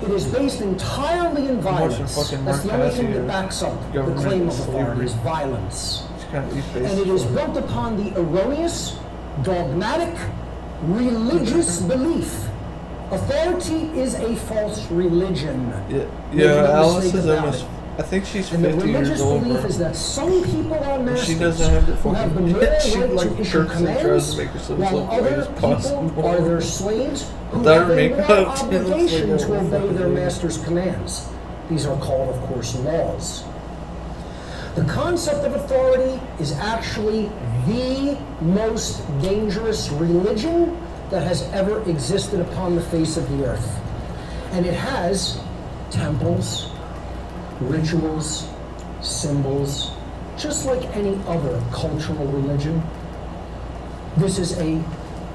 It is based entirely in violence. That's the only thing that backs up the claim of authority is violence. And it is built upon the erroneous, dogmatic, religious belief. Authority is a false religion. Yeah, Alice is almost. I think she's 50 years old. And the religious belief is that some people are masters who have the moral right to issue commands, while other people are their slaves who have a moral obligation to obey their master's commands. These are called, of course, laws. The concept of authority is actually the most dangerous religion that has ever existed upon the face of the earth. And it has temples, rituals, symbols, just like any other cultural religion. This is a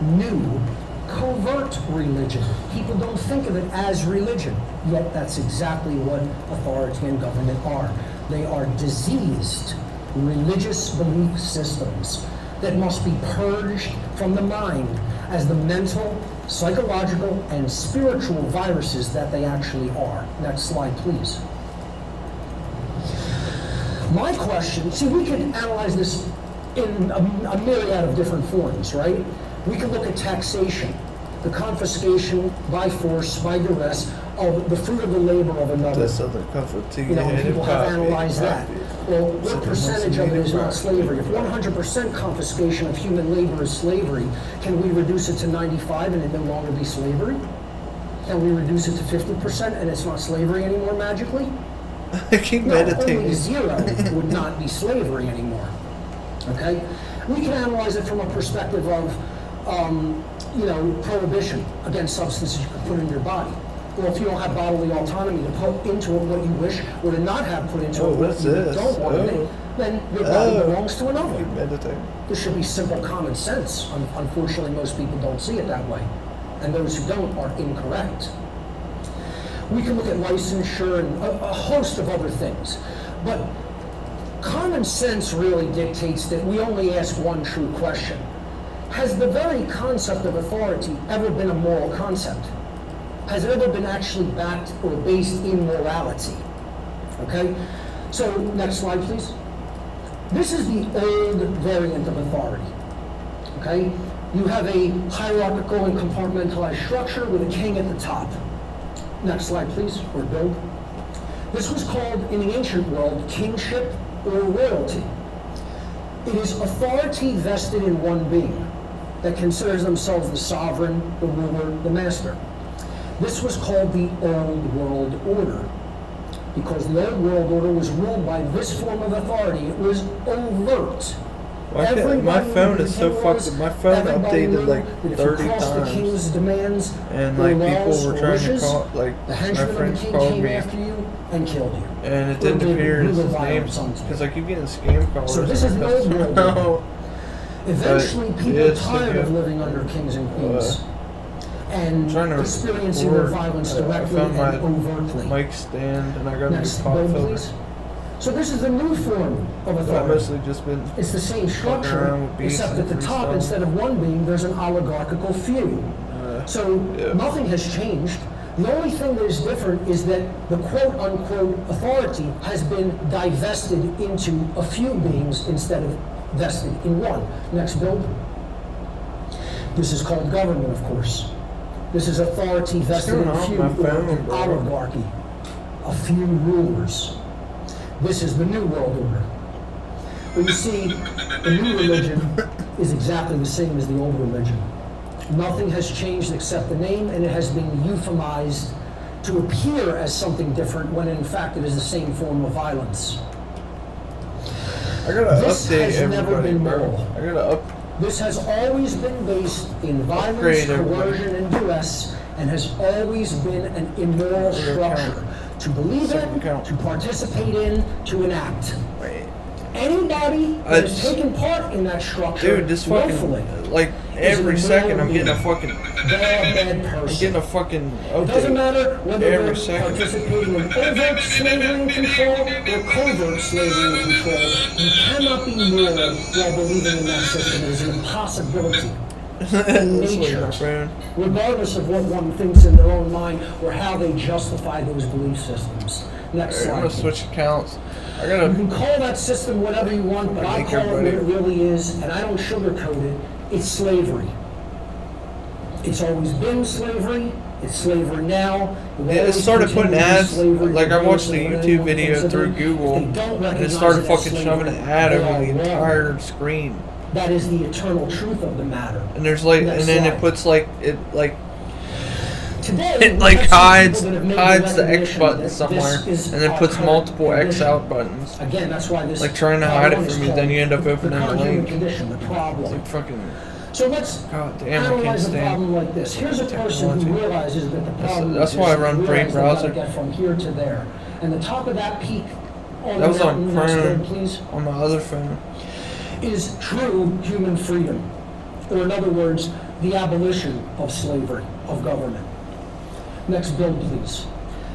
new covert religion. People don't think of it as religion, yet that's exactly what authority and government are. They are diseased religious belief systems that must be purged from the mind as the mental, psychological, and spiritual viruses that they actually are. Next slide, please. My question, see, we can analyze this in a myriad of different forms, right? We can look at taxation, the confiscation by force, by duress, of the fruit of the labor of another. You know, people have analyzed that. Well, what percentage of it is not slavery? If 100% confiscation of human labor is slavery, can we reduce it to 95 and it no longer be slavery? Can we reduce it to 50% and it's not slavery anymore magically? I keep meditating. Only 0 would not be slavery anymore. Okay? We can analyze it from a perspective of, you know, prohibition against substances you can put in your body. Well, if you don't have bodily autonomy to put into it what you wish, or to not have put into it what you don't want to make, then your body belongs to another. This should be simple common sense. Unfortunately, most people don't see it that way. And those who don't are incorrect. We can look at licensure and a host of other things. But common sense really dictates that we only ask one true question. Has the very concept of authority ever been a moral concept? Has it ever been actually backed or based in morality? Okay? So, next slide, please. This is the old variant of authority. Okay? You have a hierarchical and compartmentalized structure with a king at the top. Next slide, please, or build. This was called, in the ancient world, kingship or royalty. It is authority vested in one being that considers themselves the sovereign, the ruler, the master. This was called the Old World Order, because the Old World Order was ruled by this form of authority. It was overt. My phone is so fucking. My phone updated like 30 the king's times, demands, and like people laws, were trying wishes, to call. Like the my henchmen of friends the king called came me, after you and killed you. and it didn't appear as his name because I keep getting scam calls. So this is the Old World Order. Eventually, people are tired of him. living under kings and queens and experiencing their violence directly I found and my overtly. mic stand, and I got Next, a pop build, filter. please. So this is the new form of I've authority. mostly just been. It's the same fucking structure, around with beats except and at the top, freestyle. instead of one being, there's an oligarchical few. So nothing has changed. The only thing that is different is that the quote-unquote authority has been divested into a few beings instead of vested in one. Next, build. This is called government, of course. This is authority vested in a few, or oligarchy, a few rulers. This is the New World Order. But you see, the new religion is exactly the same as the old religion. Nothing has changed except the name, and it has been euphemized to appear as something different when in fact it is the same form of violence. I gotta This update has never everybody, been bro. moral. I gotta This has always been based in violence, Upgrade everybody. coercion, and duress, and has always been an immoral structure to believe in, to participate in, to enact. Anybody that has taken part in that structure, Dude, this willfully, fucking, like, every second I'm getting a fucking, bad person. I'm getting a fucking It doesn't update. matter whether Every they're second. participating in overt slavery and control or covert slavery and control. You cannot be moral while believing in that system. It is an impossibility. In nature, regardless of what one thinks in their own mind or how they justify those belief systems. Next I'm slide. gonna switch accounts. I gotta. You can call that system whatever you want, but I call it what it really is, and I don't sugarcoat it. It's slavery. It's always been slavery. It's slavery now. Yeah, it started putting ads. Like I watched the YouTube video through Google, and it started fucking shoving an ad over the entire screen. That is the eternal truth of the matter. And there's like, Next and then slide. it puts like it like. Today, It like we have some hides people that have made the X recognition button that somewhere, this is and then our puts current multiple X condition. out buttons. Again, that's why this Like trying to part hide it one is from you, called then you end up the opening the current human link. condition, the problem. Like fucking. So let's God damn, I can't analyze a stand problem like this. Here's a person who technology. realizes that the problem That's why I run realize Brain they gotta browser. get from here to there. And the top of that peak on That the was on mountain, next Chrome, one, please, on my other phone. is true human freedom. Or in other words, the abolition of slavery, of government. Next build, please.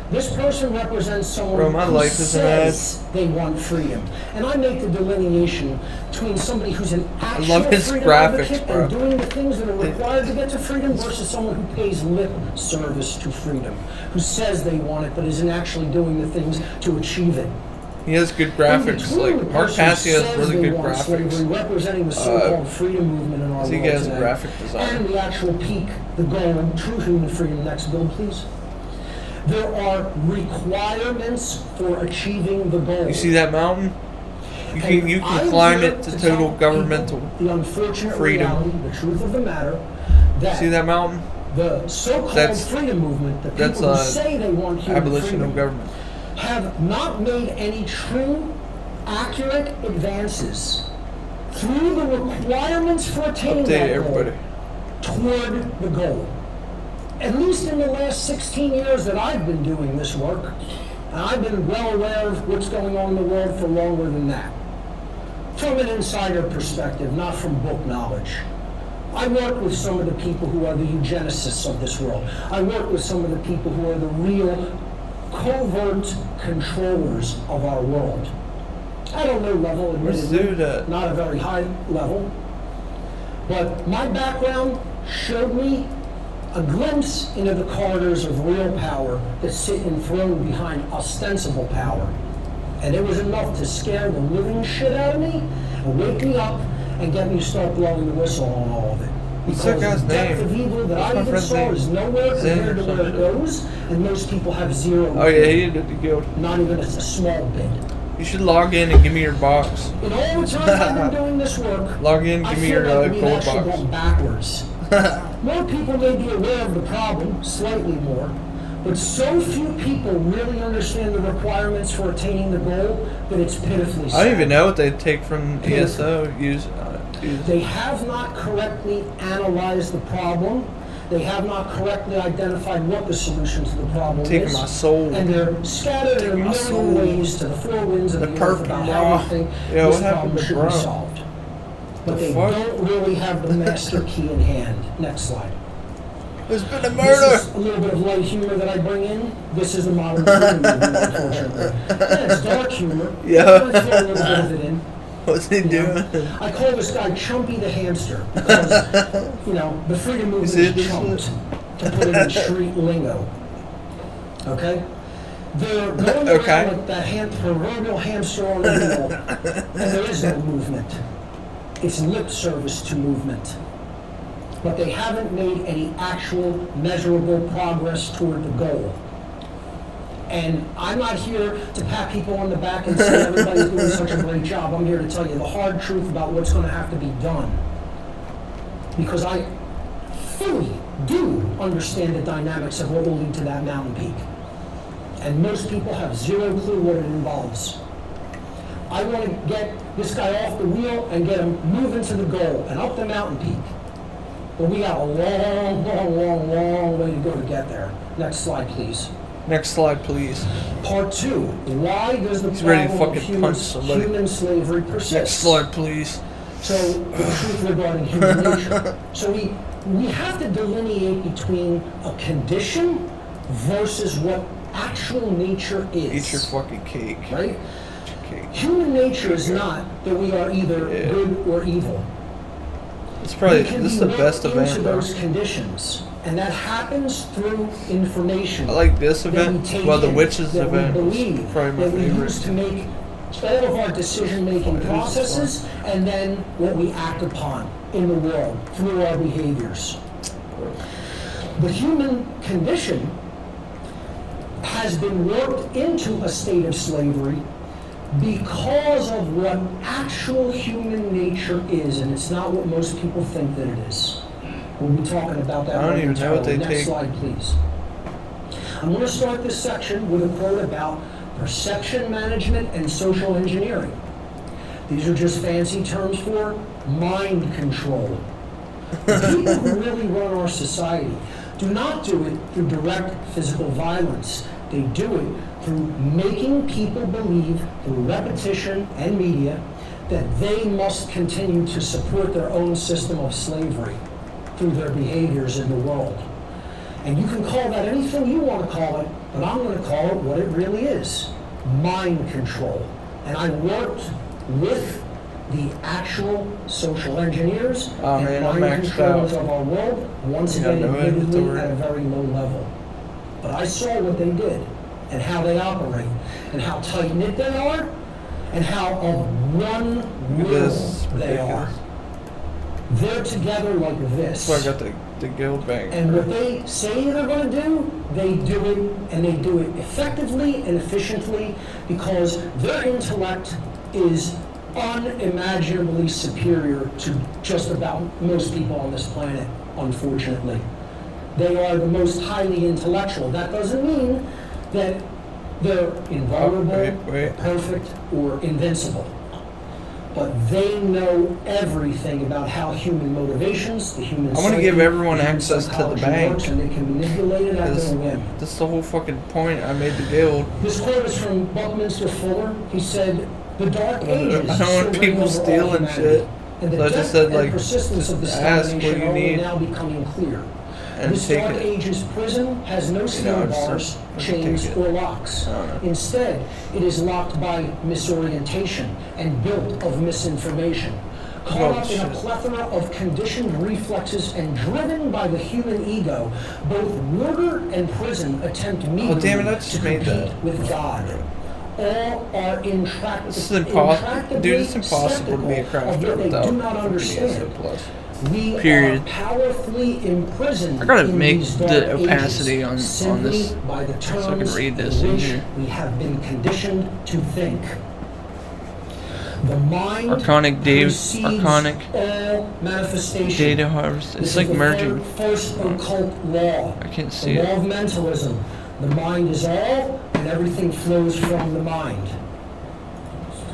This person represents someone Bro, my who life is an ad. says they want freedom. And I make the delineation between somebody who's an actual love his freedom graphics, advocate bro. and doing the things that are required to get to freedom versus someone who pays lip service to freedom, who says they want it but isn't actually doing the things to achieve it. He has good graphics. Like Mark Passy has really good graphics. Slavery, representing the so-called freedom movement in our I think world he has a today, graphic designer. and the actual peak, the goal, true human freedom. Next build, please. There are requirements for achieving the goal. You see that mountain? You can climb it to total governmental the unfortunate freedom. reality, the truth of the matter, that See that mountain? the so-called That's- freedom movement, the That's people who say they want human abolition freedom, of government. have not made any true, accurate advances through the requirements for attaining Update that everybody. goal toward the goal. At least in the last 16 years that I've been doing this work, and I've been well aware of what's going on in the world for longer than that. From an insider perspective, not from book knowledge. I work with some of the people who are the eugenicists of this world. I work with some of the people who are the real covert controllers of our world. At a low level, Where's admittedly, Dude at? not a very high level. But my background showed me a glimpse into the corridors of real power that sit enthroned behind ostensible power. And it was enough to scare the living shit out of me, and wake me up, and get me to start blowing the whistle on all of it. What's Because that guy's the depth name? of evil that What's I my even friend's saw name? is nowhere Zen compared or to where it something. goes, and most people have zero. Oh yeah, he did the guild. Not even a small bit. You should log in and give me your box. In all the time I've been doing this work, Log in, I give me feel your like we've gold actually box. gone backwards. More people may be aware of the problem, slightly more, but so few people really understand the requirements for attaining the goal that it's pitifully sad. I don't even know what they take from ESO. Use. They have not correctly analyzed the problem. They have not correctly identified what the solution to the problem Taking is. my soul. And they're scattered in a my soul. million ways to the four winds of The the earth perfect about bra. how they think Yeah, this what happened problem to should bra? be solved. But The they fuck? don't really have the master key in hand. Next slide. There's been a This murder. is a little bit of light humor that I bring in. This is the modern freedom movement, unfortunately. Yeah, it's dark humor. Yeah. I throw a little bit of it in. What's he doing? I call this guy Chumpy the Hamster because, the freedom movement is chumped, to put it in street lingo. Okay? They're going around with that proverbial hamster on the wheel, and there is no movement. It's lip service to movement. But they haven't made any actual measurable progress toward the goal. And I'm not here to pat people on the back and say everybody's doing such a great job. I'm here to tell you the hard truth about what's going to have to be done. Because I fully do understand the dynamics of what will lead to that mountain peak. And most people have zero clue what it involves. I want to get this guy off the wheel and get him moving to the goal and up the mountain peak. But we got a long way to go to get there. Next slide, please. Next slide, please. Part 2. Why does the He's ready to problem of fucking punch somebody. human slavery persist? Next slide, please. So, the truth regarding human nature. So we have to delineate between a condition versus what actual nature is. Eat your fucking cake. Right? Human nature is not that we are either good or evil. It's probably, We can this is be the best worked event, into bro. those conditions, and that happens through information. I like this that we event. take Well, the in, witches that event we was believe, probably my that we favorite. use to make all of our decision-making processes, and then what we act upon in the world through our behaviors. The human condition has been worked into a state of slavery because of what actual human nature is, and it's not what most people think that it is. We'll be talking about that I don't even know what they momentarily. Next take. slide, please. I'm going to start this section with a quote about perception management and social engineering. These are just fancy terms for mind control. The people who really run our society do not do it through direct physical violence. They do it through making people believe through repetition and media that they must continue to support their own system of slavery through their behaviors in the world. And you can call that anything you want to call it, but I'm going to call it what it really is: mind control. And I worked with the actual social engineers and mind controllers of our world, once again admittedly at a very low level. But I saw what they did, and how they operate, and how tight-knit they are, and how of one will they are. They're together like this. So I got the guild bank. And what they say they're going to do, they do it, and they do it effectively and efficiently because their intellect is unimaginably superior to just about most people on this planet, unfortunately. They are the most highly intellectual. That doesn't mean that they're invulnerable, perfect, or invincible. But they know everything about how human motivations, the human I want to give everyone access to the bank. And they can manipulate it at their whim. That's the whole fucking point I made the guild. This quote is from Buckminster Fuller. He said, "The Dark Ages." I don't want people stealing shit. And the So I just said, like, persistence of the ask what stagnation you are need now becoming clear. and This take Dark it. Ages prison has no steel bars, chains, or locks. Instead, it is locked by misorientation and built of misinformation. Caught up in a plethora of conditioned reflexes and driven by the human ego, both warder and prison attempt meagerly to compete with God. All are intractable. This is impossible. Dude, it's impossible to be a crafter without do not fucking understand. ESO plus. We Period. are powerfully imprisoned. I gotta in make these the dark opacity ages, on simply this by the so I can terms read this in in which here. we have been conditioned to think. The mind Archonic precedes Archonic all manifestation. data harvest. This It's is like the merging. first occult law. I can't see the it. law of mentalism. The mind is all, and everything flows from the mind.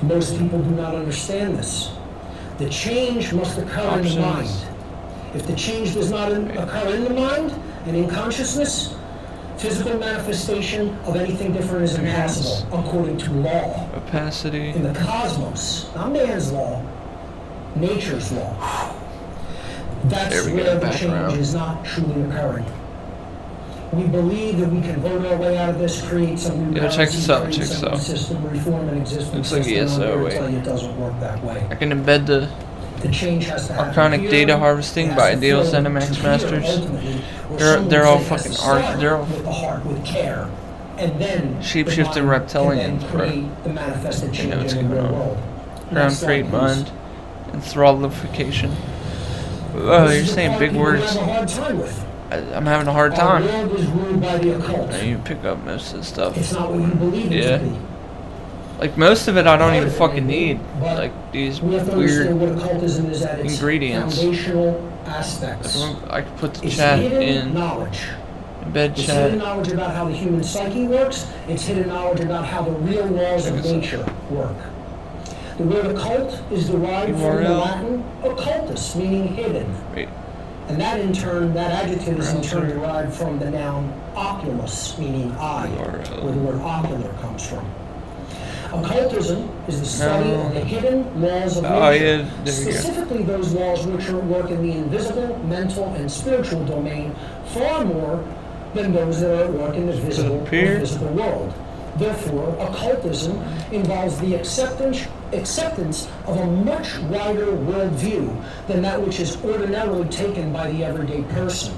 Most people do not understand this. The change must occur in the mind. If the change does not occur in the mind and in consciousness, physical manifestation of anything different is impossible, according to law. Opacity. In the cosmos, not man's law, nature's law. That's There we where go, the background. change is not truly occurring. We believe that we can vote our way out of this, create some new Yeah, check currency, this out, create check some this new out. system, reform an existing Looks like system. ESO, I'm here to wait. tell you it doesn't work that way. I can embed the change has to happen Archonic here. data harvesting It by has to Ideal flow Zenimax to here, Masters. ultimately, where They're someone all has fucking to start they're all with the heart, with care, and then shapeshifting the mind can reptilians, then bro. create the manifested You know change what's in the going real on. world. And Ground that's create that piece. mind and thrallification. Oh, This you're is the saying part big people words. have a hard time with. I'm having a hard Our time. world is ruled by the occult. Now you pick up most of the stuff. It's not what you believe it Yeah. to be. Like most of it I don't even fucking need. But Like these we have to weird understand what occultism is at its ingredients. foundational aspects. I could put the It's chat hidden in. knowledge. Embed It's hidden chat. knowledge about how the human psyche works. It's hidden knowledge about how the real laws of nature work. The word occult is derived from the URL. Latin occultus, meaning hidden. Wait. And that in turn, that adjective is in turn derived from the noun oculus, meaning eye, where the word ocular comes from. Occultism is the study of the hidden laws of Oh, nature, yeah, there we go. specifically those laws which are at work in the invisible, mental, and spiritual domain far more than those that are at work in the visible or appear? physical world. Therefore, occultism involves the acceptance of a much wider worldview than that which is ordinarily taken by the everyday person.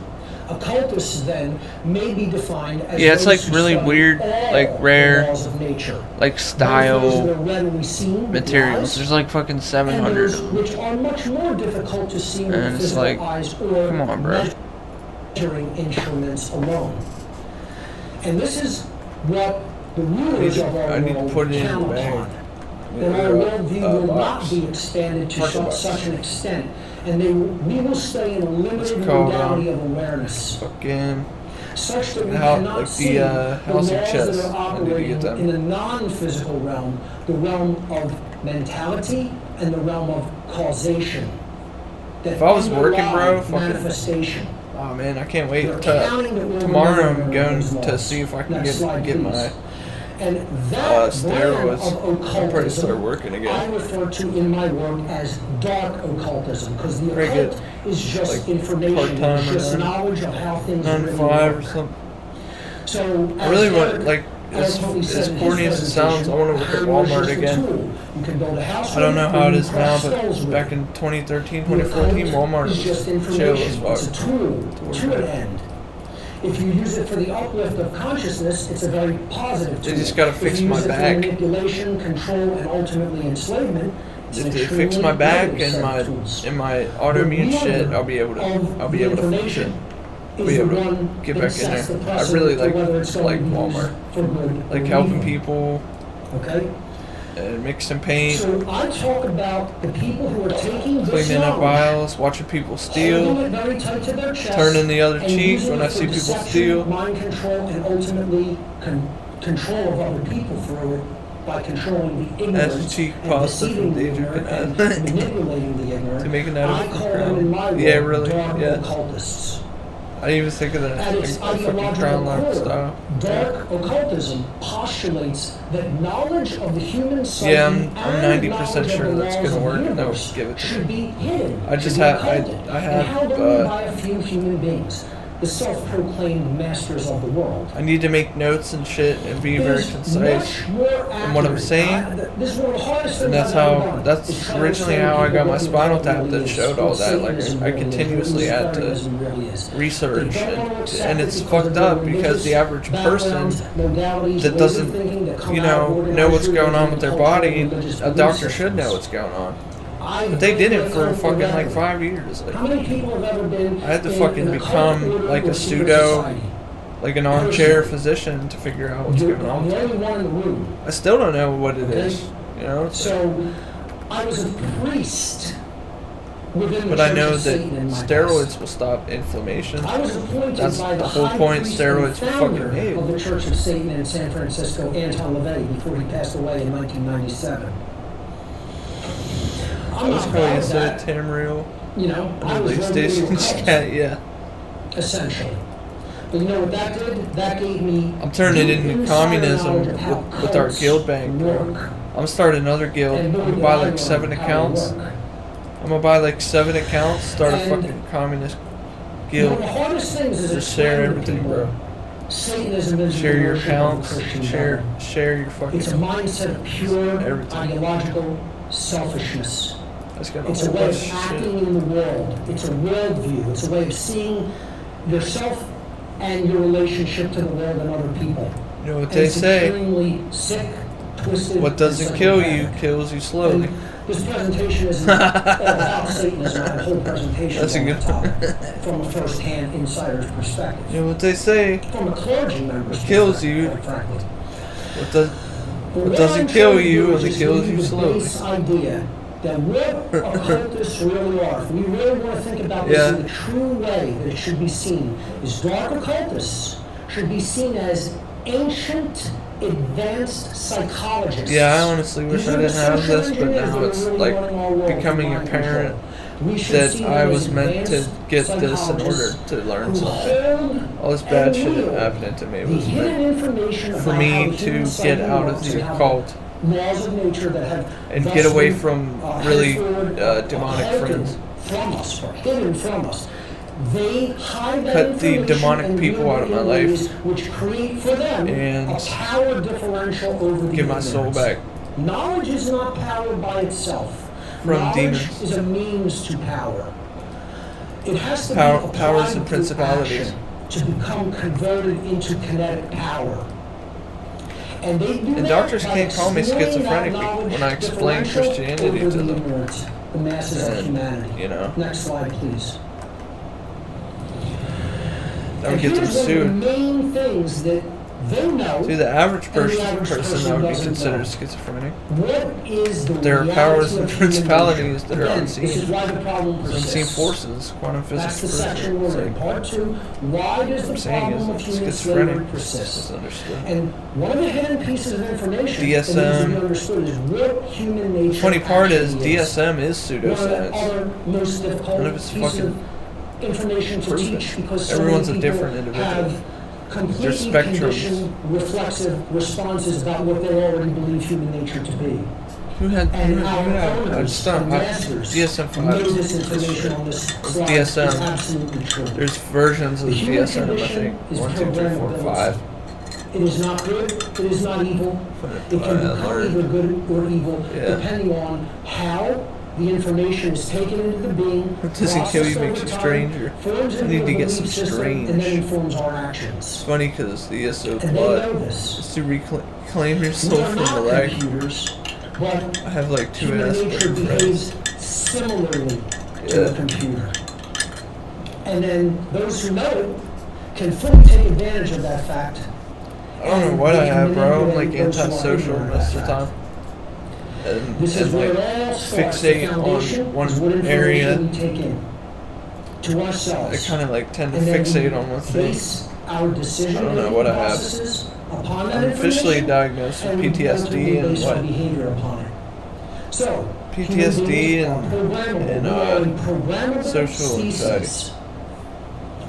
Occultists then may be defined as Yeah, it's those like who really study weird, all like the rare, laws of nature. like Those style that are readily seen with materials. eyes, There's like fucking and 700 those of them. which are much more difficult to see with And it's physical like, eyes or come on, bro. measuring instruments alone. And this is what the rulers of our I need to world put it in count the bag. upon. That our worldview will not be expanded to such an extent, and we will stay in a limited called, modality of awareness. Fucking Such that we how- cannot like the, see the house of laws chess. that are I need to operating get them. in the non-physical realm, the realm of mentality and the realm of causation. If I was working, bro, fucking. manifestation. Oh man, I can't wait. They're counting that we're Tomorrow I'm remembering going those to laws. see if I can Next slide, get please. my And that steroids. brand of I'm ready to occultism, start working I again. refer to in my work as dark occultism, because the Very occult good. is just Like information, part-time it's just or knowledge of how things really 9 to 5 or work. something. So, I really as want, Derek like, as eloquently said as in his corny as it sounds, I want to work at presentation, Walmart hammer is just a again. tool. You can build a house I don't with know it, how or it you is can now, craft but skulls with back it. in 2013, The 2014, occult Walmart is just was chill as information. fuck. It's a tool to an end. If you use it for the uplift of consciousness, it's a very positive tool. They just gotta fix if you my use it back. for manipulation, control, and ultimately enslavement, it's an If they fix my extremely back negative and set of tools. my autoimmune The shit, winner I'll be able to of the function. I'll is be the able to one get that back in sets the there. I precedent really for whether it's going like to be used Walmart. for good Like or helping evil. people Okay? and mixing paint, So I talk about the people who are taking this cleaning up knowledge, aisles, watching people holding steal, it very tight to their chest, turning the other and cheek using when it I for see people deception, steal. mind control, and ultimately control of other people through it by controlling the ignorant That's cheek and pasta deceiving from the Deidre ignorant and Canal. manipulating the ignorant. To make it out of I call them in my work Yeah, really, dark yeah. occultists. I didn't even think of that. At its Like, fucking ideological crown lock core, style. dark occultism postulates that knowledge of the human psyche Yeah, I'm and 90% knowledge of sure the that's laws gonna of the work, and they'll universe give it to should me. be hidden. I just should be have- I occulted, have, and held only by a few human beings, the self-proclaimed masters of the world. I need to make notes and shit and be very There's concise much more in what I'm accurate. saying. This is one of the hardest And things that's I've ever how, done, is that's trying to originally explain how I to got people my what Spinal the Tap world that really showed is, all what that. Like, Satanism I really is, continuously what had to Luciferianism really is. research, They don't want to accept and it it's because of fucked their up because the average person backgrounds, modalities, that ways doesn't, of thinking that come you out of know organized what's going on with their cultural and body, religious a belief doctor should systems. know what's going on. I But they didn't for come fucking forever. like 5 years. Like, How many people have ever been I had to in fucking an occult become order like or a secret pseudo, society? like an armchair physician to figure out what's You're going on. the only one in the room. I still don't know what it Okay? is, you know. It's like- So I was a priest within the but I Church know of that Satan in my steroids past. will stop inflammation. I was appointed That's by the whole high point priest steroids and were founder fucking made. of the Church of Satan in San Francisco, Anton LaVey, before he passed away in 1997. I'm Let's not call proud you of that. Tamriel. You know, I was Police running station. into a cult, Yeah. essentially. But you know what that did? That gave me. I'm turning it deep into insider communism knowledge of how with our cults guild bank, bro. work. I'm starting another guild. And I'm boy, gonna did buy I like learn 7 how they accounts. work. I'm gonna buy like 7 accounts, start a And fucking communist One guild. of the hardest things is Just share explaining to everything, people bro. Satanism is Share your worship of the accounts, Christian share God. your fucking. It's a mindset of pure everything. ideological selfishness. That's got a It's a whole way bunch of of shit. acting in the world. It's a worldview. It's a way of seeing yourself and your relationship to the world and other people. You know what And they it's say? extremely sick, twisted. What doesn't kill you psychopathic. kills you slowly. And this presentation isn't all about Satanism. I have a whole presentation That's a on good the topic from a first-hand insider's perspective. You know what they say? From a clergy member's What kills you? perspective, quite frankly. What doesn't kill you only is kills give you the slowly. base idea that what occultists really are, if we really want to think about this Yeah. in the true way that it should be seen, is dark occultists should be seen as ancient, advanced psychologists. Yeah, I honestly wish These I are the didn't have social this, but engineers now that it's are really like running our world becoming through mind apparent control. We should that see I them was as meant to advanced get this in order psychologists to learn who something. hold All this bad and shit wield happening to me the was hidden meant information for about how me the to human get psyche out works of the and how occult laws of nature that have and thus get away been, from really henceforward, demonic hidden friends. from us, or hidden from us. They hide that Cut the information demonic and people wield out of it my in life ways which create for them and a power differential over the get my soul ignorance. back Knowledge is not power by itself. from Knowledge demons. is a means to power. It has to Power- be powers applied and through principalities. action to become converted into kinetic power. And they do And that doctors by can't call me explaining that schizophrenic knowledge when I explain differential Christianity over to the them. ignorant, the masses of And, humanity. you know. Next slide, please. That would And get them here's one of the sued. main things that They know. See, the average and the person average that person would be doesn't considered know. schizophrenic. What is the There are reality powers and of human principalities nature? that are Again, unseen. This is why the problem persists. Unseen forces, quantum That's physics. the section we're in. Part 2, why does the problem of human slavery persist? And one of the hidden pieces of information that needs to be DSM. understood is what human nature The funny part is actually DSM is One of the pseudoscience. other most difficult None of it's piece fucking of information to proven. teach because so Everyone's many a people different individual. have completely There's spectrums. conditioned, reflexive responses about what they already believe human nature to be. Who had? And Who our had? I owners just don't. and masters DSM 5 know is this information on this slide DSM. is absolutely true. There's versions of The the human DSM. I condition think is 1, 2, 3, 4, 5. It is not good, it is not evil. It can become either good or evil, Yeah. depending on how the information is taken into the being. What doesn't kill you processed makes over you time, stranger. forms I into need a to get belief some system, strange. And then informs our actions. It's funny because the ESO And they plot know this. is to reclaim We yourself are from the not lag. computers, but I have like 2 human nature aspects. behaves similarly to Yeah. a computer. And then those who know it can fully take advantage of that fact. I don't know what I have, bro. I'm like antisocial most of the time. This is And where like it all starts. The fixate foundation on is what one area. information we take in to I ourselves. kind of like tend to And then fixate we on one thing. base our decision I don't know what I have. processes upon that I'm officially information, diagnosed with and we PTSD and base our what? behavior upon it. So, PTSD human beings are programmable. We are in programmable social anxiety. species.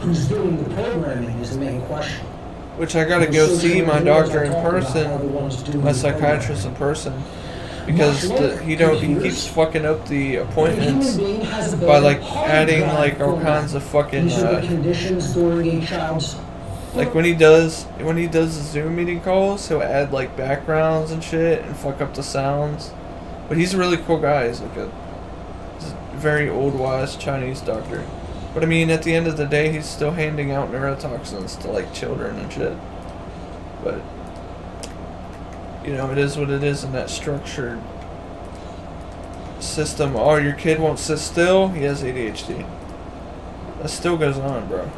Who's doing the programming is the main question. Which I gotta go see my doctor in person, my psychiatrist in person, because he keeps fucking up the appointments by like adding like all kinds of fucking These are the conditions during a child's like when he does the Zoom meeting calls, he'll add like backgrounds and shit and fuck up the sounds. But he's a really cool guy. He's like he's a very old wise Chinese doctor. But I mean, at the end of the day, he's still handing out neurotoxins to like children and shit. But you know, it is what it is in that structured system. Oh, your kid won't sit still. He has ADHD. That still goes on, bro.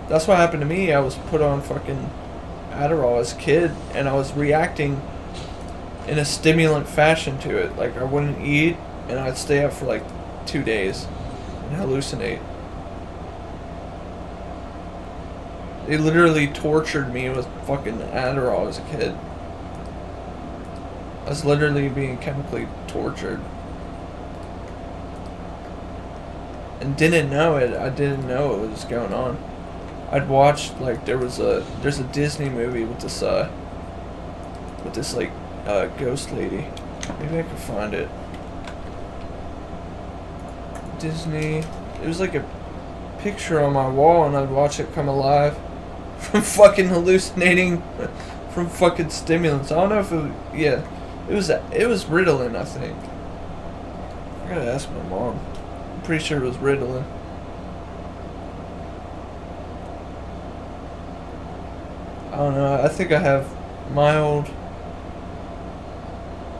That's what happened to me. I was put on fucking Adderall as a kid, and I was reacting in a stimulant fashion to it. Like, I wouldn't eat, and I'd stay up for like 2 days and hallucinate. They literally tortured me with fucking Adderall as a kid. I was literally being chemically tortured. And didn't know it. I didn't know what was going on. I'd watched, like, there's a Disney movie with this like ghost lady. Maybe I can find it. Disney. It was like a picture on my wall, and I'd watch it come alive from fucking hallucinating from fucking stimulants. I don't know if it was Ritalin, I think. I gotta ask my mom. I'm pretty sure it was Ritalin. I don't know. I think I have mild.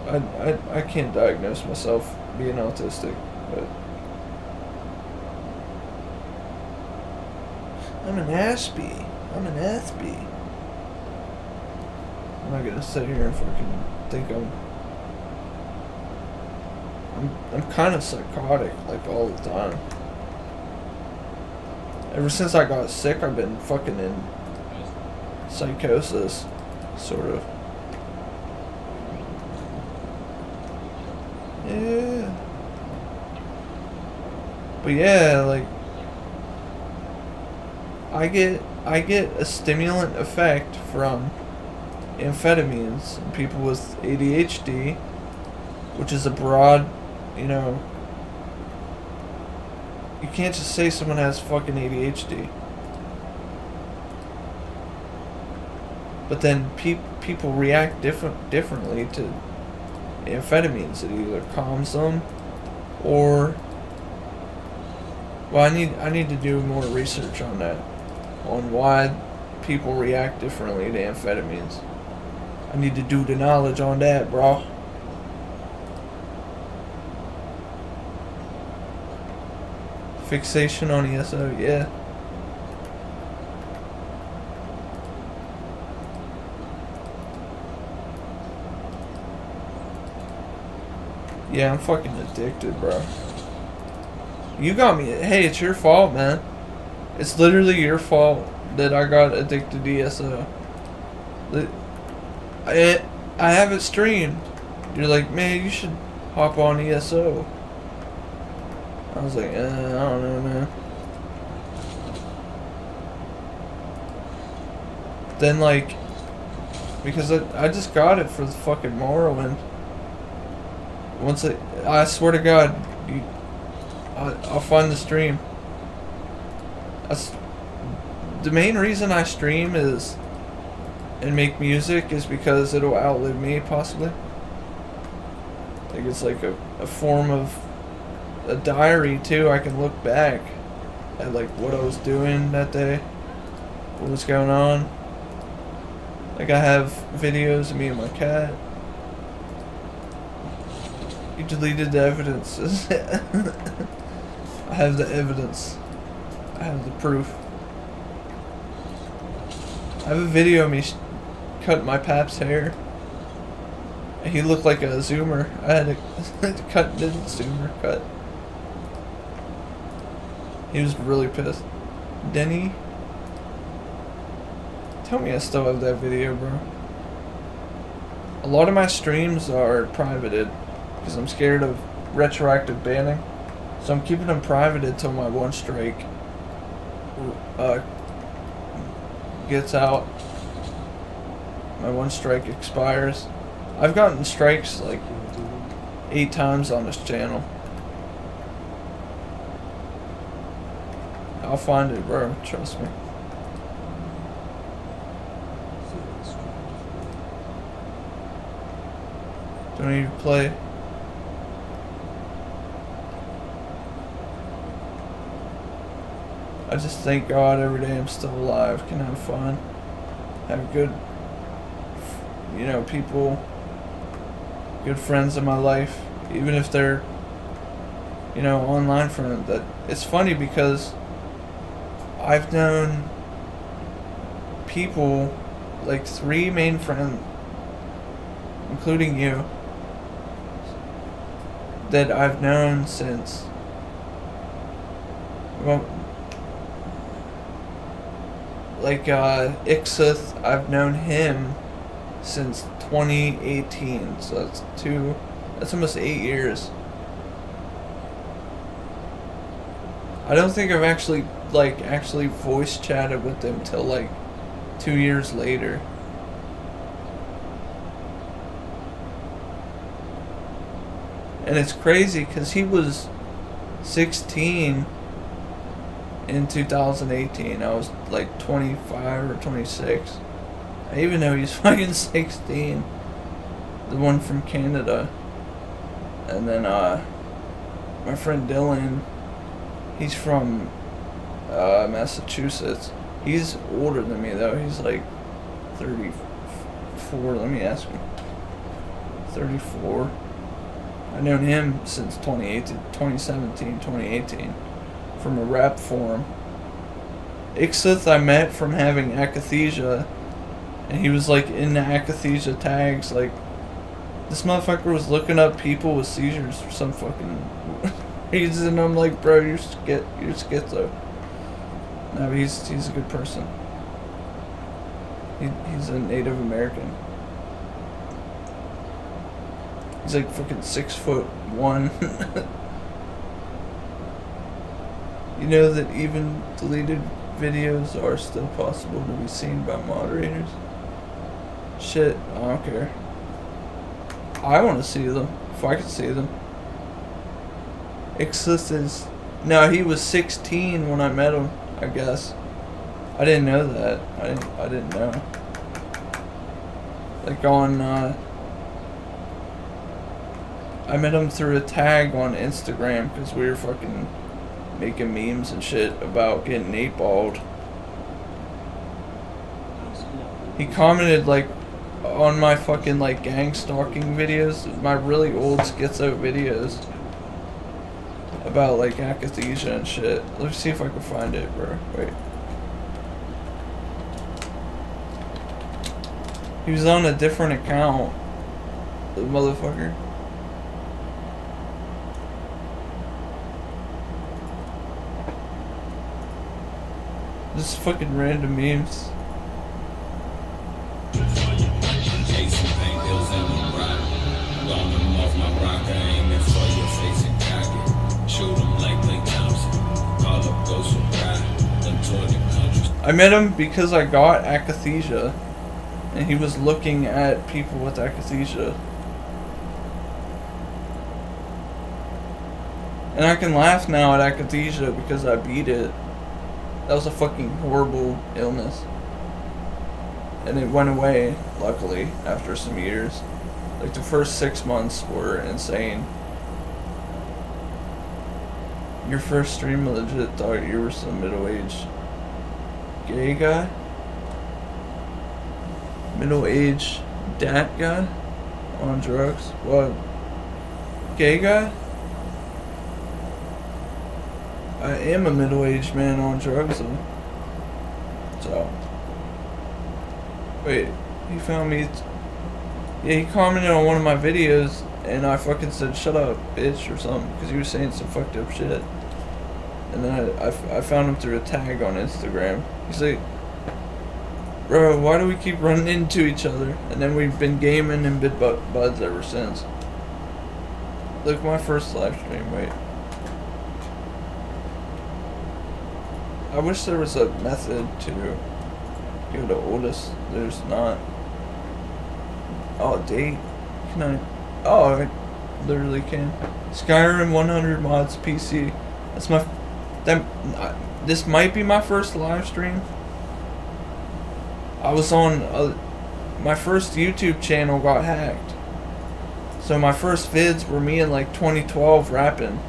I can't diagnose myself being autistic, but I'm an Aspie. I'm not gonna sit here and fucking think I'm kind of psychotic, like, all the time. Ever since I got sick, I've been fucking in psychosis, sort of. Yeah. But yeah, like, I get a stimulant effect from amphetamines in people with ADHD, which is a broad, you know, you can't just say someone has fucking ADHD. But then people react differently to amphetamines. It either calms them, or, well, I need to do more research on that, on why people react differently to amphetamines. I need to do the knowledge on that, bro. Fixation on ESO, yeah. Yeah, I'm fucking addicted, bro. You got me. Hey, it's your fault, man. It's literally your fault that I got addicted to ESO. I have it streamed. You're like, man, you should hop on ESO. I was like, I don't know, man. Then, like, because I just got it for the fucking Morrowind. Once I swear to God, I'll find the stream. The main reason I stream is and make music is because it'll outlive me, possibly. Like, it's like a form of a diary, too. I can look back at, like, what I was doing that day, what was going on. Like, I have videos of me and my cat. You deleted the evidence. I have the evidence. I have the proof. I have a video of me cutting my pap's hair. He looked like a zoomer. I had to cut the zoomer cut. He was really pissed. Denny? Tell me I still have that video, bro. A lot of my streams are privated because I'm scared of retroactive banning. So I'm keeping them privated till my one strike gets out. My one strike expires. I've gotten strikes like 8 times on this channel. I'll find it, bro. Trust me. Don't need to play. I just thank God every day I'm still alive, can have fun, have good, you know, people, good friends in my life, even if they're, you know, online friends. That it's funny because I've known people, like 3 main friends, including you, that I've known since, well, like Ixith, I've known him since 2018, so that's almost 8 years. I don't think I've actually voice chatted with them till like 2 years later. And it's crazy because he was 16 in 2018. I was like 25 or 26. I even know he's fucking 16. The one from Canada. And then my friend Dylan, he's from Massachusetts. He's older than me though. He's like 34. Let me ask him. 34. I've known him since 2017, 2018. From a rap forum. Ixith I met from having akathisia, and he was like in the akathisia tags. Like, this motherfucker was looking up people with seizures for some fucking reason, and I'm like, bro, you're schizo. No, he's a good person. He's a Native American. He's like fucking 6'1". You know that even deleted videos are still possible to be seen by moderators? Shit, I don't care. I want to see them, if I could see them. Ixith is... No, he was 16 when I met him, I guess. I didn't know that. I didn't know. Like on, I met him through a tag on Instagram because we were fucking making memes and shit about getting 8-balled. He commented like on my fucking like gang stalking videos, my really old schizo videos about like akathisia and shit. Let's see if I can find it, bro. Wait. He was on a different account, the motherfucker. Just fucking random memes. I met him because I got akathisia, and he was looking at people with akathisia. And I can laugh now at akathisia because I beat it. That was a fucking horrible illness. And it went away, luckily, after some years. Like, the first 6 months were insane. Your first stream legit thought you were some middle-aged gay guy? Middle-aged dat guy? On drugs? What? Gay guy? I am a middle-aged man on drugs, though. So. Wait, he found me. Yeah, he commented on one of my videos, and I fucking said, "Shut up, bitch," or something, because he was saying some fucked up shit. And then I found him through a tag on Instagram. He's like, "Bro, why do we keep running into each other?" And then we've been gaming and been buds ever since. Look, my first live stream, wait. I wish there was a method to go to oldest. There's not. Oh, date. Can I? Oh, I literally can. Skyrim 100 mods PC. That's my. This might be my first live stream. I was on. My first YouTube channel got hacked. So my first vids were me in like 2012 rapping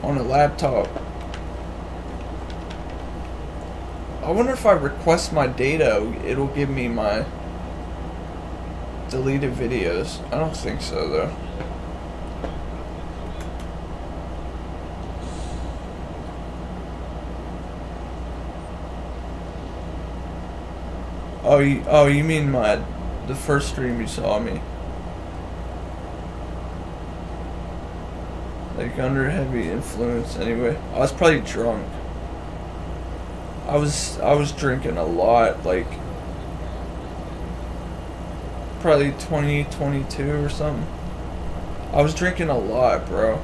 on a laptop. I wonder if I request my data, it'll give me my deleted videos. I don't think so, though. Oh, you mean the first stream you saw me? Like under heavy influence, anyway. I was probably drunk. I was drinking a lot, like probably 2022 or something. I was drinking a lot, bro.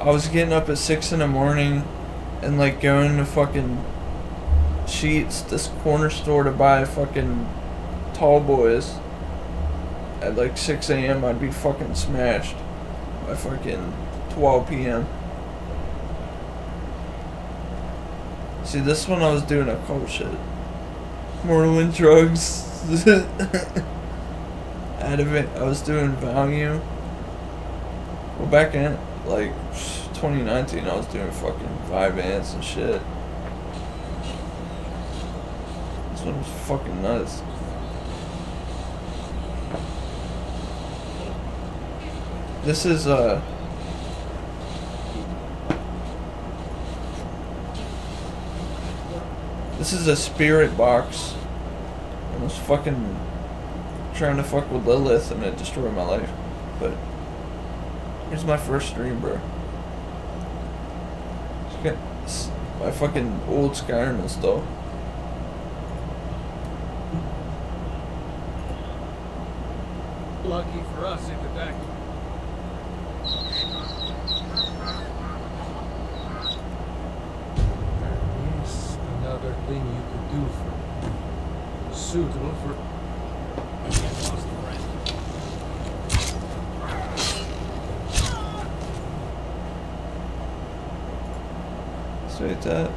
I was getting up at 6 in the morning and like going to fucking Sheets, this corner store, to buy fucking tall boys. At like 6 a.m. I'd be fucking smashed by fucking 12 p.m. See, this one I was doing occult shit. Mortal drugs. Out of it, I was doing value. Well, back in like 2019, I was doing fucking Vyvanse and shit. This one was fucking nuts. This is This is a spirit box. I was fucking trying to fuck with Lilith and it destroyed my life. But here's my first stream, bro. My fucking old Skyrim install. Lucky for us, it could back. Another thing you could do for me. Suitable for. I can't lost the brand. Straight that.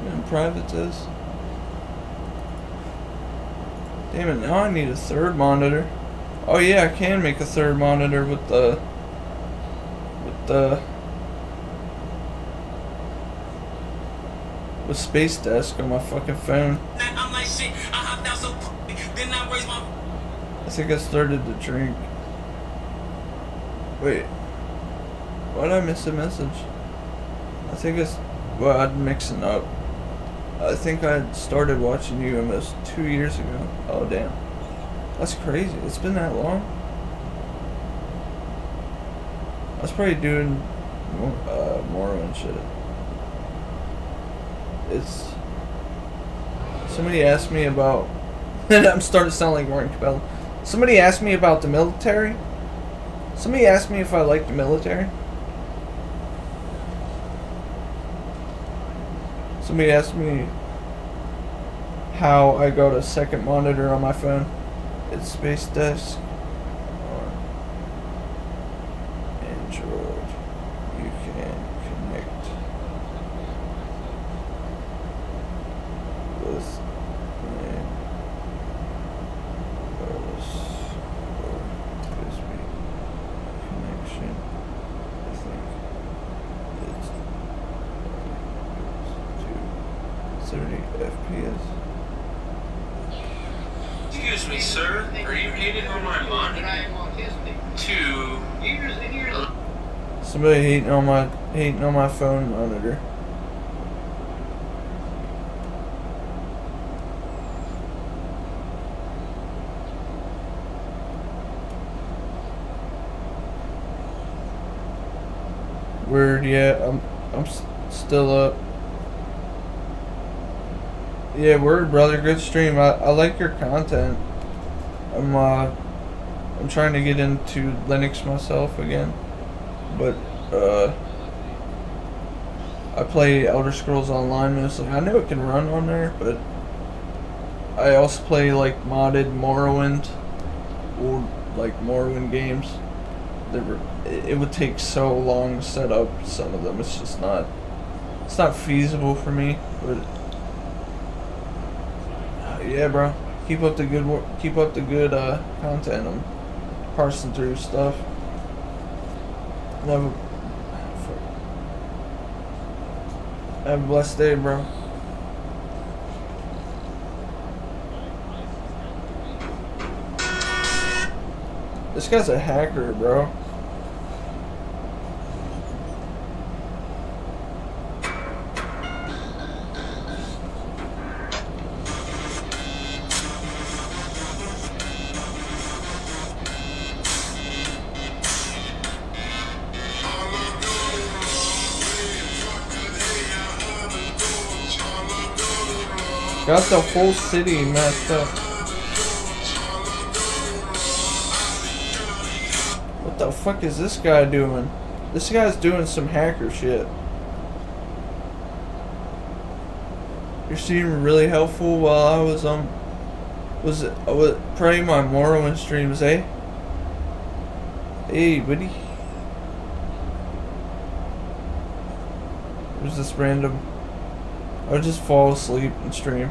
In private this. Damn it, now I need a third monitor. Oh yeah, I can make a third monitor with Space Desk on my fucking phone. I think I started to drink. Wait. Why did I miss a message? I think it's... Well, I'm mixing up. I think I started watching you almost 2 years ago. Oh, damn. That's crazy. It's been that long? I was probably doing Morrowind shit. It's... Somebody asked me about... I'm starting to sound like Martin Cabell. Somebody asked me about the military. Somebody asked me if I like the military. Somebody asked me how I go to second monitor on my phone. It's Space Desk or Android. You can connect with a wireless or USB connection. I think it's to 30 FPS. Excuse me, sir. Are you hating on my monitor? Somebody hating on my phone monitor. Word, yeah, I'm still up. Yeah, word, brother. Good stream. I like your content. I'm trying to get into Linux myself again, but I play Elder Scrolls Online mostly. I know it can run on there, but I also play like modded Morrowind, old like Morrowind games. It would take so long to set up some of them. It's just not. It's not feasible for me, but. Yeah, bro. Keep up the good work. Keep up the good content. I'm parsing through stuff. Have a blessed day, bro. This guy's a hacker, bro. Got the whole city messed up. What the fuck is this guy doing? This guy's doing some hacker shit. You're seeming really helpful while I was was praying my Morrowind streams, eh? Hey, buddy. Who's this random? I would just fall asleep and stream.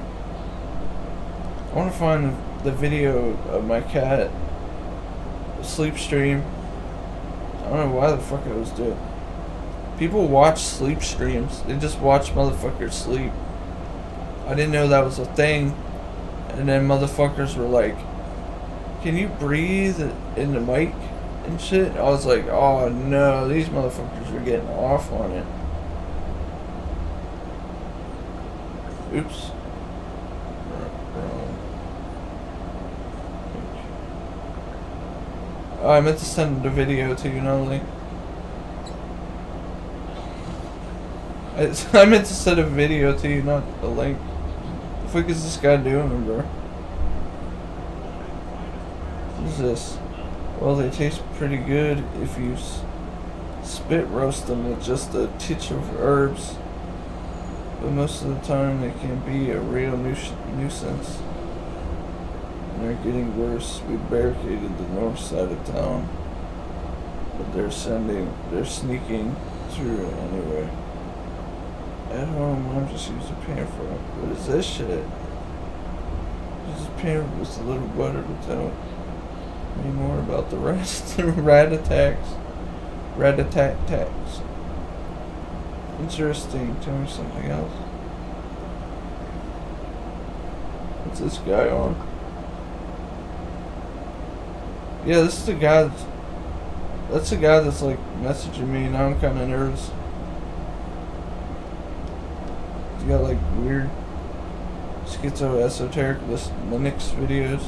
I want to find the video of my cat sleep stream. I don't know why the fuck I was doing. People watch sleep streams. They just watch motherfuckers sleep. I didn't know that was a thing. And then motherfuckers were like, "Can you breathe in the mic and shit?" I was like, "Oh no, these motherfuckers are getting off on it." Oops. Oh, I meant to send the video to you, Nolly. I meant to send a video to you, not a link. What the fuck is this guy doing, bro? What is this? Well, they taste pretty good if you spit roast them with just a titch of herbs. But most of the time they can be a real nuisance. And they're getting worse. We barricaded the north side of town. But they're sneaking through anyway. At home, I'm just used to paying for it. What is this shit? Just paying with a little butter without any more about the rest. Rat attacks. Rat-a-tat-tacks. Interesting. Tell me something else. What's this guy on? Yeah, this is the guy that's the guy that's like messaging me. Now I'm kind of nervous. He's got like weird schizo-esoteric Linux videos.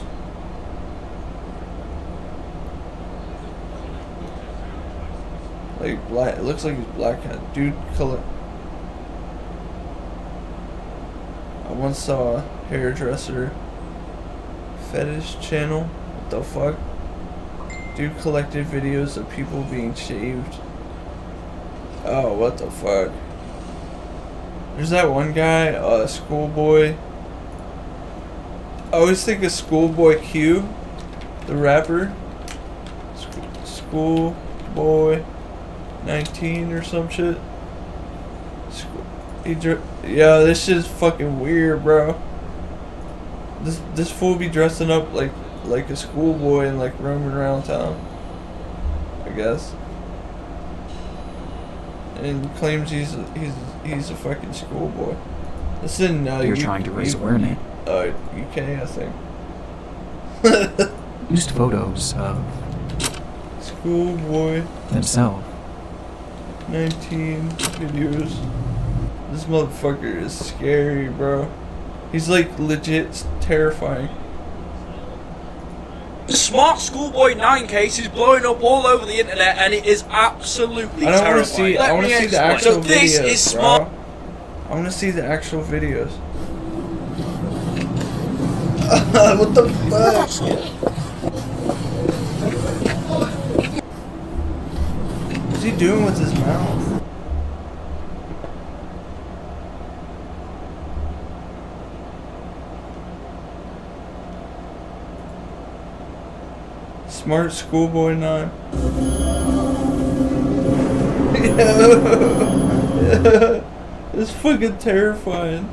Like black. It looks like he's black hat. Dude, color. I once saw a hairdresser fetish channel. What the fuck? Dude collected videos of people being shaved. Oh, what the fuck? There's that one guy, Schoolboy. I always think of Schoolboy Q, the rapper. Schoolboy 19 or some shit. Yeah, this shit's fucking weird, bro. This fool be dressing up like a schoolboy and like roaming around town, I guess. And claims he's a fucking schoolboy. This is in You're trying to raise awareness. UK, I think. Used photos of Schoolboy themselves. 19 videos. This motherfucker is scary, bro. He's like legit terrifying. The Smart Schoolboy 9 case is blowing up all over the internet, and it is absolutely terrifying. I want to see the actual videos. This is smart. Bro. I want to see the actual videos. What the fuck? What's he doing with his mouth? Smart Schoolboy 9. It's fucking terrifying.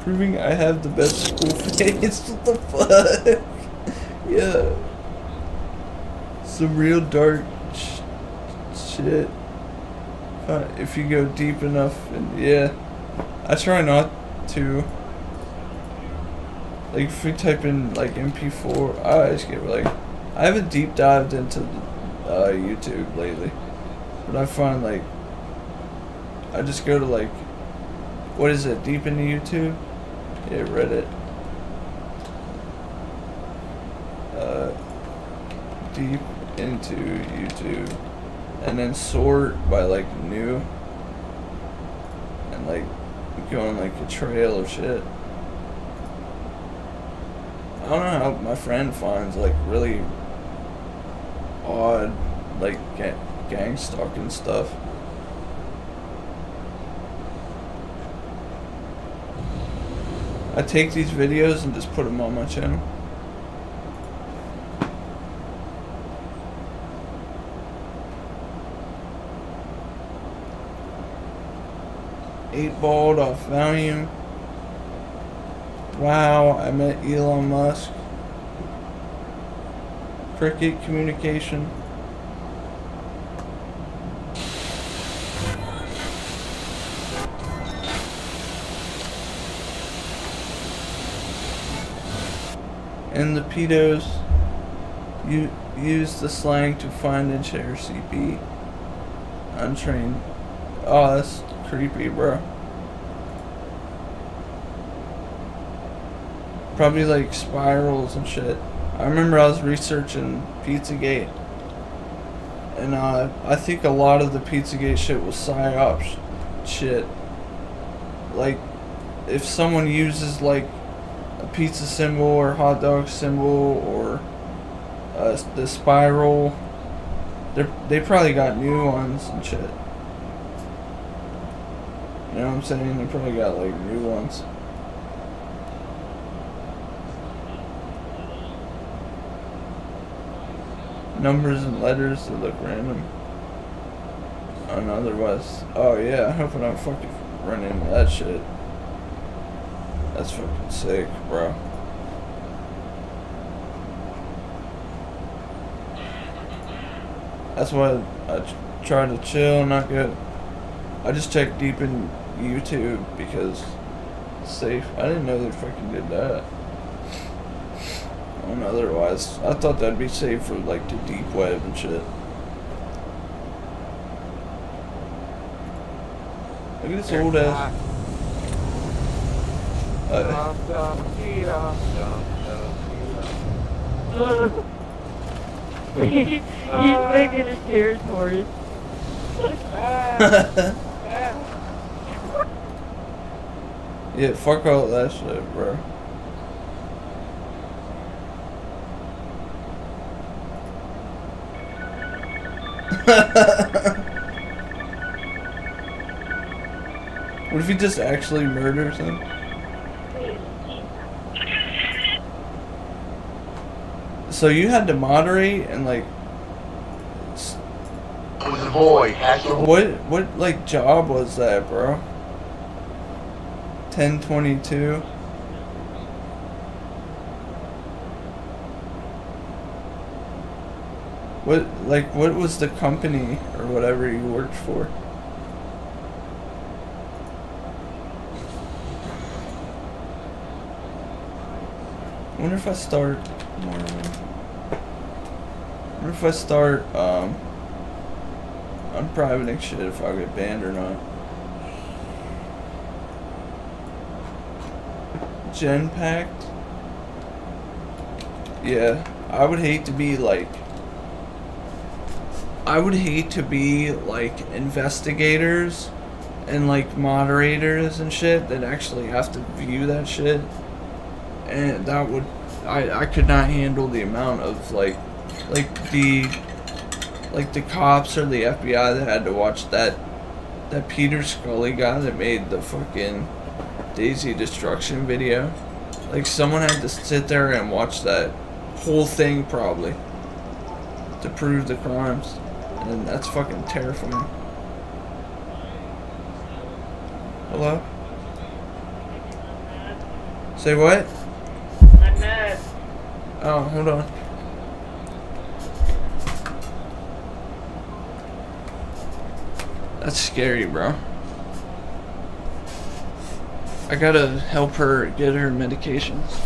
Proving I have the best school face. What the fuck? Yeah. Some real dark shit. If you go deep enough, and yeah, I try not to. Like if we type in like MP4, I just get like, I haven't deep dived into YouTube lately, but I find like, I just go to like, what is it, deep into YouTube? Yeah, Reddit. Deep into YouTube. And then sort by like new, and like go on like a trail of shit. I don't know how my friend finds like really odd like gang stalking stuff. I take these videos and just put them on my channel. Balled off Valium. Wow, I met Elon Musk. Cricket Communication. And the pedos use the slang to find and share CP. Untrained. Oh, that's creepy, bro. Probably like spirals and shit. I remember I was researching Pizzagate, and I think a lot of the Pizzagate shit was psyops shit. Like, if someone uses like a pizza symbol or hot dog symbol or the spiral, they probably got new ones and shit. You know what I'm saying? They probably got like new ones. Numbers and letters that look random. And otherwise, oh yeah, I hope I don't fucking run into that shit. That's fucking sick, bro. That's why I try to chill, not get. I just check deep in YouTube because it's safe. I didn't know they fucking did that. And otherwise, I thought that'd be safe for like the deep web and shit. Look at this old ass. He's making his territory. Yeah, fuck all that shit, bro. What if he just actually murders him? So you had to moderate and like. What like job was that, bro? 1022. What was the company or whatever you worked for? I wonder if I start unprivating shit if I'll get banned or not. Gen packed? Yeah, I would hate to be like investigators and like moderators and shit that actually have to view that shit. And that would, I could not handle the amount of like the cops or the FBI that had to watch that Peter Scully guy that made the fucking Daisy Destruction video. Like someone had to sit there and watch that whole thing probably to prove the crimes. And that's fucking terrifying. Hello? Say what? I'm mad. Oh, hold on. That's scary, bro. I gotta help her get her medications.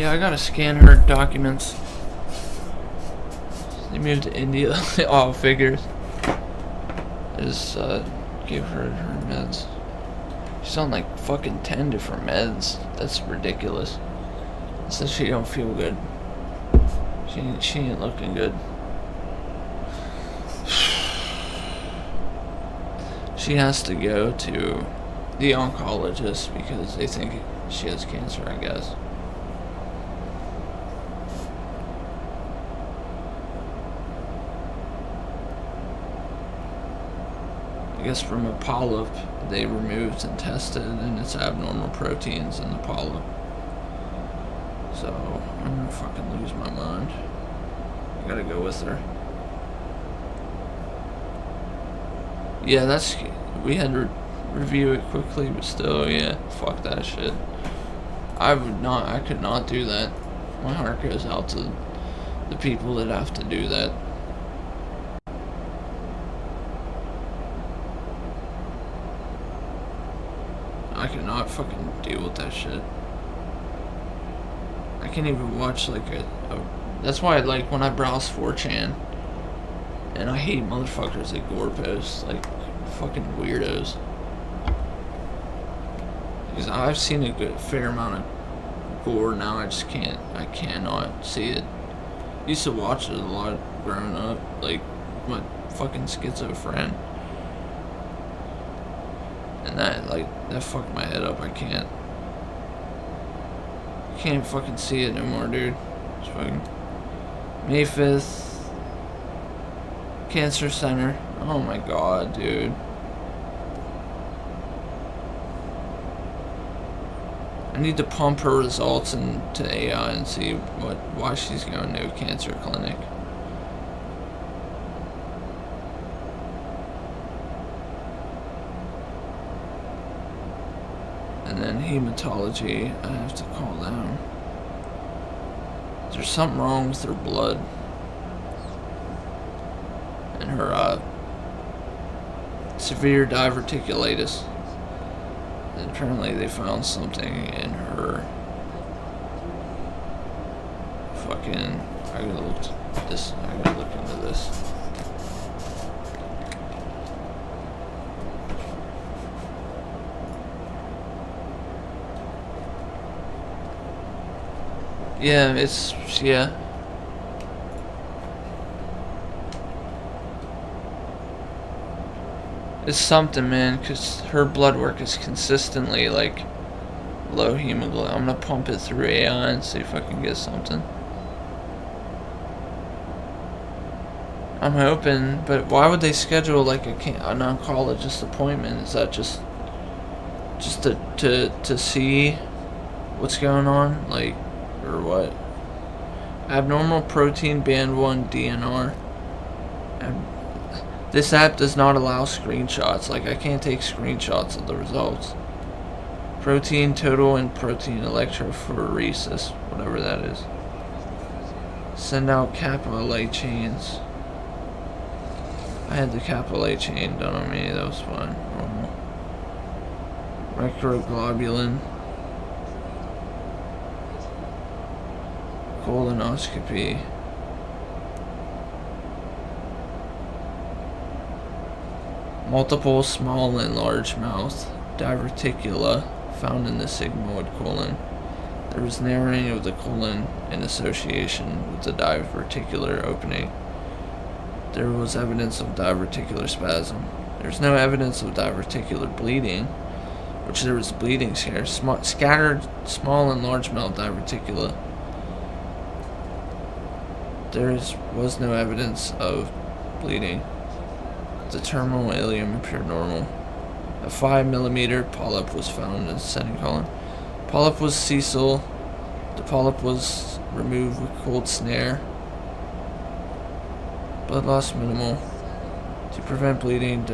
Yeah, I gotta scan her documents. They moved to India. Oh, figures. I just gave her meds. She's on like fucking 10 different meds. That's ridiculous. Says she don't feel good. She ain't looking good. She has to go to the oncologist because they think she has cancer, I guess. I guess from a polyp they removed and tested, and it's abnormal proteins in the polyp. So I'm gonna fucking lose my mind. I gotta go with her. Yeah, we had to review it quickly, but still, yeah, fuck that shit. I could not do that. My heart goes out to the people that have to do that. I cannot fucking deal with that shit. I can't even watch like that's why I like when I browse 4chan. And I hate motherfuckers that gore post, like fucking weirdos. Because I've seen a fair amount of gore, now I cannot see it. Used to watch it a lot growing up, like my fucking schizo friend. And that fucked my head up. I can't fucking see it no more, dude. It's fucking May 5th. Cancer Center. Oh my god, dude. I need to pump her results into AI and see why she's going to a cancer clinic. And then hematology, I have to call them. There's something wrong with her blood. And her severe diverticulitis. And apparently they found something in her fucking, I gotta look into this. Yeah, yeah. It's something, man, because her blood work is consistently, like, low hemoglobin. I'm gonna pump it through AI and see if I can get something. I'm hoping, but why would they schedule, like, an oncologist appointment? Is that just to see what's going on? Like, or what? Abnormal protein band 1 DNR. This app does not allow screenshots. Like, I can't take screenshots of the results. Protein total and protein electrophoresis, whatever that is. Send out kappa LA chains. I had the kappa LA chain done on me. That was fine. Normal. Microglobulin. Colonoscopy. Multiple small and large mouth diverticula found in the sigmoid colon. There was narrowing of the colon in association with the diverticular opening. There was evidence of diverticular spasm. There's no evidence of diverticular bleeding, which there was bleeding here. Scattered small and large mouth diverticula. There was no evidence of bleeding. The terminal ileum appeared normal. A 5mm polyp was found in the second colon. Polyp was sessile. The polyp was removed with cold snare. Blood loss minimal. To prevent bleeding.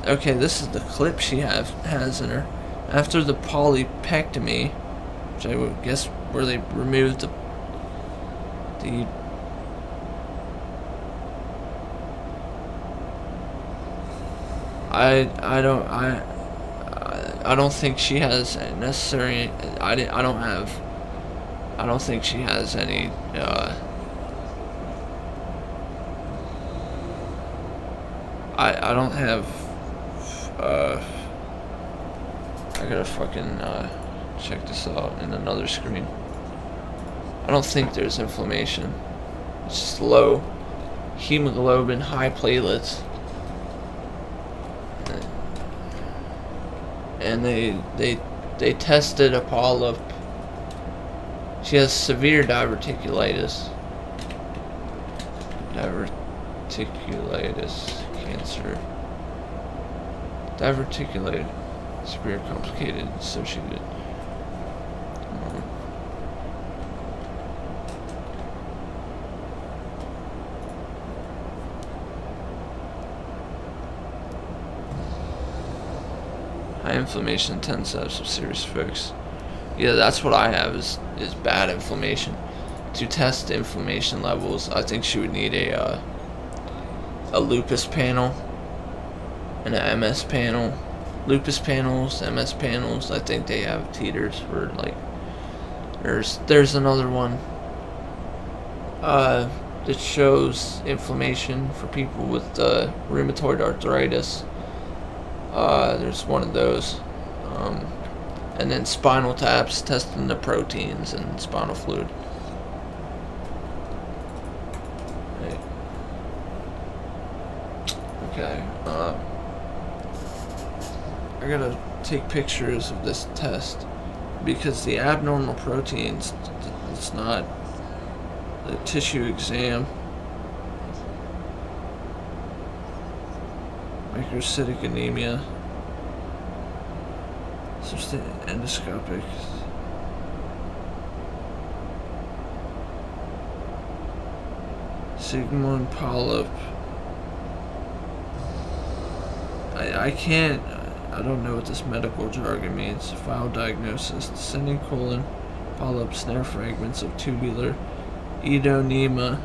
Okay, this is the clip she has in her. After the polypectomy, which I would guess where they removed the I don't think she has necessary. I don't think she has any. I don't have. I gotta fucking check this out in another screen. I don't think there's inflammation. It's just low hemoglobin, high platelets. And they tested a polyp. She has severe diverticulitis. Diverticulitis cancer. Diverticulitis, severe complicated associated. High inflammation tends to have some serious effects. Yeah, that's what I have is bad inflammation. To test inflammation levels, I think she would need a lupus panel and a MS panel. Lupus panels, MS panels, I think they have titers for like. There's another one that shows inflammation for people with rheumatoid arthritis. There's one of those. And then spinal taps, testing the proteins and spinal fluid. Right. Okay. I gotta take pictures of this test because the abnormal proteins, it's not the tissue exam. Microcytic anemia. Endoscopic. Sigmoid polyp. I can't. I don't know what this medical jargon means. File diagnosis: descending colon polyp, snare fragments of tubular edonema.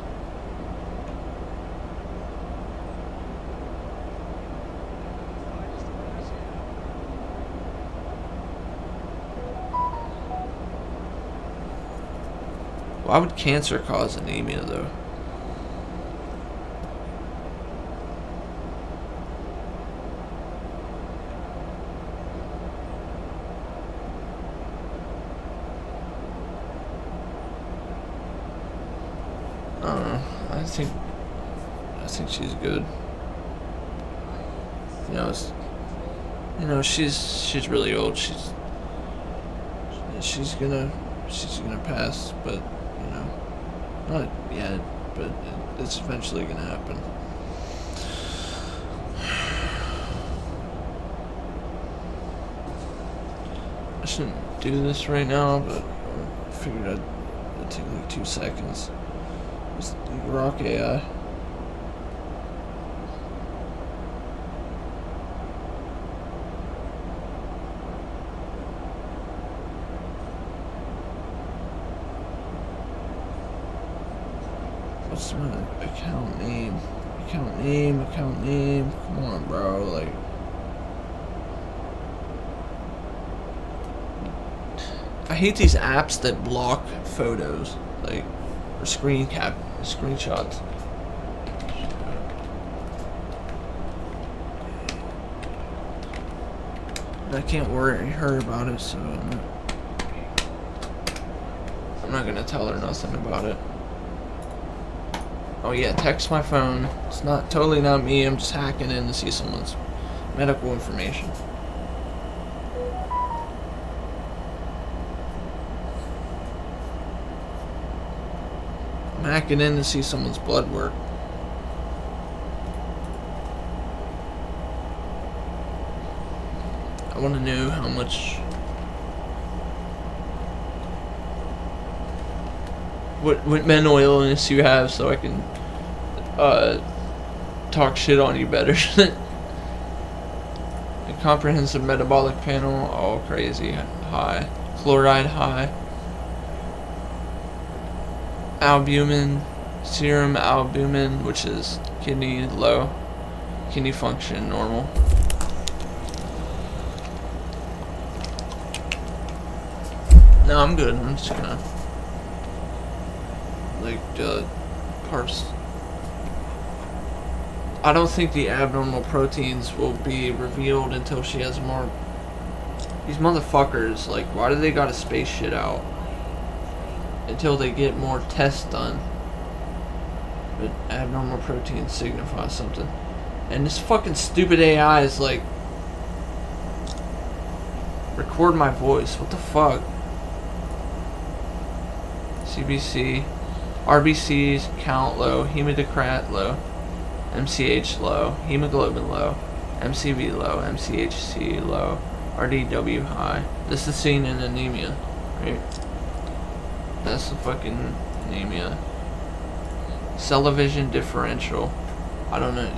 Why would cancer cause anemia, though? I don't know. I think she's good. She's really old. She's gonna pass, but. Not yet, but it's eventually gonna happen. I shouldn't do this right now, but I figured it'd take like 2 seconds. Just Grok AI. What's my account name? Account name. Come on, bro. Like, I hate these apps that block photos, like, or screenshots. And I can't worry her about it, so I'm not gonna tell her nothing about it. Oh yeah, text my phone. It's totally not me. I'm just hacking in to see someone's medical information. I'm hacking in to see someone's blood work. I want to know how much. What mental illness you have, so I can talk shit on you better. A comprehensive metabolic panel, all crazy high, chloride high, albumin, serum albumin, which is kidney low, kidney function normal. No, I'm good. I'm just gonna like parse. I don't think the abnormal proteins will be revealed until she has more. These motherfuckers, like, why do they gotta space shit out until they get more tests done? But abnormal proteins signify something. And this fucking stupid AI is like, record my voice. What the fuck? CBC, RBCs count low, hematocrit low, MCH low, hemoglobin low, MCV low, MCHC low, RDW high. This is seen in anemia, right? That's the fucking anemia. Cell-vision differential. I don't know.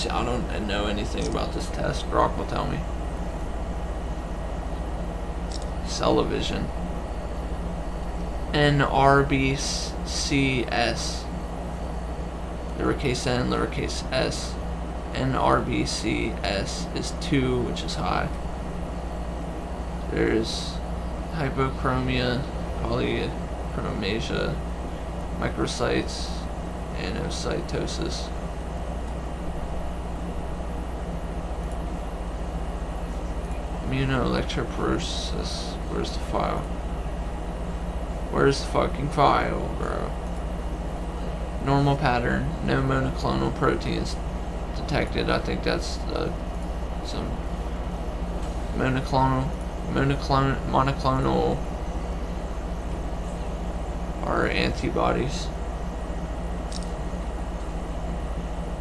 I don't know anything about this test. Brock will tell me. Cell-vision. NRBCS. Lowercase n, lowercase s. NRBCS is 2, which is high. There's hypochromia, polychromasia, microcytes, anocytosis. Immunoelectrophoresis. Where's the file? Where's the fucking file, bro? Normal pattern, no monoclonal proteins detected. I think that's some monoclonal are antibodies.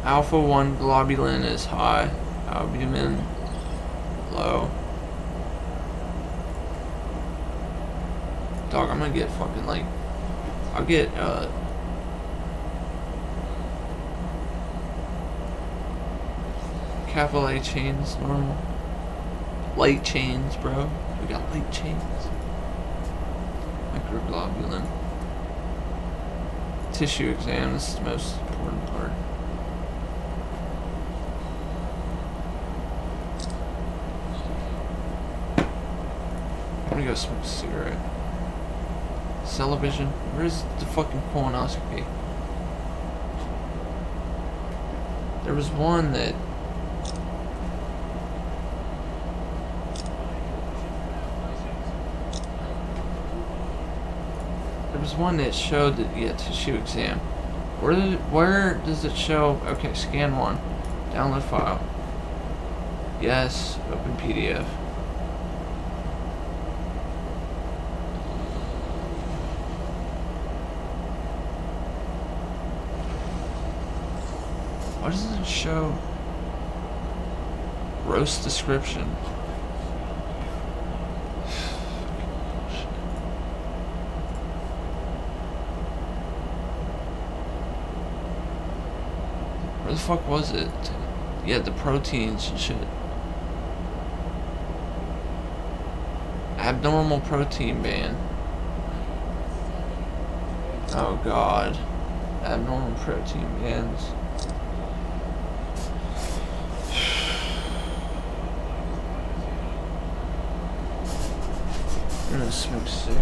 Alpha 1 globulin is high, albumin low. Dog, I'm gonna get fucking like, I'll get capital A chains normal. Light chains, bro. We got light chains. Microglobulin. Tissue exam, this is the most important part. I'm gonna go smoke a cigarette. Cell-vision. Where's the fucking colonoscopy? There was one that showed that, yeah, tissue exam. Where does it show? Okay, scan 1. Download file. Yes, open PDF. Why doesn't it show gross description? Where the fuck was it? Yeah, the proteins and shit. Abnormal protein ban. Oh god. Abnormal protein bans. I'm gonna smoke sick.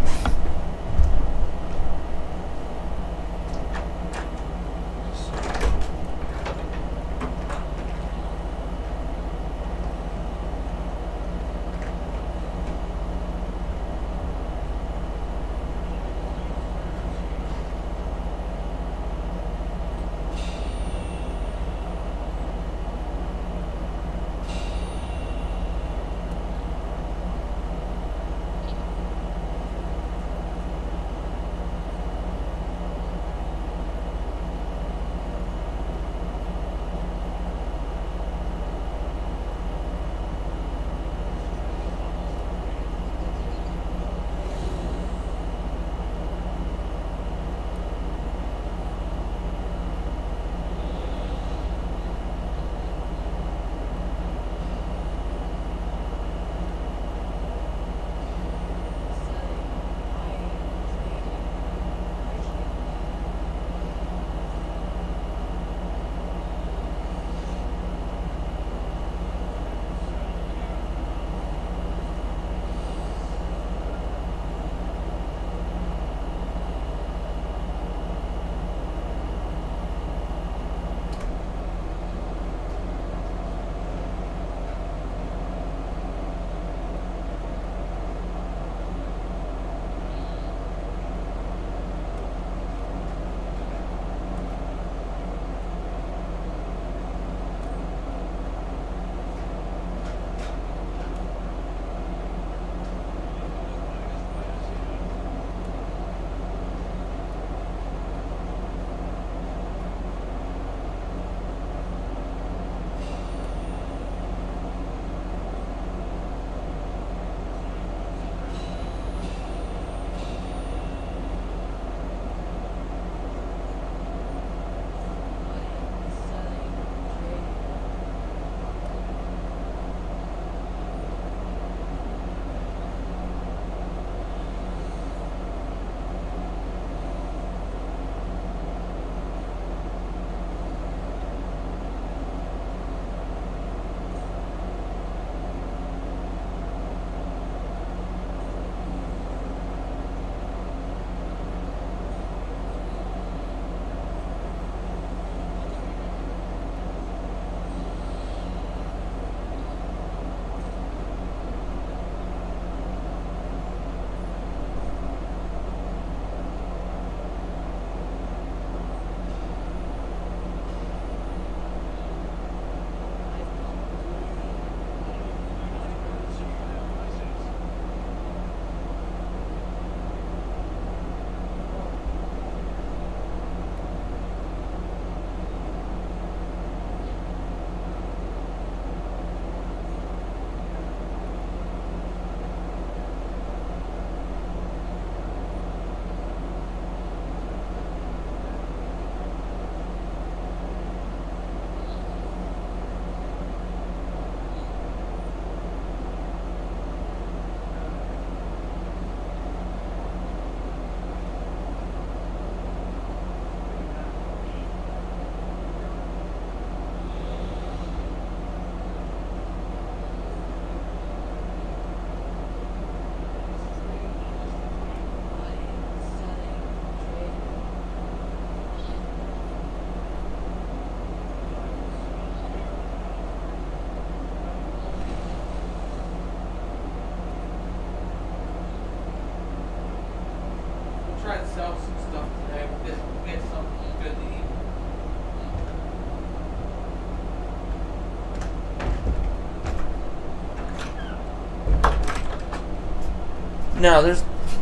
No,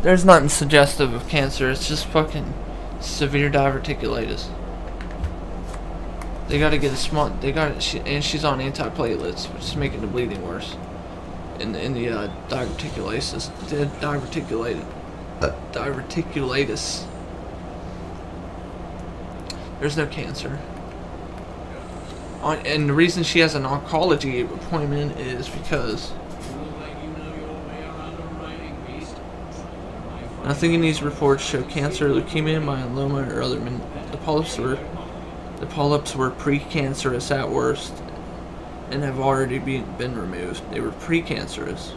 there's nothing suggestive of cancer. It's just fucking severe diverticulitis. They gotta get a small. And she's on antiplatelets, which is making the bleeding worse. In the diverticulitis. Diverticulitis. There's no cancer. And the reason she has an oncology appointment is because nothing in these reports show cancer, leukemia, myeloma, or other. The polyps were precancerous at worst, and have already been removed. They were precancerous.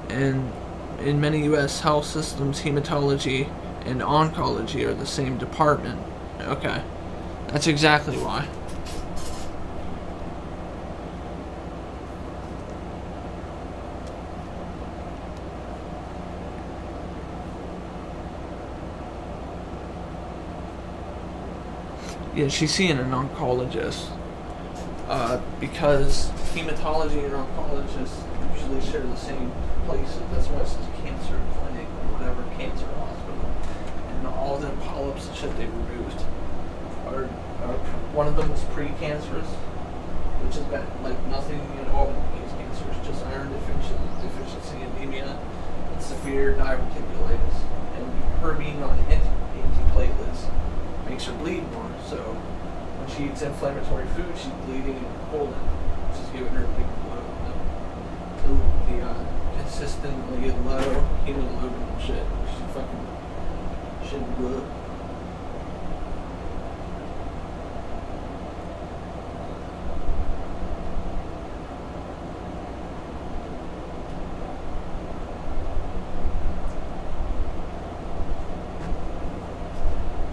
And in many U.S. health systems, hematology and oncology are the same department. Okay, that's exactly why. Yeah, she's seeing an oncologist. Because hematology and oncologists usually share the same places. That's why it says cancer clinic or whatever, cancer hospital. And all the polyps and shit they removed are one of them was precancerous, which is bad, like nothing in all of these cancers, just iron deficiency, anemia, and severe diverticulitis. And her being on antiplatelets makes her bleed more. So when she eats inflammatory food, she's bleeding and cold, which is giving her like the consistently low hemoglobin and shit. She fucking shit good.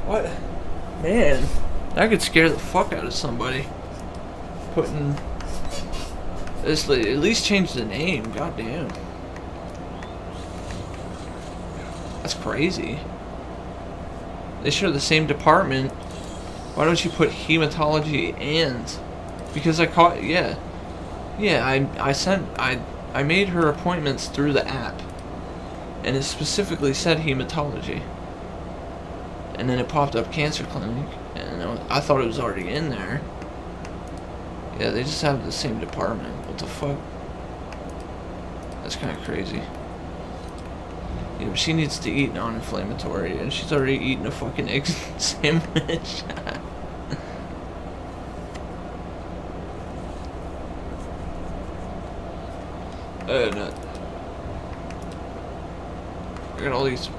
What? Man, that could scare the fuck out of somebody. Putting this, at least change the name. Goddamn, that's crazy. They share the same department. Why don't you put hematology and? Because I caught, I made her appointments through the app, and it specifically said hematology. And then it popped up cancer clinic, and I thought it was already in there. Yeah, they just have the same department. What the fuck? That's kind of crazy. You know, she needs to eat non-inflammatory, and she's already eaten a fucking egg sandwich. No. I got all these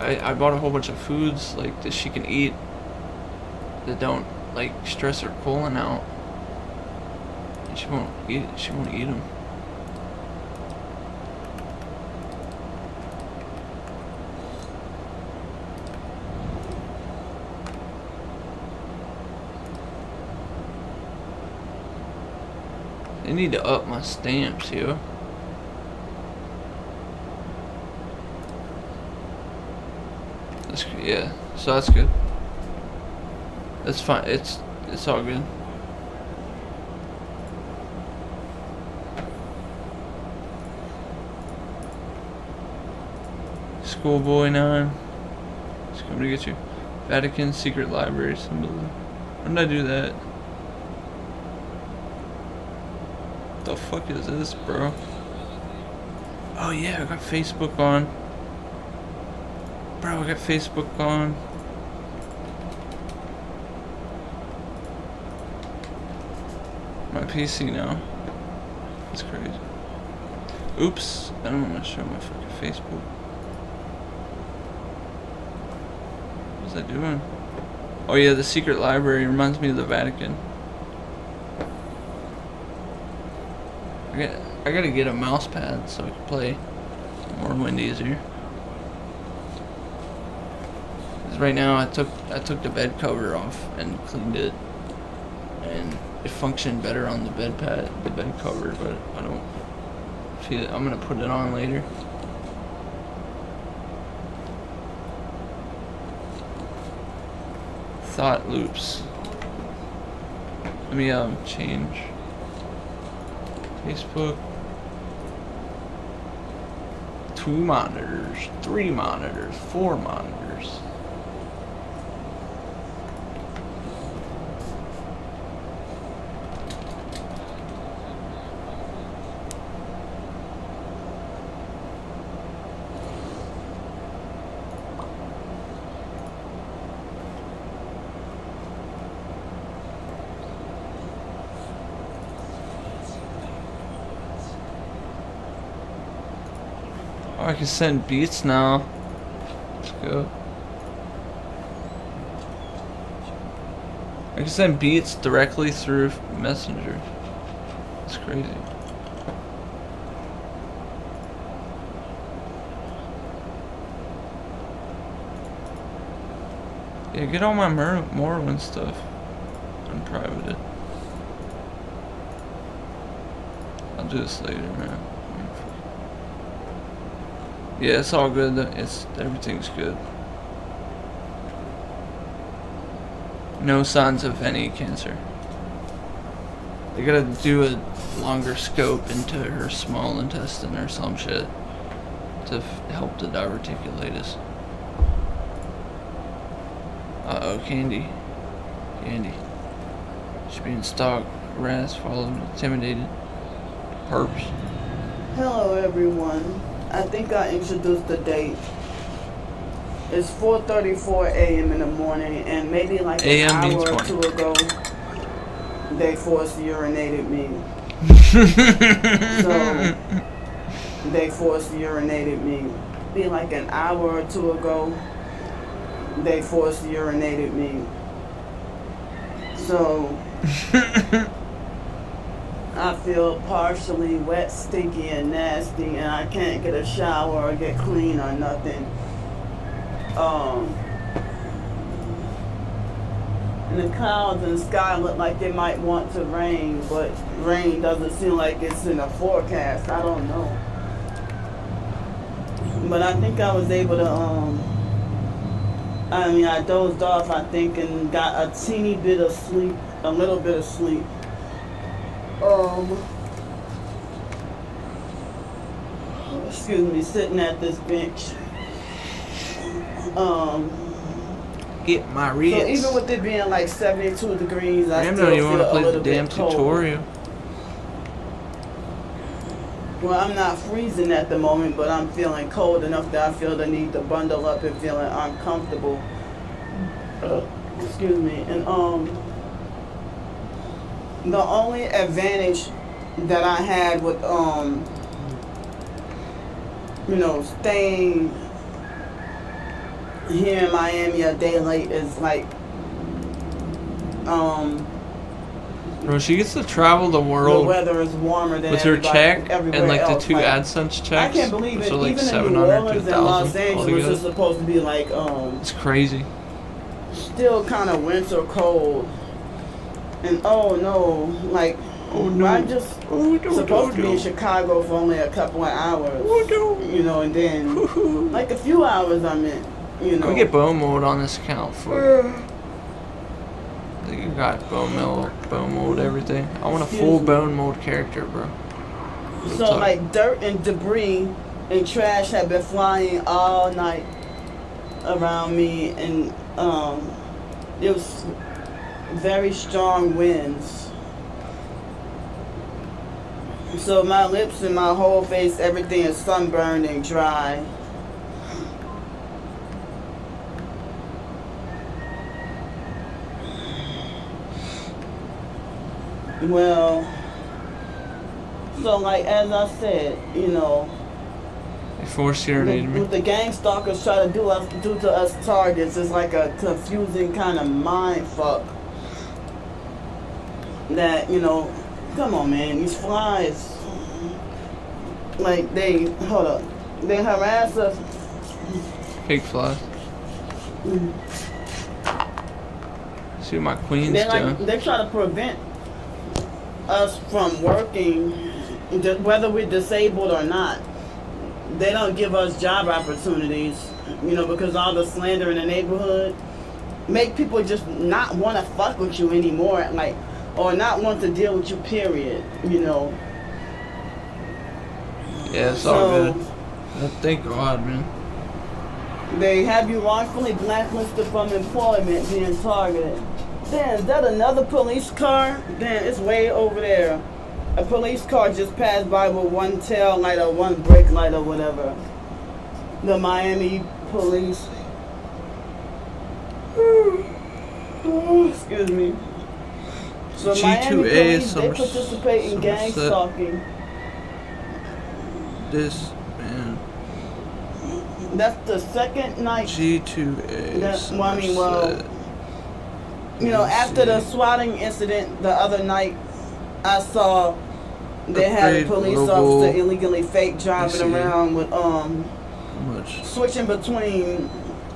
I bought a whole bunch of foods like that she can eat that don't like stress her colon out, and she won't eat them. They need to up my stamps, yo. Yeah, so that's good. That's fine. It's all good. Schoolboy 9. It's coming to get you. Vatican Secret Library symbol. When did I do that? What the fuck is this, bro? Oh yeah, I got Facebook on. Bro, I got Facebook on. My PC now. That's crazy. Oops, I don't want to show my fucking Facebook. What was I doing? Oh yeah, the secret library reminds me of the Vatican. I gotta get a mouse pad so I can play Morrowind easier. Right now, I took the bed cover off and cleaned it, and it functioned better on the bed cover. But I don't feel it. I'm gonna put it on later. Thought loops. Let me change. Facebook. 2 monitors, 3 monitors, 4 monitors. Oh, I can send beats now. Let's go. I can send beats directly through Messenger. It's crazy. Yeah, get all my Morrowind stuff unprivated. I'll do this later, man. Yeah, it's all good. Everything's good. No signs of any cancer. They gotta do a longer scope into her small intestine or some shit to help the diverticulitis. Uh-oh, Candy. Candy. She's being stalked, harassed, followed, intimidated. Perps. Hello, everyone. I think I introduced the date. It's 4:34 a.m. in the morning, and maybe like an hour or 2 ago, they force urinated me. So, they force urinated me. Be like an hour or 2 ago, they force urinated me. So, I feel partially wet, stinky, and nasty, and I can't get a shower or get clean or nothing. And the clouds and the sky look like they might want to rain, but rain doesn't seem like it's in a forecast. I don't know. But I think I was able to, I dozed off, I think, and got a teeny bit of sleep, a little bit of sleep. Excuse me, sitting at this bench. Get my ribs. So even with it being like 72 degrees, I Damn, still don't you feel want to a play the little damn bit cold. tutorial? Well, I'm not freezing at the moment, but I'm feeling cold enough that I feel the need to bundle up and feeling uncomfortable. Excuse me. And the only advantage that I had with staying here in Miami a day late is like Bro, she gets to travel the world. The weather is warmer than with her check everywhere and like else. the 2 like, AdSense checks. I can't believe it. So like Even in New 700 Orleans to and Los 1,000 Angeles altogether. is supposed to be like It's crazy. still kind of winter cold. And oh no, like I just supposed to be in Chicago for only a couple of hours. And then like a few hours I'm in. Can we get bone mode on this account for? I think you got bone mold, everything. I want a full bone mold character, bro. So like dirt and debris and trash have been flying all night around me, and it was very strong winds. So my lips and my whole face, everything is sunburned and dry. Well, so like as I said, They force urinated me. what the gang stalkers try to do to us targets is like a confusing kind of mind fuck. That come on, man, these flies, like they harass us. Fake flies. See what my queen's doing. They try to prevent us from working, whether we're disabled or not. They don't give us job opportunities, because all the slander in the neighborhood make people just not want to fuck with you anymore, or not want to deal with you, period, Yeah, it's all So- good. Well, thank God, man. They have you wrongfully blacklisted from employment, being targeted. Then, is that another police car? Then it's way over there. A police car just passed by with one tail light or one brake light or whatever. The Miami police. Excuse me. So Miami G2A, police, they participate in gang Somerset. stalking. This, man. That's the second night. G2A. Well, I mean, well, you know, after the swatting incident the other night, I saw they had a Upgrade police global officer illegally fake driving PC. around with much? switching between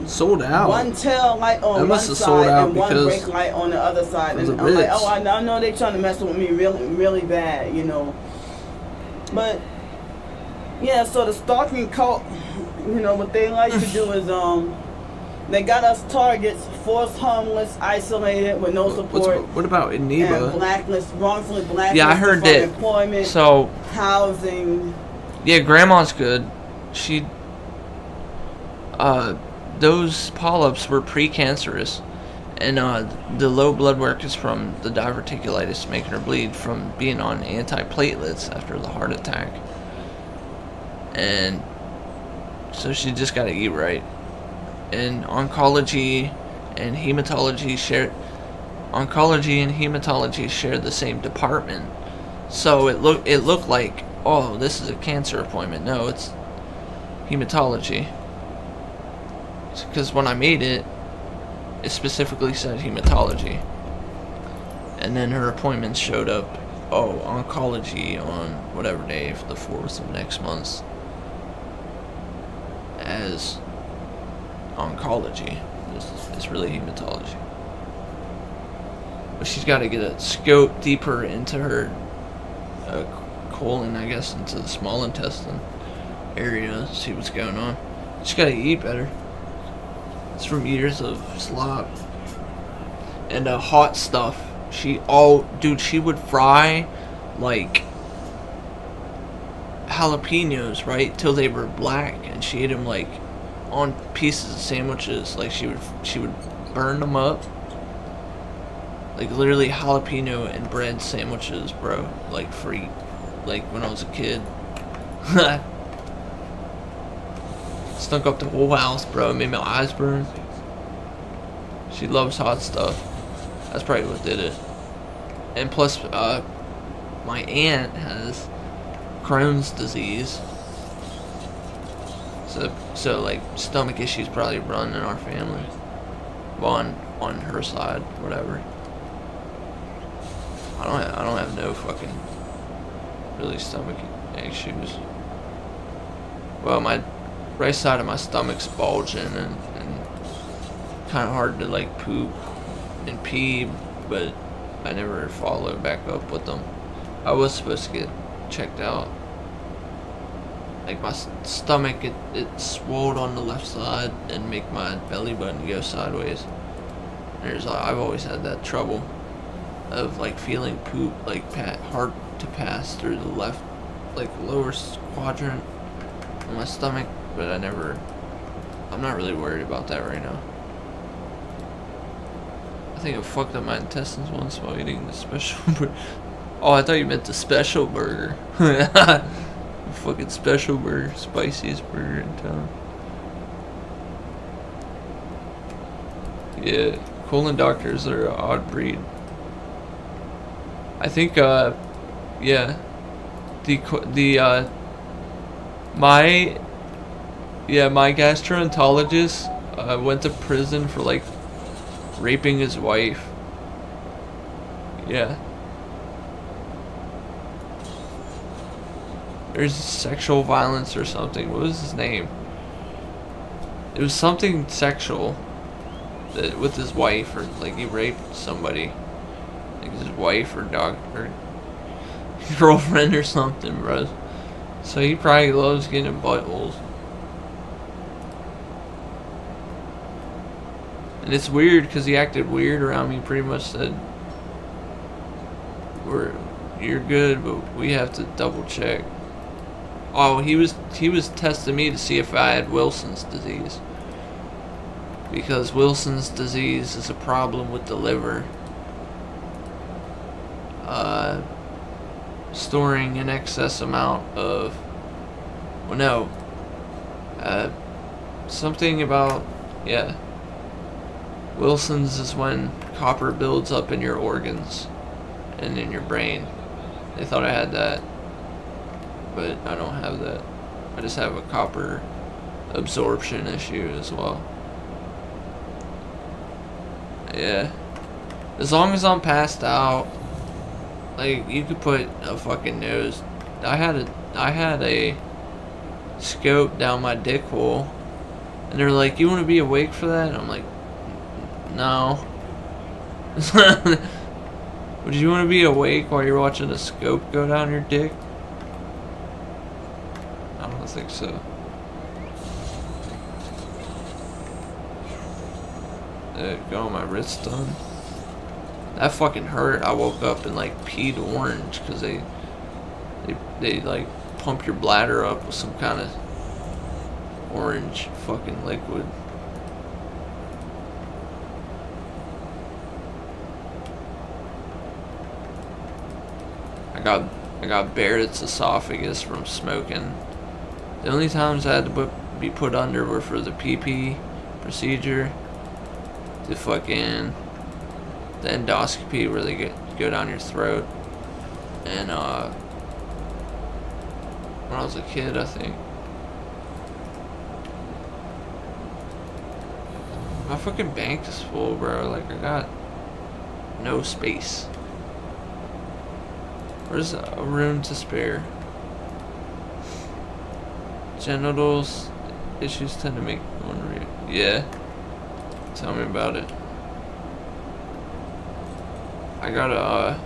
Sold out. one tail light on That one must have sold side out and one because brake light on the other side. it was And a I'm like, bitch. oh, I know they trying to mess with me really bad, you know. But yeah, so the stalking cult, you know, what they like to do is they got us targets, forced homeless, isolated with no support. What about in Neva? And blacklist, wrongfully blacklisted Yeah, I heard from that. employment, So, housing. yeah, Grandma's good. She, those polyps were precancerous, and the low blood work is from the diverticulitis making her bleed from being on antiplatelets after the heart attack. And so she just got to eat right. And oncology and hematology share the same department. So it looked like, oh, this is a cancer appointment. No, it's hematology. Because when I made it, it specifically said hematology. And then her appointments showed up, oh, oncology on whatever day, for the 4th of next month, as oncology. It's really hematology. But she's got to get a scope deeper into her colon, I guess, into the small intestine area, see what's going on. She's got to eat better. It's from years of slop and hot stuff. She would fry like jalapenos, right, till they were black, and she ate them like on pieces of sandwiches. Like she would burn them up, like literally jalapeno and bread sandwiches, bro. Like free, like when I was a kid. Stunk up the whole house, bro. It made my eyes burn. She loves hot stuff. That's probably what did it. And plus, my aunt has Crohn's disease. So like stomach issues probably run in our family. Well, on her side, whatever. I don't have no fucking really stomach issues. Well, my right side of my stomach's bulging and kind of hard to like poop and pee, but I never followed back up with them. I was supposed to get checked out. Like my stomach, it swelled on the left side and make my belly button go sideways. I've always had that trouble of like feeling poop like hard to pass through the left, like lower quadrant of my stomach, but I'm not really worried about that right now. I think I fucked up my intestines once while eating the special burger. Oh, I thought you meant the special burger. Fucking special burger, spiciest burger in town. Yeah, colon doctors are an odd breed. I think, yeah, my gastroenterologist went to prison for like raping his wife. Yeah. There's sexual violence or something. What was his name? It was something sexual with his wife, or like he raped somebody, like his wife or girlfriend or something, bro. So he probably loves getting buttholes. And it's weird because he acted weird around me. Pretty much said, "You're good, but we have to double check." Oh, he was testing me to see if I had Wilson's disease. Because Wilson's disease is a problem with the liver. Storing an excess amount of... Well, no. Something about... Yeah. Wilson's is when copper builds up in your organs and in your brain. They thought I had that. But I don't have that. I just have a copper absorption issue as well. Yeah. As long as I'm passed out, like, you could put a fucking nose. I had a scope down my dick hole, and they're like, "You want to be awake for that?" And I'm like, "No." Would you want to be awake while you're watching a scope go down your dick? I don't think so. Got all my wrists done. That fucking hurt. I woke up and like peed orange because they like pump your bladder up with some kind of orange fucking liquid. I got Barrett's esophagus from smoking. The only times I had to be put under were for the PP procedure, the endoscopy where they go down your throat, and when I was a kid, I think. My fucking bank is full, bro. Like, I got no space. Where's a room to spare? Genitals issues tend to make one yeah. Tell me about it. I got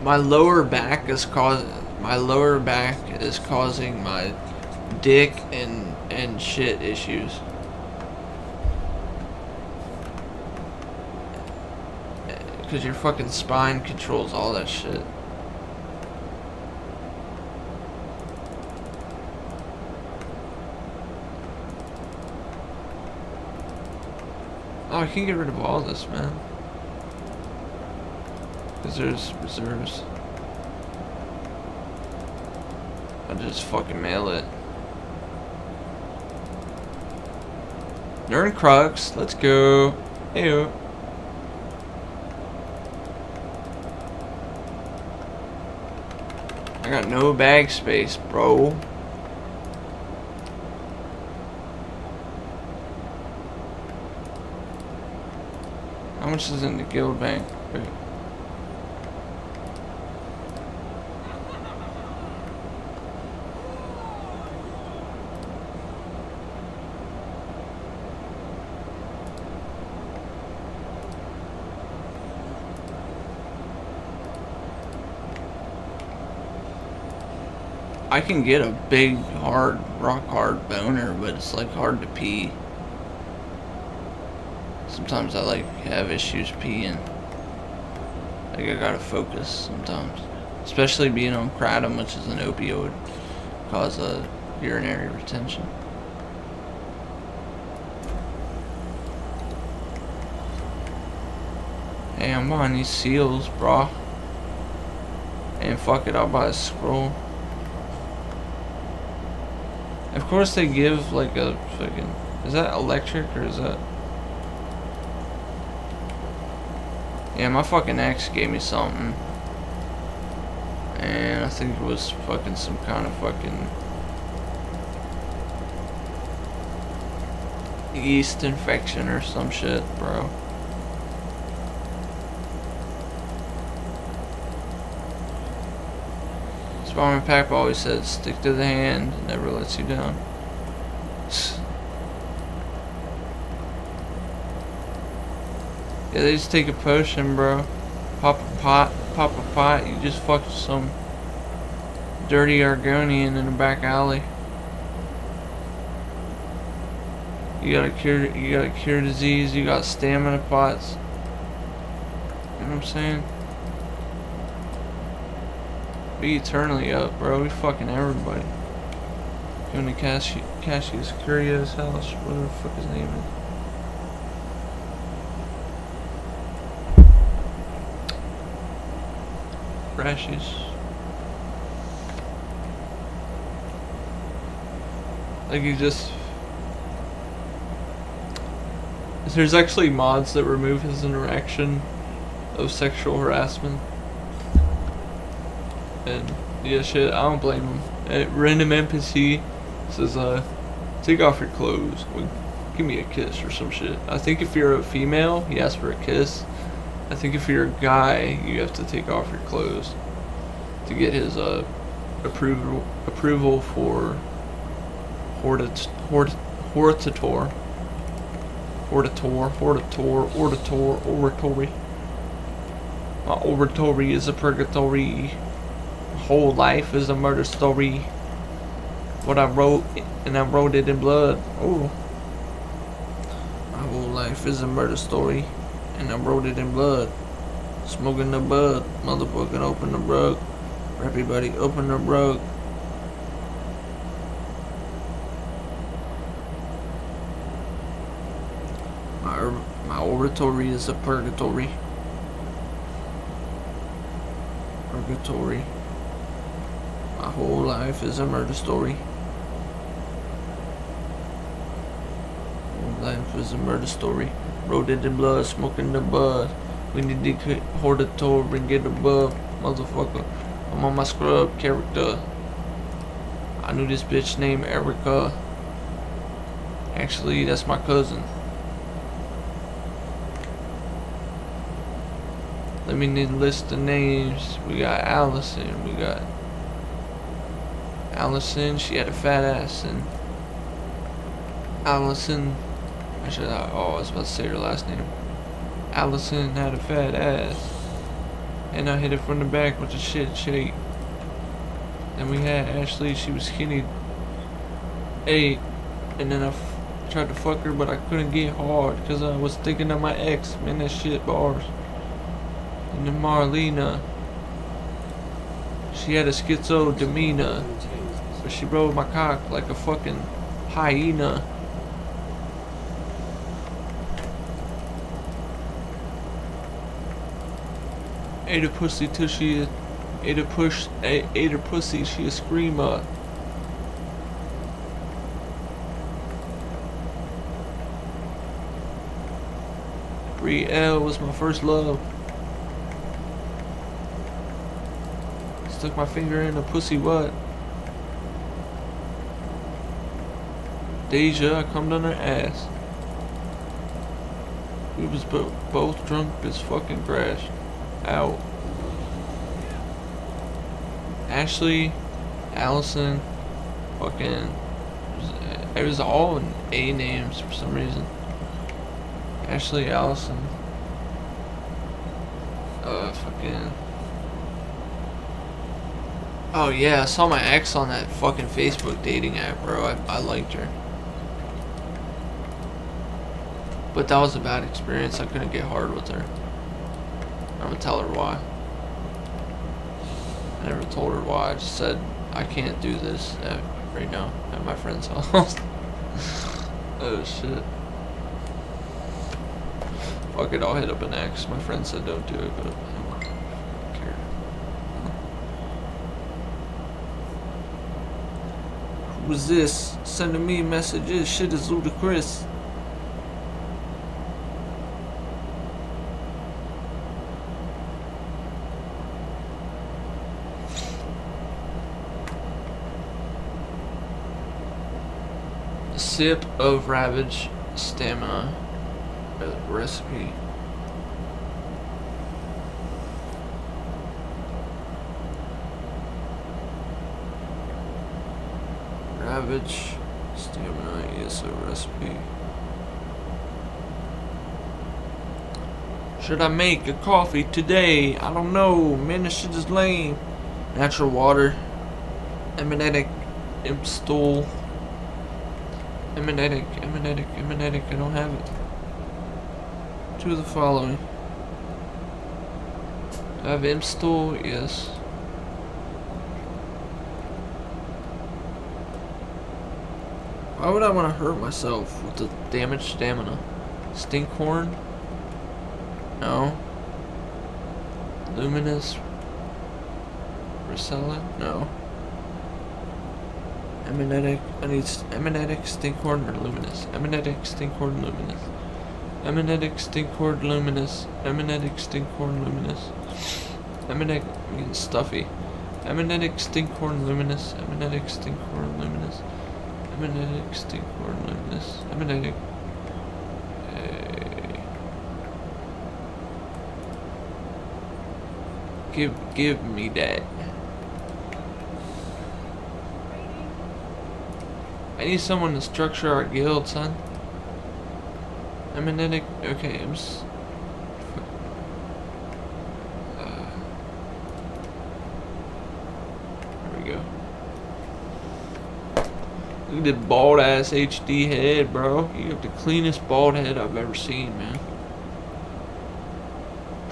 my lower back is causing my dick and shit issues. Because your fucking spine controls all that shit. Oh, I can get rid of all this, man. Because there's reserves. I'll just fucking mail it. Nerd Crux, let's go. Heyo. I got no bag space, bro. How much is in the guild bank? Wait. I can get a big, hard, rock hard boner, but it's like hard to pee. Sometimes I like have issues peeing. Like I gotta focus sometimes. Especially being on kratom, which is an opioid, cause a urinary retention. Hey, I'm buying these seals, brah. And fuck it, I'll buy a scroll. Of course they give like a fucking... Is that electric or is that... Yeah, my fucking ex gave me something. And I think it was fucking some kind of fucking... yeast infection or some shit, bro. Spider-Man Pack always said, stick to the hand, it never lets you down. Yeah, they just take a potion, bro. Pop a pot, you just fuck some dirty Argonian in the back alley. You gotta cure disease, you got stamina pots. You know what I'm saying? Be eternally up, bro. We fucking everybody. Going to Cassius Curio's house, whatever the fuck his name is. Rashes. Like you just... There's actually mods that remove his interaction of sexual harassment. And yeah, shit, I don't blame him. Random NPC says, take off your clothes. Give me a kiss or some shit. I think if you're a female, he asks for a kiss. I think if you're a guy, you have to take off your clothes to get his approval for oratory. My oratory is a purgatory. My whole life is a murder story. What I wrote, and I wrote it in blood. Oh. My whole life is a murder story, and I wrote it in blood. Smoking the bud, motherfucking open the rug. Everybody open the rug. My oratory is a purgatory. Purgatory. My whole life is a murder story. Whole life is a murder story. Wrote it in blood, smoking the bud. We need to hold the tour and get above, motherfucker. I'm on my scrub character. I knew this bitch named Erica. Actually, that's my cousin. Let me list the names. We got Allison. We got Allison. She had a fat ass. And Allison. I was about to say her last name. Allison had a fat ass. And I hit it from the back with a shit shake. Then we had Ashley. She was skinny. 8. And then I tried to fuck her, but I couldn't get hard because I was thinking of my ex. Man, that shit bars. And then Marlena, she had a schizo demeanor, but she rode my cock like a fucking hyena. Ate her pussy till she ate her pussy, she a screamer. Brielle was my first love. Stuck my finger in a pussy what? Deja, I cummed on her ass. We was both drunk as fucking crashed. Out. Ashley, Allison, fucking... It was all in A names for some reason. Ashley, Allison. Fucking... Oh yeah, I saw my ex on that fucking Facebook dating app, bro. I liked her. But that was a bad experience. I couldn't get hard with her. I'm gonna tell her why. I never told her why. I just said I can't do this right now at my friend's house. Oh shit. Fuck it, I'll hit up an ex. My friend said don't do it, but I don't care. Who's this? Sending me messages. Shit is ludicrous. Sip of Ravage Stamina recipe. Ravage Stamina is a recipe. Should I make a coffee today? I don't know. Man, this shit is lame. Natural water. Emanatic imp stool. Emanatic, I don't have it. To the following. Do I have imp stool? Yes. Why would I want to hurt myself with the damaged stamina? Stinkhorn? No. Luminous? Rosella? No. Eminetic? I need Eminetic, Stinkhorn, or Luminous? Eminetic, Stinkhorn, Luminous. Eminetic, Stinkhorn, Luminous. Eminetic, Stinkhorn, Luminous. Eminetic means stuffy. Eminetic, Stinkhorn, Luminous. Eminetic, Stinkhorn, Luminous. Eminetic, Stinkhorn, Luminous. Eminetic. Give me that. I need someone to structure our guild, son. Eminetic. Okay, I'm just. There we go. Look at that bald ass HD head, bro. You have the cleanest bald head I've ever seen, man.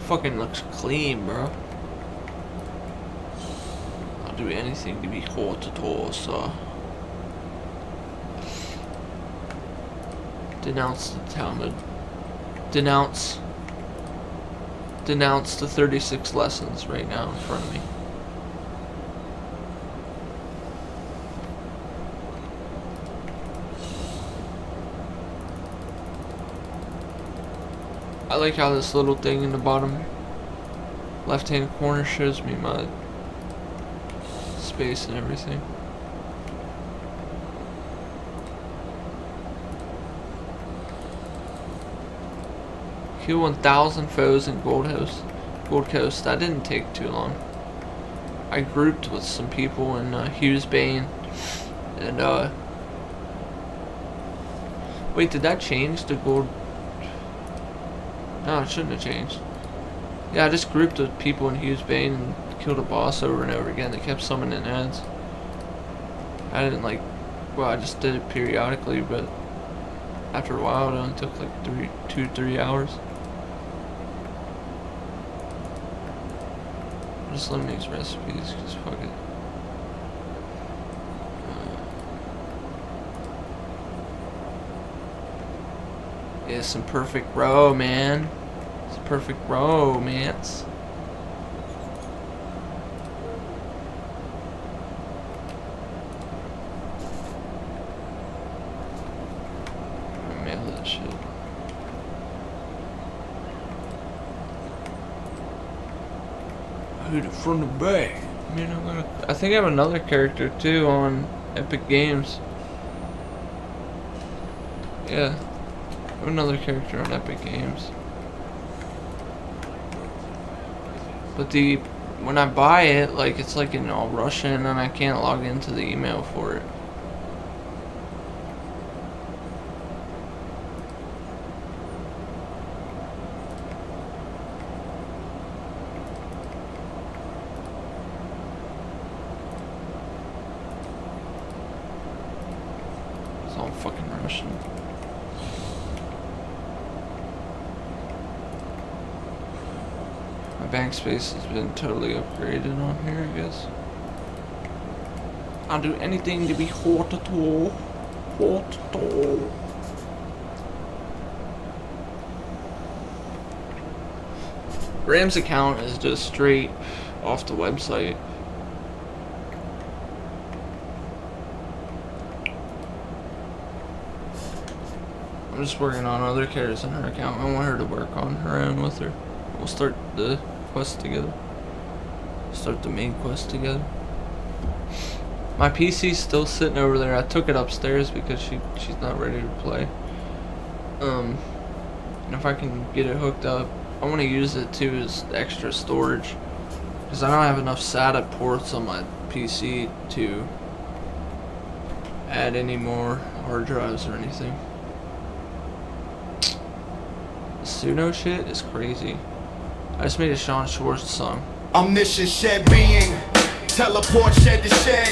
Fucking looks clean, bro. I'll do anything to be hot at all, so. Denounce the Talmud. Denounce the 36 lessons right now in front of me. I like how this little thing in the bottom left hand corner shows me my space and everything. Kill 1,000 foes in Gold Coast. That didn't take too long. I grouped with some people in Hughes Bane, and wait, did that change to Gold? No, it shouldn't have changed. Yeah, I just grouped with people in Hughes Bane and killed a boss over and over again. They kept summoning ads. I didn't like. Well, I just did it periodically, but after a while, it only took like 2-3 hours. Just learn these recipes, cause fuck it. Yeah, some perfect row, man. It's a perfect romance. Mail that shit. Who from the back? I mean, I think I have another character too on Epic Games. Yeah, I have another character on Epic Games. But when I buy it, like it's like in all Russian, and I can't log into the email for it. It's all fucking Russian. My bank space has been totally upgraded on here, I guess. I'll do anything to be hot at all. Hot at all. Graham's account is just straight off the website. I'm just working on other characters in her account. I want her to work on her own with her. We'll start the quest together. Start the main quest together. My PC's still sitting over there. I took it upstairs because she's not ready to play. And if I can get it hooked up, I want to use it too as extra storage, because I don't have enough SATA ports on my PC to add any more hard drives or anything. The pseudo shit is crazy. I just made a Sean Schwartz song. Omniscient shed being, teleport shed to shed.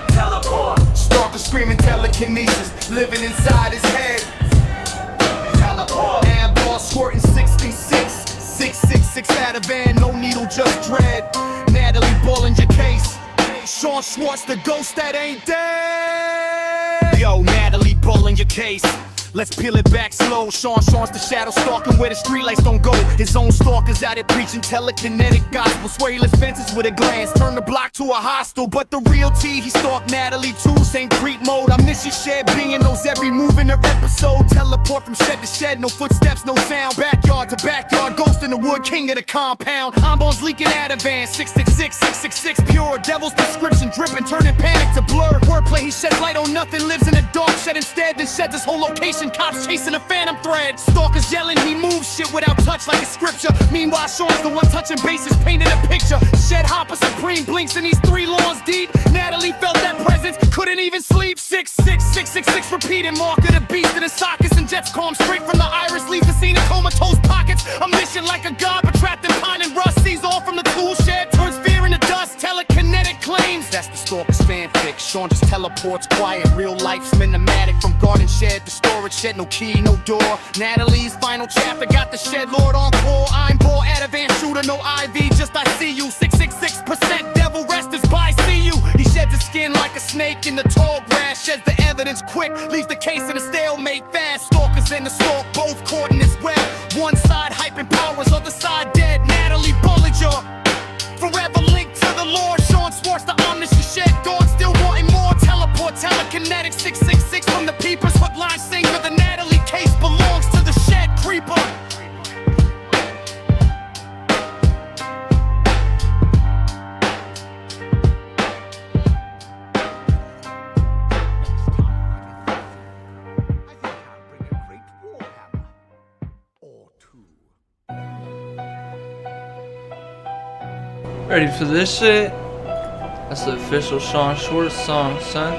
Teleport. Stalker screaming telekinesis, living inside his head. Teleport. And ball squirting 66, 666 out of van, no needle, just dread. Natalie Bollinger case. Sean Schwartz, the ghost that ain't dead. Yo, Natalie, bull in your case. Let's peel it back slow. Sean's the shadow stalking where the streetlights don't go. His own stalkers out here preaching telekinetic gospel. Swear he lifts fences with a glance. Turn the block to a hostel. But the real T, he stalked Natalie too. Same creep mode. Omniscient shed being knows every move in her episode. Teleport from shed to shed. No footsteps, no sound. Backyard to backyard. Ghost in the wood, king of the compound. Eyeballs leaking out of van. 666, 666. Pure devil's prescription. Dripping, turning panic to blur. Wordplay, he sheds light on nothing. Lives in the dark. Shed instead, then sheds his whole location. Cops chasing a phantom thread. Stalkers yelling, he moves shit without touch like a scripture. Meanwhile, Sean's the one touching bases, painted a picture. Shed hopper supreme blinks in these 3 lawns deep. Natalie felt that presence, couldn't even sleep. 66666 repeating, mark of the beast in the sockets. And jets calm straight from the iris, leave the scene in comatose pockets. A mission like a god, but trapped in pine and rust. Sees all from the tool shed, turns fear into dust. Telekinetic claims, that's the stalker's fanfic. Sean just teleports quiet, real life cinematic. From garden shed to storage shed, no key, no door. Natalie's final chapter got the shed lord on call. I'm ball at a van shooter, no IV, just I see you. 666% devil rest is by see you. He sheds his skin like a snake in the tall grass. Sheds the evidence quick, leaves the case in a stalemate fast. Stalkers in the stalk, both caught in his web. One side hyping powers, other side dead. Natalie Bullinger, forever linked to the Lord. Sean Swartz, the omniscient shed dog, still wanting more. Teleport, telekinetic, 666 from the peepers. Hookline singer, the Natalie case belongs to the shed creeper. Ready for this shit? That's the official Sean Schwartz song, son.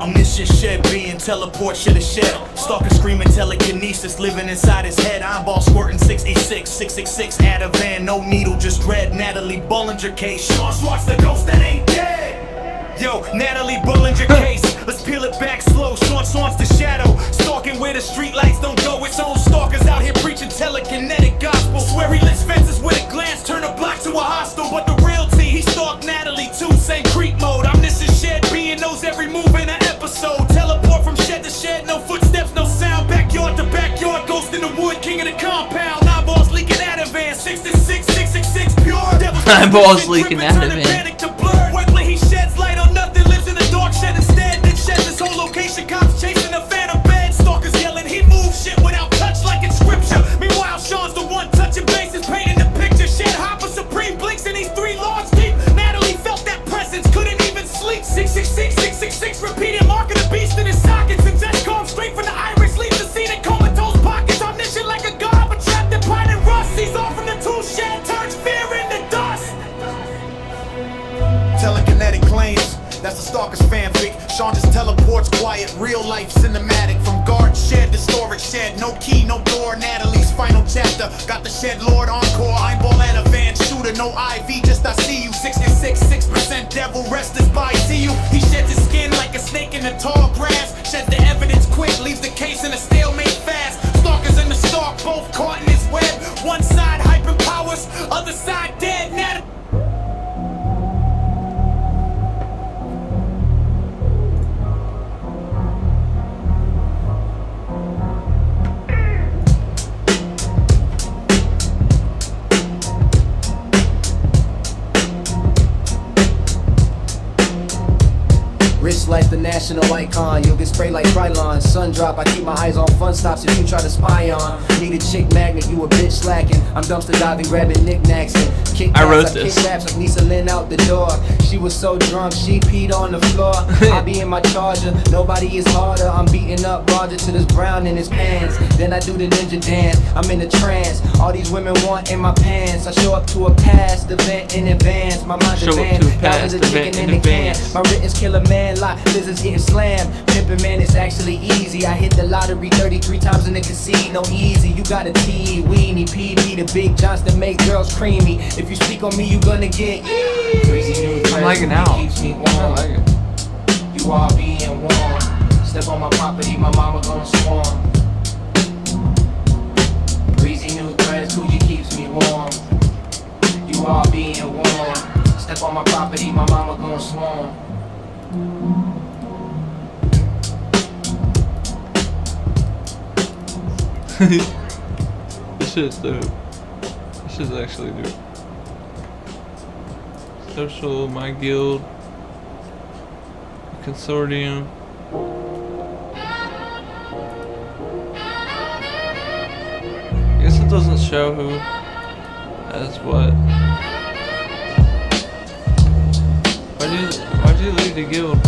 Omniscient shed being teleport shed to shed. Stalker screaming telekinesis living inside his head. Eyeball squirting 686, 666 at a van. No needle, just dread. Natalie Bullinger case. Sean Schwartz, the ghost that ain't dead. Yo, Natalie Bullinger case. Let's peel it back slow. Sean Schwartz the shadow. Stalking where the streetlights don't go. Its own stalkers out here preaching telekinetic gospel. Swear he lifts fences with a glance. Turn a block to a hostel. But the real T, he stalked Natalie too. Same creep mode. Omniscient shed being knows every move in an episode. Teleport from shed to shed. No footsteps, no sound. Backyard to backyard. Ghost in the wood, king of the compound. Eyeballs leaking out of van. 666, 666 pure. Devil's Eyeballs leaking out of van. Wordplay, he sheds light on nothing. Lives in the dark shed instead. Then sheds his whole location. Cops chasing a phantom bed. Stalkers yelling, he moves shit without touch like it's scripture. Meanwhile, Sean's the one touching bases, painting the picture. Shed hopper supreme blinks in these 3 lawns deep. Natalie felt that presence, couldn't even sleep. 666, 666 repeating, mark of the beast in his sockets. And just calm straight from the iris, leaves the scene in comatose pockets. Omniscient like a god, but trapped in pine and rust. Sees all from the tool shed, turns fear into dust. Telekinetic claims, that's the stalker's fanfic. Sean just teleports quiet, real life cinematic. From guard shed to storage shed, no key, no door. Natalie's final chapter, got the shed lord encore. I'm ball at a van shooter, no IV, just I see you. 666, 6% devil rest is by see you. He sheds his skin like a snake in the tall grass. Sheds the evidence quick, leaves the case in a stalemate fast. Stalkers in the stalk, both caught in his web. One side hyping powers, other side dead. Natalie Wrist like the national icon, you'll get sprayed like Krylon. Sun drop, I keep my eyes on fun stops if you try to spy on. Need a chick magnet, you a bitch slacking. I'm dumpster diving, grabbing knickknacks and kick I wrote ass, this. I kick raps like Lisa Lynn out the door. She was so drunk, she peed on the floor. I be in my Charger, nobody is harder. I'm beating up Roger to this brown in his pants. Then I do the ninja dance, I'm in a trance. All these women want in my pants. I show up to a past event in advance. My mind's advanced, thousands of chicken in the can. My written's killer man, like lizards getting slammed. Pimpin' man, it's actually easy. I hit the lottery 33 times in the casino, easy. You got a T, weenie, PB, the big Johnston make girls creamy. If you speak on me, you gonna get crazy new. I'm liking out. Keeps me warm. I like it. You all being warm. Step on my property, my mama gonna swarm. Breezy new threads, Coogee keeps me warm. You all being warm. Step on my property, my mama gonna swarm. This shit's dope. This shit's actually dope. Social, my guild, consortium. I guess it doesn't show who has what. Why'd you leave the guild?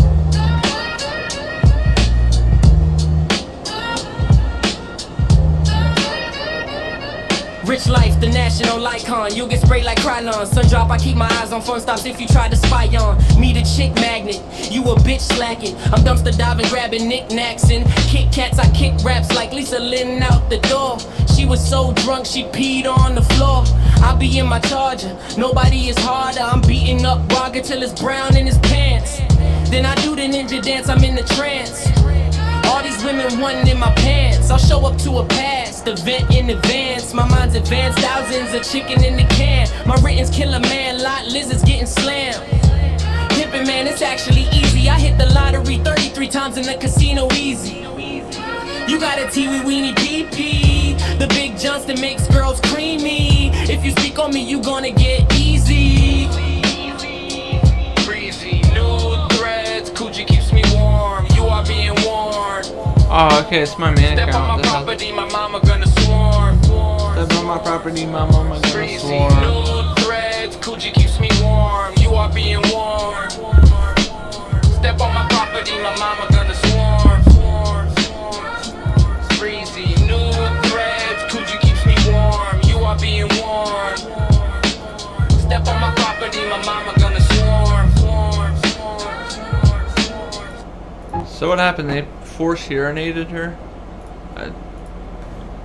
Rich life, the national icon. You'll get sprayed like Krylon. Sun drop, I keep my eyes on phone stops if you try to spy on me, the chick magnet. You a bitch slacking. I'm dumpster diving, grabbing knickknacks and Kit Kats. I kick raps like Lisa Lynn out the door. She was so drunk she peed on the floor. I be in my Charger, nobody is harder. I'm beating up Roger till it's brown in his pants. Then I do the ninja dance, I'm in the trance. All these women wanting in my pants. I'll show up to a past event in advance. My mind's advanced, thousands of chicken in the can. My written's kill a man, lot lizards getting slammed. Pimpin' man, it's actually easy. I hit the lottery 33 times in the casino easy. You got a teeny weeny pee-pee. The big Johnston makes girls creamy. If you speak on me, you gonna get easy. Breezy, new threads, Coochie keeps me warm. You are being warned. Oh, okay, it's my man Step account. on my property, my mama gonna swarm. Step on my property, my mama gonna Breezy, swarm. new threads, Coochie keeps me warm. You are being warned. Step on my property, my mama gonna swarm. Breezy, new threads, Coochie keeps me warm. You are being warned. Step on my property, my mama gonna swarm. So what happened? They force urinated her?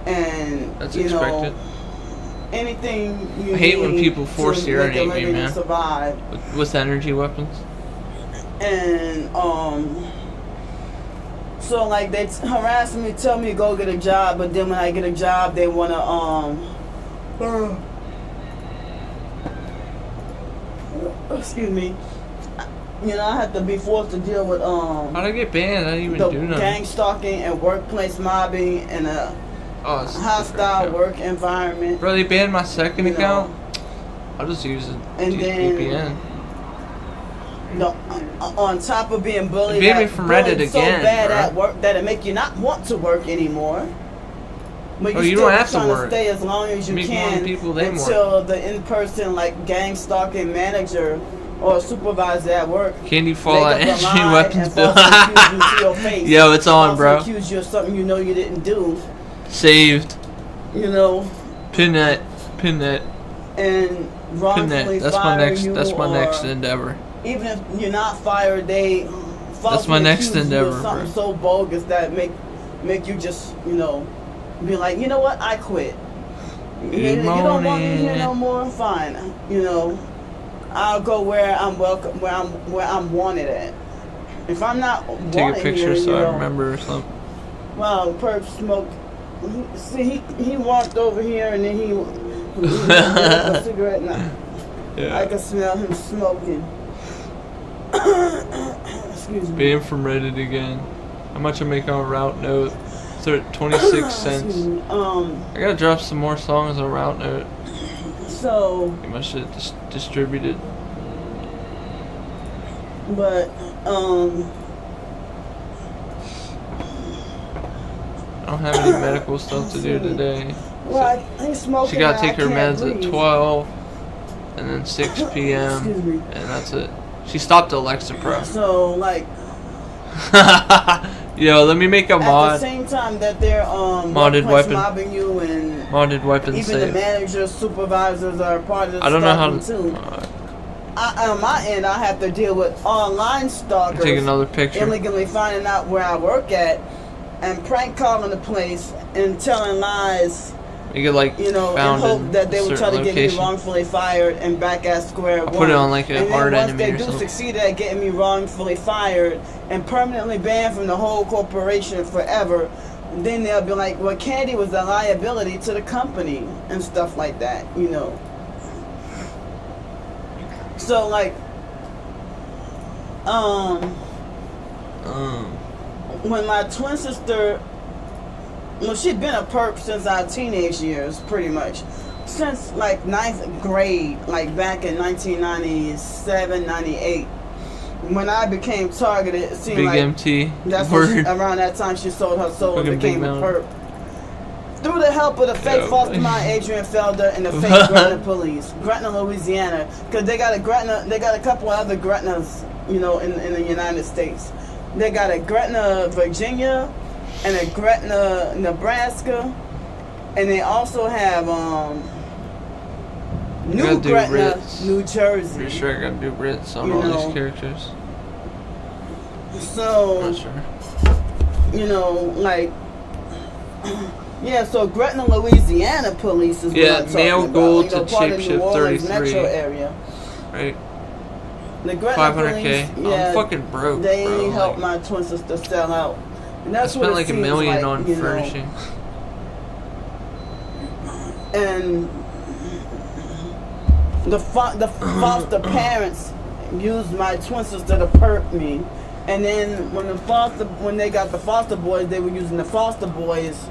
And That's you expected. know, anything you I hate when need people force to urinate make a me, living man. and survive. With energy weapons? And so like they harass me, tell me to go get a job, but then when I get a job they wanna excuse me, you know, I have to be forced to deal with How'd I get banned? I didn't even the do nothing. gang stalking and workplace mobbing and a It's a hostile different work environment. Bro, they banned my second You know. account. I'll just use it. And then- VPN. No, on top of being bullied, They banned me from Reddit bullied so again, bad bro. at work that it make you not want to work anymore. But Oh, you you still don't have to trying work. stay as long as you Make more can people, they more. until the in-person like gang stalking manager or supervisor at work. Candy fallout make up a energy lie weapons and bill. falsely accuse you to your face. Yo, it's on, Falsely bro. Accuse you of something you know you didn't do. Saved. You know, Pin that. Pin that. and Pin wrongfully that. That's my fire next. you, That's my next or endeavor. even if you're not fired, they falsely my next accuse you of endeavor, something bro. so bogus that make you just, you know, be like, you know what, I quit. You don't want me here no more, fine. You know, I'll go where I'm welcome, where I'm wanted at. If I'm not wanted Take a picture here, so you I know, remember or something. well, Perp smoked. He walked over here and then he smoked a cigarette. And Yeah. I can smell him smoking. Excuse me. Banned from Reddit again. How much I make on a route note? 26 cents. Excuse me. I gotta drop some more songs on route note. So, Get my shit distributed. but I don't have any medical stuff to do today. well, he's smoking. She gotta and I take her can't meds at breathe. 12 and then 6 p.m. Excuse me. and that's it. She stopped Lexapro. So, like, Yo, let me make a at the mod. same time that they're Modded workplace weapon. mobbing you and Modded weapon even the save. managers, supervisors are part of the I don't know how stalking to. too. On my end, I have to deal with online stalkers. Take another picture. Illegally finding out where I work at and prank calling the place and telling lies. You get like You know, in found hope in that they a would try certain to get me location. wrongfully fired and back at square one. put it on, like, a and then hard once enemy they or do something. succeed at getting me wrongfully fired and permanently banned from the whole corporation forever, then they'll be like, well, Candy was a liability to the company and stuff like that, you know. So, like, When my twin sister, well, she'd been a perp since our teenage years, pretty much. Since like 9th grade, like back in 1997, 98. When I became targeted, it seemed Big like MT. that's around that time she sold her soul and became a perp. Through the help of the fake foster mom Adrian Felder and the fake Gretna police, Gretna, Louisiana, because they got a couple of other Gretnas, you know, in the United States. They got a Gretna, Virginia, and a Gretna, Nebraska, and they also have New Gretna, New Jersey. Pretty sure I gotta do Brits on all these characters. So, I'm not sure. You know, like. Yeah, so Gretna, Louisiana police is what I'm talking male about. gold You know, to part of New shapeshift Orleans 33. metro area. Right. The Gretna 500K. police, yeah, I'm fucking broke, they bro. helped my twin sister sell out. And I that's what spent it like $1 seems million like, on you know. furnishing. And the foster parents used my twin sister to perp me. And then when they got the foster boys, they were using the foster boys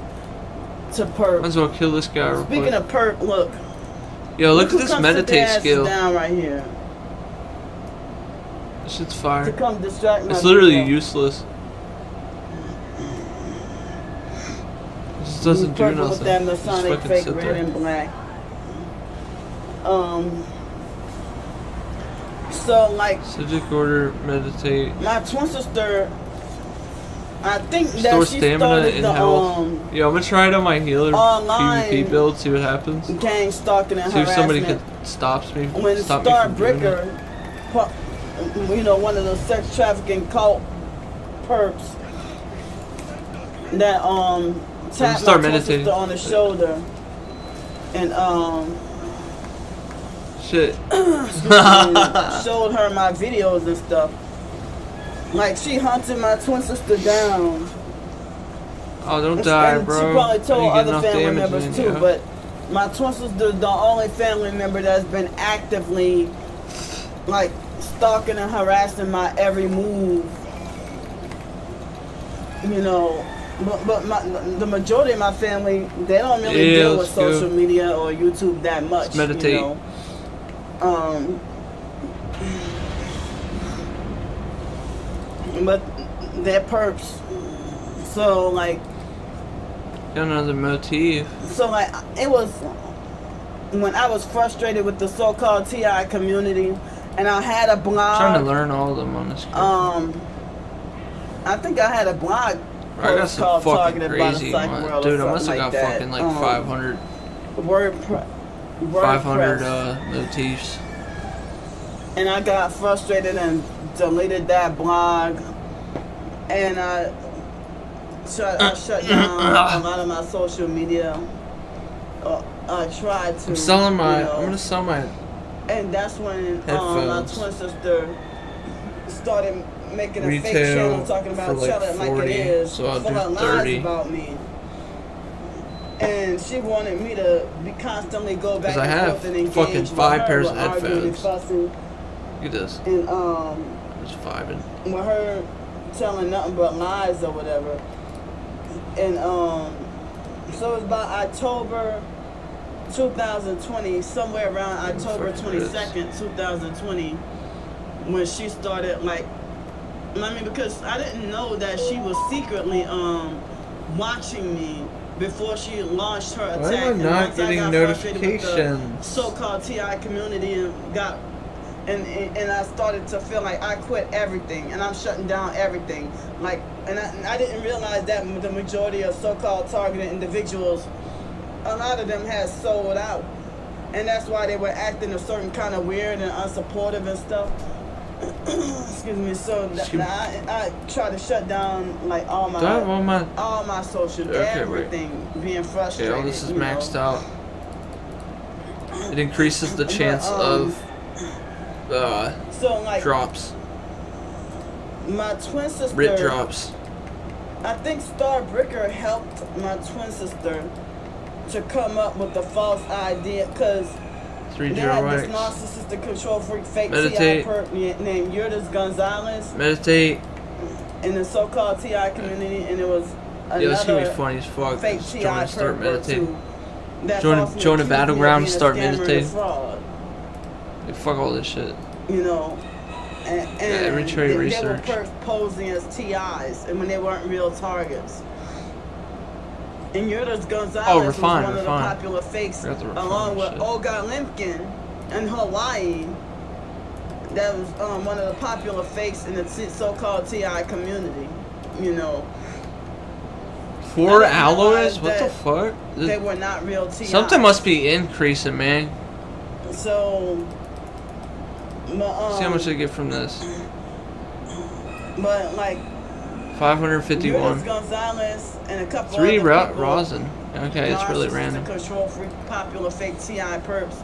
to perp. Might as well kill this guy real Speaking quick. of perp, look. Yo, look at this Come sit their meditate asses skill. down right here. This shit's fire. To come distract my It's literally people. useless. It just doesn't do Purple nothing. with that Just Masonic fucking fake sit red there. and black. So like Subject order, meditate. my twin sister, I think that Restore she stamina started and the health. Yo, I'm gonna try it on my healer online PvP build, see what happens. gang stalking and See if somebody harassment. stops me. When Stop me from doing it. Starbricker, you know, one of the sex trafficking cult perps that tapped start my twin meditating. sister on the shoulder and Shit. showed her my videos and stuff. Like she hunted my twin sister down. Oh, don't die, And bro. she probably I told didn't get other enough family damage members in, too, yo. but my twin sister is the only family member that's been actively like stalking and harassing my every move. You know, but the majority of my family, they don't really deal with social media or YouTube that much. Let's meditate. You know? But they're perps. So like Got another motif. So like it was when I was frustrated with the so-called TI community, and I had a blog. I'm trying to learn all of them on this. I think I had a blog Bro, I got post some called fucking Targeted by the crazy Psych ones. World Dude, or I must have something got like fucking that. like 500 WordPress. motifs. And I got frustrated and deleted that blog, and I shut down a lot of my social media. I tried to. I'm selling my. you know, I'm gonna sell my. And that's when my headphones. twin sister started making a fake Retail channel talking about for like telling it like 40, it is, so I'll full do of lies 30. about me. And she wanted me to be constantly go back 'Cause I and have forth and engage fucking with 5 her, pairs with of arguing and headphones. fussing, Look at this. and Just vibing. with her telling nothing but lies or whatever. And so it was about October 2020, somewhere around October 22nd, 2020, when she started like, I mean, because I didn't know that she was secretly watching me before she launched her Why attack. am I And not once I getting got frustrated with the notifications? so-called TI community and got and I started to feel like I quit everything and I'm shutting down everything. Like, and I didn't realize that the majority of so-called targeted individuals, a lot of them had sold out, and that's why they were acting a certain kind of weird and unsupportive and stuff. Excuse me. So I try to shut down like all my social, everything, being frustrated. Okay, all this is maxed out. It increases the chance of so like drops. My twin sister. Rip drops. I think Starbricker helped my twin sister to come up with the false idea, because they had this narcissistic control freak fake Meditate. TI perp named Yurdas Gonzalez. Meditate. in the so-called TI community, and it was Yeah, it's gonna be another funny as fuck. fake Just TI join and start perp or meditating. two that Join falsely a accused me of battleground, being a start scammer and a meditating. fraud, Like, fuck all this shit. you know. And every they research. were posing as TIs, and when they weren't real targets. And Yurdas Gonzalez was one of the popular fakes, along with Olga Limpkin in Hawaii. That was one of the popular fakes in the so-called TI community, you know. 4 alloys? What the fuck? They were not real TIs. Something must be increasing, man. So, See how much I get from this. But like 551. Gonzalez and a couple 3 other people, rosin. Okay, it's really random. Control freak, popular fake TI perps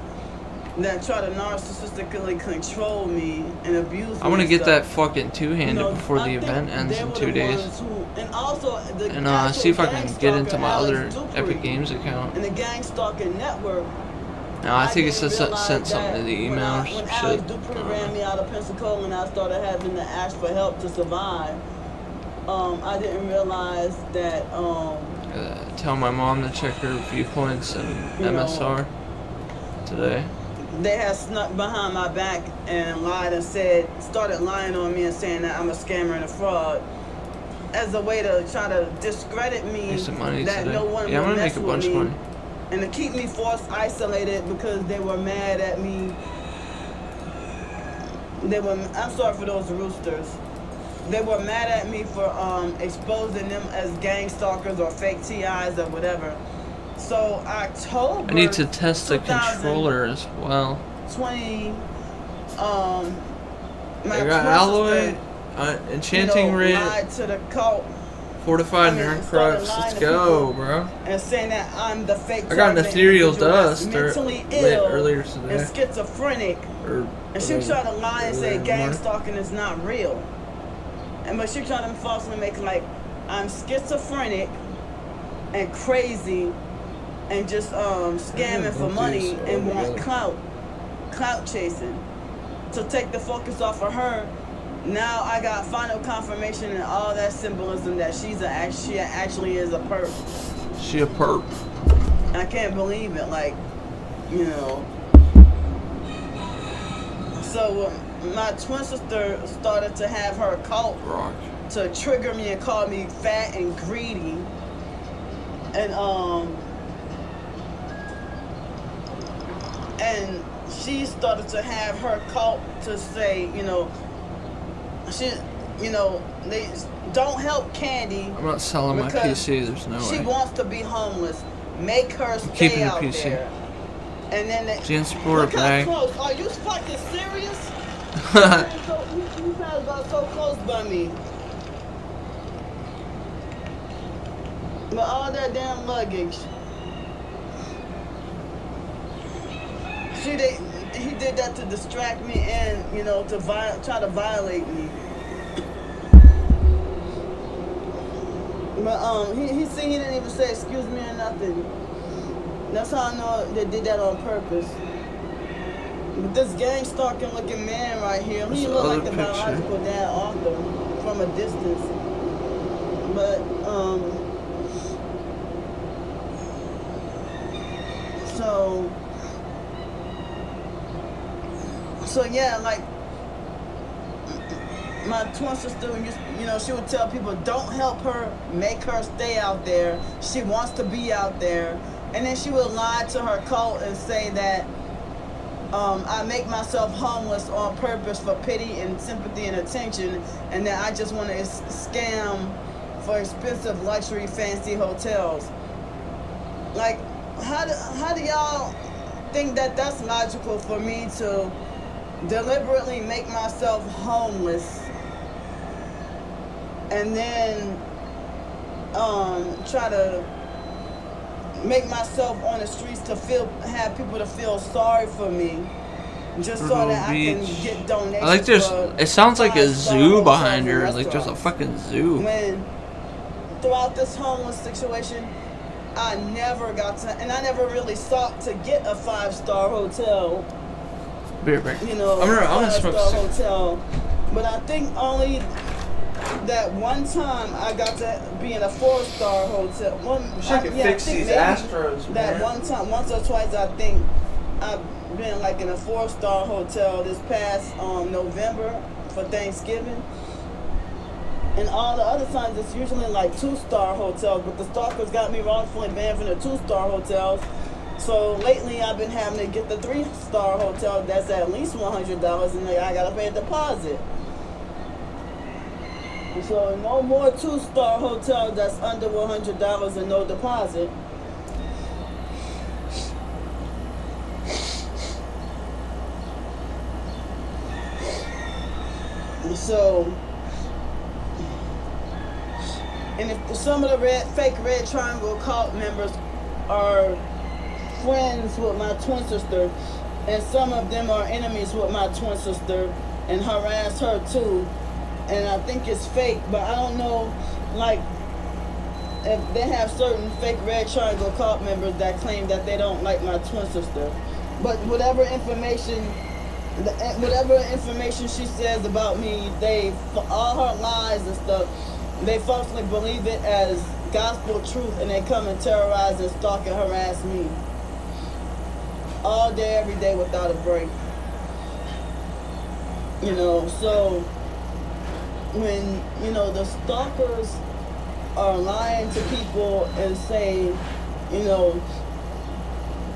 that try to narcissistically control me and abuse me. I want to and get stuff. that fucking two-handed before the event ends in 2 days. And also And see if I can get into my other Epic Games account. And the gang stalking network. No, I think it's just sent something to the email or some When Alex shit. Dupree ran me out of Pensacola and I started having to ask for help to survive, I didn't realize that Tell my mom to check her viewpoints and MSR today. they had snuck behind my back and lied and started lying on me and saying that I'm a scammer and a fraud as a way to try to discredit me. Make some money that today. no one Yeah, I'm will gonna mess make a with bunch me, of money. and to keep me forced isolated because they were mad at me. I'm sorry for those roosters. They were mad at me for exposing them as gang stalkers or fake TIs or whatever. So October. I need to test the controller as well. 20. I got alloy, enchanting red, lied to the cult. fortified nerve crux. Let's go, bro. And saying that I'm the fake. I got an ethereal dust mentally ill earlier today. and schizophrenic. And she tried to lie and say gang stalking is not real. But she tried to falsely make like I'm schizophrenic and crazy and just scamming for money and want clout chasing. To take the focus off of her, now I got final confirmation and all that symbolism that she actually is a perp. She a perp. I can't believe it, like, you know. So my twin sister started to have her cult to trigger me and call me fat and greedy, and she started to have her cult to say, they don't help Candy. I'm not selling my PC. There's no she way. wants to be homeless. Make her stay Keeping out the PC. there. And then Jansport bag. close. Are you fucking serious? You guys got so close by me. But all that damn luggage. He did that to distract me and, to try to violate me. But he didn't even say excuse me or nothing. That's how I know they did that on purpose. But this gang stalking looking man right here, he looked like the biological dad Arthur from a distance. But so yeah, like my twin sister, she would tell people, don't help her, make her stay out there. She wants to be out there. And then she would lie to her cult and say that I make myself homeless on purpose for pity and sympathy and attention, and that I just want to scam for expensive luxury fancy hotels. Like, how do y'all think that that's logical for me to deliberately make myself homeless and then try to make myself on the streets to have people to feel sorry for me, just so that I can get donations? I like it sounds like a zoo behind her, like there's a fucking zoo. When throughout this homeless situation, I never really sought to get a 5-star hotel. Beer break. I'm gonna smoke a hotel. But I think only that one time I got to be in a 4-star hotel. Wish I could fix these Astros, that man. one time, once or twice, I think I've been like in a 4-star hotel this past November for Thanksgiving. And all the other times it's usually like 2-star hotels, but the stalkers got me wrongfully banned from the 2-star hotels. So lately I've been having to get the 3-star hotel that's at least $100, and I gotta pay a deposit. So no more 2-star hotels that's under $100 and no deposit. So, and if some of the fake Red Triangle cult members are friends with my twin sister, and some of them are enemies with my twin sister and harass her too, and I think it's fake, but I don't know, like, if they have certain fake Red Triangle cult members that claim that they don't like my twin sister. But whatever information she says about me, all her lies and stuff, they falsely believe it as gospel truth, and they come and terrorize and stalk and harass me all day, every day, without a break. You know, so when, you know, the stalkers are lying to people and saying, you know,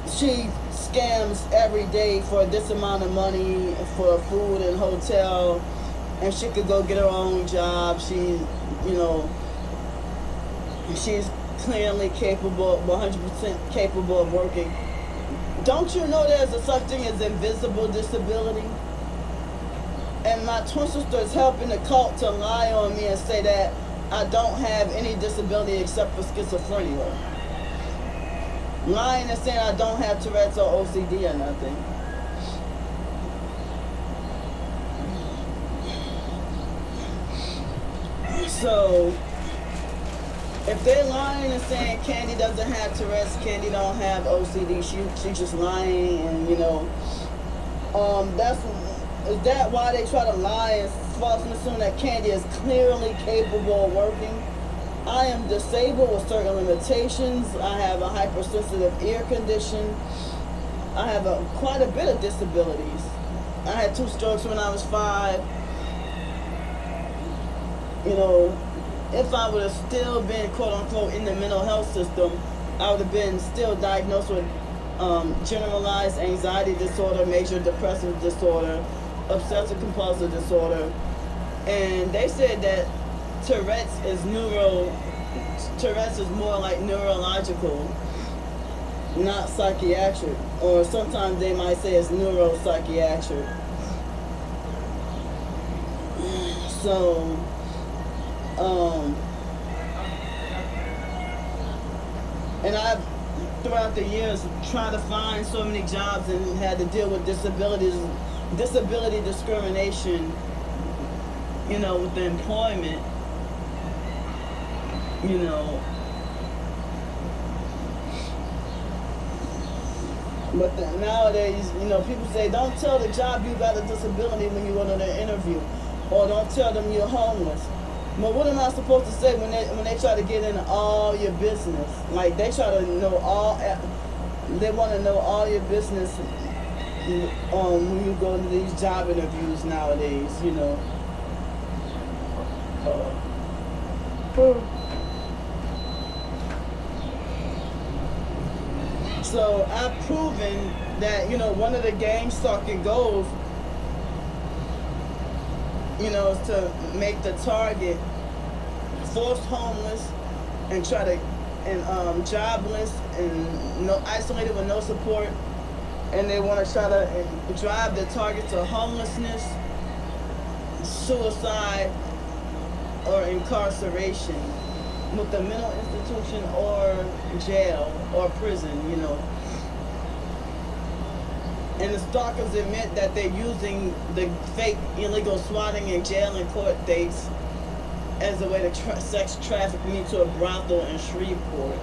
she scams every day for this amount of money for food and hotel, and she could go get her own job. She, you know, she's clearly capable, 100% capable of working. Don't you know there's a such thing as invisible disability? And my twin sister is helping the cult to lie on me and say that I don't have any disability except for schizophrenia. Lying and saying I don't have Tourette's or OCD or nothing. So, if they're lying and saying Candy doesn't have Tourette's, Candy don't have OCD, she's just lying, and you know, is that why they try to lie and falsely assume that Candy is clearly capable of working? I am disabled with certain limitations. I have a hypersensitive ear condition. I have quite a bit of disabilities. I had 2 strokes when I was 5. You know, if I would have still been, quote unquote, in the mental health system, I would have been still diagnosed with generalized anxiety disorder, major depressive disorder, obsessive compulsive disorder. And they said that Tourette's is more like neurological, not psychiatric, or sometimes they might say it's neuropsychiatric. So, and I've, throughout the years, tried to find so many jobs and had to deal with disability discrimination, you know, with the employment, you know. But nowadays, you know, people say, don't tell the job you got a disability when you go to the interview, or don't tell them you're homeless. But what am I supposed to say when they try to get into all your business? Like, they try to know they want to know all your business when you go to these job interviews nowadays, you know. So I've proven that, you know, one of the gang stalking goals, you know, is to make the target forced homeless and try to, and jobless and isolated with no support, and they want to try to drive the target to homelessness, suicide, or incarceration with a mental institution or jail or prison, you know. And the stalkers admit that they're using the fake illegal swatting and jail and court dates as a way to sex traffic me to a brothel in Shreveport.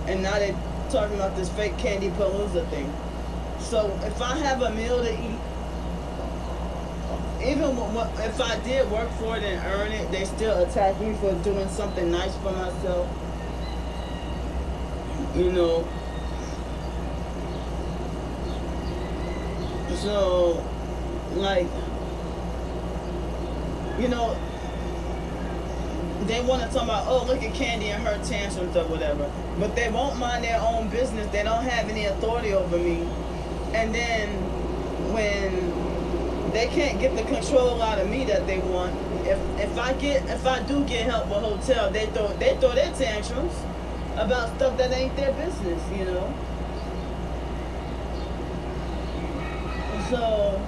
And now they're talking about this fake Candy Palooza thing. So if I have a meal to eat, even if I did work for it and earn it, they still attack me for doing something nice for myself. You know. So, like, you know, they want to talk about, oh, look at Candy and her tantrums or whatever. But they won't mind their own business. They don't have any authority over me. And then when they can't get the control out of me that they want, if I do get help with a hotel, they throw their tantrums about stuff that ain't their business, you know. So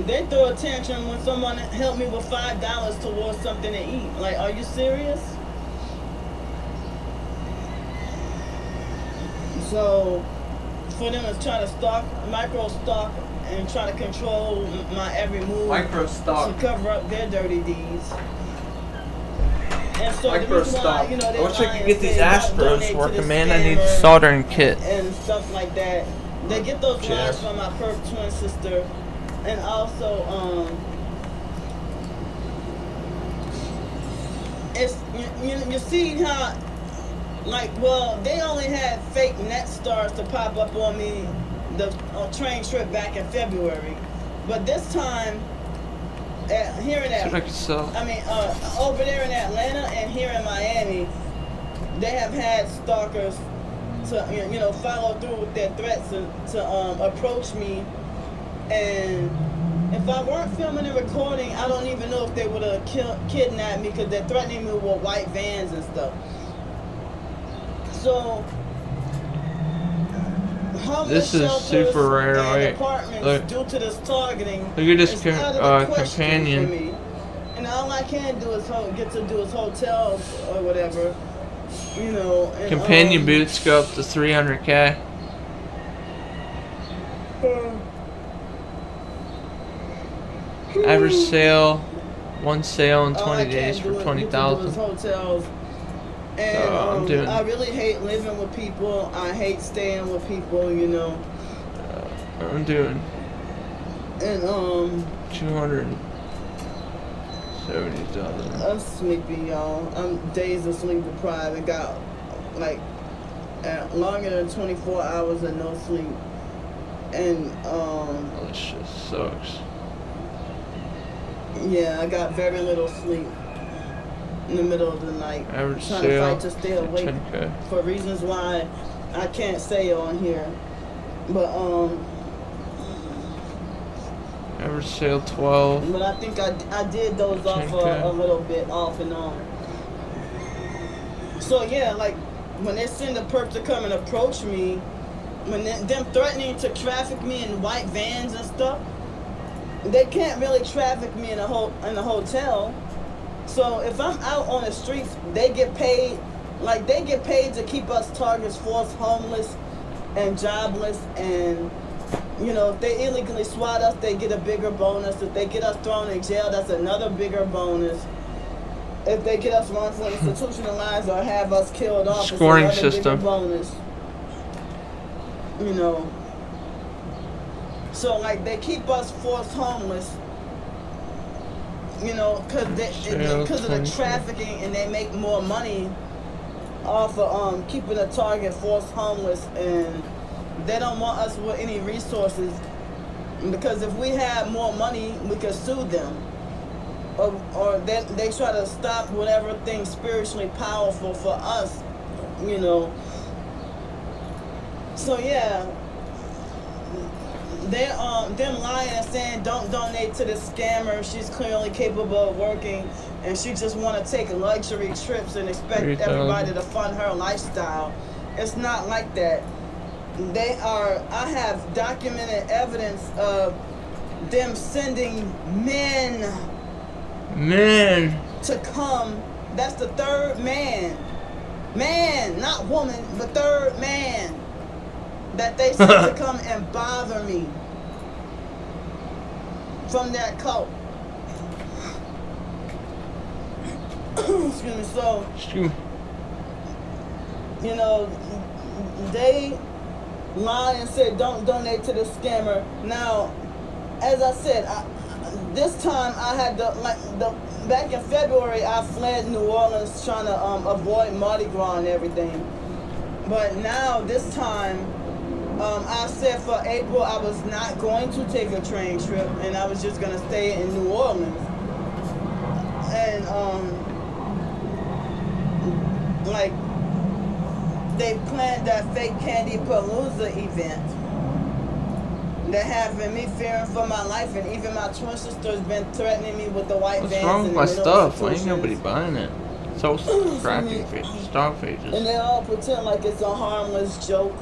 they throw a tantrum when someone helped me with $5 towards something to eat. Like, are you serious? So for them to try to micro stalk and try to control my every move, Micro-stalk. to cover up their dirty deeds. And so Micro-stalk. you know, I wish I could get these Astros working, man. I need a soldering kit. And stuff like that. They get those lines from my perp twin sister. And also, it's, you see how, like, well, they only had fake net stars to pop up on me the train trip back in February. But this time, here in over there in Atlanta and here in Miami, they have had stalkers to, you know, follow through with their threats to approach me. And if I weren't filming and recording, I don't even know if they would have kidnapped me, because they're threatening me with white vans and stuff. So, this is super rare, right? Look. Due to this targeting, Look at this companion. companion. For me. And all I can do is get to do is hotels or whatever, you know. And, Companion boots go up to 300K. Average sale, one sale in 20 days for 20,000. Hotels. And So I really hate living with people. I hate staying with people, you know. I'm doing. And 270,000. I'm sleepy, y'all. I'm days of sleep deprived. I got like longer than 24 hours of no sleep. And this shit sucks. Yeah, I got very little sleep in the middle of the night. Average trying sale, to fight to stay awake 10K. for reasons why I can't say on here. But Average sale 12. But I think I did those off a little bit off and on. So yeah, like when they send a perp to come and approach me, when them threatening to traffic me in white vans and stuff, they can't really traffic me in a hotel. So if I'm out on the streets, they get paid. Like they get paid to keep us targets force homeless and jobless, and you know, if they illegally swat us, they get a bigger bonus. If they get us thrown in jail, that's another bigger bonus. If they get us wrongfully institutionalized or have us killed off, Scoring it's another system. bigger bonus. You know. So like they keep us forced homeless, you know, because of the trafficking, and they make more money off of keeping a target forced homeless, and they don't want us with any resources, because if we had more money, we could sue them, or they try to stop whatever thing spiritually powerful for us, you know. So yeah. Them lying and saying don't donate to this scammer. She's clearly capable of working, and she just want to take luxury trips and expect everybody to fund her lifestyle. It's not like that. I have documented evidence of them sending men to come. That's the third man, not woman, but third man that they sent to come and bother me from that cult. Excuse me. So, you know, they lie and say don't donate to this scammer. Now, as I said, this time I had back in February I fled New Orleans trying to avoid Mardi Gras and everything. But now this time, I said for April I was not going to take a train trip and I was just gonna stay in New Orleans. And like they planned that fake Candy Palooza event. They're having me fearing for my life, and even my twin sister's been threatening me with the white What's vans. wrong with and my the stuff? Why ain't institutions. nobody buying it? So scratching stock pages. And they all pretend like it's a harmless joke.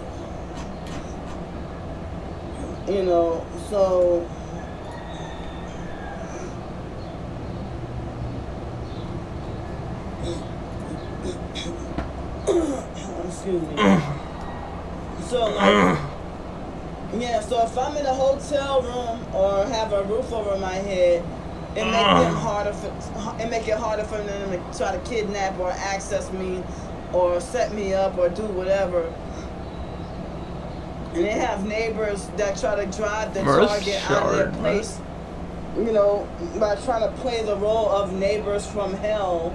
You know, so excuse me. So like, yeah, so if I'm in a hotel room or have a roof over my head, it make it harder for them to try to kidnap or access me or set me up or do whatever. And they have neighbors that try to drive the target out of their place, you know, by trying to play the role of neighbors from hell,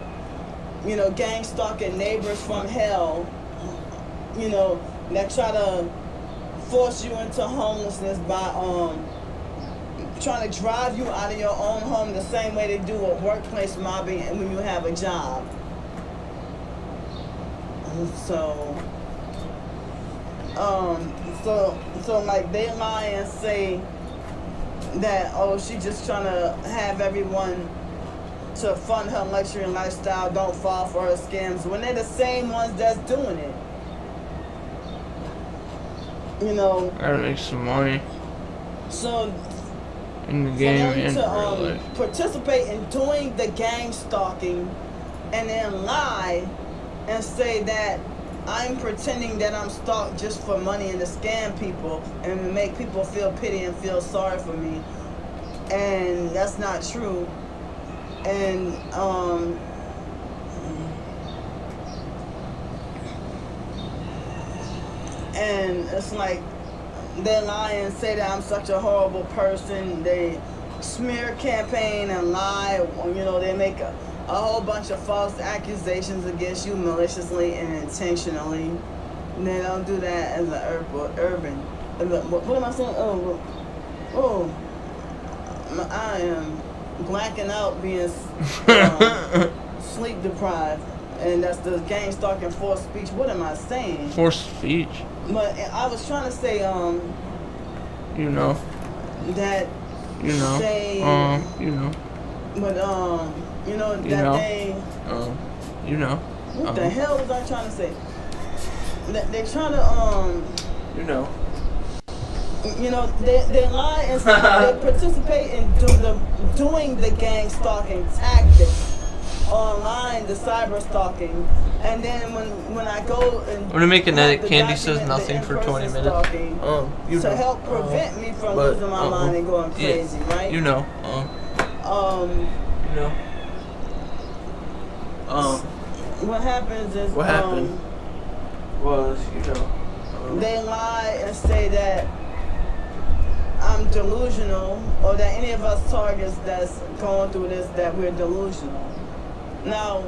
you know, gang stalking neighbors from hell, you know, that try to force you into homelessness by trying to drive you out of your own home the same way they do with workplace mobbing and when you have a job. So like they lie and say that, oh, she just trying to have everyone to fund her luxury lifestyle, don't fall for her scams, when they're the same ones that's doing it. You know. Gotta make some money. So in the game and to real life. participate in doing the gang stalking and then lie and say that I'm pretending that I'm stalked just for money and to scam people and make people feel pity and feel sorry for me, and that's not true. And and it's like they lie and say that I'm such a horrible person. They smear campaign and lie. You know, they make a whole bunch of false accusations against you maliciously and intentionally. And they don't do that as an urban. What am I saying? Oh, I am blacking out, being sleep deprived, and that's the gang stalking forced speech. What am I saying? Forced speech. But I was trying to say, you know. That. You know. Say. You know. But you know that you know. they. You know. What the hell was I trying to say? That they're trying to You know. You know, they lie and say they participate in doing the gang stalking tactics online, the cyber stalking, and then when I go and I'm gonna make an edit. Candy says nothing for 20 minutes. You to know. help prevent me from losing my mind and going crazy, right? You know. You know. What happens is what happened was, you know. They lie and say that I'm delusional, or that any of us targets that's going through this, that we're delusional. Now,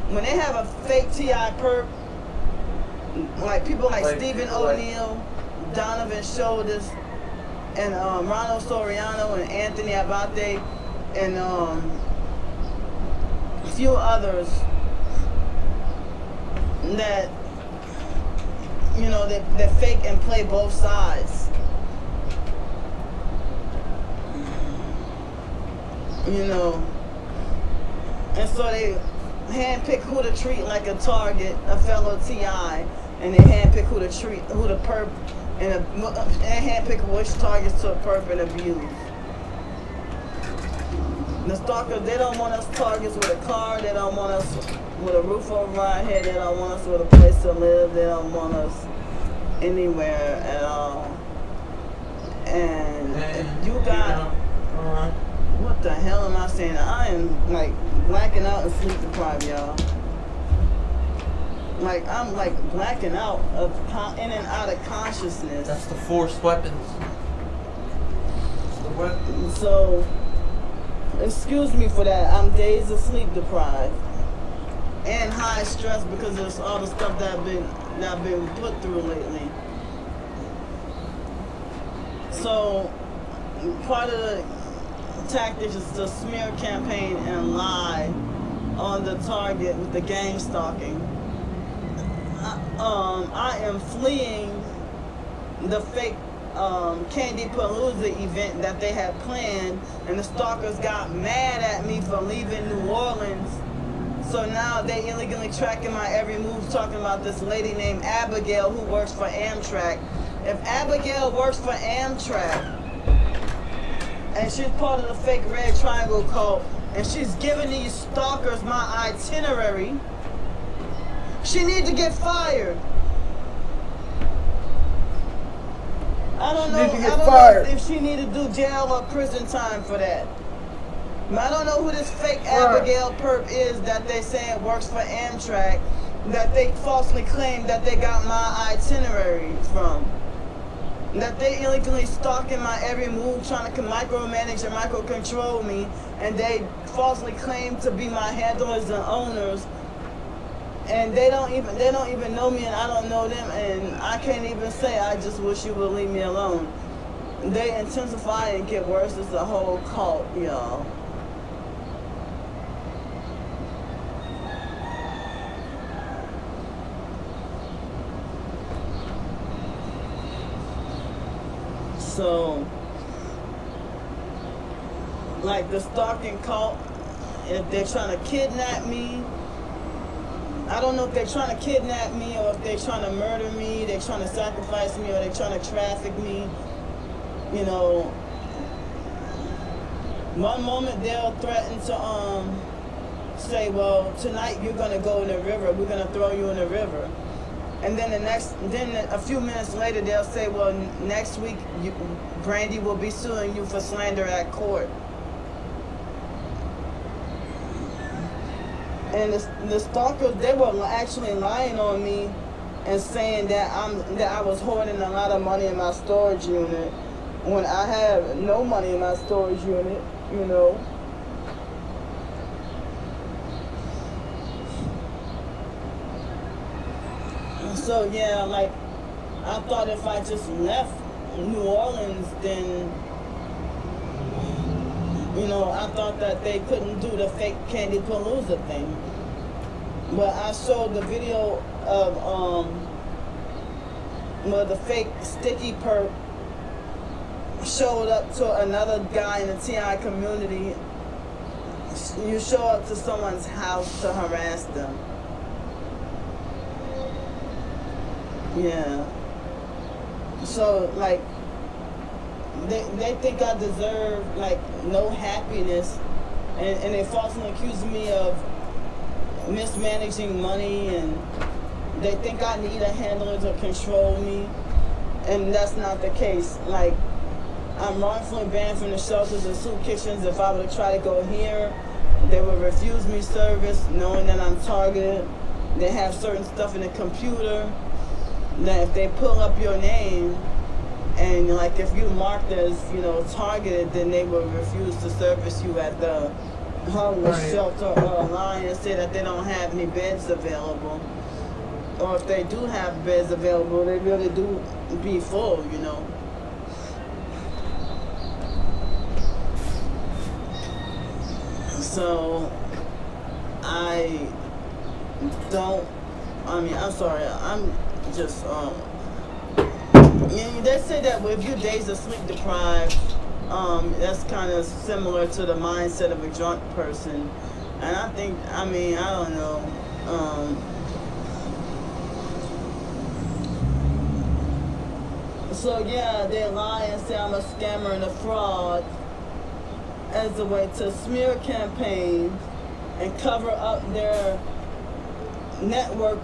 when they have a fake T.I. perp, like people like Stephen O'Neal, Donovan Shoulders, and Ronald Soriano and Anthony Abate, and a few others that, you know, they fake and play both sides. You know, and so they handpick who to treat like a target, a fellow TI, and they handpick who to treat, who to perp, and handpick which targets to perp and abuse. The stalkers, they don't want us targets with a car, they don't want us with a roof over our head, they don't want us with a place to live, they don't want us anywhere at all. And if you got... What the hell am I saying? I am like blacking out and sleep deprived, y'all. Like, I'm like blacking out of in and out of consciousness. That's the forced weapons. The weapon. So, excuse me for that. I'm days of sleep deprived and high stress because of all the stuff that I've been put through lately. So, part of the tactics is to smear campaign and lie on the target with the game stalking. I am fleeing the fake Candy Palooza event that they had planned, and the stalkers got mad at me for leaving New Orleans. So now they illegally tracking my every move, talking about this lady named Abigail who works for Amtrak. If Abigail works for Amtrak, and she's part of the fake Red Triangle cult, and she's giving these stalkers my itinerary, she needs to get fired. I don't know if she need to do jail or prison time for that. I don't know who this fake Abigail perp is that they saying works for Amtrak, that they falsely claim that they got my itinerary from. That they illegally stalking my every move, trying to micromanage and micro-control me, and they falsely claim to be my handlers and owners. And they don't even know me, and I don't know them, and I can't even say I just wish you would leave me alone. They intensify and get worse. It's a whole cult, y'all. So, like the stalking cult, if they're trying to kidnap me, I don't know if they're trying to kidnap me or if they're trying to murder me, they're trying to sacrifice me, or they're trying to traffic me. You know, one moment they'll threaten to say, well, tonight you're gonna go in the river, we're gonna throw you in the river. And then a few minutes later they'll say, well, next week Brandy will be suing you for slander at court. And the stalkers, they were actually lying on me and saying that I was hoarding a lot of money in my storage unit when I have no money in my storage unit, you know. So yeah, like I thought if I just left New Orleans, then you know, I thought that they couldn't do the fake Candy Palooza thing. But I showed the video of where the fake sticky perp showed up to another guy in the TI community. You show up to someone's house to harass them. Yeah. So like they think I deserve like no happiness, and they falsely accuse me of mismanaging money, and they think I need a handler to control me, and that's not the case. Like I'm wrongfully banned from the shelters and soup kitchens. If I were to try to go here, they would refuse me service, knowing that I'm targeted. They have certain stuff in the computer that if they pull up your name, and like if you marked as, you know, targeted, then they will refuse to service you at the homeless shelter or alliance, say that they don't have any beds available. Or if they do have beds available, they really do be full, you know. So I'm sorry, I'm just they say that if you're days of sleep deprived, that's kind of similar to the mindset of a drunk person. And I think, I don't know. So yeah, they lie and say I'm a scammer and a fraud as a way to smear campaigns and cover up their network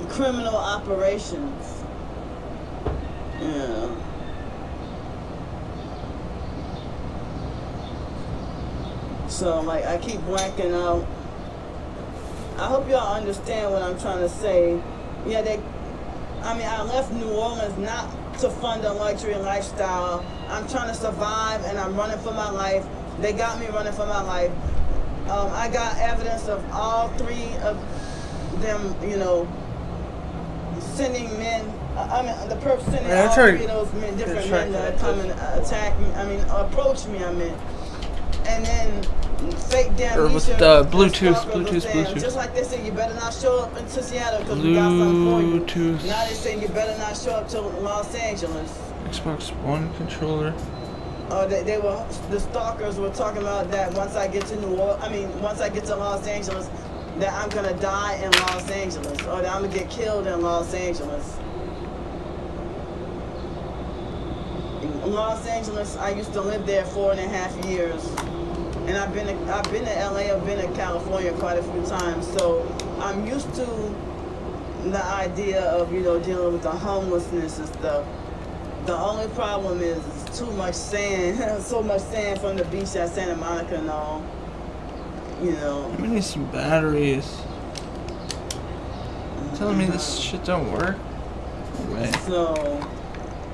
criminal operations. Yeah. So like I keep blanking out, I hope y'all understand what I'm trying to say. Yeah, I left New Orleans not to fund a luxury lifestyle. I'm trying to survive and I'm running for my life. They got me running for my life. I got evidence of all three of them, you know, sending men. The person sending all three of those men, different men that come and attack me. Approach me. And then fake damn Or with Bluetooth. Just like they say, you better not show up into Seattle because we got something for you. Bluetooth. Now they say you better not show up to Los Angeles. Xbox One controller. The stalkers were talking about that once I get to once I get to Los Angeles, that I'm gonna die in Los Angeles, or that I'm gonna get killed in Los Angeles. In Los Angeles, I used to live there 4.5 years, and I've been to LA, I've been to California quite a few times, so I'm used to the idea of, you know, dealing with the homelessness and stuff. The only problem is too much sand, so much sand from the beach at Santa Monica and all. You know. We need some batteries. Telling me this shit don't work? No way. So,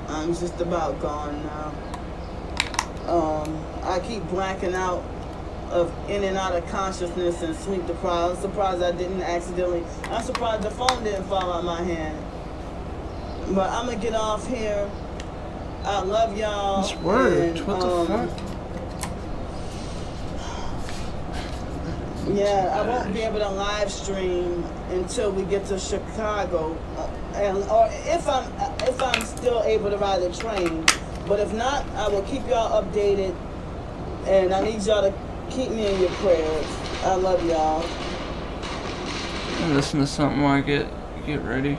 I'm just about gone now. I keep blacking out of in and out of consciousness and sleep deprived. I'm surprised I didn't accidentally. I'm surprised the phone didn't fall out of my hand. But I'm gonna get off here. I love y'all. This worked. What the fuck? Yeah, I won't be able to live stream until we get to Chicago, or if I'm still able to ride the train. But if not, I will keep y'all updated, and I need y'all to keep me in your prayers. I love y'all. Listen to something while I get ready.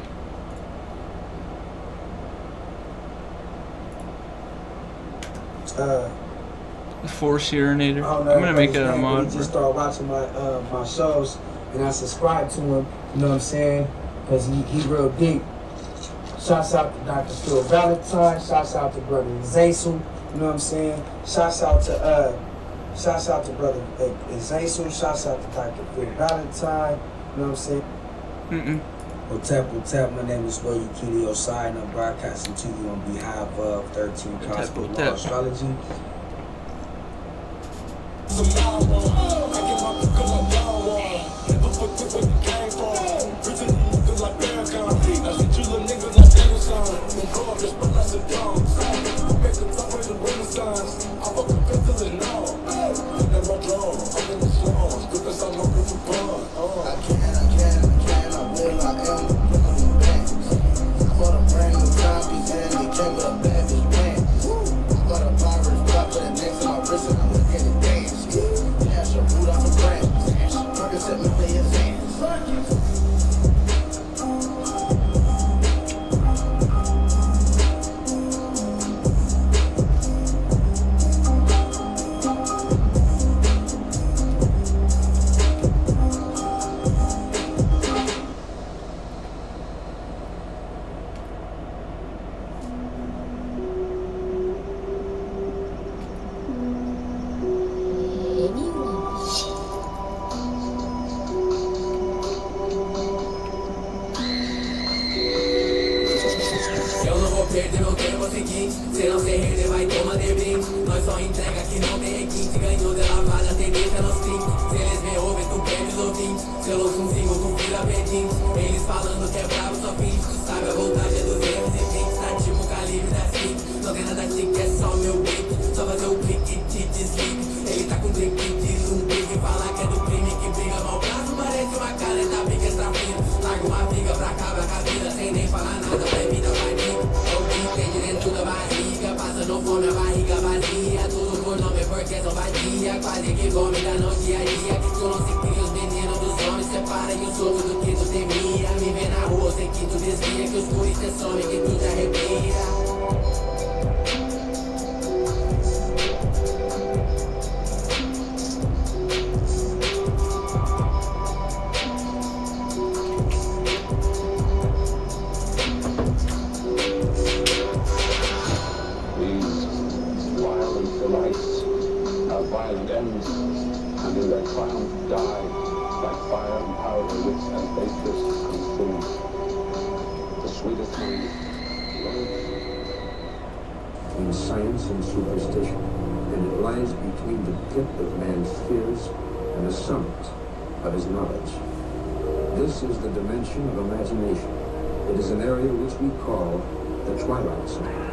The Force Urinator. I'm gonna make it a mod. He just started watching my shows, and I subscribed to him. You know what I'm saying? Because he real deep. Shouts out to Dr. Phil Valentine. Shouts out to Brother Zaysel. You know what I'm saying? Shouts out to Brother Zaysel. Shouts out to Dr. Phil Valentine. You know what I'm saying? What's up? My name is William Keely Osai, and I'm broadcasting to you on behalf of 13 Cosmic Law Astrology. Violent ends, and in their triumph die like fire empower their wits and face this conclusion. The sweetest thing between science and superstition, and it lies between the pit of man's fears and the summit of his knowledge. This is the dimension of imagination. It is an area which we call the twilight zone.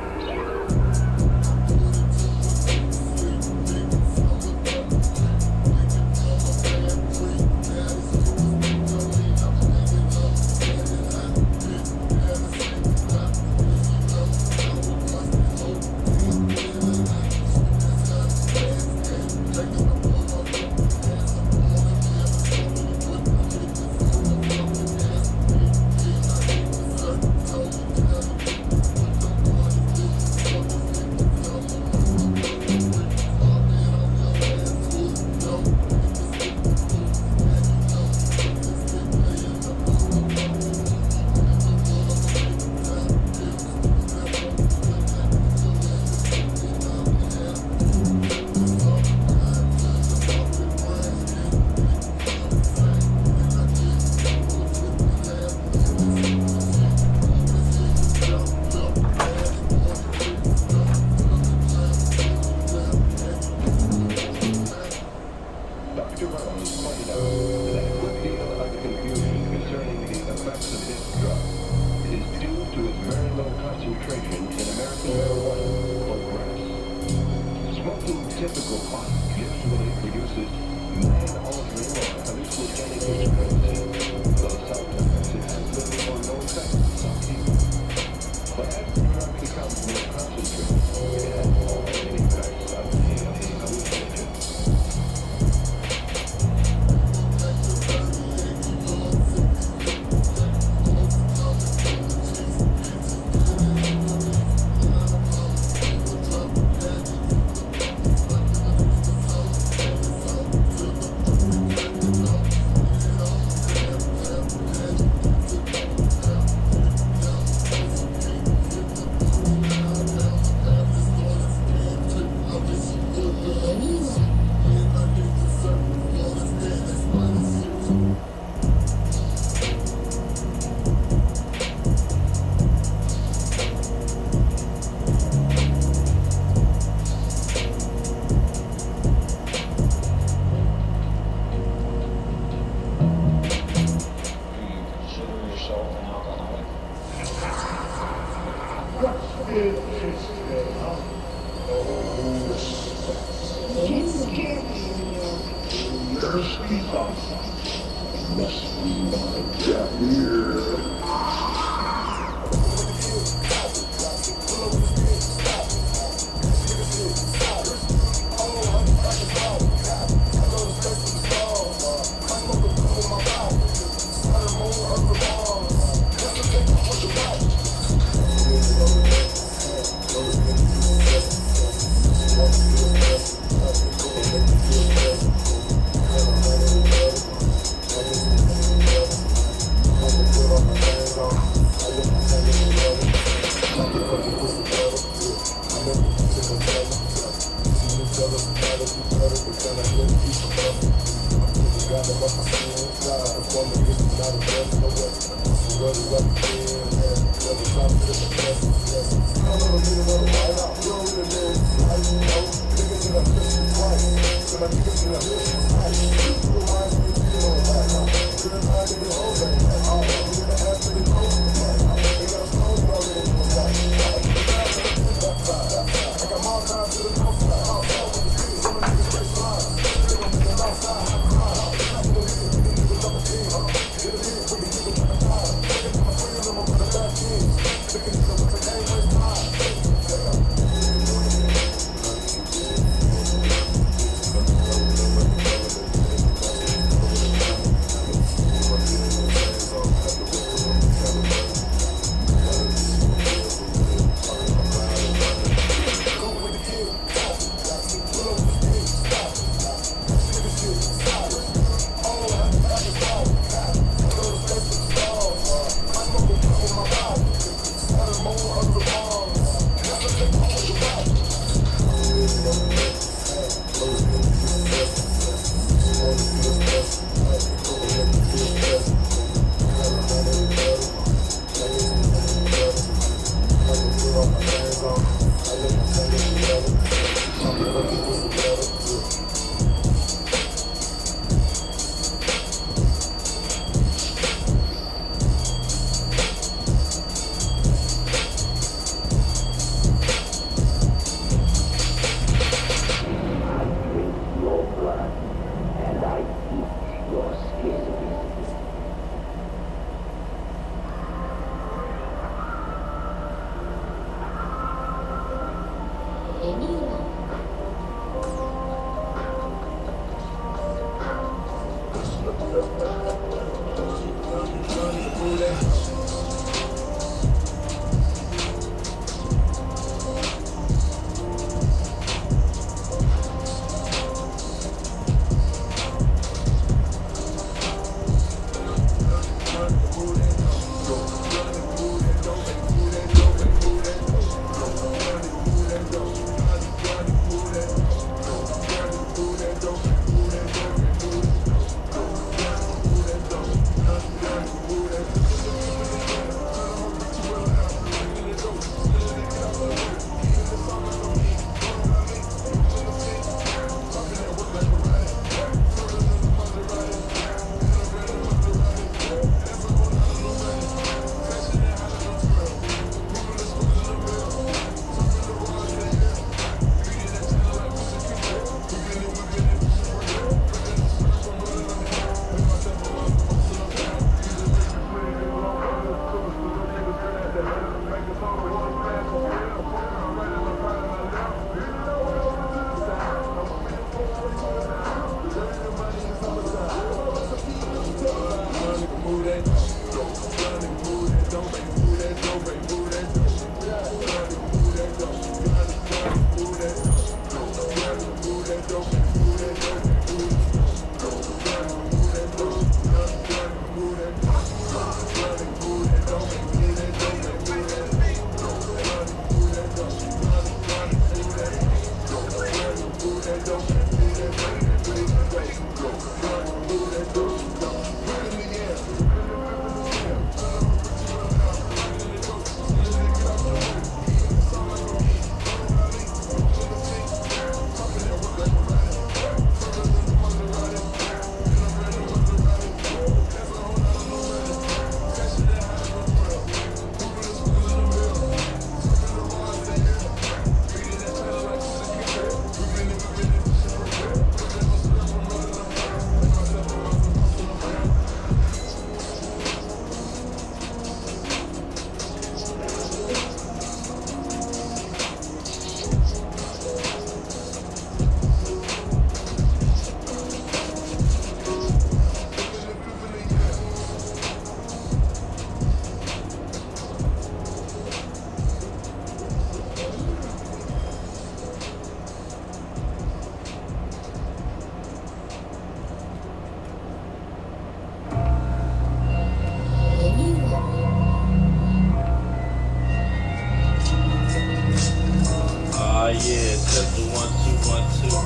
Ah, yeah, test the 1, 2, 1, 2.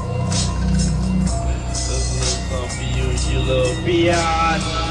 That's a little something for you, you little biatch.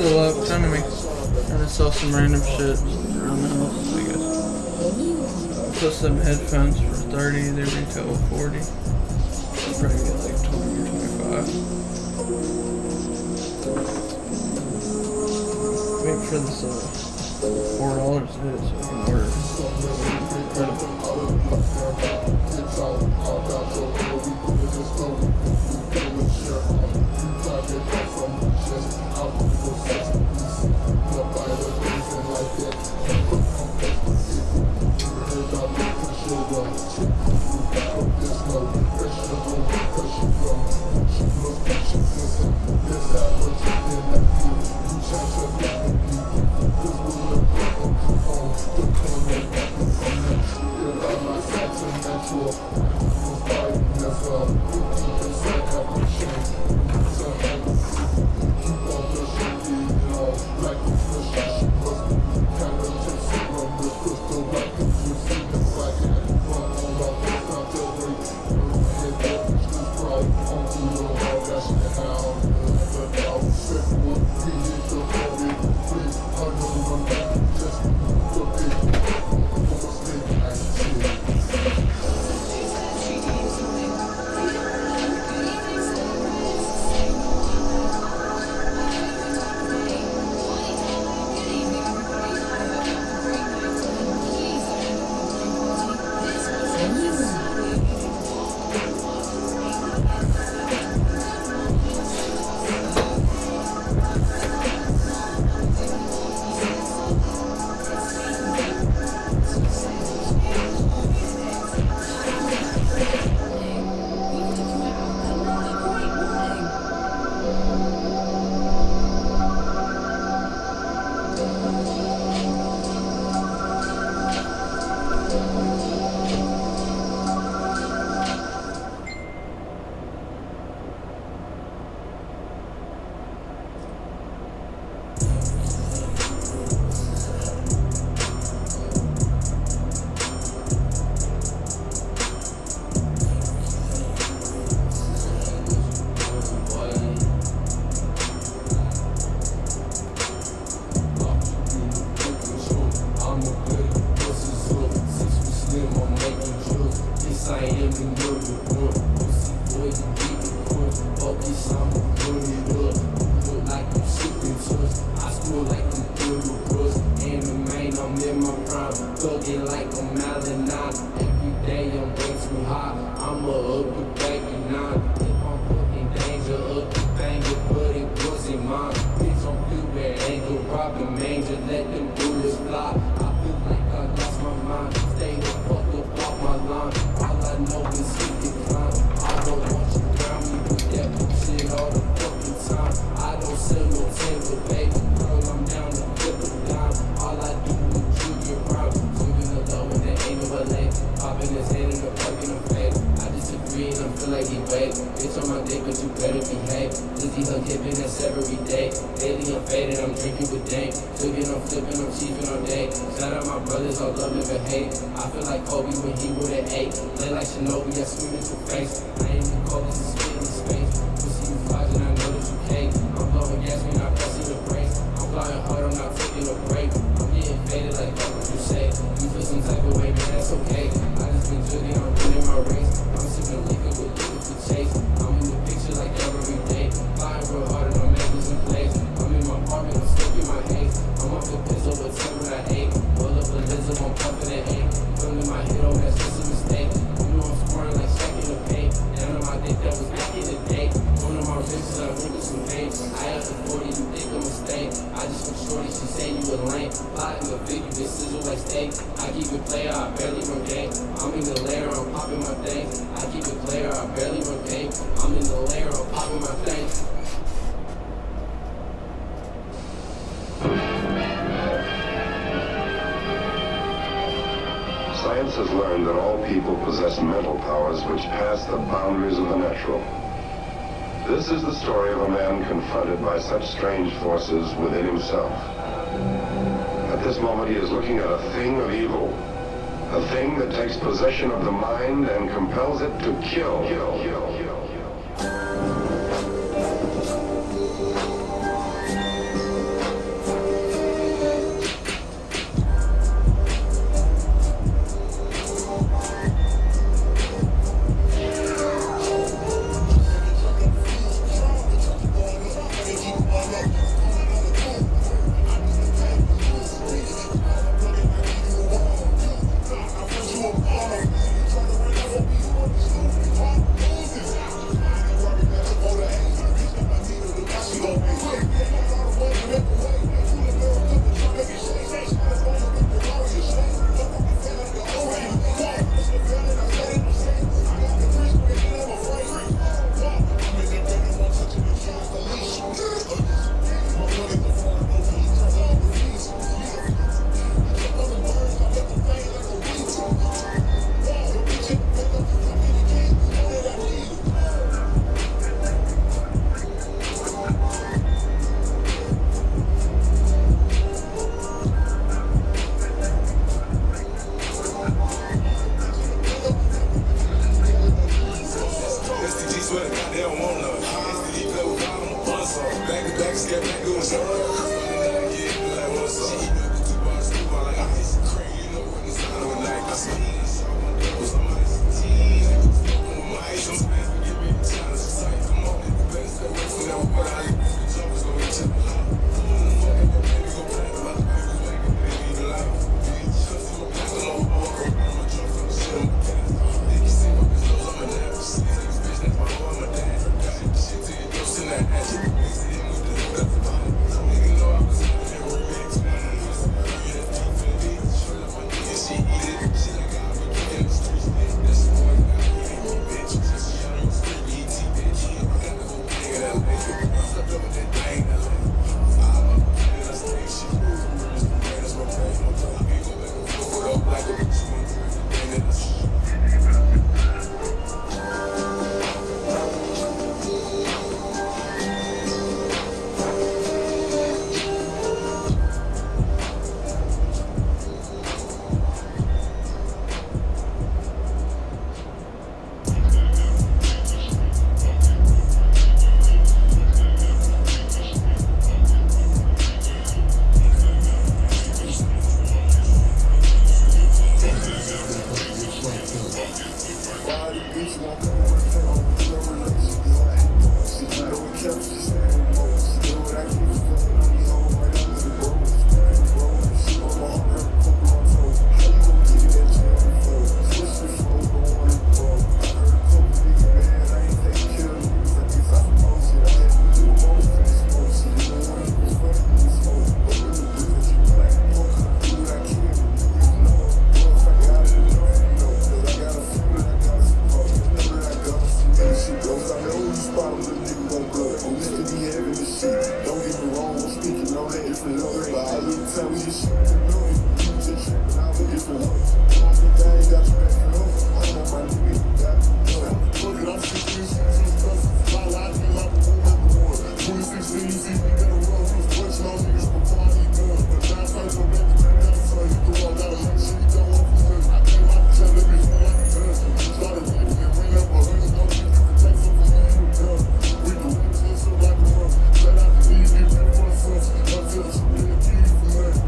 Still up, trying to sell some random shit around the house, I guess. Put some headphones for 30, they retail 40. I'll probably get like 20 or 25. Wait for this $4 to hit so I can order. Flying hard, I'm not taking a break. I'm getting faded like fuck what you say. lane. Plotting the figure, this sizzle like steak. I keep it player, I barely rotate. I'm in the lair, I'm popping my things. I keep it player, I barely rotate. I'm in the lair, I'm popping my things. Science has learned that all people possess mental powers which pass the boundaries of the natural. This is the story of a man confronted by such strange forces within himself. At this moment he is looking at a thing of evil, a thing that takes possession of the mind and compels it to kill.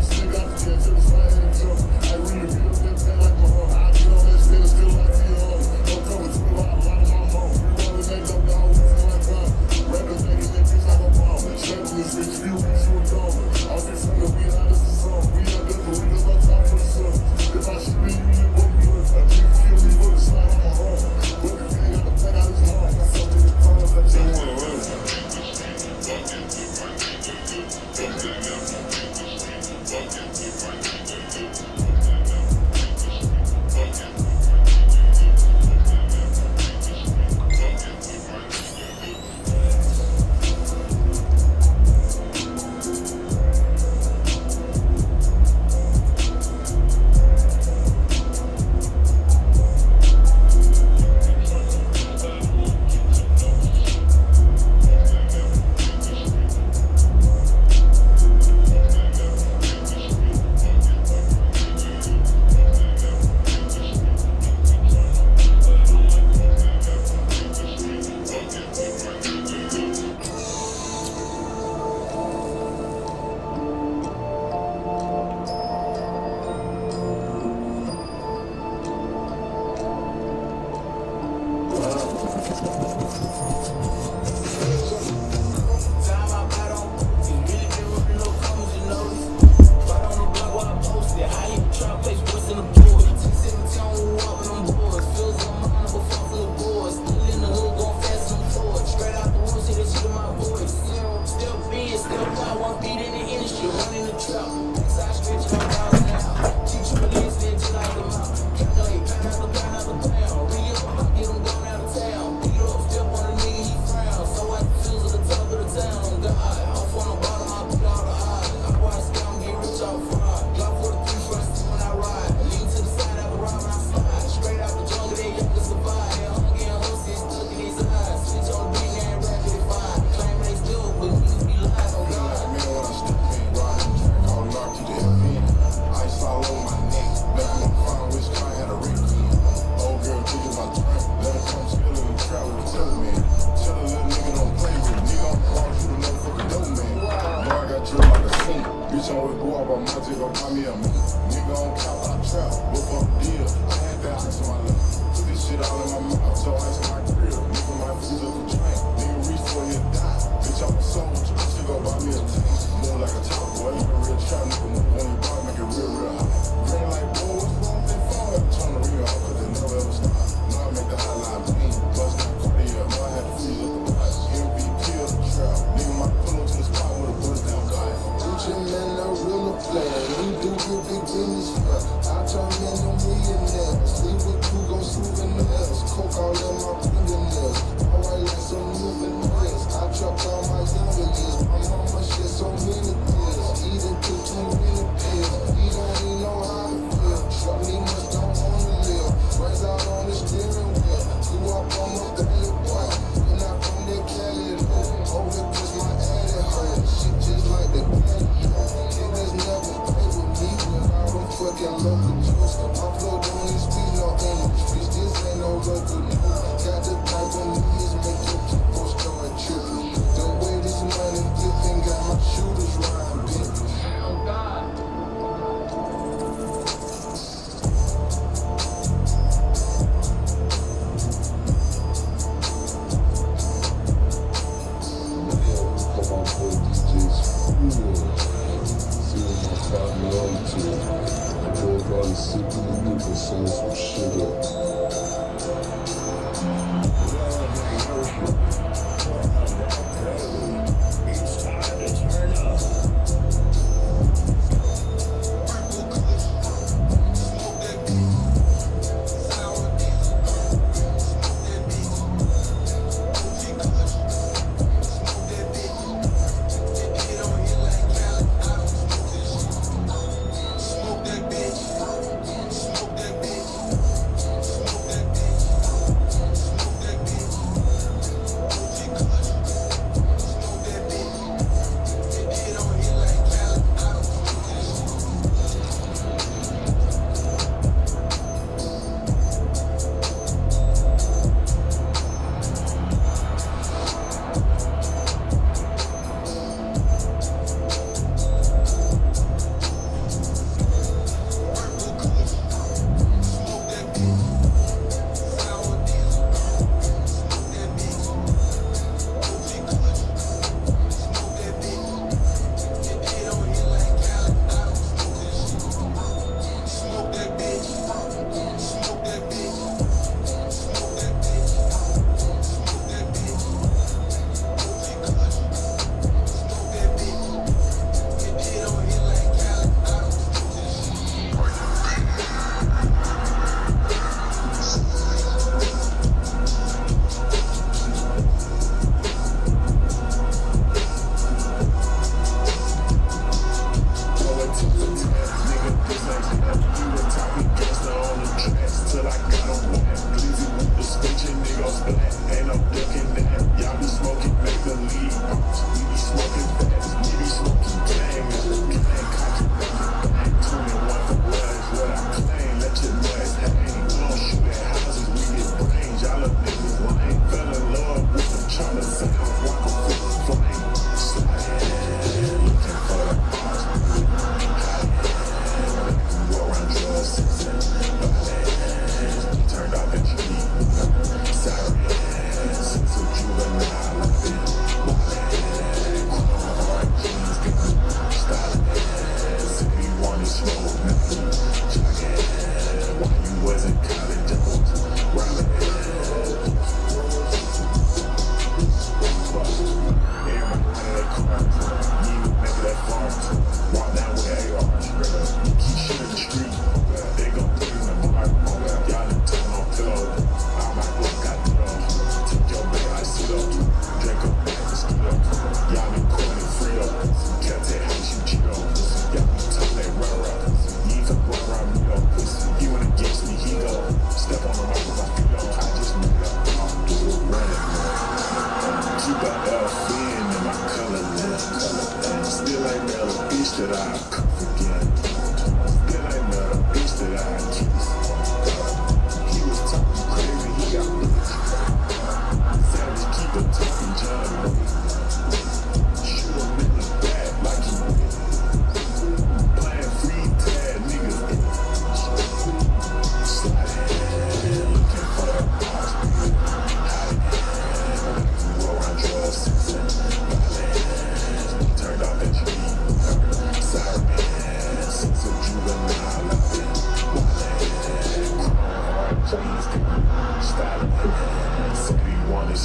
Still got the chance go buy me a meat. Nigga on cap, I trap, whip up deal. I had that ice on my lip. Put this shit all in my mouth, so ice in my grill. Nigga, my food up the drink. Nigga, reach for your die. Bitch, I'm a soldier. She go buy me a tank. Move like a top boy. You a real trap, nigga. Move on your block, make it real, real hot. Green like, boy, what's wrong with that phone? Turn the ring off, cause it never ever stop. Now I make the hotline bling. Bust that cardio. Now I had to freeze up the pot. MVP of the trap. Nigga, my pull up to the spot with a buzz down guy. Gucci man, a real player. We do good big business. I turn men on millionaires. Sleep with two go souvenirs. Coke all in my fingernails. My white like some moving nails. I chopped all my younger years. My mama shit so many pills. Eating too many pills. He don't even know how to feel. Shot me much don't wanna live. Raise out on the steering wheel. Grew up on my belly boy. When I from that Cali low. Over cause my addy hurt. Shit just like the Cali. Niggas never play with me without them fucking local juice. I flow down these streets, no English. This ain't no local news. Got the type of niggas make your people start tripping. The way this money flipping got my shooters riding big. Oh God. Come on, boy, DJs. See what my partner on to. My boy probably sipping the liquor, saying some shit up. It's time to turn up.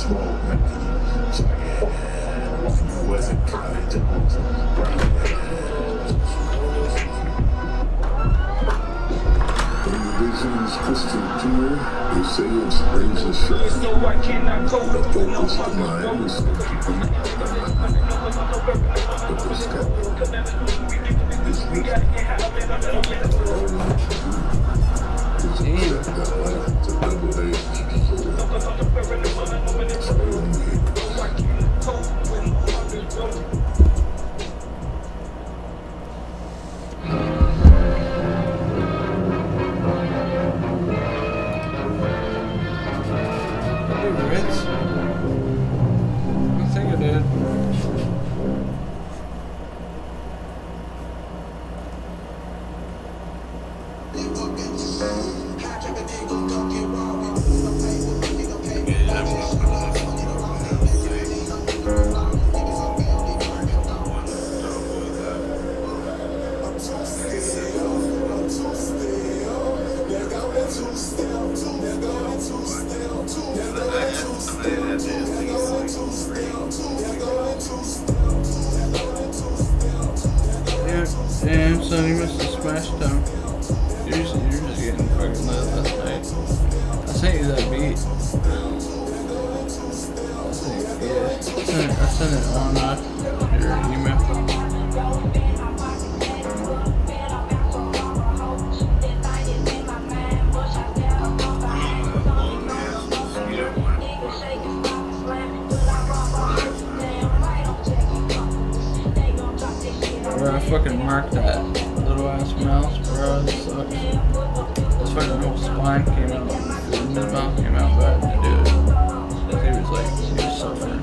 small man. You wasn't kind to when your vision is crystal clear, they say it's razor sharp. The focused mind is keeping but the skeptic is risen. I think it did. Damn, son, you must have smashed them. You're just getting fucking lit last night. I sent you that beat. I sent it on your email. Bro, I fucking marked that little ass mouse, bro. It sucks. This fucking whole spine came out. His mouth came out bad, dude. He was suffering.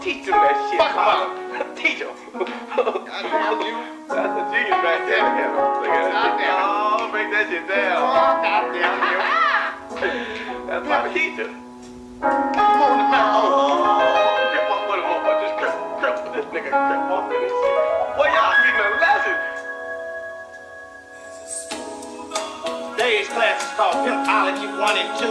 Teach him that shit. Fuck him up. Teach him. Goddamn you. That's a genius right there. Look at that. Oh, break that shit down. Oh, goddamn you. That's my teacher. Come on, grip up with him over. Just grip with this nigga. Grip off with this shit. Boy, y'all getting a lesson. Today's class is called Pimpology 1 and 2.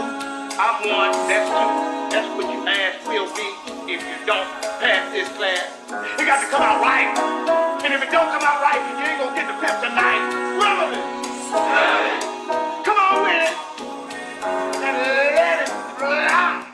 I'm 1, that's 2. That's what your ass will be if you don't pass this class. It got to come out right. And if it don't come out right, you ain't gonna get the pep tonight. Remember this. Come on with it. And let it fly.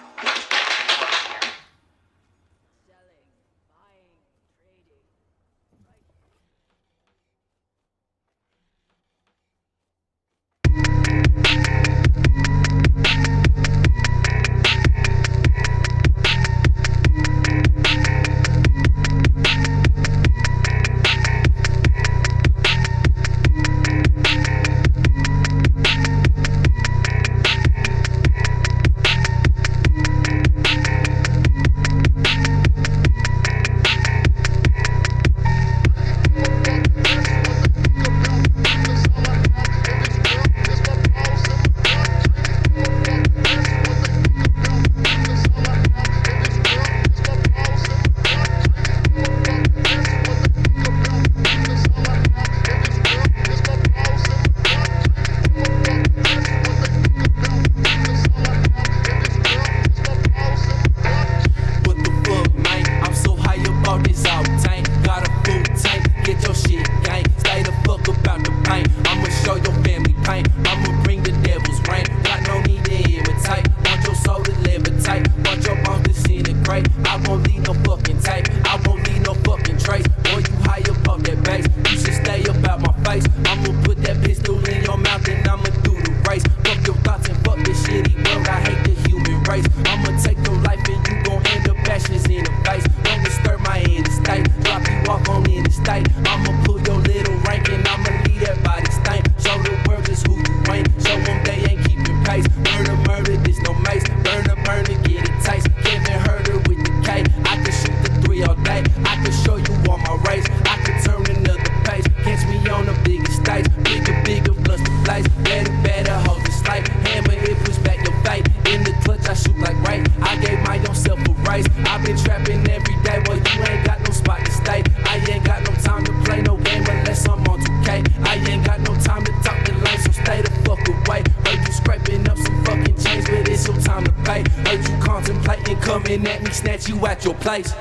meet you at your place.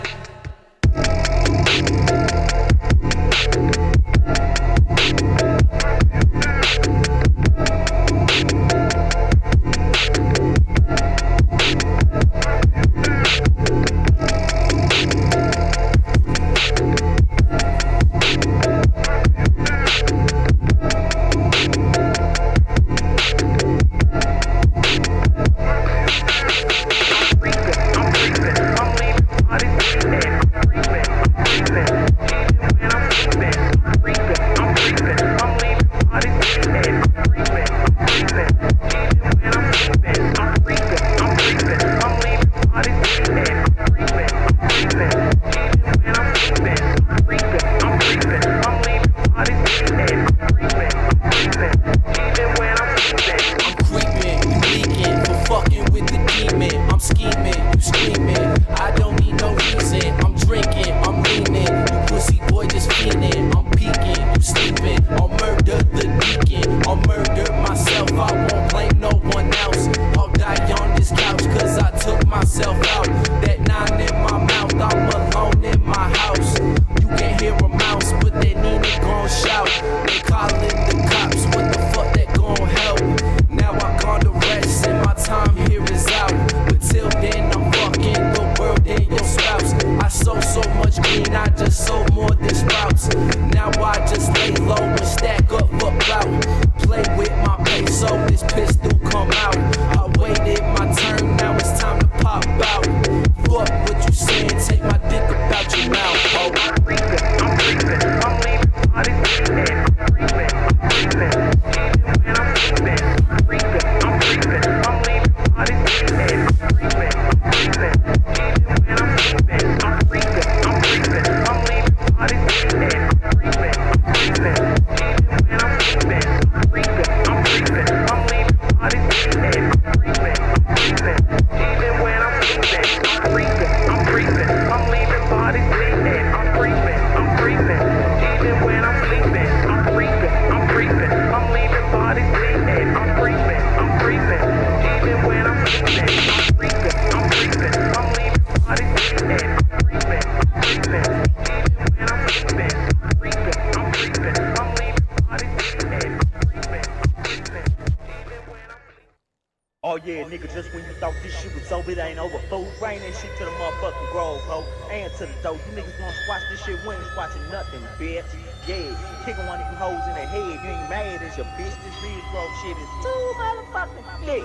Oh yeah, nigga, just when you thought this shit was over, it ain't over. Fool, bring that shit to the motherfucking Grove, ho, and to the dope. You niggas gonna squash this shit, we ain't squashing nothing, bitch. Yeah, kicking one of you hoes in the head, you ain't mad as your bitch. This Ridge Grove shit is too motherfucking thick.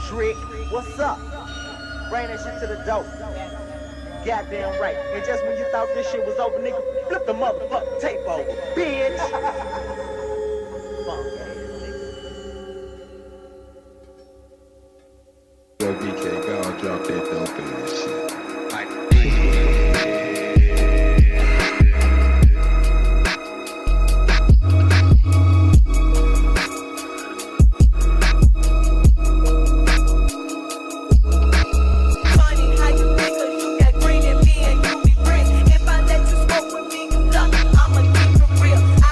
Trick, what's up? Bring that shit to the dope. Goddamn right. And just when you thought this shit was over, nigga, flip the motherfucking tape over, bitch. Fuck. Yo, BK, go and drop that dope ass shit. If I let you smoke with me, look, I'ma keep it real.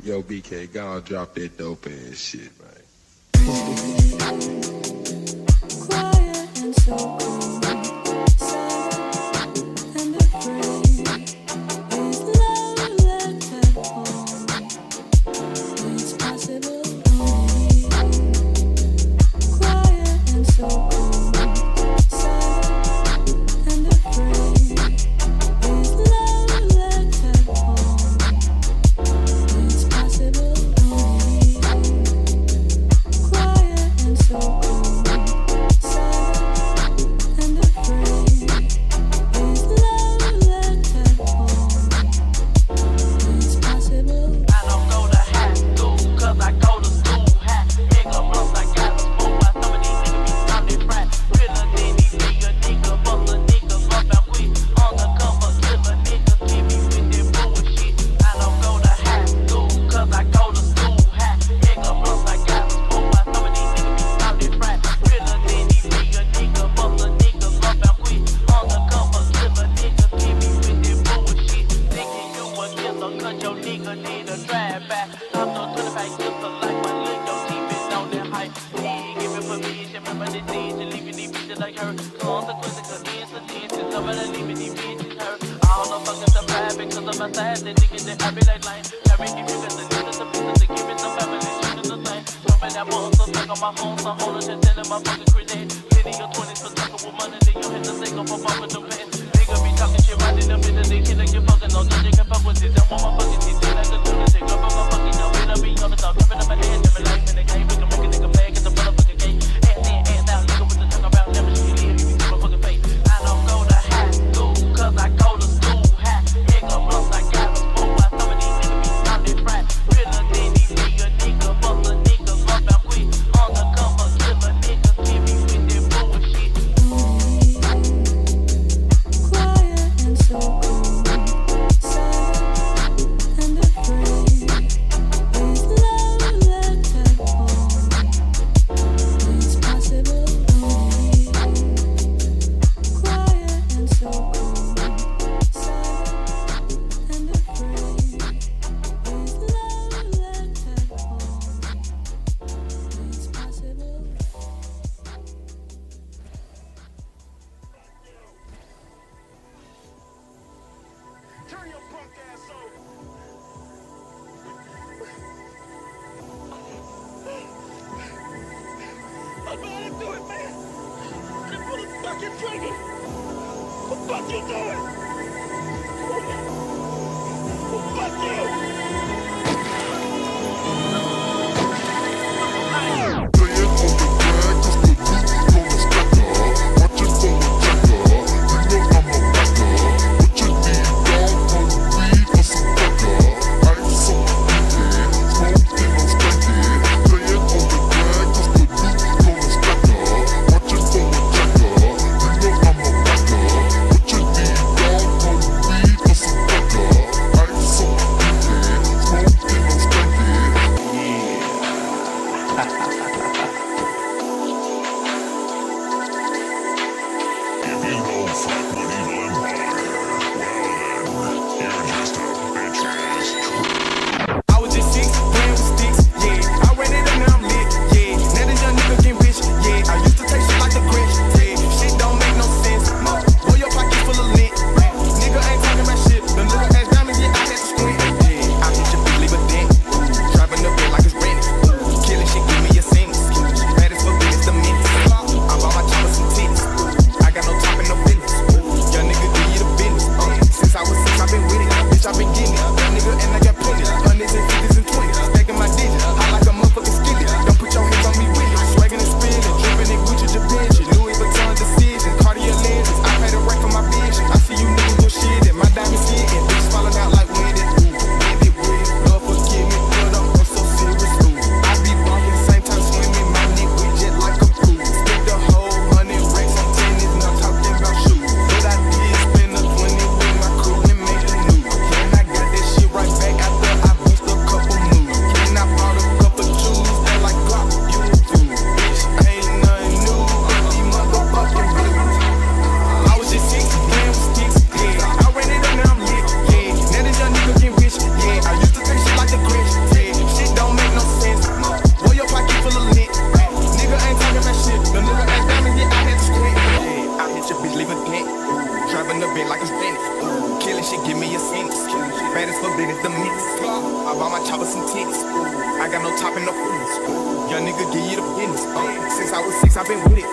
Yo, BK, God drop that dope ass shit, man. Quiet and so cool, silent and afraid. Is love left at home? It's possible only. Quiet and so cool, silent and afraid. Is love left at home? It's possible only. Quiet and so cool, silent and afraid. Is love left at home? It's possible. I don't go to high school, cause I go to school high. Nigga, plus I got a smoke. Why some of these niggas be sounding fried? Realer than these nigga, bust a nigga, up and quick. Undercover killer niggas, keep me with that bullshit. I don't go to high school, cause I go to school high. Nigga, plus I got a smoke. Why some of these niggas be sounding fried? Realer than these nigga, bust a nigga, up and quick. Undercover killer niggas, keep me with that bullshit. Thinking you a killer, cause your nigga need a drive back. I'm no 25 years of life, my little team is on that hype. He ain't giving permission, remember the days you leaving these bitches like her. Consequences, cause incidents, somebody leaving these bitches hurt. All the fuckers are private, cause of my size, they thinking that I be like lying. Carry if you got the niggas, the business, they give it some family, shooting the thing. Jumping that monster, stuck on my phone, some holders, and telling my fucking grenade. Plenty of 20s for talking with money, then you hit the thing up above with the pants. Nigga be talking shit right in the middle, they shit like you fucking on, just you can fuck with it. Don't want my fucking shit, they like a lunatic. Up on my fucking dope, it'll be on the top, jumping up my head, every life in the game. We can make a nigga mad, get the motherfucking game. Ass in, ass out, nigga with the tongue about never shit, leave you see my fucking face. I don't go to high school, cause I go to school high. Nigga, plus I got a smoke. Why some of these niggas be sounding fried? Realer than these nigga, bust a nigga, up and quick. Undercover killer niggas, keep me with that bullshit. Quiet and so cool, silent and afraid. Is love left at home? It's possible only. Quiet and so cool, silent and afraid. Is love left at home? It's possible. Turn your punk ass over. I'm gonna do it, man. Just pull the fucking trigger. What the fuck you doing? Fuck you. bent like a Spanish. Ooh, killing shit, give me a sentence. Baddest for big as the mix. I bought my chopper some titties. I got no top and no fools. Young nigga, give you the business. Since I was 6, I've been with it.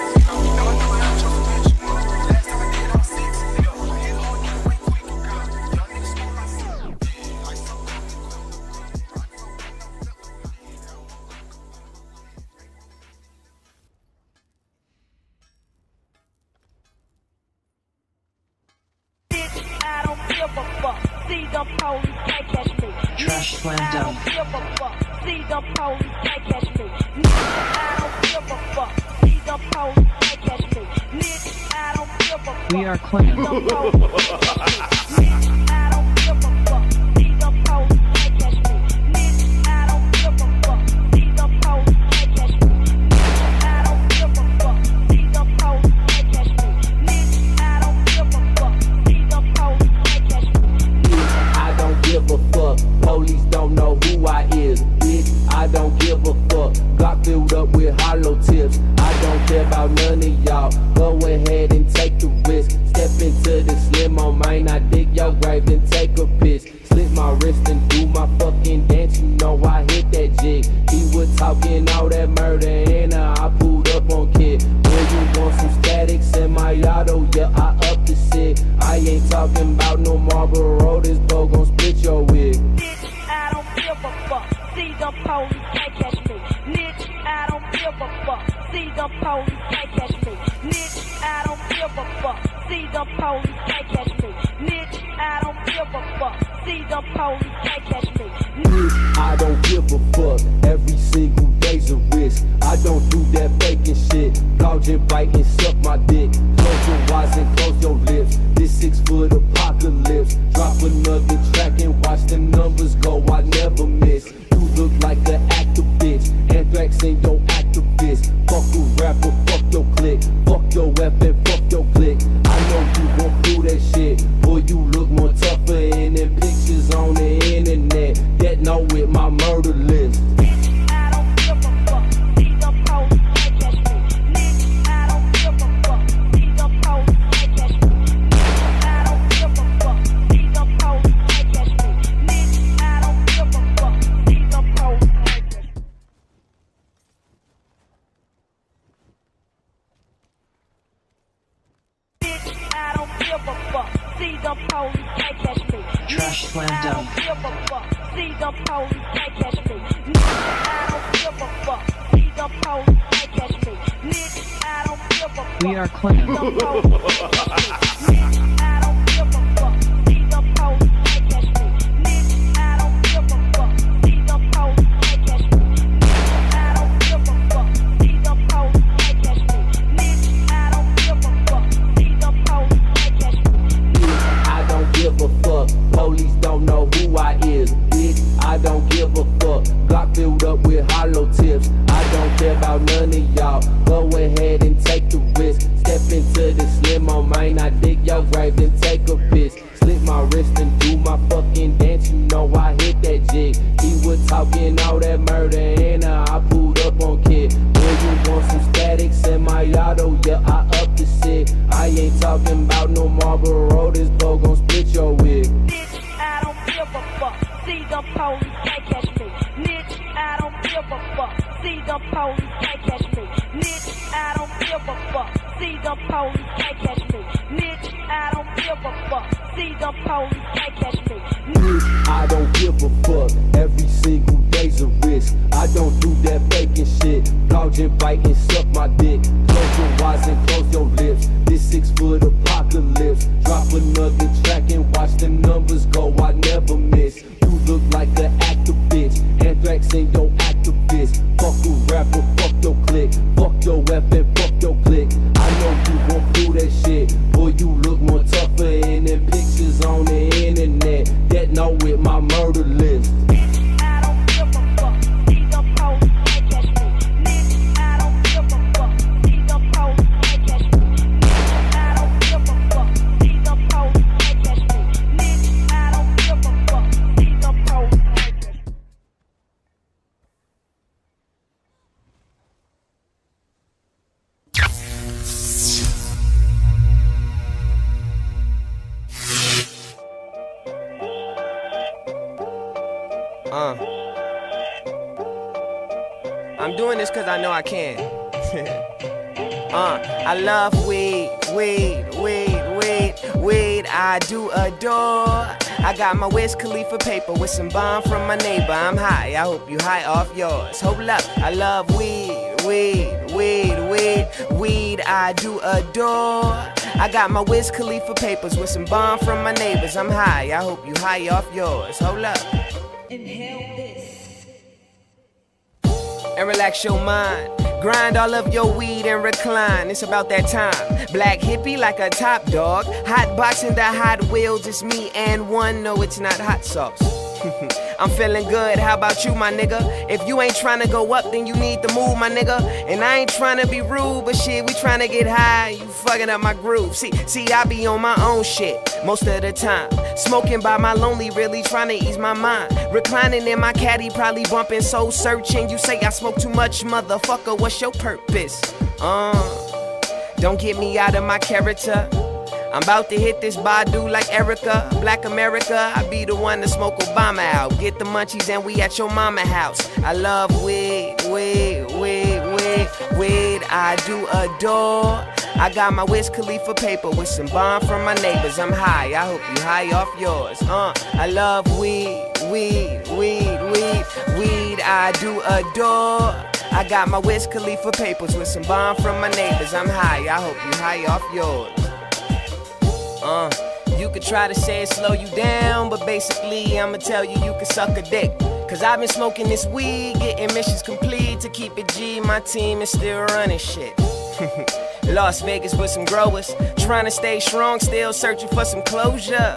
I don't give a fuck. See the police can't catch me. Trash plan I down. don't give a fuck. See the police can't catch me. I don't give a fuck. See the police can't catch me. I don't give a fuck. We are clean. See the police can't catch me. I don't give a fuck. See the police can't catch me. I don't give a fuck. See the police can't catch me. I don't give a fuck. See the police can't catch me. I don't give a fuck. See the police can't catch me. I don't give a fuck. Police don't know who I is. Bitch, I don't give a fuck. Glock filled up with hollow tips. I don't care about none of y'all. Go ahead and take the risk. Step into the slim on mine. I dig your grave and take a piss. Slit my wrist and do my fucking dance. You know I hit that jig. He was talking all that murder and I pulled up on kid. When you want some static, send my auto. Yeah, I up the shit. I ain't talking about no Marlboro. This bow gon' split your wig. I don't give a fuck. See the police can't catch me. I don't give a fuck. See the police can't catch me. I don't give a fuck. See the police can't catch me. I don't give a fuck. See the police can't catch me. I don't give a fuck. Every single day's a risk. I don't do that faking shit. Gouge and bite and suck my dick. Close your eyes and close your lips. This 6-foot apocalypse. Drop another track and watch the numbers go. I never miss. You look like an actor, bitch. Anthrax ain't your activist. Fuck a rapper, fuck your clique. Fuck your F and fuck your clique. I know you won't do that shit. Boy, you look more tougher in them pictures on the internet. That know with my murder list. I don't give a fuck. See the police can't catch me. I don't give a fuck. See the police can't catch me. I don't give a fuck. See the police can't catch me. I don't give a fuck. See the police can't catch me. I don't give a fuck. See the police can't catch me. Trash plan I down. don't give a fuck. See the police can't catch me. I don't give a fuck. See the police can't catch me. I don't give a fuck. We are clean. See the police can't catch me. I don't give a fuck. See the police can't catch me. I don't give a fuck. See the police can't catch me. I don't give a fuck. See the police can't catch me. I don't give a fuck. See the police can't catch me. I don't give a fuck. Police don't know who I is. Bitch, I don't give a fuck. Glock filled up with hollow tips. I don't care about none of y'all. Go ahead and take the risk. Step into the slim on mine. I dig your grave and take a piss. Slit my wrist and do my fucking dance. You know I hit that jig. He was talking all that murder and I pulled up on kid. When you want some static, send my auto. Yeah, I up the shit. I ain't talking about no Marlboro. This bow gon' split your wig. I don't give a fuck. See the police can't catch me. I don't give a fuck. See the police can't catch me. I don't give a fuck. See the police can't catch me. I don't give a fuck. See the police can't catch me. I don't give a fuck. Every single day's a risk. I don't do that faking shit. Gouge and bite and suck my dick. Close your eyes and close your lips. This 6-foot apocalypse. Drop another track and watch the numbers go. I never miss. You look like an actor, bitch. Anthrax ain't your activist. Fuck a rapper, fuck your clique. Fuck your F and fuck your clique. I know you won't do that shit. Boy, you look more tougher in them pictures on the internet. That know with my murder list. I don't give a fuck. See the police can't catch me. I don't give a fuck. See the police can't catch me. I don't give a fuck. See the police can't I'm doing this cause I know I can. I love weed, I do adore. I got my Wiz Khalifa paper with some bomb from my neighbor. I'm high, I hope you high off yours. Hold up, I love weed, I do adore. I got my Wiz Khalifa papers with some bomb from my neighbors. I'm high, I hope you high off yours. Hold up. Inhale this. And relax your mind. Grind all of your weed and recline. It's about that time. Black hippie like a top dog. Hot boxing the Hot Wheels. It's me and one. No, it's not hot sauce. I'm feeling good. How about you, my nigga? If you ain't trying to go up, then you need to move, my nigga. And I ain't trying to be rude, but shit, we trying to get high. You fucking up my groove. See, I be on my own shit most of the time. Smoking by my lonely, really trying to ease my mind. Reclining in my caddy, probably bumping, soul searching. You say I smoke too much, motherfucker. What's your purpose? Don't get me out of my character. I'm about to hit this Badu like Erica. Black America, I be the one to smoke Obama out. Get the munchies and we at your mama house. I love weed, I do adore. I got my Wiz Khalifa paper with some bomb from my neighbors. I'm high, I hope you high off yours. I love weed, I do adore. I got my Wiz Khalifa papers with some bomb from my neighbors. I'm high, I hope you high off yours. You could try to say it slow you down, but basically I'ma tell you you can suck a dick. Cause I've been smoking this weed, getting missions complete. To keep it G, my team is still running shit. Las Vegas with some growers, trying to stay strong, still searching for some closure.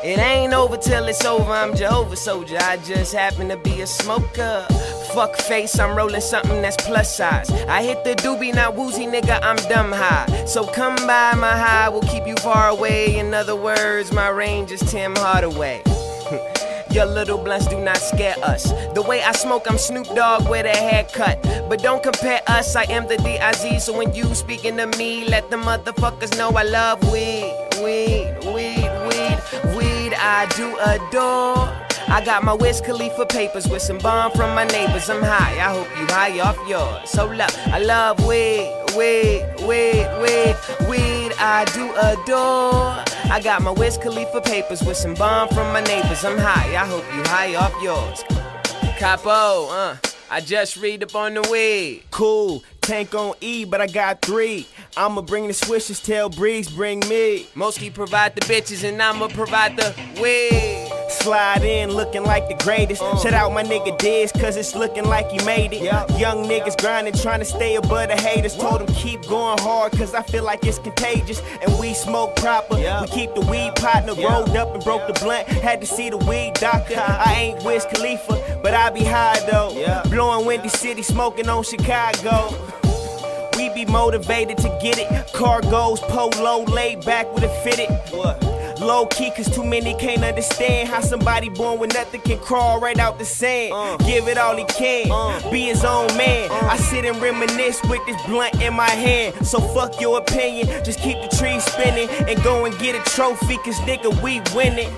It ain't over till it's over, I'm Jehovah's soldier. I just happen to be a smoker. Fuck face, I'm rolling something that's plus size. I hit the doobie, not woozy, nigga, I'm dumb high. So come by, my high will keep you far away. In other words, my range is Tim Hardaway. Your little blunts do not scare us. The way I smoke, I'm Snoop Dogg with a haircut. But don't compare us, I am the D.I.Z. So when you speaking to me, let the motherfuckers know I love weed, I do adore. I got my Wiz Khalifa papers with some bomb from my neighbors. I'm high, I hope you high off yours. So I love weed, I do adore. I got my Wiz Khalifa papers with some bomb from my neighbors. I'm high, I hope you high off yours. Capo, I just read up on the weed. Cool, tank on E, but I got 3. I'ma bring the swishers, tell Breeze, bring me. Mostly provide the bitches and I'ma provide the weed. Slide in looking like the greatest. Shout out my nigga Diz, cause it's looking like he made it. Young niggas grinding, trying to stay above the haters. Told him keep going hard, cause I feel like it's contagious. And we smoke proper, we keep the weed partner. Rolled up and broke the blunt, had to see the weed doctor. I ain't Wiz Khalifa, but I be high though. Blowing Windy City, smoking on Chicago. We be motivated to get it. Cargoes, polo, laid back with a fitted. Low key, cause too many can't understand how somebody born with nothing can crawl right out the sand. Give it all he can, be his own man. I sit and reminisce with this blunt in my hand. So fuck your opinion, just keep the trees spinning and go and get a trophy, cause nigga, we winning.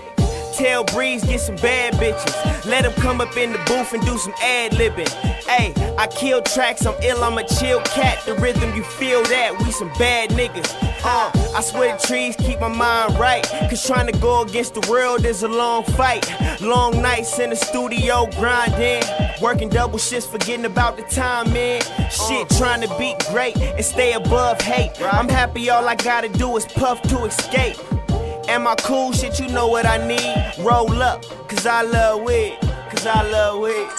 Tell Breeze, get some bad bitches. Let him come up in the booth and do some ad-libbing. Ayy, I kill tracks, I'm ill, I'm a chill cat. The rhythm, you feel that, we some bad niggas. I swear the trees keep my mind right. Cause trying to go against the world is a long fight. Long nights in the studio grinding. Working double shifts, forgetting about the time, man. Shit, trying to be great and stay above hate. I'm happy all I gotta do is puff to escape. Am I cool? Shit, you know what I need. Roll up, cause I love weed. Cause I love weed.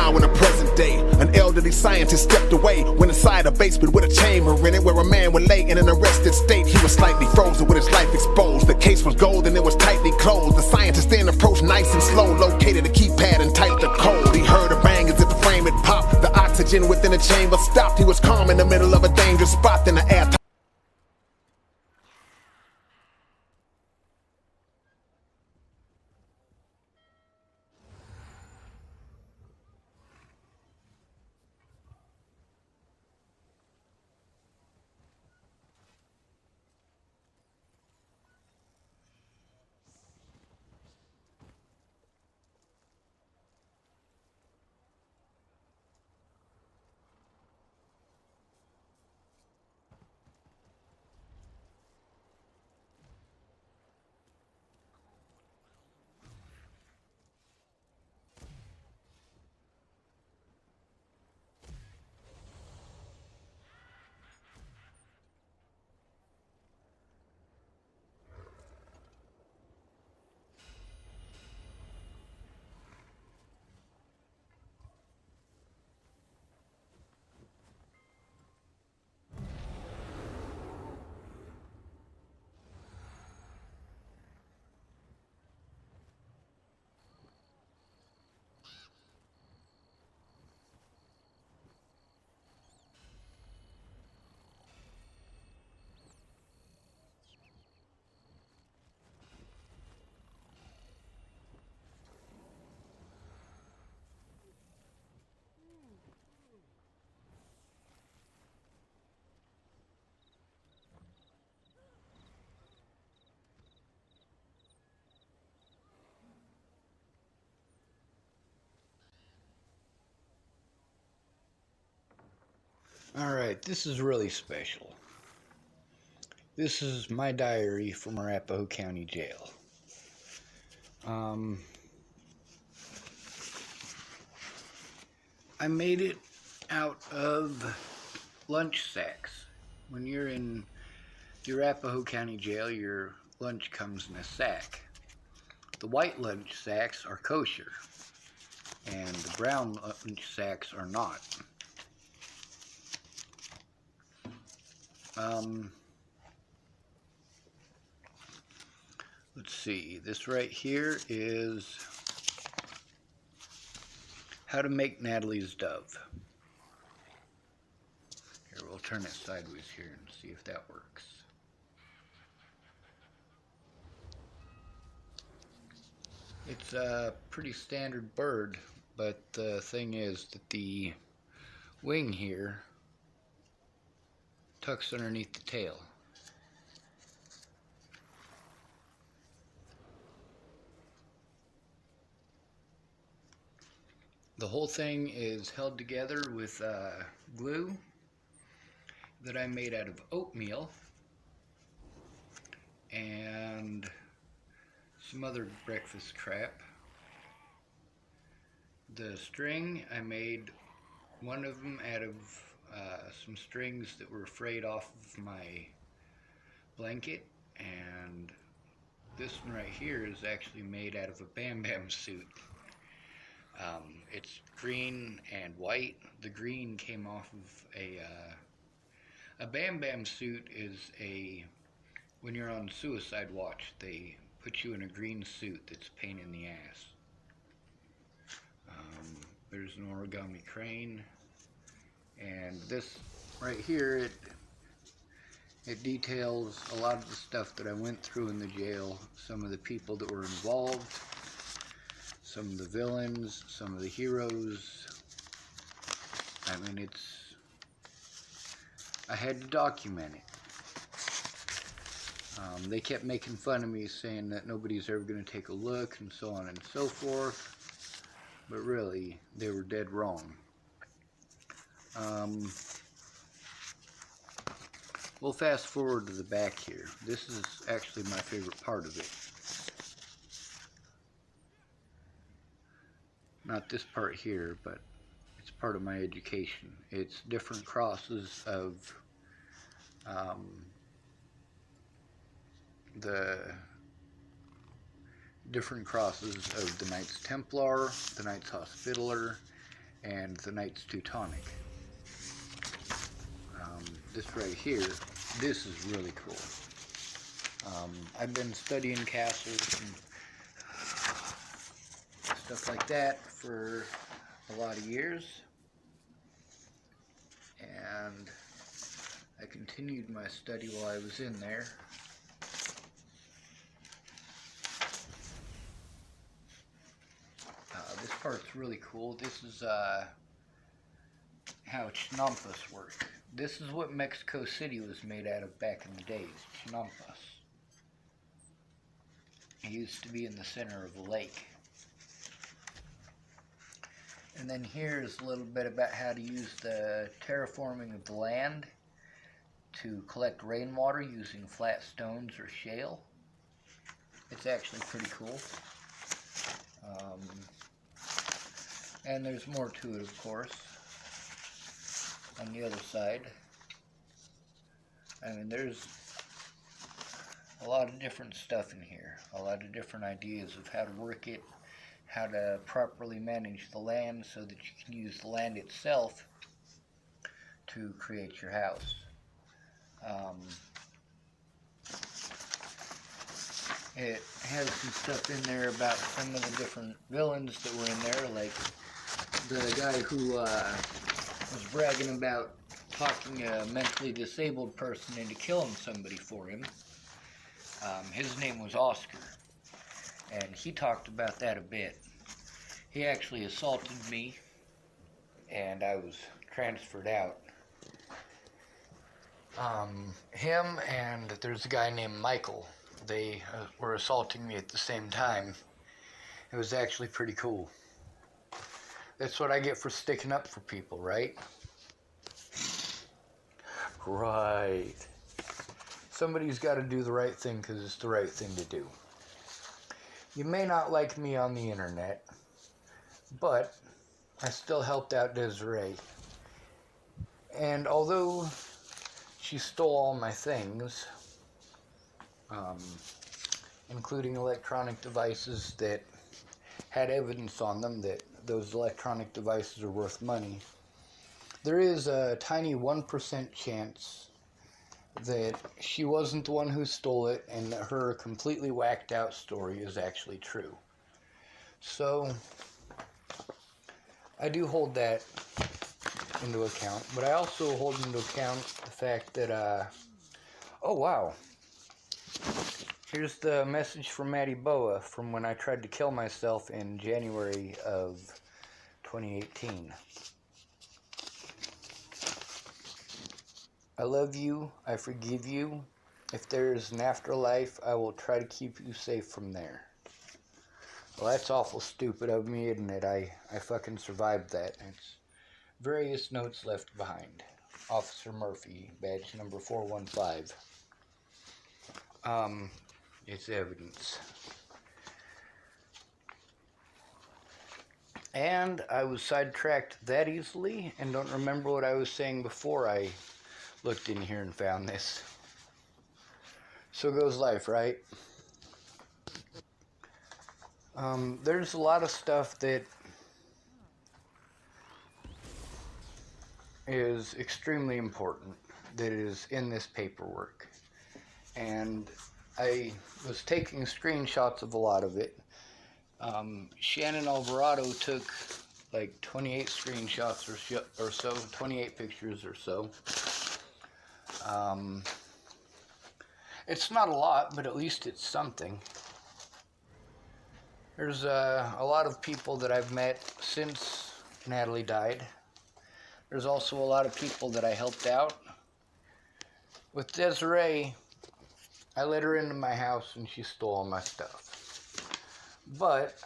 now in the present day. An elderly scientist stepped away, went inside a basement with a chamber in it, where a man would lay in an arrested state. He was slightly frozen with his life exposed. The case was gold and it was tightly closed. The scientist then approached nice and slow, located a keypad and typed the code. He heard a bang as if the frame had popped. The oxygen within the chamber stopped. He was calm in the middle of a dangerous spot. Then the air Alright, this is really special. This is my diary from Arapahoe County Jail. I made it out of lunch sacks. When you're in the Arapahoe County Jail, your lunch comes in a sack. The white lunch sacks are kosher, and the brown lunch sacks are not. Let's see, this right here is how to make Natalie's Dove. Here, we'll turn it sideways here and see if that works. It's a pretty standard bird, but the thing is that the wing here tucks underneath the tail. The whole thing is held together with glue that I made out of oatmeal and some other breakfast crap. The string, I made one of them out of some strings that were frayed off of my blanket, and this one right here is actually made out of a Bam Bam suit. It's green and white. The green came off of a Bam Bam suit is when you're on suicide watch, they put you in a green suit that's a pain in the ass. There's an origami crane, and this right here, it details a lot of the stuff that I went through in the jail, some of the people that were involved, some of the villains, some of the heroes. I mean, I had to document it. They kept making fun of me, saying that nobody's ever going to take a look and so on and so forth, but really, they were dead wrong. We'll fast forward to the back here. This is actually my favorite part of it. Not this part here, but it's part of my education. It's different crosses of the different crosses of the Knights Templar, the Knights Hospitaller, and the Knights Teutonic. This right here, this is really cool. I've been studying castles and stuff like that for a lot of years, and I continued my study while I was in there. This part's really cool. This is how chinampas work. This is what Mexico City was made out of back in the days, chinampas. It used to be in the center of a lake. And then here's a little bit about how to use the terraforming of the land to collect rainwater using flat stones or shale. It's actually pretty cool. And there's more to it, of course, on the other side. I mean, there's a lot of different stuff in here, a lot of different ideas of how to work it, how to properly manage the land so that you can use the land itself to create your house. It has some stuff in there about some of the different villains that were in there, like the guy who was bragging about talking a mentally disabled person into killing somebody for him. His name was Oscar, and he talked about that a bit. He actually assaulted me, and I was transferred out. Him and there's a guy named Michael. They were assaulting me at the same time. It was actually pretty cool. That's what I get for sticking up for people, right? Right. Somebody's got to do the right thing because it's the right thing to do. You may not like me on the internet, but I still helped out Desiree. And although she stole all my things, including electronic devices that had evidence on them that those electronic devices are worth money, there is a tiny 1% chance that she wasn't the one who stole it and that her completely whacked out story is actually true. So I do hold that into account, but I also hold into account the fact that, oh wow, here's the message from Matty Boa from when I tried to kill myself in January of 2018. I love you, I forgive you. If there is an afterlife, I will try to keep you safe from there. Well, that's awful stupid of me, isn't it? I fucking survived that. It's various notes left behind. Officer Murphy, badge number 415. It's evidence. And I was sidetracked that easily and don't remember what I was saying before I looked in here and found this. So goes life, right? There's a lot of stuff that is extremely important that is in this paperwork. And I was taking screenshots of a lot of it. Shannon Alvarado took like 28 screenshots or so, 28 pictures or so. It's not a lot, but at least it's something. There's a lot of people that I've met since Natalie died. There's also a lot of people that I helped out. With Desiree, I let her into my house and she stole all my stuff. But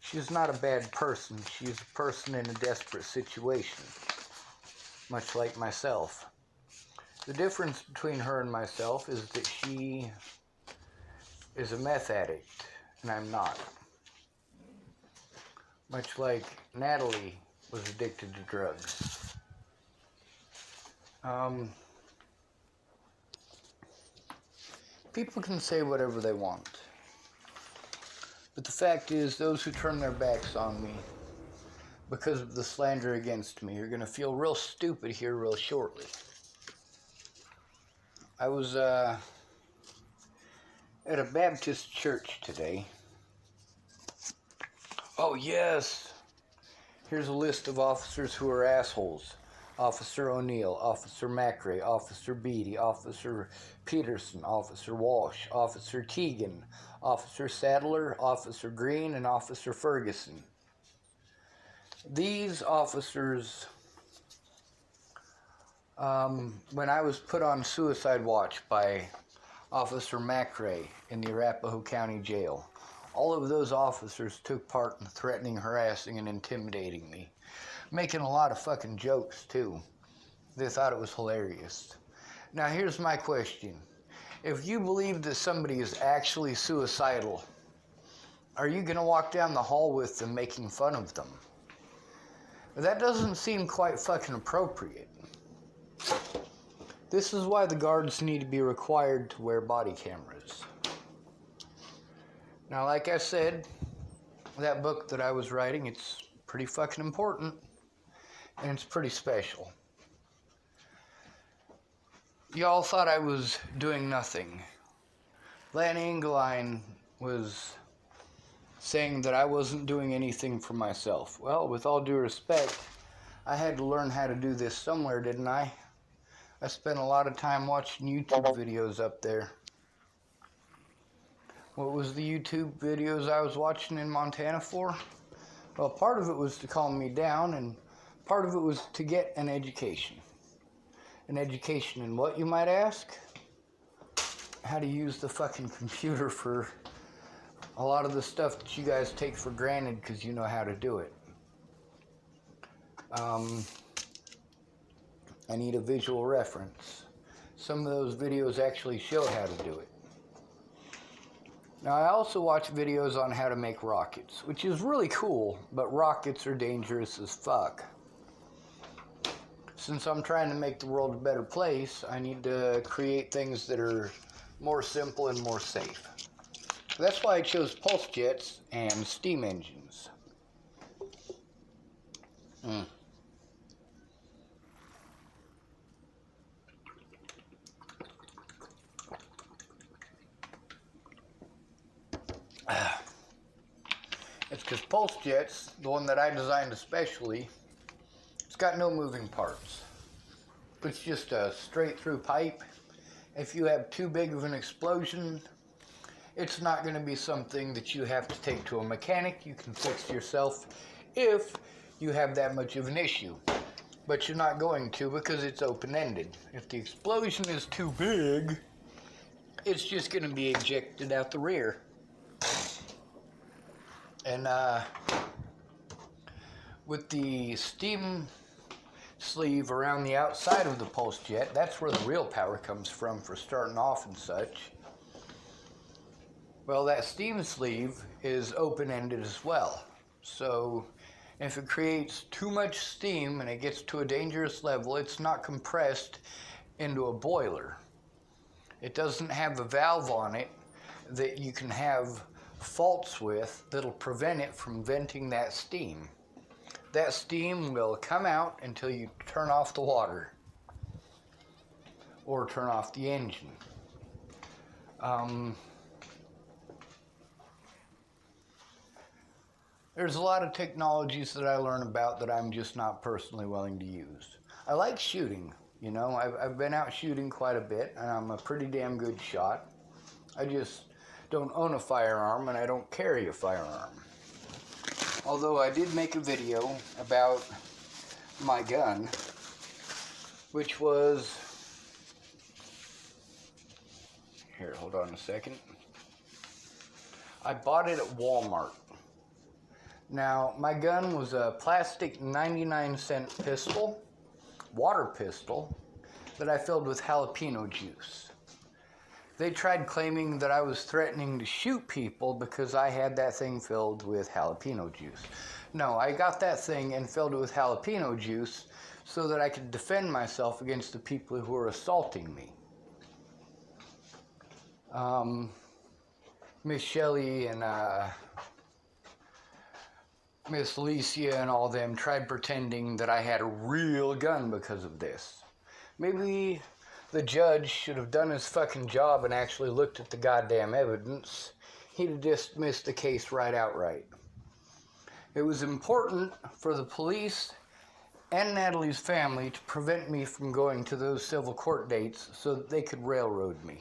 she's not a bad person. She's a person in a desperate situation, much like myself. The difference between her and myself is that she is a meth addict, and I'm not. Much like Natalie was addicted to drugs. People can say whatever they want. But the fact is, those who turn their backs on me, because of the slander against me. You're going to feel real stupid here real shortly. I was at a Baptist church today. Oh, yes. Here's a list of officers who are assholes. Officer O'Neill, Officer McRae, Officer Beatty, Officer Peterson, Officer Walsh, Officer Teagan, Officer Sadler, Officer Green, and Officer Ferguson. These officers, when I was put on suicide watch by Officer McRae in the Arapahoe County Jail, all of those officers took part in threatening, harassing, and intimidating me. Making a lot of fucking jokes, too. They thought it was hilarious. Now, here's my question. If you believe that somebody is actually suicidal, are you going to walk down the hall with them making fun of them? That doesn't seem quite fucking appropriate. This is why the guards need to be required to wear body cameras. Now, like I said, that book that I was writing, it's pretty fucking important, and it's pretty special. Y'all thought I was doing nothing. Lan Engeline was saying that I wasn't doing anything for myself. Well, with all due respect, I had to learn how to do this somewhere, didn't I? I spent a lot of time watching YouTube videos up there. What was the YouTube videos I was watching in Montana for? Well, part of it was to calm me down, and part of it was to get an education. An education in what, you might ask? How to use the fucking computer for a lot of the stuff that you guys take for granted because you know how to do it. I need a visual reference. Some of those videos actually show how to do it. Now, I also watch videos on how to make rockets, which is really cool, but rockets are dangerous as fuck. Since I'm trying to make the world a better place, I need to create things that are more simple and more safe. That's why I chose pulse jets and steam engines. It's because pulse jets, the one that I designed especially, it's got no moving parts. It's just a straight through pipe. If you have too big of an explosion, it's not going to be something that you have to take to a mechanic. You can fix yourself if you have that much of an issue. But you're not going to because it's open-ended. If the explosion is too big, it's just going to be ejected out the rear. And with the steam sleeve around the outside of the pulse jet, that's where the real power comes from for starting off and such. Well, that steam sleeve is open-ended as well. So if it creates too much steam and it gets to a dangerous level, it's not compressed into a boiler. It doesn't have a valve on it that you can have faults with that'll prevent it from venting that steam. That steam will come out until you turn off the water or turn off the engine. There's a lot of technologies that I learn about that I'm just not personally willing to use. I like shooting, you know, I've been out shooting quite a bit, and I'm a pretty damn good shot. I just don't own a firearm, and I don't carry a firearm. Although I did make a video about my gun, which was... Here, hold on a second. I bought it at Walmart. Now, my gun was a plastic 99-cent pistol, water pistol, that I filled with jalapeno juice. They tried claiming that I was threatening to shoot people because I had that thing filled with jalapeno juice. No, I got that thing and filled it with jalapeno juice so that I could defend myself against the people who were assaulting me. Miss Shelley and Miss Alicia and all them tried pretending that I had a real gun because of this. Maybe the judge should have done his fucking job and actually looked at the goddamn evidence. He'd have dismissed the case right outright. It was important for the police and Natalie's family to prevent me from going to those civil court dates so that they could railroad me.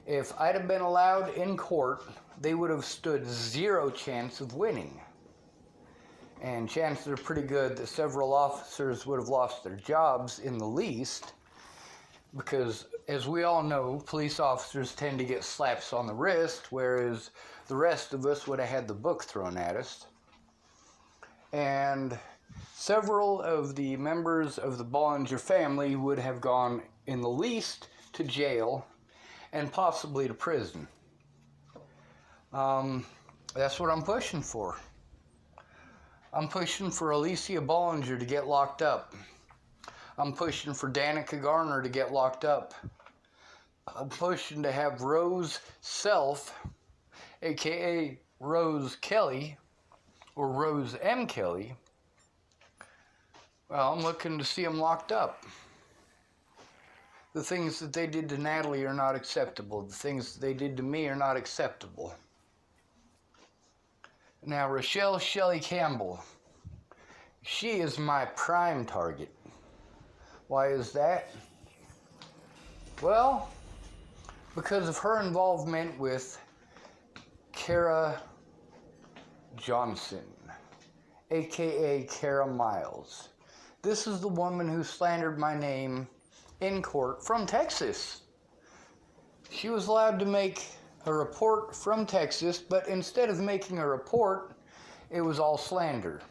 If I'd have been allowed in court, they would have stood zero chance of winning. And chances are pretty good that several officers would have lost their jobs in the least, because as we all know, police officers tend to get slaps on the wrist, whereas the rest of us would have had the book thrown at us. And several of the members of the Bollinger family would have gone in the least to jail and possibly to prison. That's what I'm pushing for. I'm pushing for Alicia Bollinger to get locked up. I'm pushing for Danica Garner to get locked up. I'm pushing to have Rose Self, aka Rose Kelly, or Rose M. Kelly. Well, I'm looking to see them locked up. The things that they did to Natalie are not acceptable. The things that they did to me are not acceptable. Now, Rochelle Shelley Campbell, she is my prime target. Why is that? Well, because of her involvement with Kara Johnson, aka Kara Miles. This is the woman who slandered my name in court from Texas. She was allowed to make a report from Texas, but instead of making a report, it was all slander.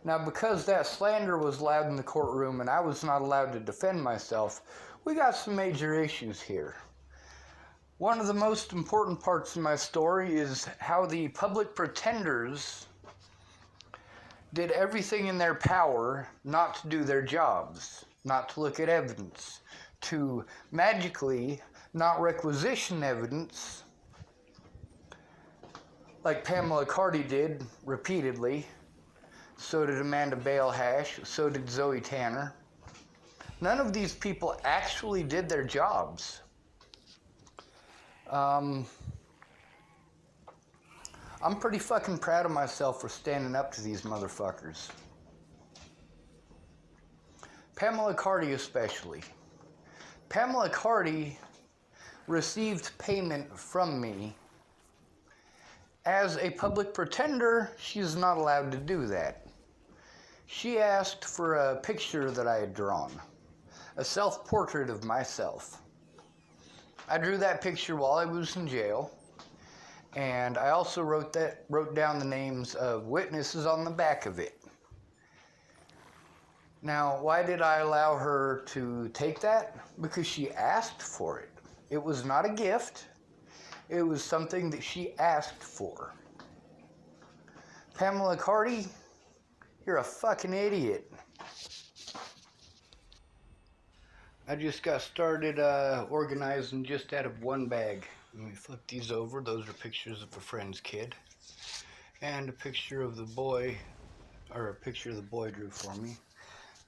Now, because that slander was allowed in the courtroom and I was not allowed to defend myself, we got some major issues here. One of the most important parts of my story is how the public pretenders did everything in their power not to do their jobs, not to look at evidence, to magically not requisition evidence, like Pamela Cardi did repeatedly. So did Amanda Bale Hash, so did Zoe Tanner. None of these people actually did their jobs. I'm pretty fucking proud of myself for standing up to these motherfuckers. Pamela Cardi especially. Pamela Cardi received payment from me. As a public pretender, she's not allowed to do that. She asked for a picture that I had drawn, a self-portrait of myself. I drew that picture while I was in jail, and I also wrote down the names of witnesses on the back of it. Now, why did I allow her to take that? Because she asked for it. It was not a gift. It was something that she asked for. Pamela Cardi, you're a fucking idiot. I just got started organizing just out of one bag. Let me flip these over. Those are pictures of a friend's kid. And a picture of the boy, or a picture the boy drew for me.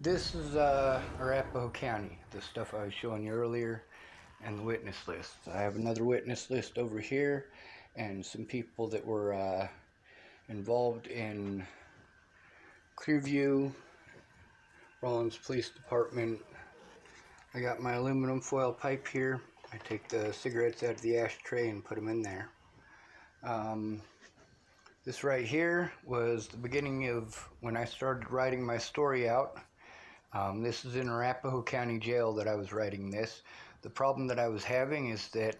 This is Arapahoe County, the stuff I was showing you earlier, and the witness list. I have another witness list over here, and some people that were involved in Clearview, Rollins Police Department. I got my aluminum foil pipe here. I take the cigarettes out of the ashtray and put them in there. This right here was the beginning of when I started writing my story out. This is in Arapahoe County Jail that I was writing this. The problem that I was having is that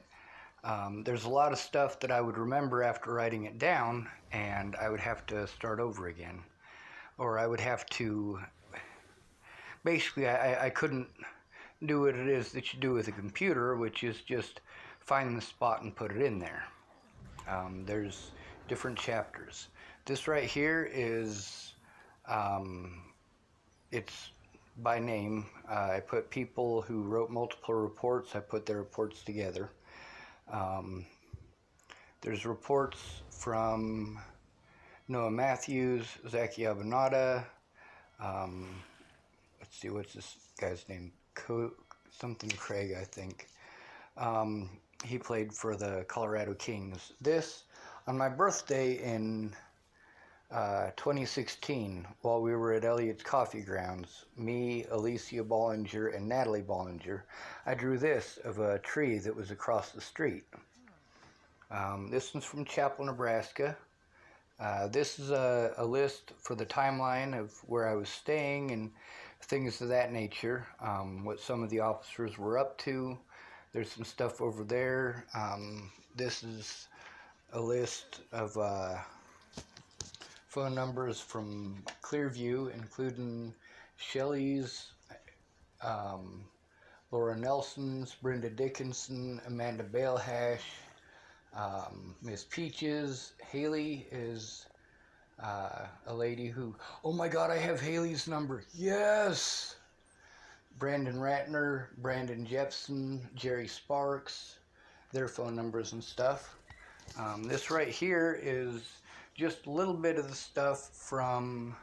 there's a lot of stuff that I would remember after writing it down, and I would have to start over again. Or I would have to... Basically, I couldn't do what it is that you do with a computer, which is just find the spot and put it in there. There's different chapters. This right here is... it's by name. I put people who wrote multiple reports, I put their reports together. There's reports from Noah Matthews, Zaki Abanata. Let's see, what's this guy's name? Something Craig, I think. He played for the Colorado Kings. This, on my birthday in 2016, while we were at Elliot's Coffee Grounds, me, Alicia Bollinger, and Natalie Bollinger, I drew this of a tree that was across the street. This one's from Chapel, Nebraska. This is a list for the timeline of where I was staying and things of that nature, what some of the officers were up to. There's some stuff over there. This is a list of phone numbers from Clearview, including Shelley's, Laura Nelson's, Brenda Dickinson, Amanda Balehash, Miss Peaches. Haley is a lady who, oh my god, I have Haley's number. Yes! Brandon Ratner, Brandon Jepson, Jerry Sparks, their phone numbers and stuff. This right here is just a little bit of the stuff from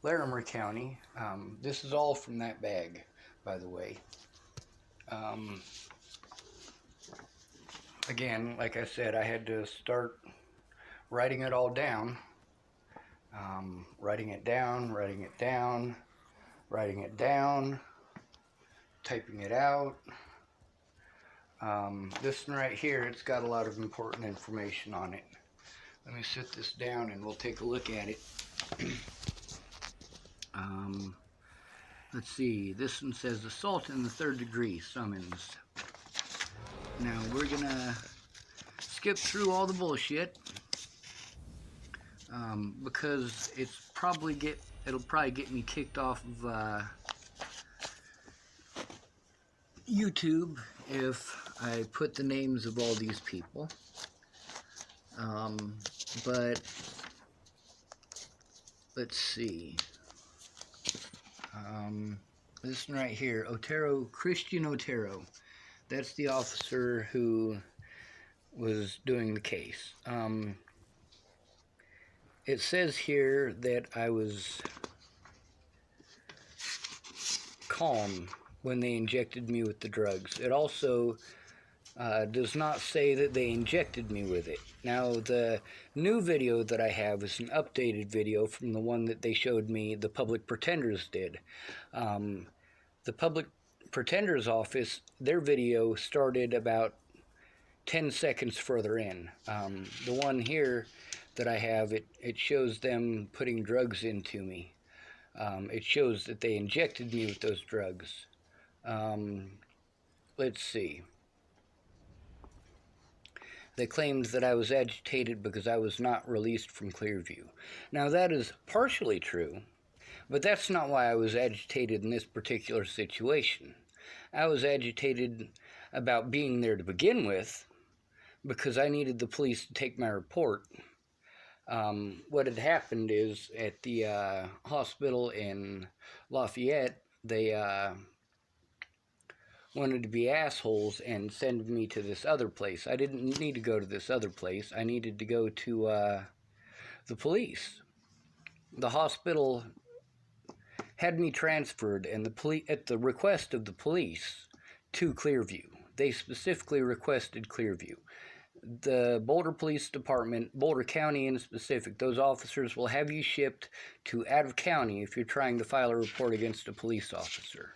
Larimer County. This is all from that bag, by the way. Again, like I said, I had to start writing it all down. Writing it down, writing it down, writing it down, typing it out. This one right here, it's got a lot of important information on it. Let me sit this down and we'll take a look at it. Let's see, this one says assault in the 3rd degree summons. Now we're gonna skip through all the bullshit because it'll probably get me kicked off of YouTube if I put the names of all these people. But let's see. This one right here, Christian Otero. That's the officer who was doing the case. It says here that I was calm when they injected me with the drugs. It also does not say that they injected me with it. Now, the new video that I have is an updated video from the one that they showed me the Public Pretenders did. The Public Pretenders office, their video started about 10 seconds further in. The one here that I have, it shows them putting drugs into me. It shows that they injected me with those drugs. Let's see. They claimed that I was agitated because I was not released from Clearview. Now that is partially true, but that's not why I was agitated in this particular situation. I was agitated about being there to begin with because I needed the police to take my report. What had happened is at the hospital in Lafayette, they wanted to be assholes and send me to this other place. I didn't need to go to this other place. I needed to go to the police. The hospital had me transferred, and at the request of the police, to Clearview. They specifically requested Clearview. The Boulder Police Department, Boulder County in specific, those officers will have you shipped to out of county if you're trying to file a report against a police officer.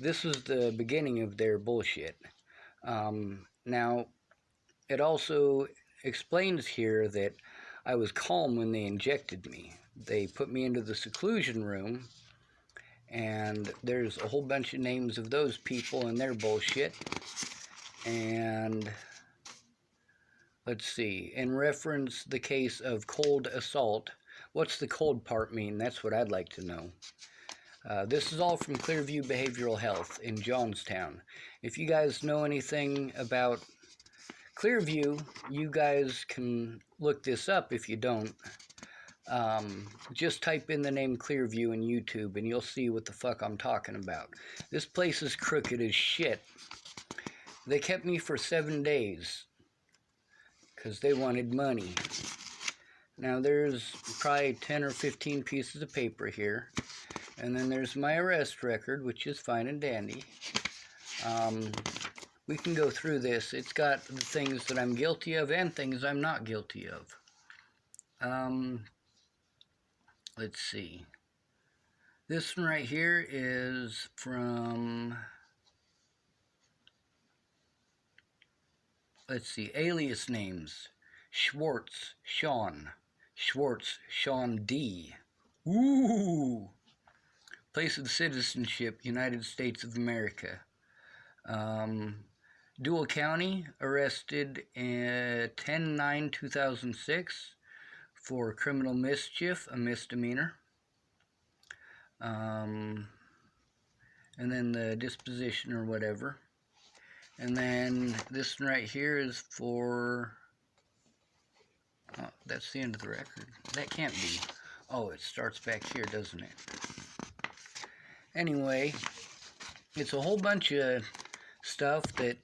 This was the beginning of their bullshit. Now, it also explains here that I was calm when they injected me. They put me into the seclusion room, and there's a whole bunch of names of those people and their bullshit. And let's see, in reference the case of cold assault, what's the cold part mean? That's what I'd like to know. This is all from Clearview Behavioral Health in Johnstown. If you guys know anything about Clearview, you guys can look this up if you don't. Just type in the name Clearview in YouTube and you'll see what the fuck I'm talking about. This place is crooked as shit. They kept me for 7 days because they wanted money. Now there's probably 10 or 15 pieces of paper here. And then there's my arrest record, which is fine and dandy. We can go through this. It's got the things that I'm guilty of and things I'm not guilty of. Let's see. This one right here is from, let's see, alias names. Schwartz, Sean. Schwartz, Sean D. Ooh! Place of citizenship, United States of America. Dual County, arrested 10/9/2006 for criminal mischief, a misdemeanor. And then the disposition or whatever. And then this one right here is for, oh, that's the end of the record. That can't be. Oh, it starts back here, doesn't it? Anyway, it's a whole bunch of stuff that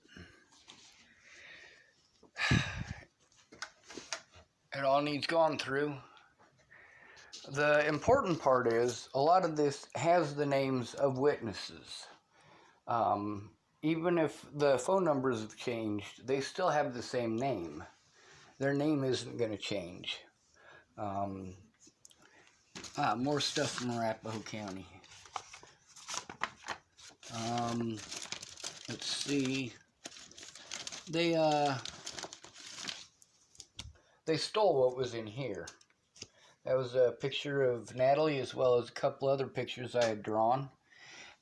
it all needs gone through. The important part is a lot of this has the names of witnesses. Even if the phone numbers have changed, they still have the same name. Their name isn't going to change. More stuff from Arapahoe County. Let's see. They stole what was in here. That was a picture of Natalie as well as a couple other pictures I had drawn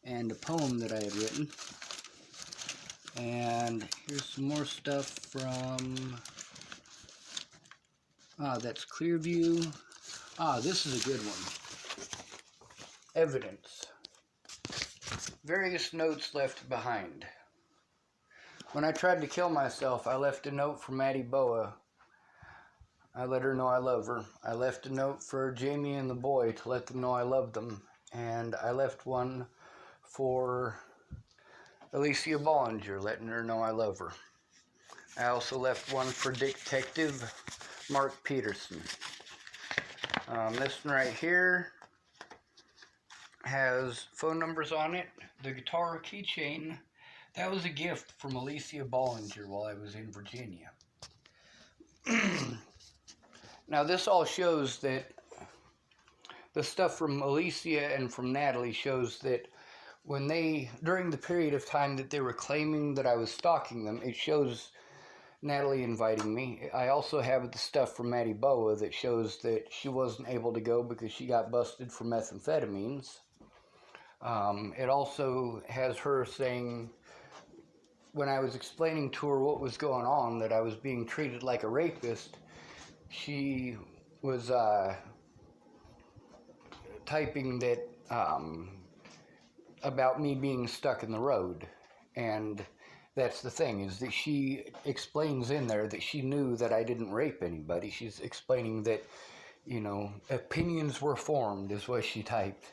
and a poem that I had written. And here's some more stuff from, that's Clearview. This is a good one. Evidence. Various notes left behind. When I tried to kill myself, I left a note for Maddie Boa. I let her know I love her. I left a note for Jamie and the boy to let them know I love them. And I left one for Alicia Bollinger, letting her know I love her. I also left one for Detective Mark Peterson. This one right here has phone numbers on it. The guitar keychain, that was a gift from Alicia Bollinger while I was in Virginia. Now this all shows that the stuff from Alicia and from Natalie shows that when they, during the period of time that they were claiming that I was stalking them, it shows Natalie inviting me. I also have the stuff from Maddie Boa that shows that she wasn't able to go because she got busted for methamphetamines. It also has her saying, when I was explaining to her what was going on, that I was being treated like a rapist, she was typing that about me being stuck in the road. And that's the thing, is that she explains in there that she knew that I didn't rape anybody. She's explaining that, you know, opinions were formed, is what she typed.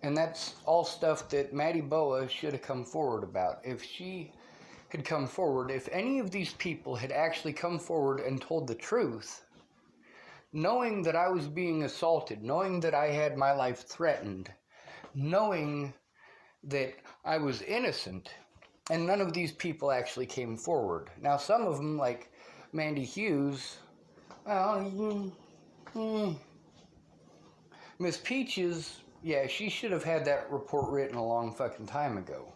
And that's all stuff that Maddie Boa should have come forward about. If she had come forward, if any of these people had actually come forward and told the truth, knowing that I was being assaulted, knowing that I had my life threatened, knowing that I was innocent, and none of these people actually came forward. Now, some of them, like Mandy Hughes, Miss Peaches, yeah, she should have had that report written a long fucking time ago.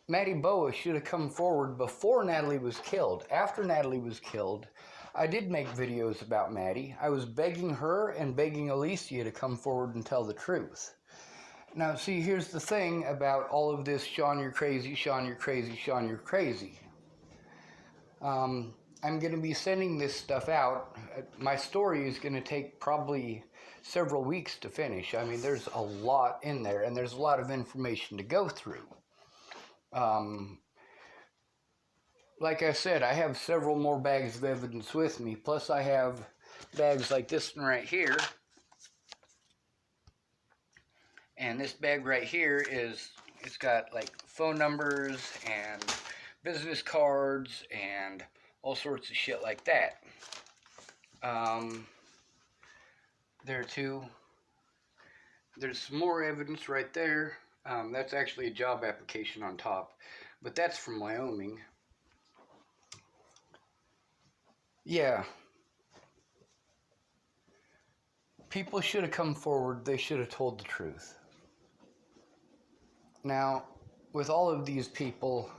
Maddie Boa should have come forward before Natalie was killed. After Natalie was killed, I did make videos about Maddie. I was begging her and begging Alicia to come forward and tell the truth. Now, see, here's the thing about all of this, Sean, you're crazy, Sean, you're crazy, Sean, you're crazy. I'm going to be sending this stuff out. My story is going to take probably several weeks to finish. I mean, there's a lot in there, and there's a lot of information to go through. Like I said, I have several more bags of evidence with me, plus I have bags like this one right here. And this bag right here is, it's got like phone numbers and business cards and all sorts of shit like that. There too. There's some more evidence right there. That's actually a job application on top, but that's from Wyoming. Yeah. People should have come forward. They should have told the truth. Now, with all of these people,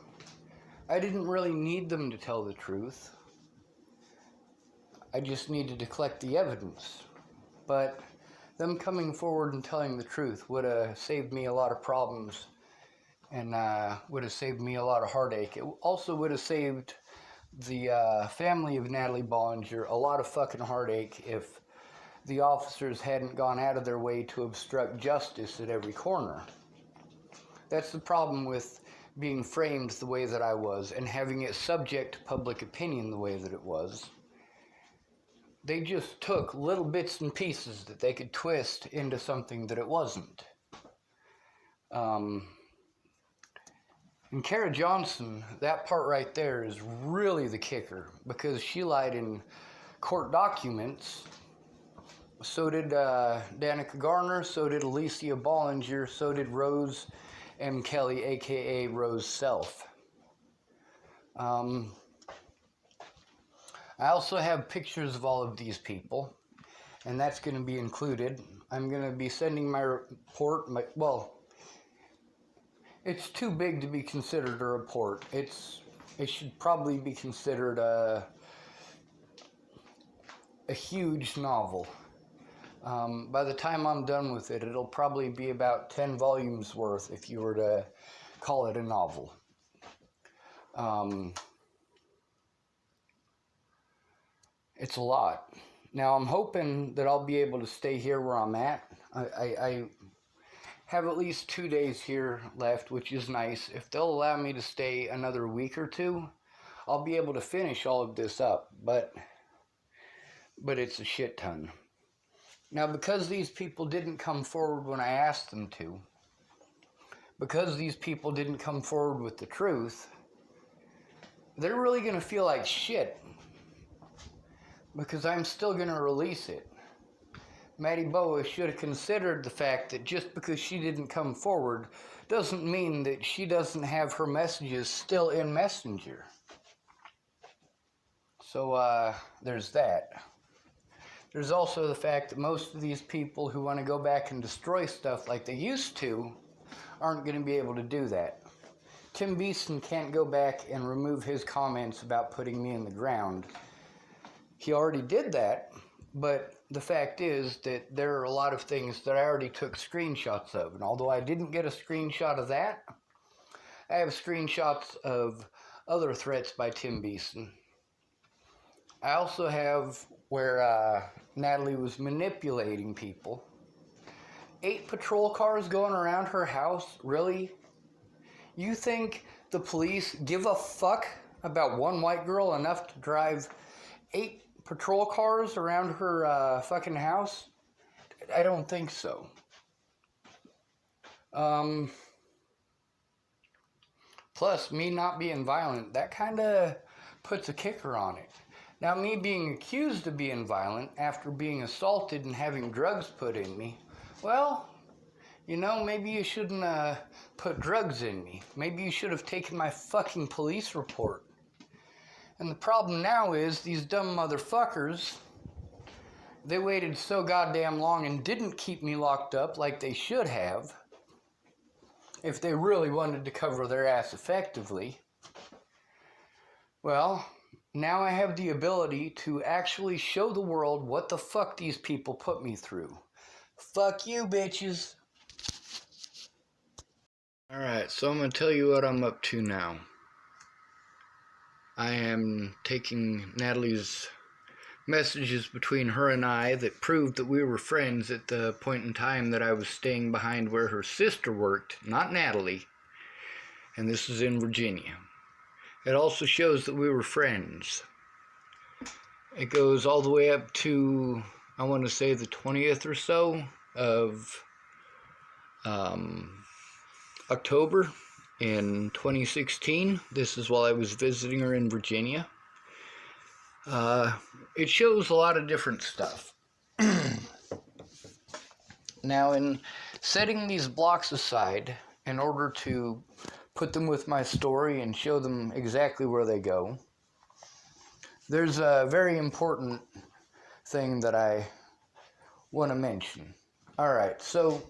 I didn't really need them to tell the truth. I just needed to collect the evidence. But them coming forward and telling the truth would have saved me a lot of problems and would have saved me a lot of heartache. It also would have saved the family of Natalie Bollinger a lot of fucking heartache if the officers hadn't gone out of their way to obstruct justice at every corner. That's the problem with being framed the way that I was and having it subject to public opinion the way that it was. They just took little bits and pieces that they could twist into something that it wasn't. And Kara Johnson, that part right there is really the kicker, because she lied in court documents. So did Danica Garner, so did Alicia Bollinger, so did Rose M. Kelly, aka Rose Self. I also have pictures of all of these people, and that's going to be included. I'm going to be sending my report, well, it's too big to be considered a report. It should probably be considered a huge novel. By the time I'm done with it, it'll probably be about 10 volumes worth if you were to call it a novel. It's a lot. Now, I'm hoping that I'll be able to stay here where I'm at. I have at least 2 days here left, which is nice. If they'll allow me to stay another week or two, I'll be able to finish all of this up, but it's a shit ton. Now, because these people didn't come forward when I asked them to, because these people didn't come forward with the truth, they're really going to feel like shit, because I'm still going to release it. Maddie Boa should have considered the fact that just because she didn't come forward doesn't mean that she doesn't have her messages still in Messenger. So, there's that. There's also the fact that most of these people who want to go back and destroy stuff like they used to aren't going to be able to do that. Tim Beeson can't go back and remove his comments about putting me in the ground. He already did that, but the fact is that there are a lot of things that I already took screenshots of, and although I didn't get a screenshot of that, I have screenshots of other threats by Tim Beeson. I also have where Natalie was manipulating people. 8 patrol cars going around her house? Really? You think the police give a fuck about one white girl enough to drive 8 patrol cars around her fucking house? I don't think so. Plus, me not being violent, that kind of puts a kicker on it. Now, me being accused of being violent after being assaulted and having drugs put in me, well, you know, maybe you shouldn't put drugs in me. Maybe you should have taken my fucking police report. And the problem now is these dumb motherfuckers, they waited so goddamn long and didn't keep me locked up like they should have, if they really wanted to cover their ass effectively. Well, now I have the ability to actually show the world what the fuck these people put me through. Fuck you, bitches. Alright, so I'm going to tell you what I'm up to now. I am taking Natalie's messages between her and I that proved that we were friends at the point in time that I was staying behind where her sister worked, not Natalie, and this is in Virginia. It also shows that we were friends. It goes all the way up to, I want to say, the 20th or so of October in 2016. This is while I was visiting her in Virginia. It shows a lot of different stuff. Now, in setting these blocks aside in order to put them with my story and show them exactly where they go, there's a very important thing that I want to mention. Alright, so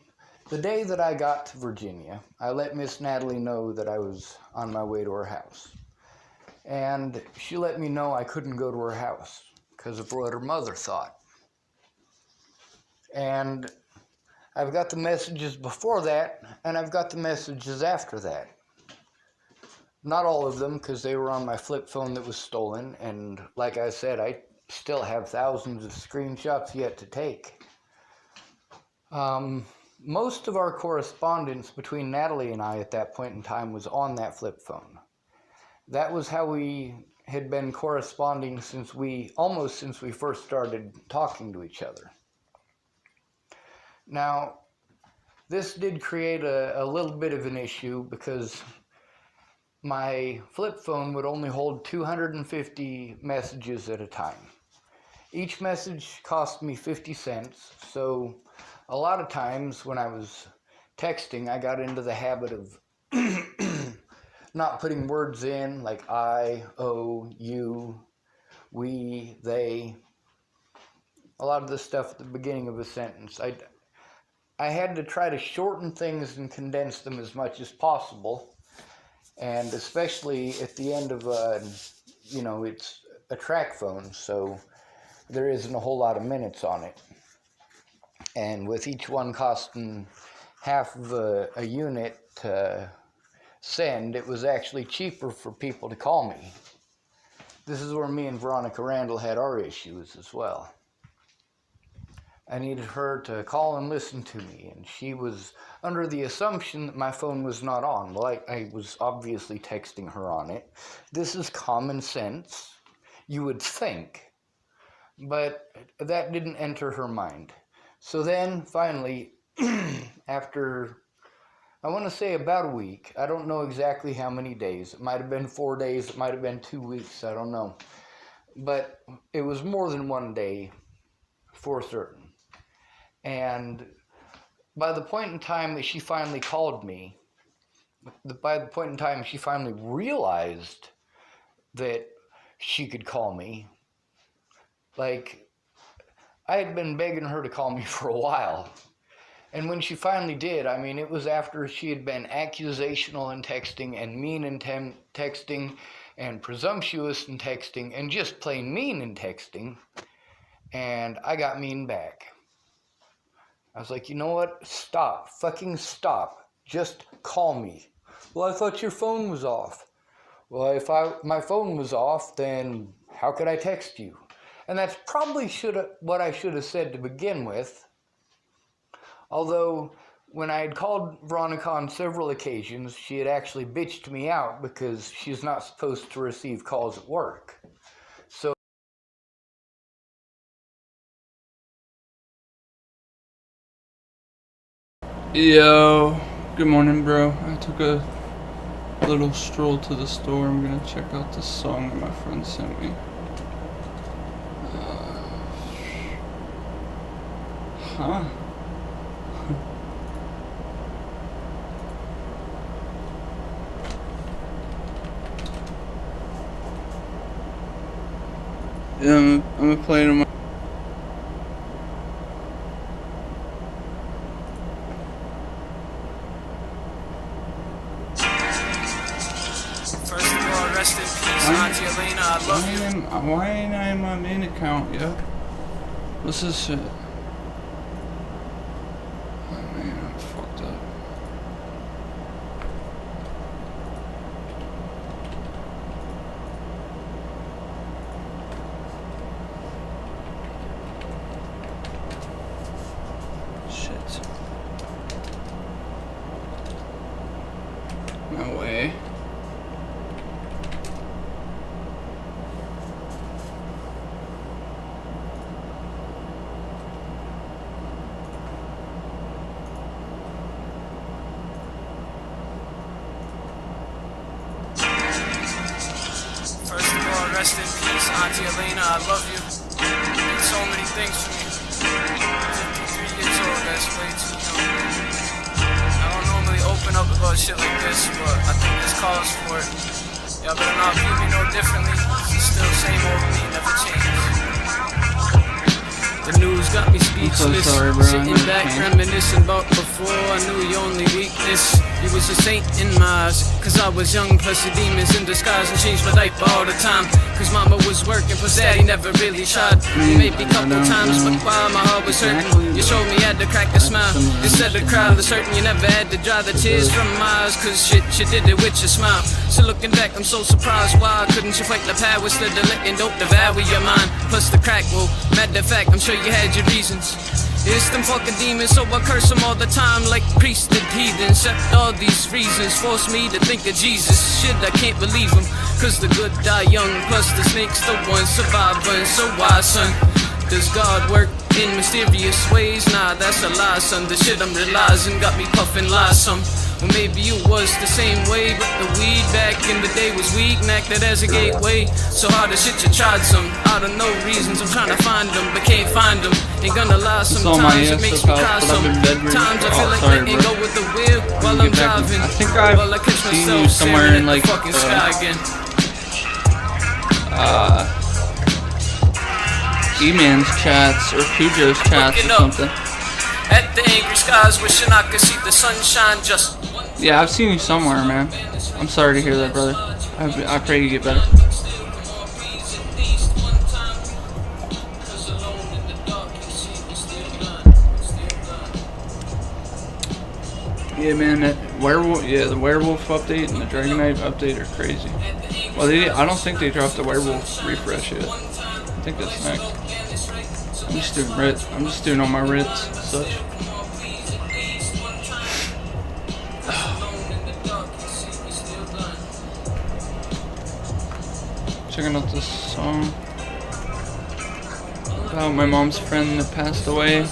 the day that I got to Virginia, I let Miss Natalie know that I was on my way to her house. And she let me know I couldn't go to her house because of what her mother thought. And I've got the messages before that, and I've got the messages after that. Not all of them, because they were on my flip phone that was stolen, and like I said, I still have thousands of screenshots yet to take. Most of our correspondence between Natalie and I at that point in time was on that flip phone. That was how we had been corresponding almost since we first started talking to each other. Now, this did create a little bit of an issue because my flip phone would only hold 250 messages at a time. Each message cost me 50 cents, so a lot of times when I was texting, I got into the habit of not putting words in like I, oh, you, we, they. A lot of the stuff at the beginning of a sentence. I had to try to shorten things and condense them as much as possible. And especially at the end of, it's a track phone, so there isn't a whole lot of minutes on it. And with each one costing half of a unit to send, it was actually cheaper for people to call me. This is where me and Veronica Randall had our issues as well. I needed her to call and listen to me, and she was under the assumption that my phone was not on. Well, I was obviously texting her on it. This is common sense, you would think, but that didn't enter her mind. So then, finally, after, I want to say about a week, I don't know exactly how many days, it might have been 4 days, it might have been 2 weeks, I don't know, but it was more than 1 day for certain. And by the point in time that she finally called me, by the point in time she finally realized that she could call me, like, I had been begging her to call me for a while. And when she finally did, I mean, it was after she had been accusational in texting and mean in texting and presumptuous in texting and just plain mean in texting. And I got mean back. I was like, you know what? Stop. Fucking stop. Just call me. Well, I thought your phone was off. Well, if my phone was off, then how could I text you? And that's probably what I should have said to begin with. Although, when I had called Veronica on several occasions, she had actually bitched me out because she's not supposed to receive calls at work. So Yo, good morning, bro. I took a little stroll to the store. I'm gonna check out this song that my friend sent me. Huh? Yeah, I'm gonna play it on my... First of all, rest in peace, Auntie Elena, I love you. Why ain't I in my main account, yo? What's this shit? Oh man, I'm fucked up. Shit. No way. First of all, rest in peace, Auntie Elena, I love you. You did so many things for me. 53 years old, that's way too young. I don't normally open up about shit like this, but I think this calls for it. Y'all better not view me no differently. It's still same old me, never changed. The news got me speechless. sorry, bro. Sitting back, reminiscing about before I knew your only weakness. You was a saint in my eyes, cause I was young, plus the demons in disguise and changed my diaper all the time. Cause mama was working, plus daddy never really tried. Maybe a couple times, but while my heart was hurting, you showed me how to crack a smile. Instead of cry, the certain you never had to dry the tears from my eyes. Cause shit, you did it with your smile. So looking back, I'm so surprised. Why couldn't you fight the power instead of letting dope devour your mind? Plus the crack, well, matter of fact, I'm sure you had your reasons. It's them fucking demons, so I curse them all the time like priests and heathens. Except all these reasons force me to think of Jesus. Shit, I can't believe them, cause the good die young. Plus the snake's the one surviving. So why, son, does God work in mysterious ways? Nah, that's a lie, son. The shit I'm realizing got me puffing lies some. Well, maybe you was the same way, but the weed back in the day was weak and acted as a gateway. So hard as shit you tried some, out of no reasons I'm trying to find them, but can't find them. Ain't gonna lie, sometimes it makes me cry some. Times I feel like letting go with the wheel while I'm driving. I think I've seen you somewhere in like E-Man's chats or Cujo's chats or something. At the angry skies, wishing I could see the sunshine just. Yeah, I've seen you somewhere, man. I'm sorry to hear that, brother. I pray you get better. Yeah, man, that werewolf, the werewolf update and the Dragonite update are crazy. Well, I don't think they dropped the werewolf refresh yet. I think that's next. I'm just doing all my writs and such. Checking out this song about my mom's friend that passed away.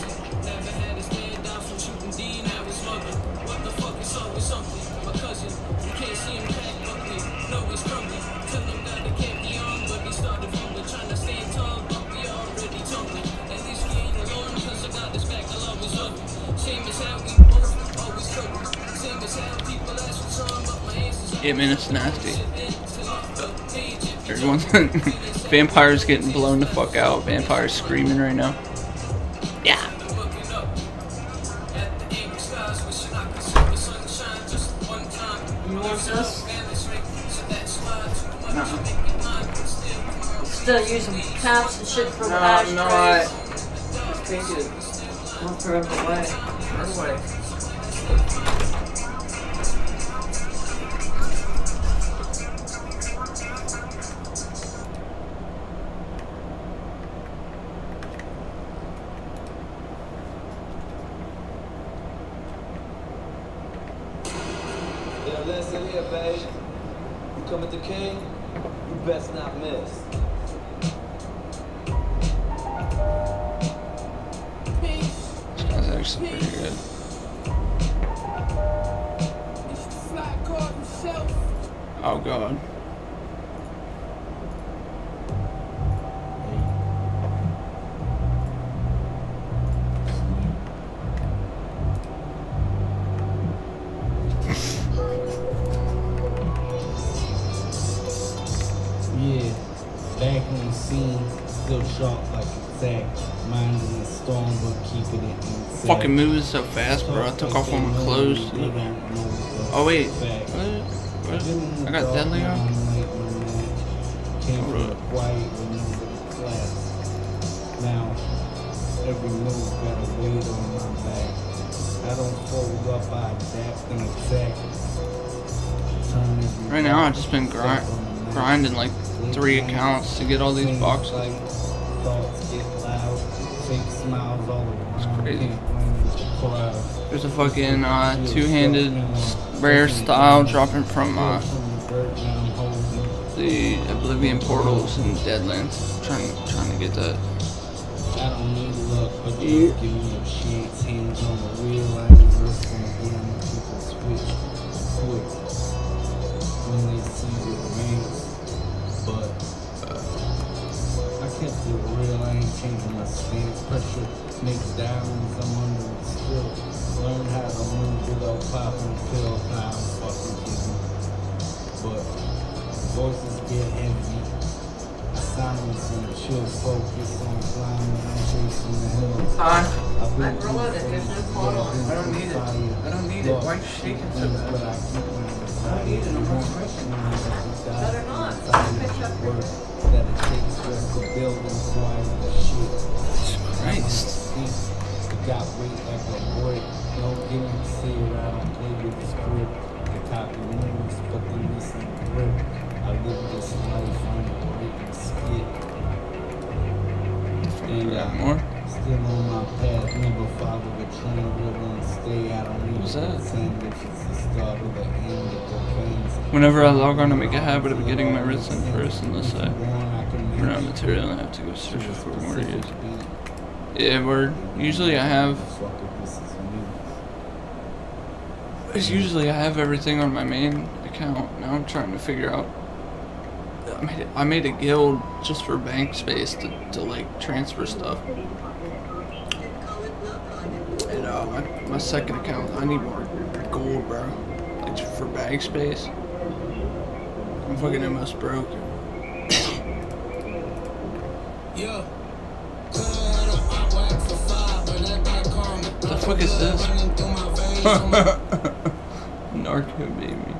Yeah, man, it's nasty. Everyone's vampires getting blown the fuck out. Vampires screaming right now. Yeah. You want this? No. Still using caps and shit for No, ashtrays? no, just take it. Don't throw it away. Throw it away. Listen here, babe. You come at the king, you best not miss. That's actually pretty good. Oh god. Yeah, back on the scene, still sharp like exact. Minding the storm, but keeping it intact. Fucking moving so fast, bro. I took off all my clothes. Oh wait. What? I got deadly on? Hold up. Now, every move got a weight on my back. I don't fold up, I adapt and attack. Right now, I've just been grinding like 3 accounts to get all these boxes. Thoughts get loud, fake smiles all around. It's crazy. There's a fucking two-handed rare style dropping from the Oblivion portals in Deadlands. Trying to get that. I don't need luck, but just give me a chance. Hands on the wheel, I ain't listening again. People switch quick when they see the rings. But Snakes diamonds, I'm under the skill. Learn how to move without popping pills. Nah, I'm fucking kidding. But voices get heavy. I silence and chill, focus on climbing, I'm chasing the hills. I've been through I don't need it. I don't need it. Why are you shaking so bad? But I keep on I don't need it. I'm not question. Better not. Work that it takes just to build and acquire the shit. Christ. Got weight like a boy. Don't get me say it, I don't play with the script. The copy moves, but they missing the grip. I live this life on the break and skip. And more? Still on my path, never follow the train, will stay. I don't need What's that? It's the start of the end of the veins. Whenever I log on, I make a habit of getting my written first unless I run out of material and I have to go search for more to use. Yeah, word. Usually I have everything on my main account. Now I'm trying to figure out. I made a guild just for bank space to like transfer stuff. And my second account, I need more gold, bro. Like for bank space. I'm fucking almost broke. Yeah. What the fuck is this? Narco baby.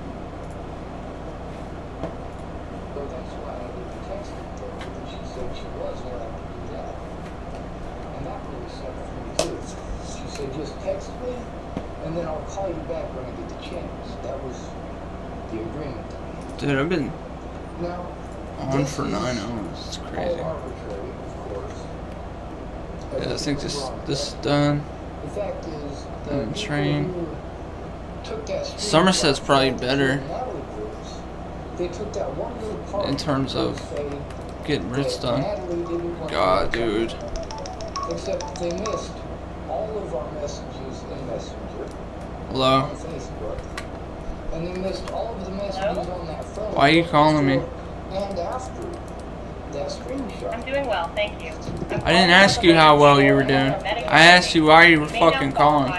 She said, just text me, and then I'll call you back when I get the chance. That was the agreement. Dude, I've been Now, on for 9 hours. It's crazy. all arbitrary, of course. Yeah, I think this is done. The fact is, And train. took that street Somerset's probably better they took that one little part in terms of getting Ritz done. God, dude. Except they missed all of our messages in Messenger Hello? on Facebook. And they missed all of the messages on that phone. Why are you calling me? And after that screenshot. I'm doing well, thank you. I didn't ask you how well you were doing. I asked you why you were fucking calling.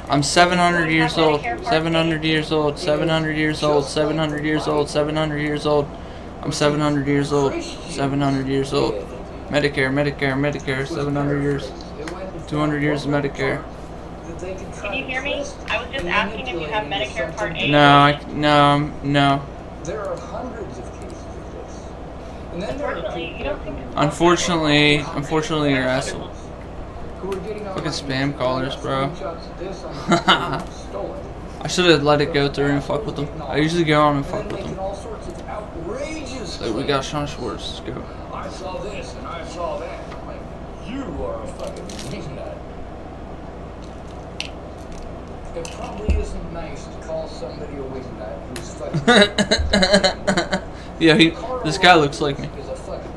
I'm 700 years old. 700 years old. 700 years old. 700 years old. 700 years old. I'm 700 years old. 700 years old. Medicare, Medicare, Medicare. 700 years. 200 years of Medicare. Can you hear me? I was just asking if you have Medicare Part A. No. There are hundreds of cases of this. And then Unfortunately, you don't seem to... Unfortunately, you're asshole. Fucking spam callers, bro. I should have let it go through and fuck with them. I usually go on and fuck with them. Like, we got Sean Schwartz, let's go. I saw this and I saw that. I'm like, you are a fucking nut. It probably isn't nice to call somebody a wingnut who's fucking. Yeah, this guy looks like me. Is a fucking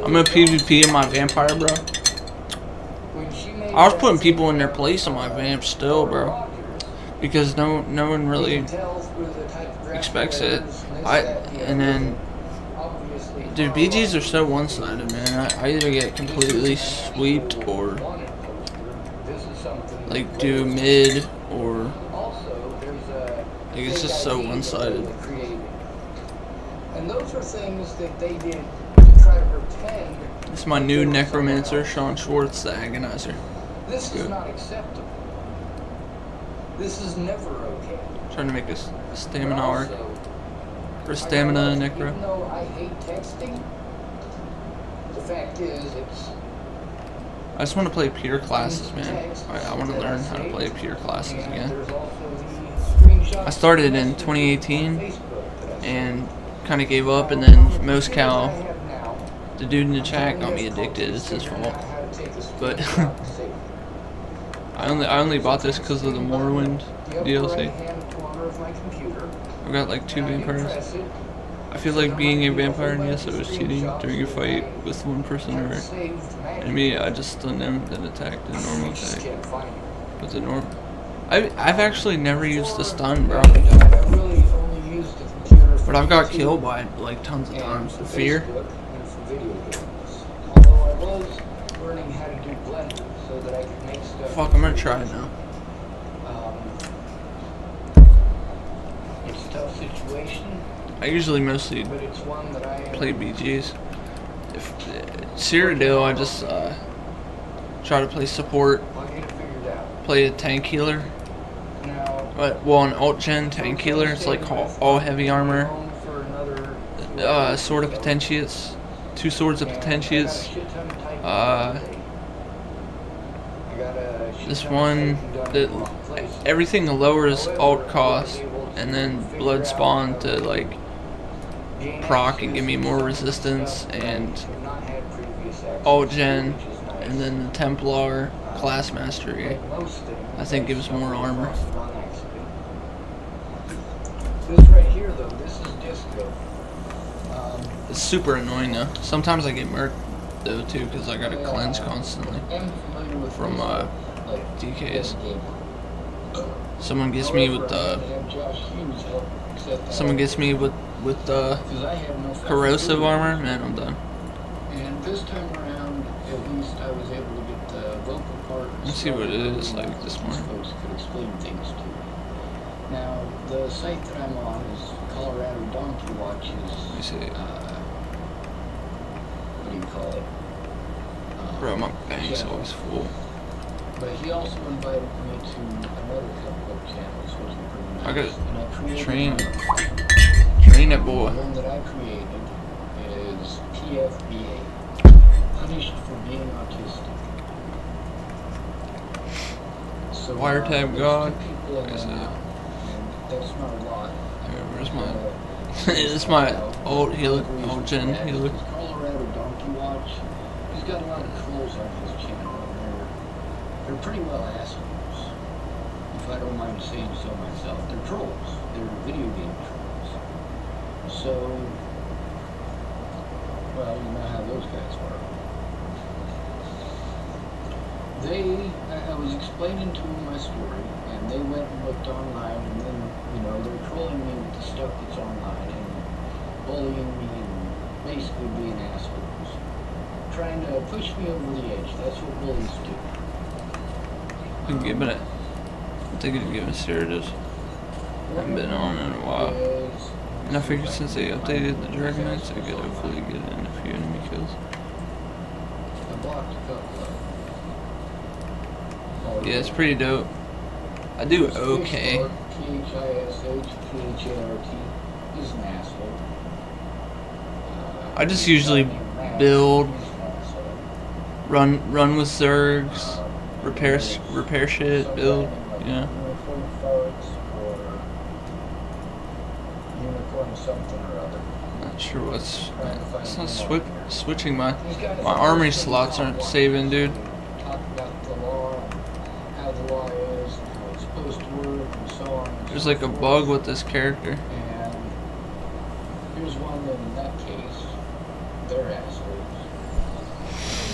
I'm gonna PvP in my vampire, bro. I was putting people in their place on my vamp still, bro, because no one really expects it. And then, dude, BGs are so one-sided, man. I either get completely sweeped or like do mid or like it's just so one-sided. And those are things that they did to try to pretend. This is my new necromancer, Sean Schwartz, the agonizer. This is not acceptable. This is never okay. Trying to make a stamina arc. Or stamina necro. Even though I hate texting, the fact is it's... I just want to play pure classes, man. I want to learn how to play pure classes again. I started in 2018 and kind of gave up, and then Moscow, the dude in the chat, got me addicted. It's his fault. But I only bought this because of the Morrowind DLC. I've got like 2 vampires. I feel like being a vampire in ESO is cheating during a fight with one person or enemy. I just stunned them, then attacked the normal attack. With the normal. I've actually never used the stun, bro. But I've got killed by it like tons of times. The fear. was learning how to do blenders so that I could make stuff. Fuck, I'm gonna try it now. It's a tough situation. I usually mostly But it's one that I play BGs. If Cyrodiil, I just try to play support, play a tank healer. Well, an alt gen tank healer, it's like all heavy armor. Sword of Potentiates, 2 swords of Potentiates. This one, everything lowers alt cost, and then blood spawn to like proc and give me more resistance, and alt gen, and then the Templar class mastery I think gives more armor. This right here, though, this is disco. It's super annoying though. Sometimes I get murked though too, because I gotta cleanse constantly from DKs. Someone gets me with corrosive armor, man, I'm done. And this time around, at least I was able to get the vocal part. Let's see what it is like this morning. Folks could explain things to me. Now, the site that I'm on is Colorado Donkey Watches. Let me see. What do you call it? Bro, my bank's always full. But he also invited me to another couple of channels, which are pretty nice. I gotta And I created train it, boy. The one that I created is PFBA, punished for being autistic. So Wiretap God. Where's that? That's not a lot. Where's my? It's my old healer, old gen healer. Colorado Donkey Watch. He's got a lot of trolls on his channel, and they're pretty well assholes. If I don't mind saying so myself, they're trolls. They're video game trolls. So, well, you know how those guys work. I was explaining to them my story, and they went and looked online, and then, you know, they're trolling me with the stuff that's online, and bullying me, and basically being assholes. Trying to push me over the edge. That's what bullies do. I'm giving it. I'm thinking of giving Cyrodiil. I haven't been on in a while. And I figured since they updated the Dragon Knights, I could hopefully get in a few enemy kills. I blocked a couple of them. Yeah, it's pretty dope. I do okay. P-H-I-S-H-P-H-A-R-T. He's an asshole. I just usually build, run with Zergs, repair shit, build, you know. Unicorn something or other. Not sure what's. It's not switching my armory slots aren't saving, dude. Talk about the law, how the law is, and how it's supposed to work, and so on. There's like a bug with this character. And here's one that, in that case, they're assholes.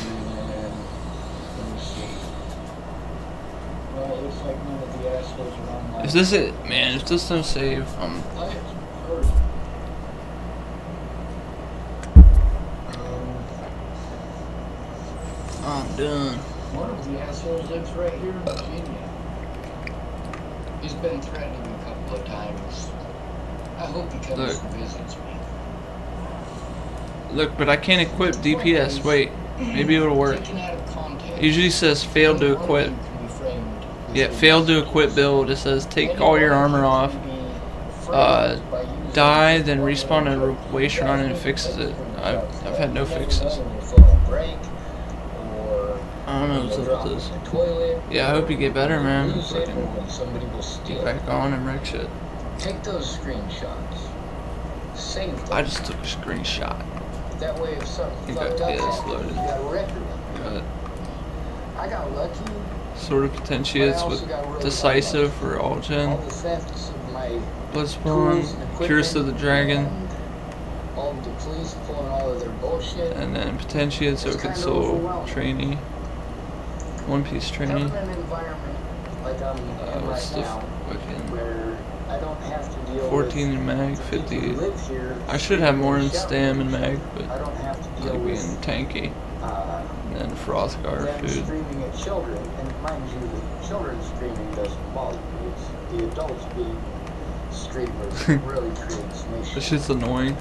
And let me see. Well, it looks like none of the assholes are online. Is this it, man? If this don't save, I'm done. One of the assholes lives right here in Virginia. He's been threatening me a couple of times. I hope he comes and visits me. Look, but I can't equip DPS. Wait, maybe it'll work. It usually says failed to equip. Yeah, failed to equip build. It says take all your armor off. Die, then respawn at a way shrine and it fixes it. I've had no fixes. I don't know what's up with this. Yeah, I hope you get better, man. Get back on and wreck shit. Take those screenshots. Save them. I just took a screenshot. That way if something Okay, fucked up, yeah, it's loaded. you got a record. Got it. I got lucky. Sword of Potentiates with Decisive for alt gen. All the thefts of my Bloodspawn, Curse of the Dragon, all of the police pulling all of their bullshit. and then Potentiates, Oaken Soul, Trainee, One Piece Trainee. Having an environment like I'm in What's right the now, fucking where I don't have to deal 14 in mag, 50. I should have more in stam and mag, but I don't have to like deal being with tanky. And then Frothgar them food. screaming at children, and mind you, the children screaming doesn't bother me. It's the adults being screamers that really creates an issue. This shit's annoying.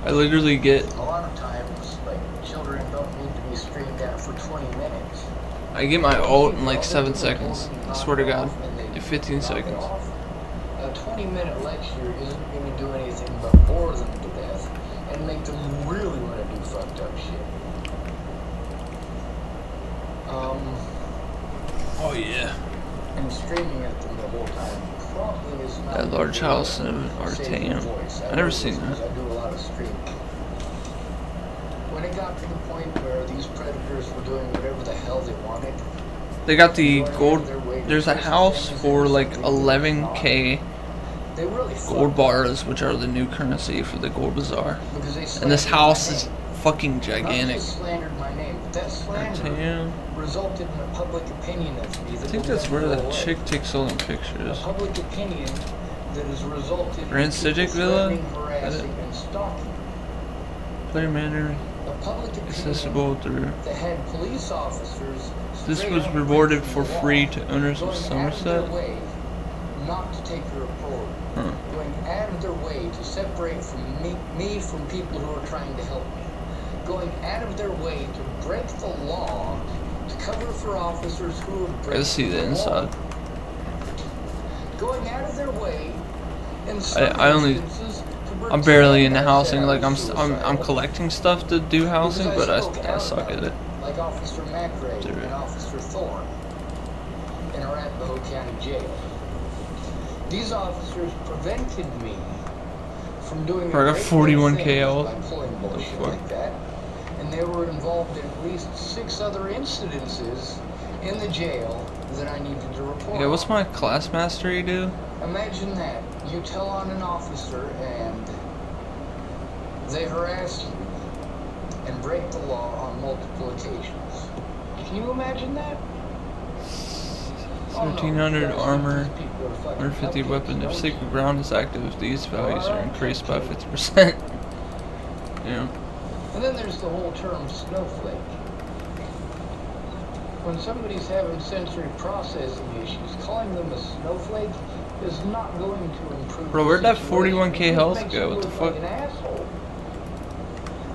I literally get. A lot of times, like, children don't need to be screamed at for 20 minutes. I get my ult in like 7 seconds. I swear to God. In 15 seconds. A 20-minute lecture isn't going to do anything but bore them to death and make them really want to do fucked up shit. Oh yeah. And screaming at them the whole time probably is not. That large house in Archon. I never seen that. I do a lot of screaming. When it got to the point where these predators were doing whatever the hell they wanted. They got the gold. There's a house for like 11k gold bars, which are the new currency for the gold bazaar. And this house is fucking gigantic. Slandered my name, but that slander resulted in a public opinion of me. I think that's where that chick takes all them pictures. A public opinion that has resulted Grand Civic Villa? harassing, and stalking. Player manner accessible through. That had police officers. This was rewarded for free to owners of Somerset. Not to take a report. Going out of their way to separate from me from people who are trying to help me. Going out of their way to break the law to cover for officers who are breaking I see the inside. Going out of their way in I'm barely into housing. Like I'm collecting stuff to do housing, but I suck at it. Like Officer McRae and Officer Thorne in Arapahoe County Jail. These officers prevented me from doing I got 41k out. by pulling bullshit like that, and they were involved in at least 6 other incidences in the jail that I needed to report. Yeah, what's my class mastery do? Imagine that. You tell on an officer and they harass you and break the law on multiple occasions. Can you imagine that? 1700 armor, 150 weapon. If sacred ground is active, these values are increased by 50%. Yeah. And then there's the whole term snowflake. When somebody's having sensory processing issues, calling them a snowflake is not going to improve. Bro, where'd that 41k health go? What the fuck? Like an asshole.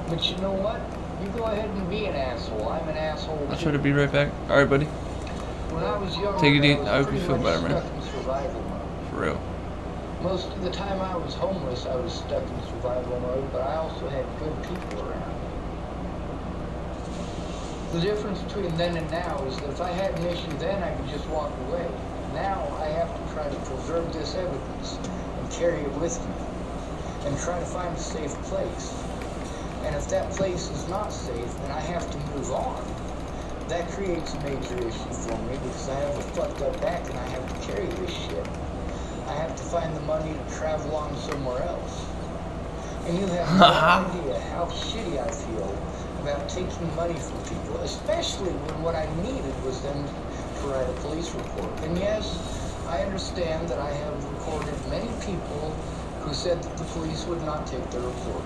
But you know what? You go ahead and be an asshole. I'm an asshole. I'll try to be right back. Alright, buddy. When I was young, Take it easy. I I hope you feel better, man. stuck in survival mode. For real. Most of the time I was homeless, I was stuck in survival mode, but I also had good people around. The difference between then and now is that if I had an issue then, I could just walk away. Now I have to try to preserve this evidence and carry it with me and try to find a safe place. And if that place is not safe, then I have to move on. That creates a major issue for me because I have a fucked up back and I have to carry this shit. I have to find the money to travel on somewhere else. And you have no idea how shitty I feel about taking money from people, especially when what I needed was them to write a police report. And yes, I understand that I have recorded many people who said that the police would not take their report.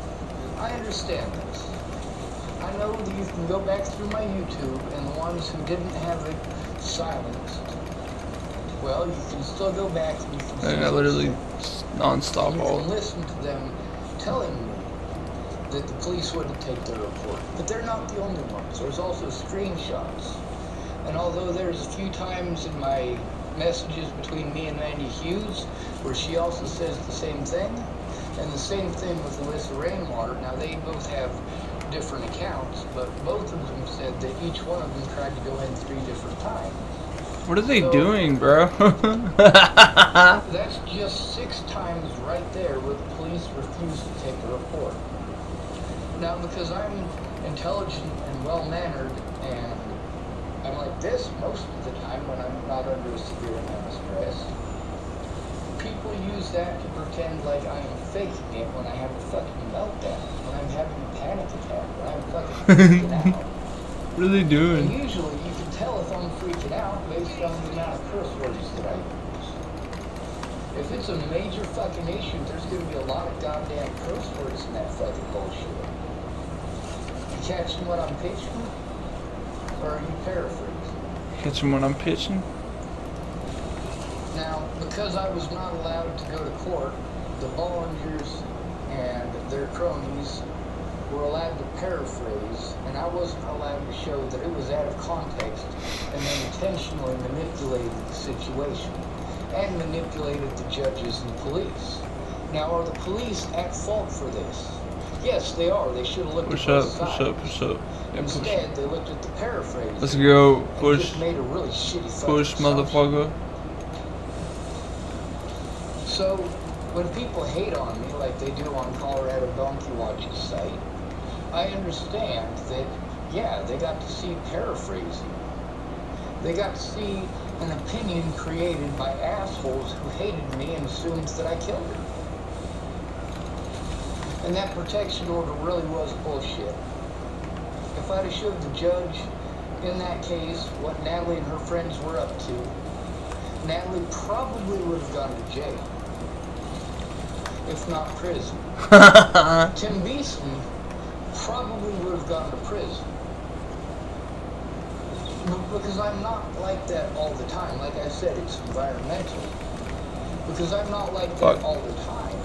I understand this. I know that you can go back through my YouTube, and the ones who didn't have it silenced, well, you can still go back and you can see. I literally non-stop you all. can listen to them telling me that the police wouldn't take their report. But they're not the only ones. There's also screenshots. And although there's a few times in my messages between me and Mandy Hughes where she also says the same thing, and the same thing with Alyssa Rainwater. Now, they both have different accounts, but both of them said that each one of them tried to go in 3 different times. What are they doing, bro? That's just 6 times right there where the police refused to take a report. Now, because I'm intelligent and well-mannered, and I'm like this most of the time when I'm not under a severe amount of stress, people use that to pretend like I am faking it when I have a fucking meltdown, when I'm having a panic attack, when I'm fucking freaking out. What are they doing? And usually you can tell if I'm freaking out based on the amount of curse words that I use. If it's a major fucking issue, there's going to be a lot of goddamn curse words in that fucking bullshit. catching what I'm pitching? Or are you paraphrasing? Catching what I'm pitching? Now, because I was not allowed to go to court, the Bollingers and their cronies were allowed to paraphrase, and I wasn't allowed to show that it was out of context and they intentionally manipulated the situation and manipulated the judges and police. Now, are the police at fault for this? Yes, they are. They should have looked Push at up, both push sides. up, push up. Yeah, push. Instead, they looked at the paraphrase. Let's go. and Push. just made a really shitty Push, fucking assumption. motherfucker. So, when people hate on me like they do on Colorado Donkey Watch's site, I understand that, yeah, they got to see paraphrasing. They got to see an opinion created by assholes who hated me and assumed that I killed her. And that protection order really was bullshit. If I'd have showed the judge in that case what Natalie and her friends were up to, Natalie probably would have gone to jail. If not prison. Tim Beeson probably would have gone to prison. Because I'm not like that all the time. Like I said, it's environmental. Because I'm not like that all the time.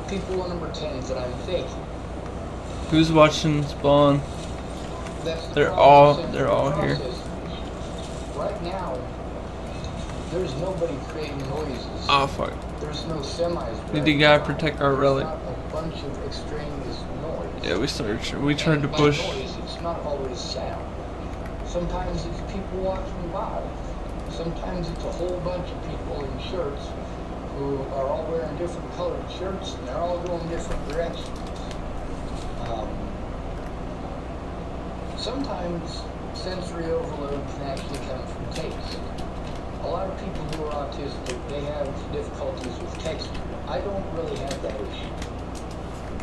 People want to pretend that I'm fake. Who's watching Spawn? That's the They're all process here. issue. Right now, there's nobody creating noises. Oh fuck. There's no semis. Need to gotta protect our relic. Not a bunch of extraneous noise. Yeah, we started. We tried to By push. noise, it's not always sound. Sometimes it's people walking by. Sometimes it's a whole bunch of people in shirts who are all wearing different colored shirts and they're all going different directions. Sometimes sensory overload can actually come from taste. A lot of people who are autistic, they have difficulties with texture. I don't really have that issue.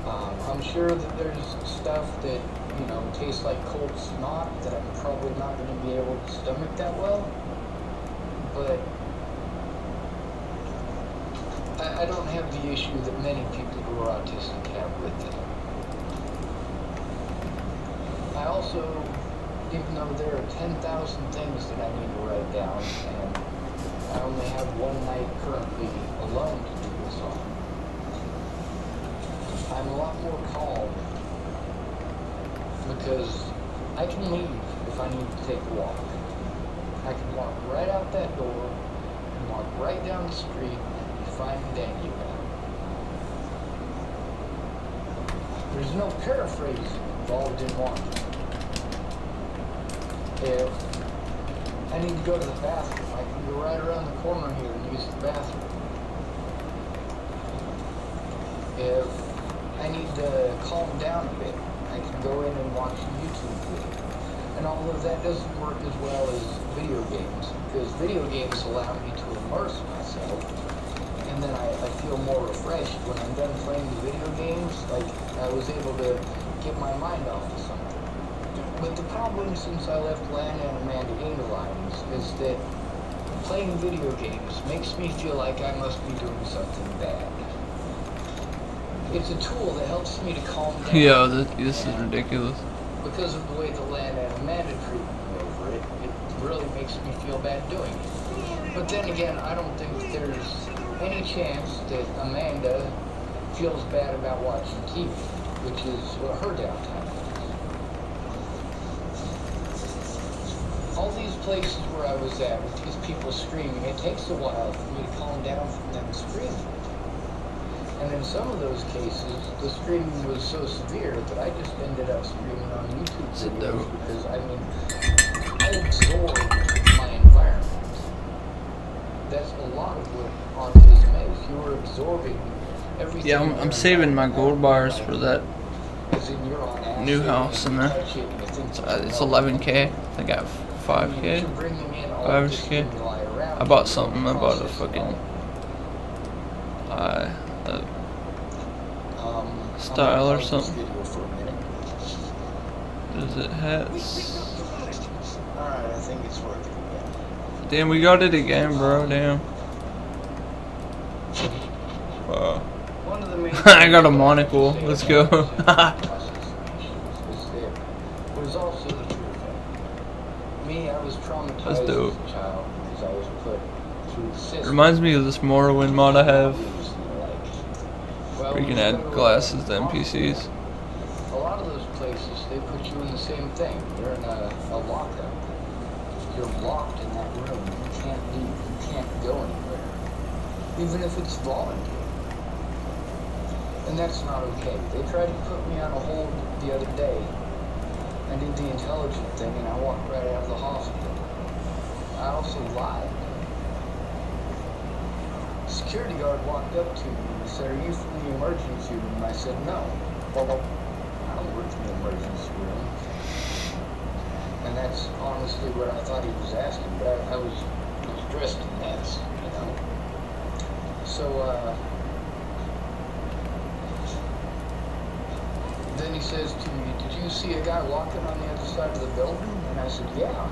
I'm sure that there's stuff that, you know, tastes like cold snot that I'm probably not going to be able to stomach that well. But I don't have the issue that many people who are autistic have with it. I also, even though there are 10,000 things that I need to write down, and I only have one night currently alone to do this on, I'm a lot more calm because I can leave if I need to take a walk. I can walk right out that door and walk right down the street and find Danny again. There's no paraphrasing involved in walking. If I need to go to the bathroom, I can go right around the corner here and use the bathroom. If I need to calm down a bit, I can go in and watch a YouTube video. And although that doesn't work as well as video games, because video games allow me to immerse myself, and then I feel more refreshed when I'm done playing the video games, like I was able to get my mind off of something. But the problem since I left Lana and Amanda Ingelines is that playing video games makes me feel like I must be doing something bad. It's a tool that helps me to calm down. Yo, this is ridiculous. Because of the way that Lana and Amanda treat me over it, it really makes me feel bad doing it. But then again, I don't think there's any chance that Amanda feels bad about watching TV, which is what her downtime is. All these places where I was at with these people screaming, it takes a while for me to calm down from them screaming. And in some of those cases, the screaming was so severe that I just ended up screaming on YouTube videos because, I mean, I absorb my environment. That's a lot of what autism is. You are absorbing everything. Yeah, I'm saving my gold bars for that new house in there. It's 11K. I think I have 5K. 5K. I bought something. I bought a fucking style or something. Is it hats? Alright, I think it's working again. Damn, we got it again, bro. Damn. Wow. I got a monocle. Let's go. Is traumatized That's dope. as a child because I was put through the system. Reminds me of this Morrowind mod I have. Well, Where you can when add go to glasses to a NPCs. hospital, a lot of those places, they put you in the same thing. You're in a lockup. You're locked in that room. You can't leave. You can't go anywhere. Even if it's voluntary. And that's not okay. They tried to put me on a hold the other day. I did the intelligent thing and I walked right out of the hospital. I also lied. Security guard walked up to me and said, "Are you from the emergency room?" And I said, "No. Well, I don't work in the emergency room." And that's honestly what I thought he was asking, but I was dressed in this, you know. So, then he says to me, "Did you see a guy walking on the other side of the building?" And I said, "Yeah."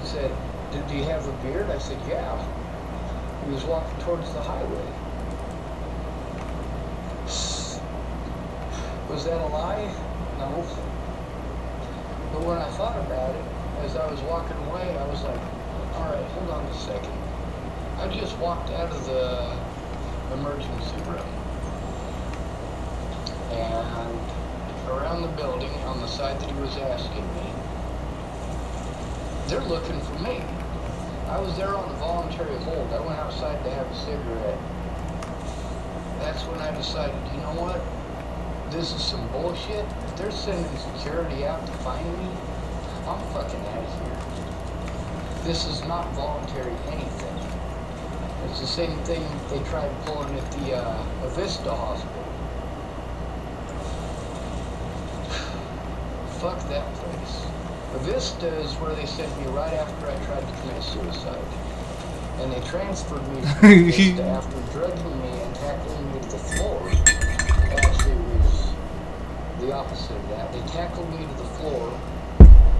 He said, "Did he have a beard?" I said, "Yeah." He was walking towards the highway. Was that a lie? No. But when I thought about it, as I was walking away, I was like, alright, hold on a second. I just walked out of the emergency room. And around the building, on the side that he was asking me, they're looking for me. I was there on a voluntary hold. I went outside to have a cigarette. That's when I decided, you know what? This is some bullshit. If they're sending security out to find me, I'm fucking out of here. This is not voluntary anything. It's the same thing they tried pulling at the Avista hospital. Fuck that place. Avista is where they sent me right after I tried to commit suicide. And they transferred me to Avista after drugging me and tackling me to the floor. Actually, it was the opposite of that. They tackled me to the floor.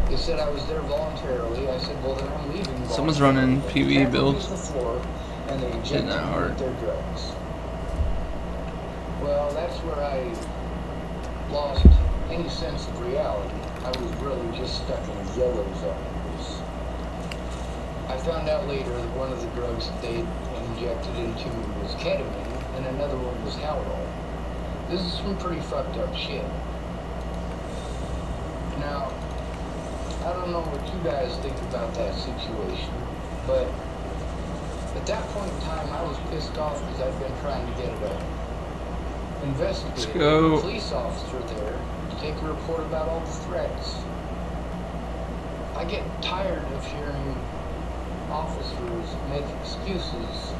They said I was there voluntarily. I said, well, then I'm leaving. Someone's running PvE builds. To the floor, and they injected Isn't that me hard? with their drugs. Well, that's where I lost any sense of reality. I was really just stuck in a yellow zone. I found out later that one of the drugs that they injected into me was ketamine, and another one was Haldol. This is some pretty fucked up shit. Now, I don't know what you guys think about that situation, but at that point in time, I was pissed off because I'd been trying to get an investigator, a police officer there, to take a report about all the threats. I get tired of hearing officers make excuses,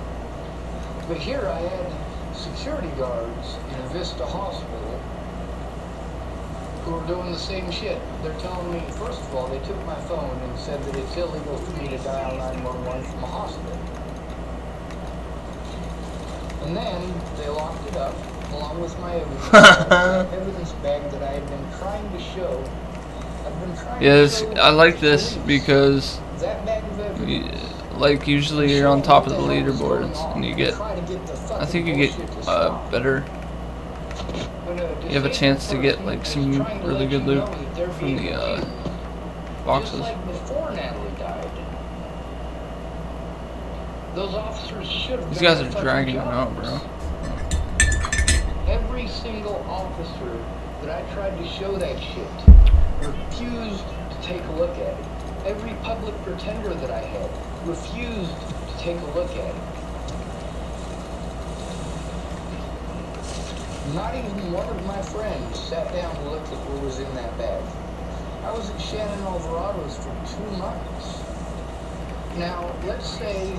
but here I had security guards in a Vista hospital who were doing the same shit. They're telling me, first of all, they took my phone and said that it's illegal for me to dial 911 from a hospital. And then they locked it up along with my evidence bag that I had been trying to show. I've been trying to show I like this because that bag of evidence. like usually you're on top of the leaderboards and you get, I think you get better, you have a chance to get like some really good loot from the boxes. Just like before Natalie died. Those officers should have These done guys their are fucking dragging it out, jobs. bro. Every single officer that I tried to show that shit refused to take a look at it. Every public pretender that I had refused to take a look at it. Not even one of my friends sat down and looked at what was in that bag. I was at Shannon Alvarado's for 2 months. Now, let's say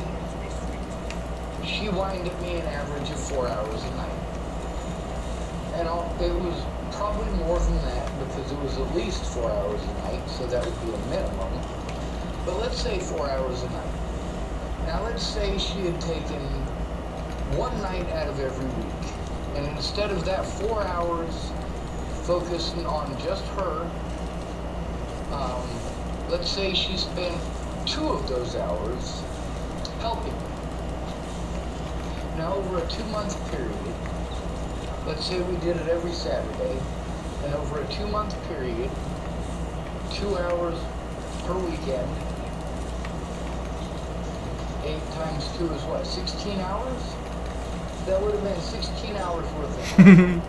she whined at me an average of 4 hours a night. And it was probably more than that because it was at least 4 hours a night, so that would be a minimum. But let's say 4 hours a night. Now let's say she had taken one night out of every week. And instead of that 4 hours focusing on just her, let's say she spent 2 of those hours helping me. Now over a 2-month period, let's say we did it every Saturday, and over a 2-month period, 2 hours per weekend, 8 times 2 is what, 16 hours? That would have been 16 hours worth of help.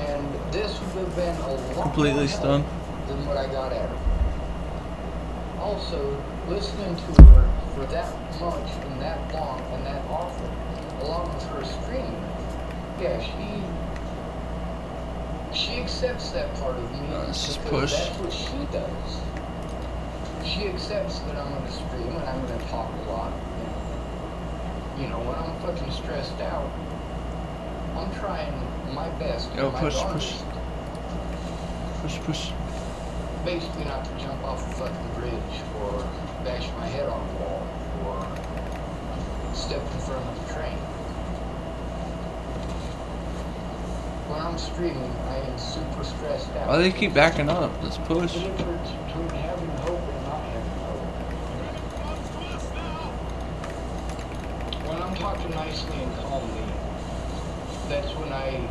And this would have been a lot Completely more stunned. help than what I got at her. Also, listening to her for that much and that long and that often, along with her screaming, yeah, she accepts that part of me. Let's just because push. That's what she does. She accepts that I'm gonna scream and I'm gonna talk a lot. And, you know, when I'm fucking stressed out, I'm trying my best. Yo, and my push. darndest, Push. basically not to jump off a fucking bridge or bash my head on a wall or step in front of the train. When I'm screaming, I am super stressed out. Why do they keep backing up? Let's push. The difference between having hope and not having hope. When I'm talking nicely and calmly, that's when I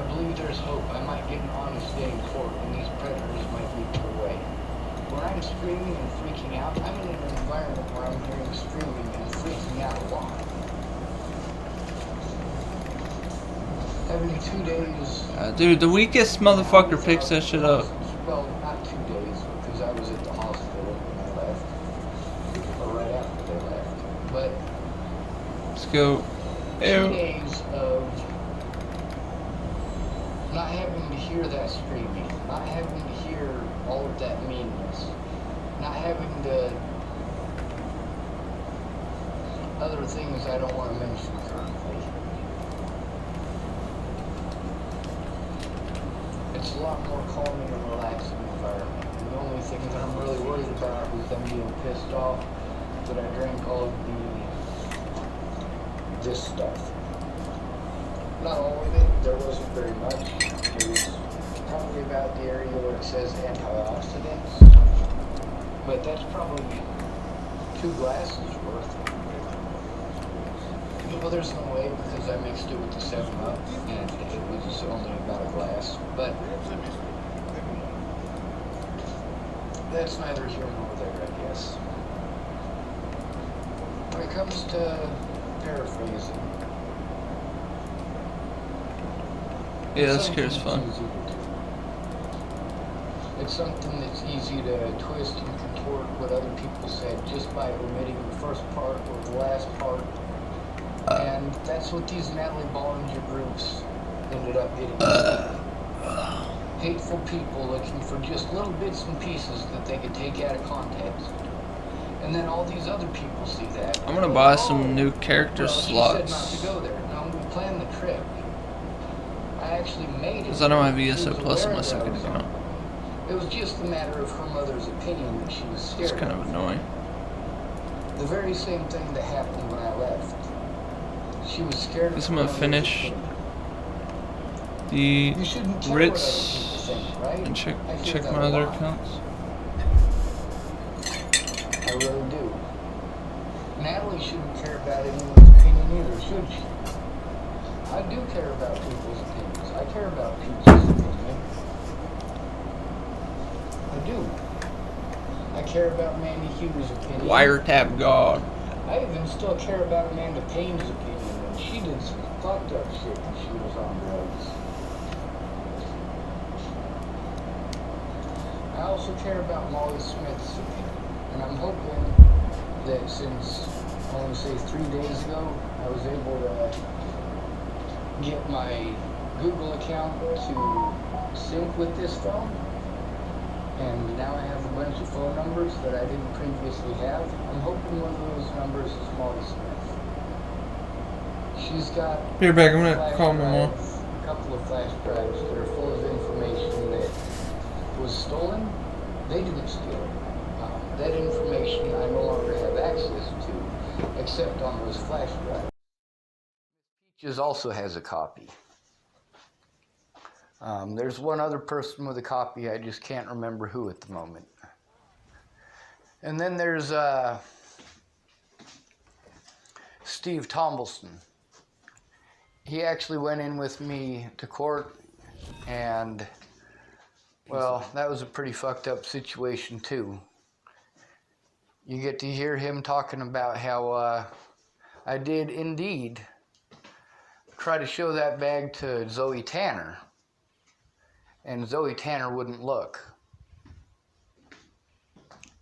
believe there's hope. I might get an honest day in court and these predators might lead the way. When I'm screaming and freaking out, I'm in an environment where I'm hearing screaming and freaking out a lot. Having 2 days... Dude, the weakest motherfucker picks that shit up. Well, not 2 days, because I was at the hospital when I left. Or right after they left. But... Let's go. 2 days of not having to hear that screaming, not having to hear all of that meanness, not having to... other things I don't want to mention currently. It's a lot more calming and relaxing environment. And the only thing that I'm really worried about is them being pissed off that I drank all of this stuff. Not all of it, there wasn't very much. It was probably about the area where it says antioxidants. But that's probably 2 glasses worth. Well, there's no way because I mixed it with the 7-Up and it was only about a glass. But that's neither here nor there, I guess. When it comes to paraphrasing, Yeah, that scares fun. It's something that's easy to twist and contort what other people said just by omitting the first part or the last part. And that's what these Natalie Bollinger groups ended up getting. Hateful people looking for just little bits and pieces that they could take out of context. And then all these other people see that. I'm gonna buy some new character slots. She said not to go there. No, we planned the trip. I actually made it. Because I don't have ESO Plus on my second account. It was just a matter of her mother's opinion that she was scared. It's kind of annoying. The very same thing that happened when I left. She was scared. Guess I'm gonna finish the Ritz and check my other accounts. I really do. Natalie shouldn't care about anyone's opinion either, should she? I do care about people's opinions. I care about Peach's opinion. I do. I care about Mandy Hughes' opinion. Wiretap God. I even still care about Amanda Payne's opinion, and she did some fucked up shit when she was on drugs. I also care about Molly Smith's opinion, and I'm hoping that since, I want to say 3 days ago, I was able to get my Google account to sync with this phone, and now I have a bunch of phone numbers that I didn't previously have. I'm hoping one of those numbers is Molly Smith. She's got Be right back, I'm gonna call my mom. a couple of flash drives that are full of information that was stolen. They didn't steal it. That information I no longer have access to, except on those flash drives. Peaches also has a copy. There's one other person with a copy, I just can't remember who at the moment. And then there's Steve Tombleson. He actually went in with me to court, and, well, that was a pretty fucked up situation too. you get to hear him talking about how I did indeed try to show that bag to Zoe Tanner, and Zoe Tanner wouldn't look.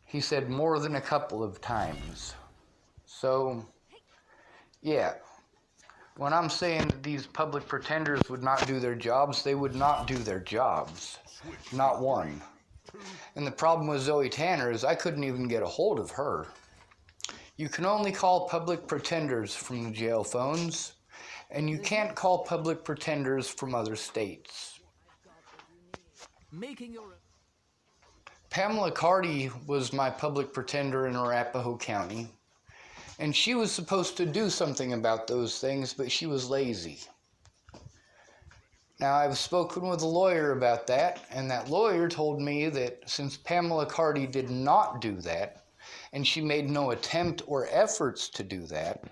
He said more than a couple of times. So, yeah. When I'm saying that these public pretenders would not do their jobs, they would not do their jobs. Not one. And the problem with Zoe Tanner is I couldn't even get a hold of her. You can only call public pretenders from the jail phones, and you can't call public pretenders from other states. Pamela Cardi was my public pretender in Arapahoe County, and she was supposed to do something about those things, but she was lazy. Now, I've spoken with a lawyer about that, and that lawyer told me that since Pamela Cardi did not do that, and she made no attempt or efforts to do that,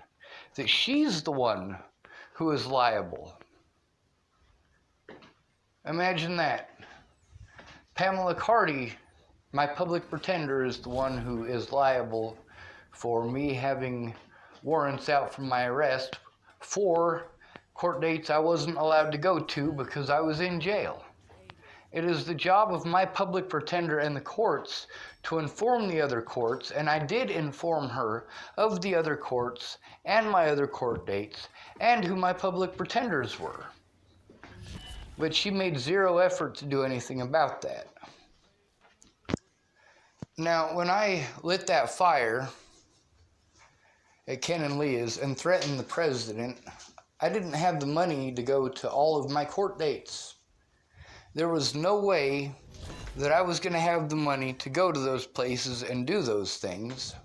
that she's the one who is liable. Imagine that. Pamela Cardi, my public pretender, is the one who is liable for me having warrants out for my arrest for court dates I wasn't allowed to go to because I was in jail. It is the job of my public pretender and the courts to inform the other courts, and I did inform her of the other courts and my other court dates and who my public pretenders were. But she made zero effort to do anything about that. Now, when I lit that fire at Ken and Leah's and threatened the president, I didn't have the money to go to all of my court dates. There was no way that I was going to have the money to go to those places and do those things.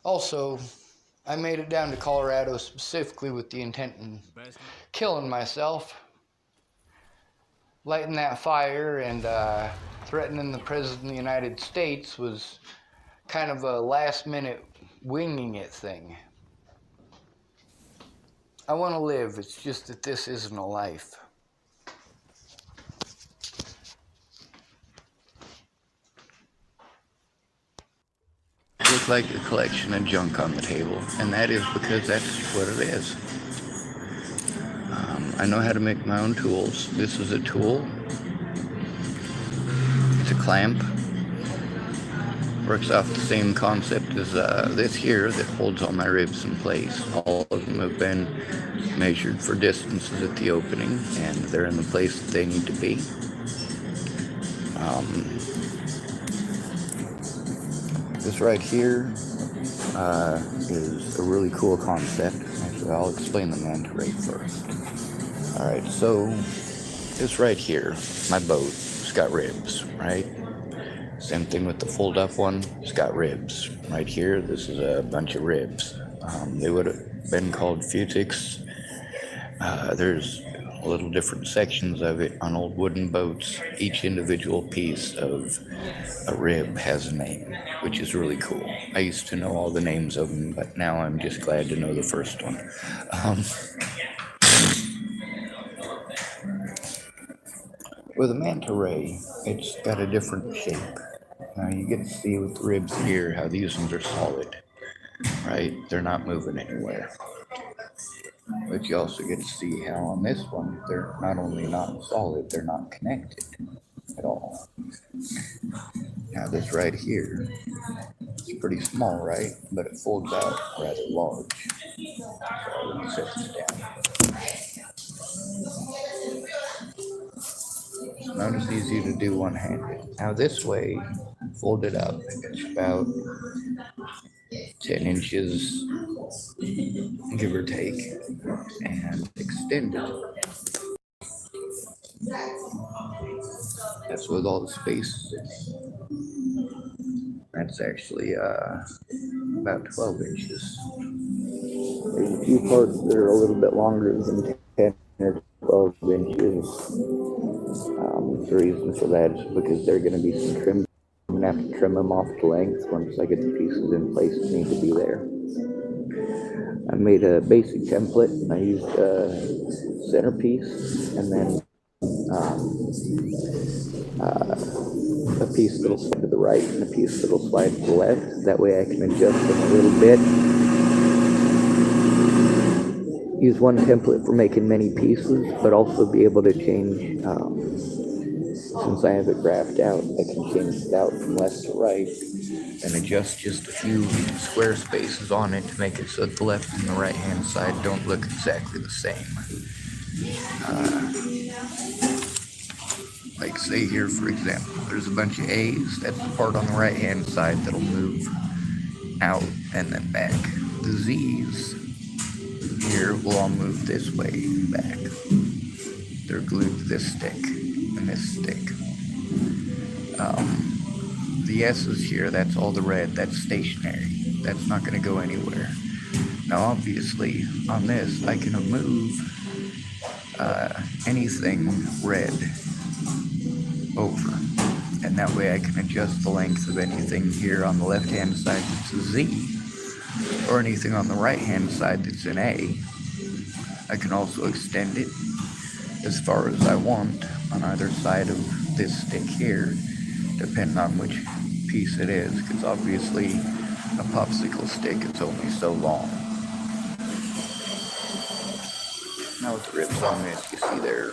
Also, I made it down to Colorado specifically with the intent of killing myself. Lighting that fire and threatening the President of the United States was kind of a last-minute winging it thing. I want to live, it's just that this isn't a life. Look like a collection of junk on the table, and that is because that's what it is. I know how to make my own tools. This is a tool. It's a clamp. Works off the same concept as this here that holds all my ribs in place. All of them have been measured for distances at the opening, and they're in the place that they need to be. This right here is a really cool concept. Actually, I'll explain the manta ray first. Alright, so this right here, my boat, it's got ribs, right? Same thing with the fold-up one, it's got ribs. Right here, this is a bunch of ribs. They would have been called futix. There's little different sections of it on old wooden boats. Each individual piece of a rib has a name, which is really cool. I used to know all the names of them, but now I'm just glad to know the first one. With a manta ray, it's got a different shape. Now you get to see with the ribs here how these ones are solid, right? They're not moving anywhere. But you also get to see how on this one, they're not only not solid, they're not connected at all. Now this right here, it's pretty small, right? But it folds out rather large. So let me set this down. Not as easy to do one-handed. Now this way, fold it up. It's about 10 inches, give or take, and extend it. That's with all the spaces in. That's actually about 12 inches. There's a few parts that are a little bit longer than 10 or 12 inches. The reason for that is because they're going to be some trim. I'm going to have to trim them off to length once I get the pieces in place that need to be there. I made a basic template. I used a centerpiece and then a piece that'll slide to the right and a piece that'll slide to the left. That way I can adjust them a little bit. Use one template for making many pieces, but also be able to change, since I have it graphed out, I can change it out from left to right and adjust just a few square spaces on it to make it so that the left and the right hand side don't look exactly the same. Like say here, for example, there's a bunch of A's. That's the part on the right hand side that'll move out and then back. The Z's here will all move this way and back. They're glued to this stick and this stick. The S's here, that's all the red, that's stationary. That's not going to go anywhere. Now obviously on this I can move anything red over, and that way I can adjust the length of anything here on the left hand side that's a Z, or anything on the right hand side that's an A. I can also extend it as far as I want on either side of this stick here, depending on which piece it is, because obviously a popsicle stick is only so long. Now with the ribs on this, you see they're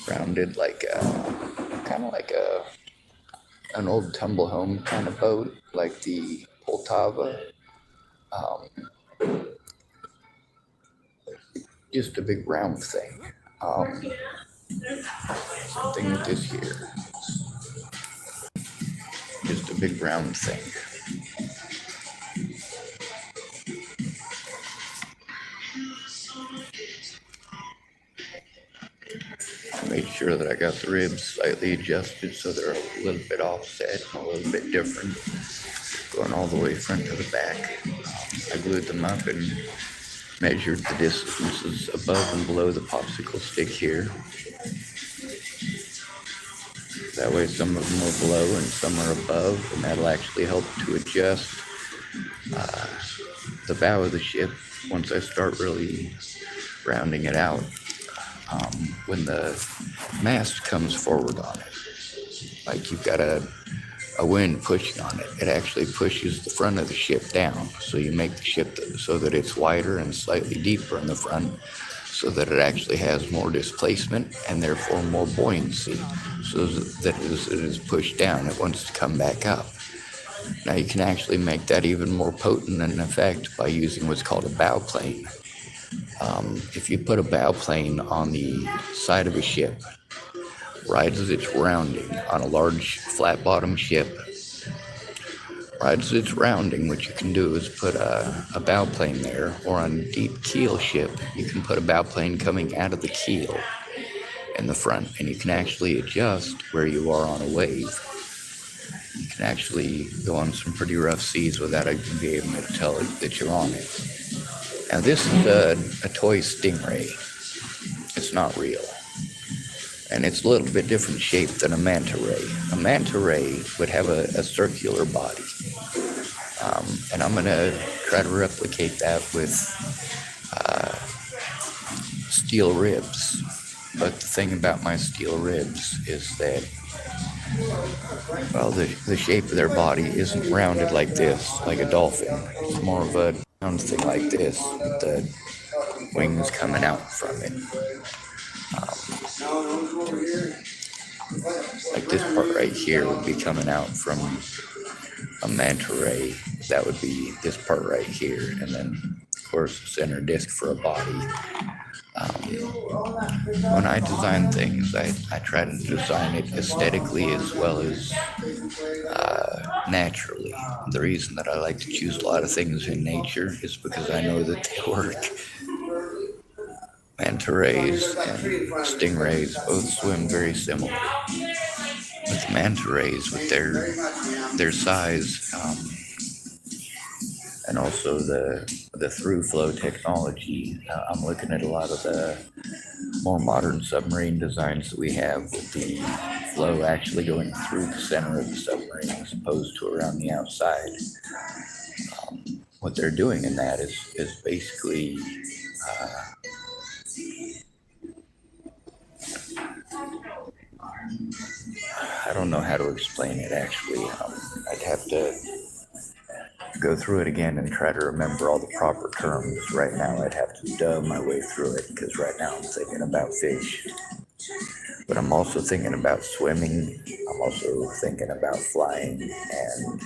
rounded like kind of like an old tumble home kind of boat, like the Poltava. Just a big round thing. Something with this here. Just a big round thing. I made sure that I got the ribs slightly adjusted so they're a little bit offset, a little bit different, going all the way front to the back. I glued them up and measured the distances above and below the popsicle stick here. That way some of them are below and some are above, and that'll actually help to adjust the bow of the ship once I start really rounding it out. When the mast comes forward on it, like you've got a wind pushing on it, it actually pushes the front of the ship down. So you make the ship so that it's wider and slightly deeper in the front, so that it actually has more displacement and therefore more buoyancy, so that as it is pushed down, it wants to come back up. Now you can actually make that even more potent an effect by using what's called a bow plane. If you put a bow plane on the side of a ship, right as it's rounding on a large flat bottom ship, right as it's rounding, what you can do is put a bow plane there, or on a deep keel ship, you can put a bow plane coming out of the keel in the front, and you can actually adjust where you are on a wave. You can actually go on some pretty rough seas without even being able to tell that you're on it. Now this is a toy stingray. It's not real. And it's a little bit different shape than a manta ray. A manta ray would have a circular body. And I'm going to try to replicate that with steel ribs. But the thing about my steel ribs is that, well, the shape of their body isn't rounded like this, like a dolphin. It's more of a round thing like this, with the wings coming out from it. Like this part right here would be coming out from a manta ray. That would be this part right here, and then of course the center disc for a body. When I design things, I try to design it aesthetically as well as naturally. The reason that I like to choose a lot of things in nature is because I know that they work. Manta rays and stingrays both swim very similar. With manta rays, with their size, and also the through flow technology, I'm looking at a lot of the more modern submarine designs that we have, with the flow actually going through the center of the submarine as opposed to around the outside. What they're doing in that is basically I don't know how to explain it actually. I'd have to go through it again and try to remember all the proper terms. Right now I'd have to dub my way through it because right now I'm thinking about fish. But I'm also thinking about swimming. I'm also thinking about flying, and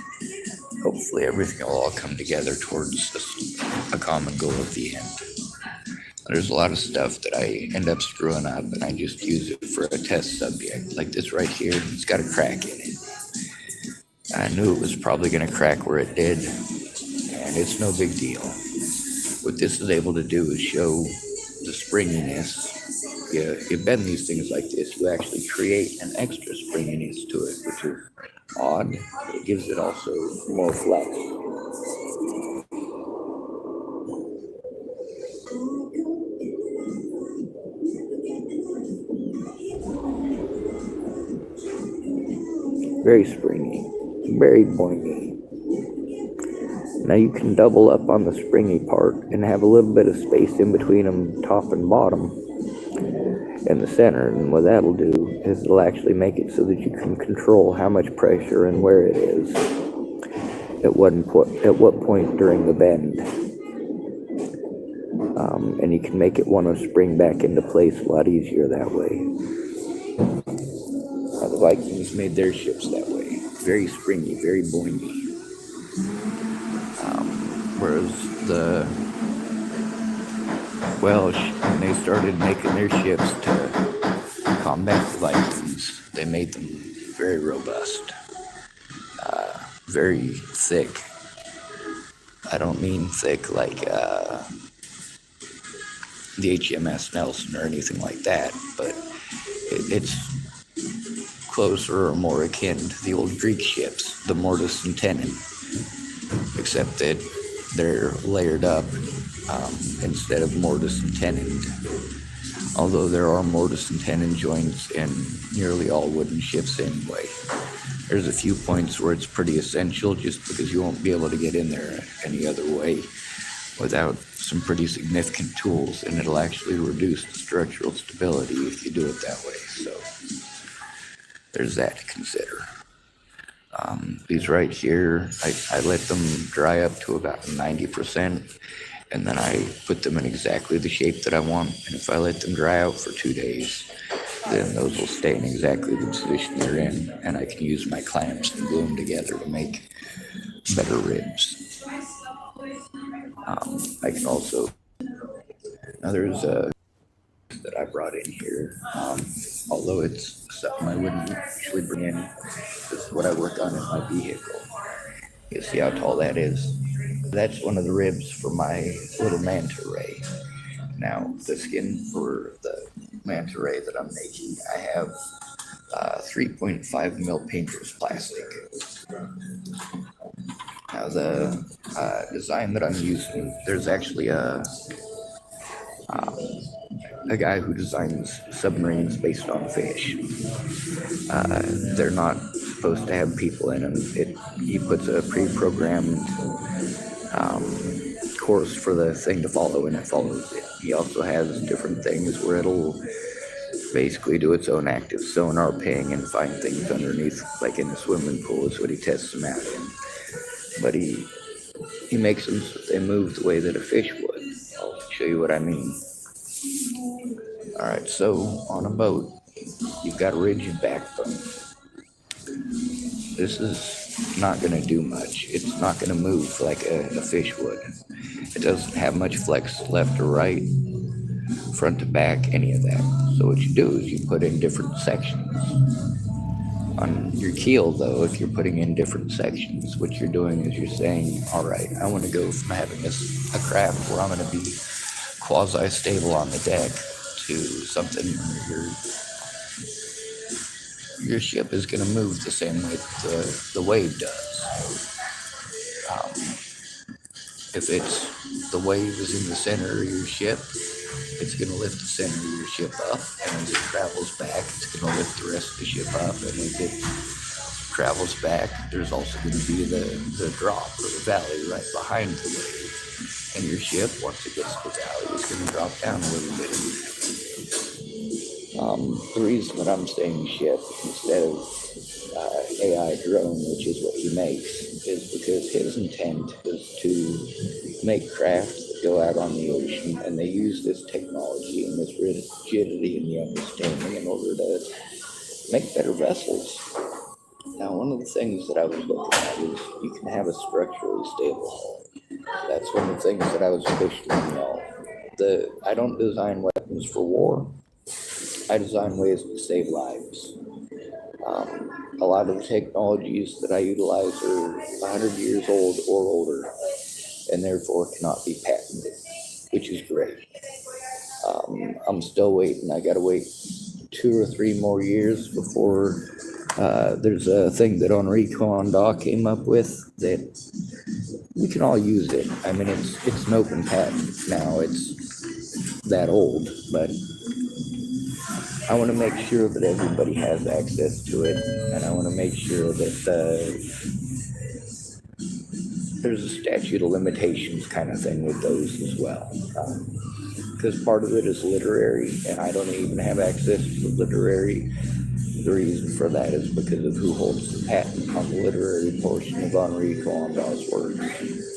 hopefully everything will all come together towards a common goal at the end. There's a lot of stuff that I end up screwing up and I just use it for a test subject. Like this right here, it's got a crack in it. I knew it was probably going to crack where it did, and it's no big deal. What this is able to do is show the springiness. You bend these things like this, you actually create an extra springiness to it, which is odd. It gives it also more flex. Very springy, very boingy. Now you can double up on the springy part and have a little bit of space in between them, top and bottom, in the center. And what that'll do is it'll actually make it so that you can control how much pressure and where it is at what point during the bend. And you can make it want to spring back into place a lot easier that way. The Vikings made their ships that way. Very springy, very boingy. Whereas when they started making their ships to combat the Vikings, they made them very robust, very thick. I don't mean thick like the HMS Nelson or anything like that, but it's closer or more akin to the old Greek ships, the mortise and tenon, except that they're layered up instead of mortise and tenon. Although there are mortise and tenon joints in nearly all wooden ships anyway. There's a few points where it's pretty essential just because you won't be able to get in there any other way without some pretty significant tools, and it'll actually reduce the structural stability if you do it that way. So there's that to consider. These right here, I let them dry up to about 90%, and then I put them in exactly the shape that I want. And if I let them dry out for 2 days, then those will stay in exactly the position they're in, and I can use my clamps and glue them together to make better ribs. I can also, now there's a that I brought in here, although it's something I wouldn't usually bring in. This is what I work on in my vehicle. You see how tall that is? That's one of the ribs for my little manta ray. Now, the skin for the manta ray that I'm making, I have 3.5 mil painter's plastic. Now, the design that I'm using, there's actually a guy who designs submarines based on fish. They're not supposed to have people in them. He puts a pre-programmed course for the thing to follow, and it follows it. He also has different things where it'll basically do its own active sonar ping and find things underneath, like in the swimming pool is what he tests them out in. But he makes them so they move the way that a fish would. I'll show you what I mean. Alright, so on a boat, you've got a rigid backbone. This is not going to do much. It's not going to move like a fish would. It doesn't have much flex left or right, front to back, any of that. So what you do is you put in different sections. On your keel, though, if you're putting in different sections, what you're doing is you're saying, all right, I want to go from having a craft where I'm going to be quasi-stable on the deck to something where your ship is going to move the same way the wave does. If the wave is in the center of your ship, it's going to lift the center of your ship up, and as it travels back, it's going to lift the rest of the ship up, and as it travels back, there's also going to be the drop or the valley right behind the wave. And your ship, once it gets to the valley, is going to drop down a little bit. The reason that I'm saying ship instead of AI drone, which is what he makes, is because his intent is to make craft that go out on the ocean, and they use this technology and this rigidity and the understanding in order to make better vessels. Now, one of the things that I was looking at is you can have a structurally stable hull. That's one of the things that I was questioning. I don't design weapons for war. I design ways to save lives. A lot of the technologies that I utilize are 100 years old or older, and therefore cannot be patented, which is great. I'm still waiting. I gotta wait 2 or 3 more years before there's a thing that Henri Coanda came up with that we can all use it. I mean, it's an open patent now. It's that old, but I want to make sure that everybody has access to it, and I want to make sure that there's a statute of limitations kind of thing with those as well. Because part of it is literary, and I don't even have access to the literary. The reason for that is because of who holds the patent on the literary portion of Henri Coanda's works.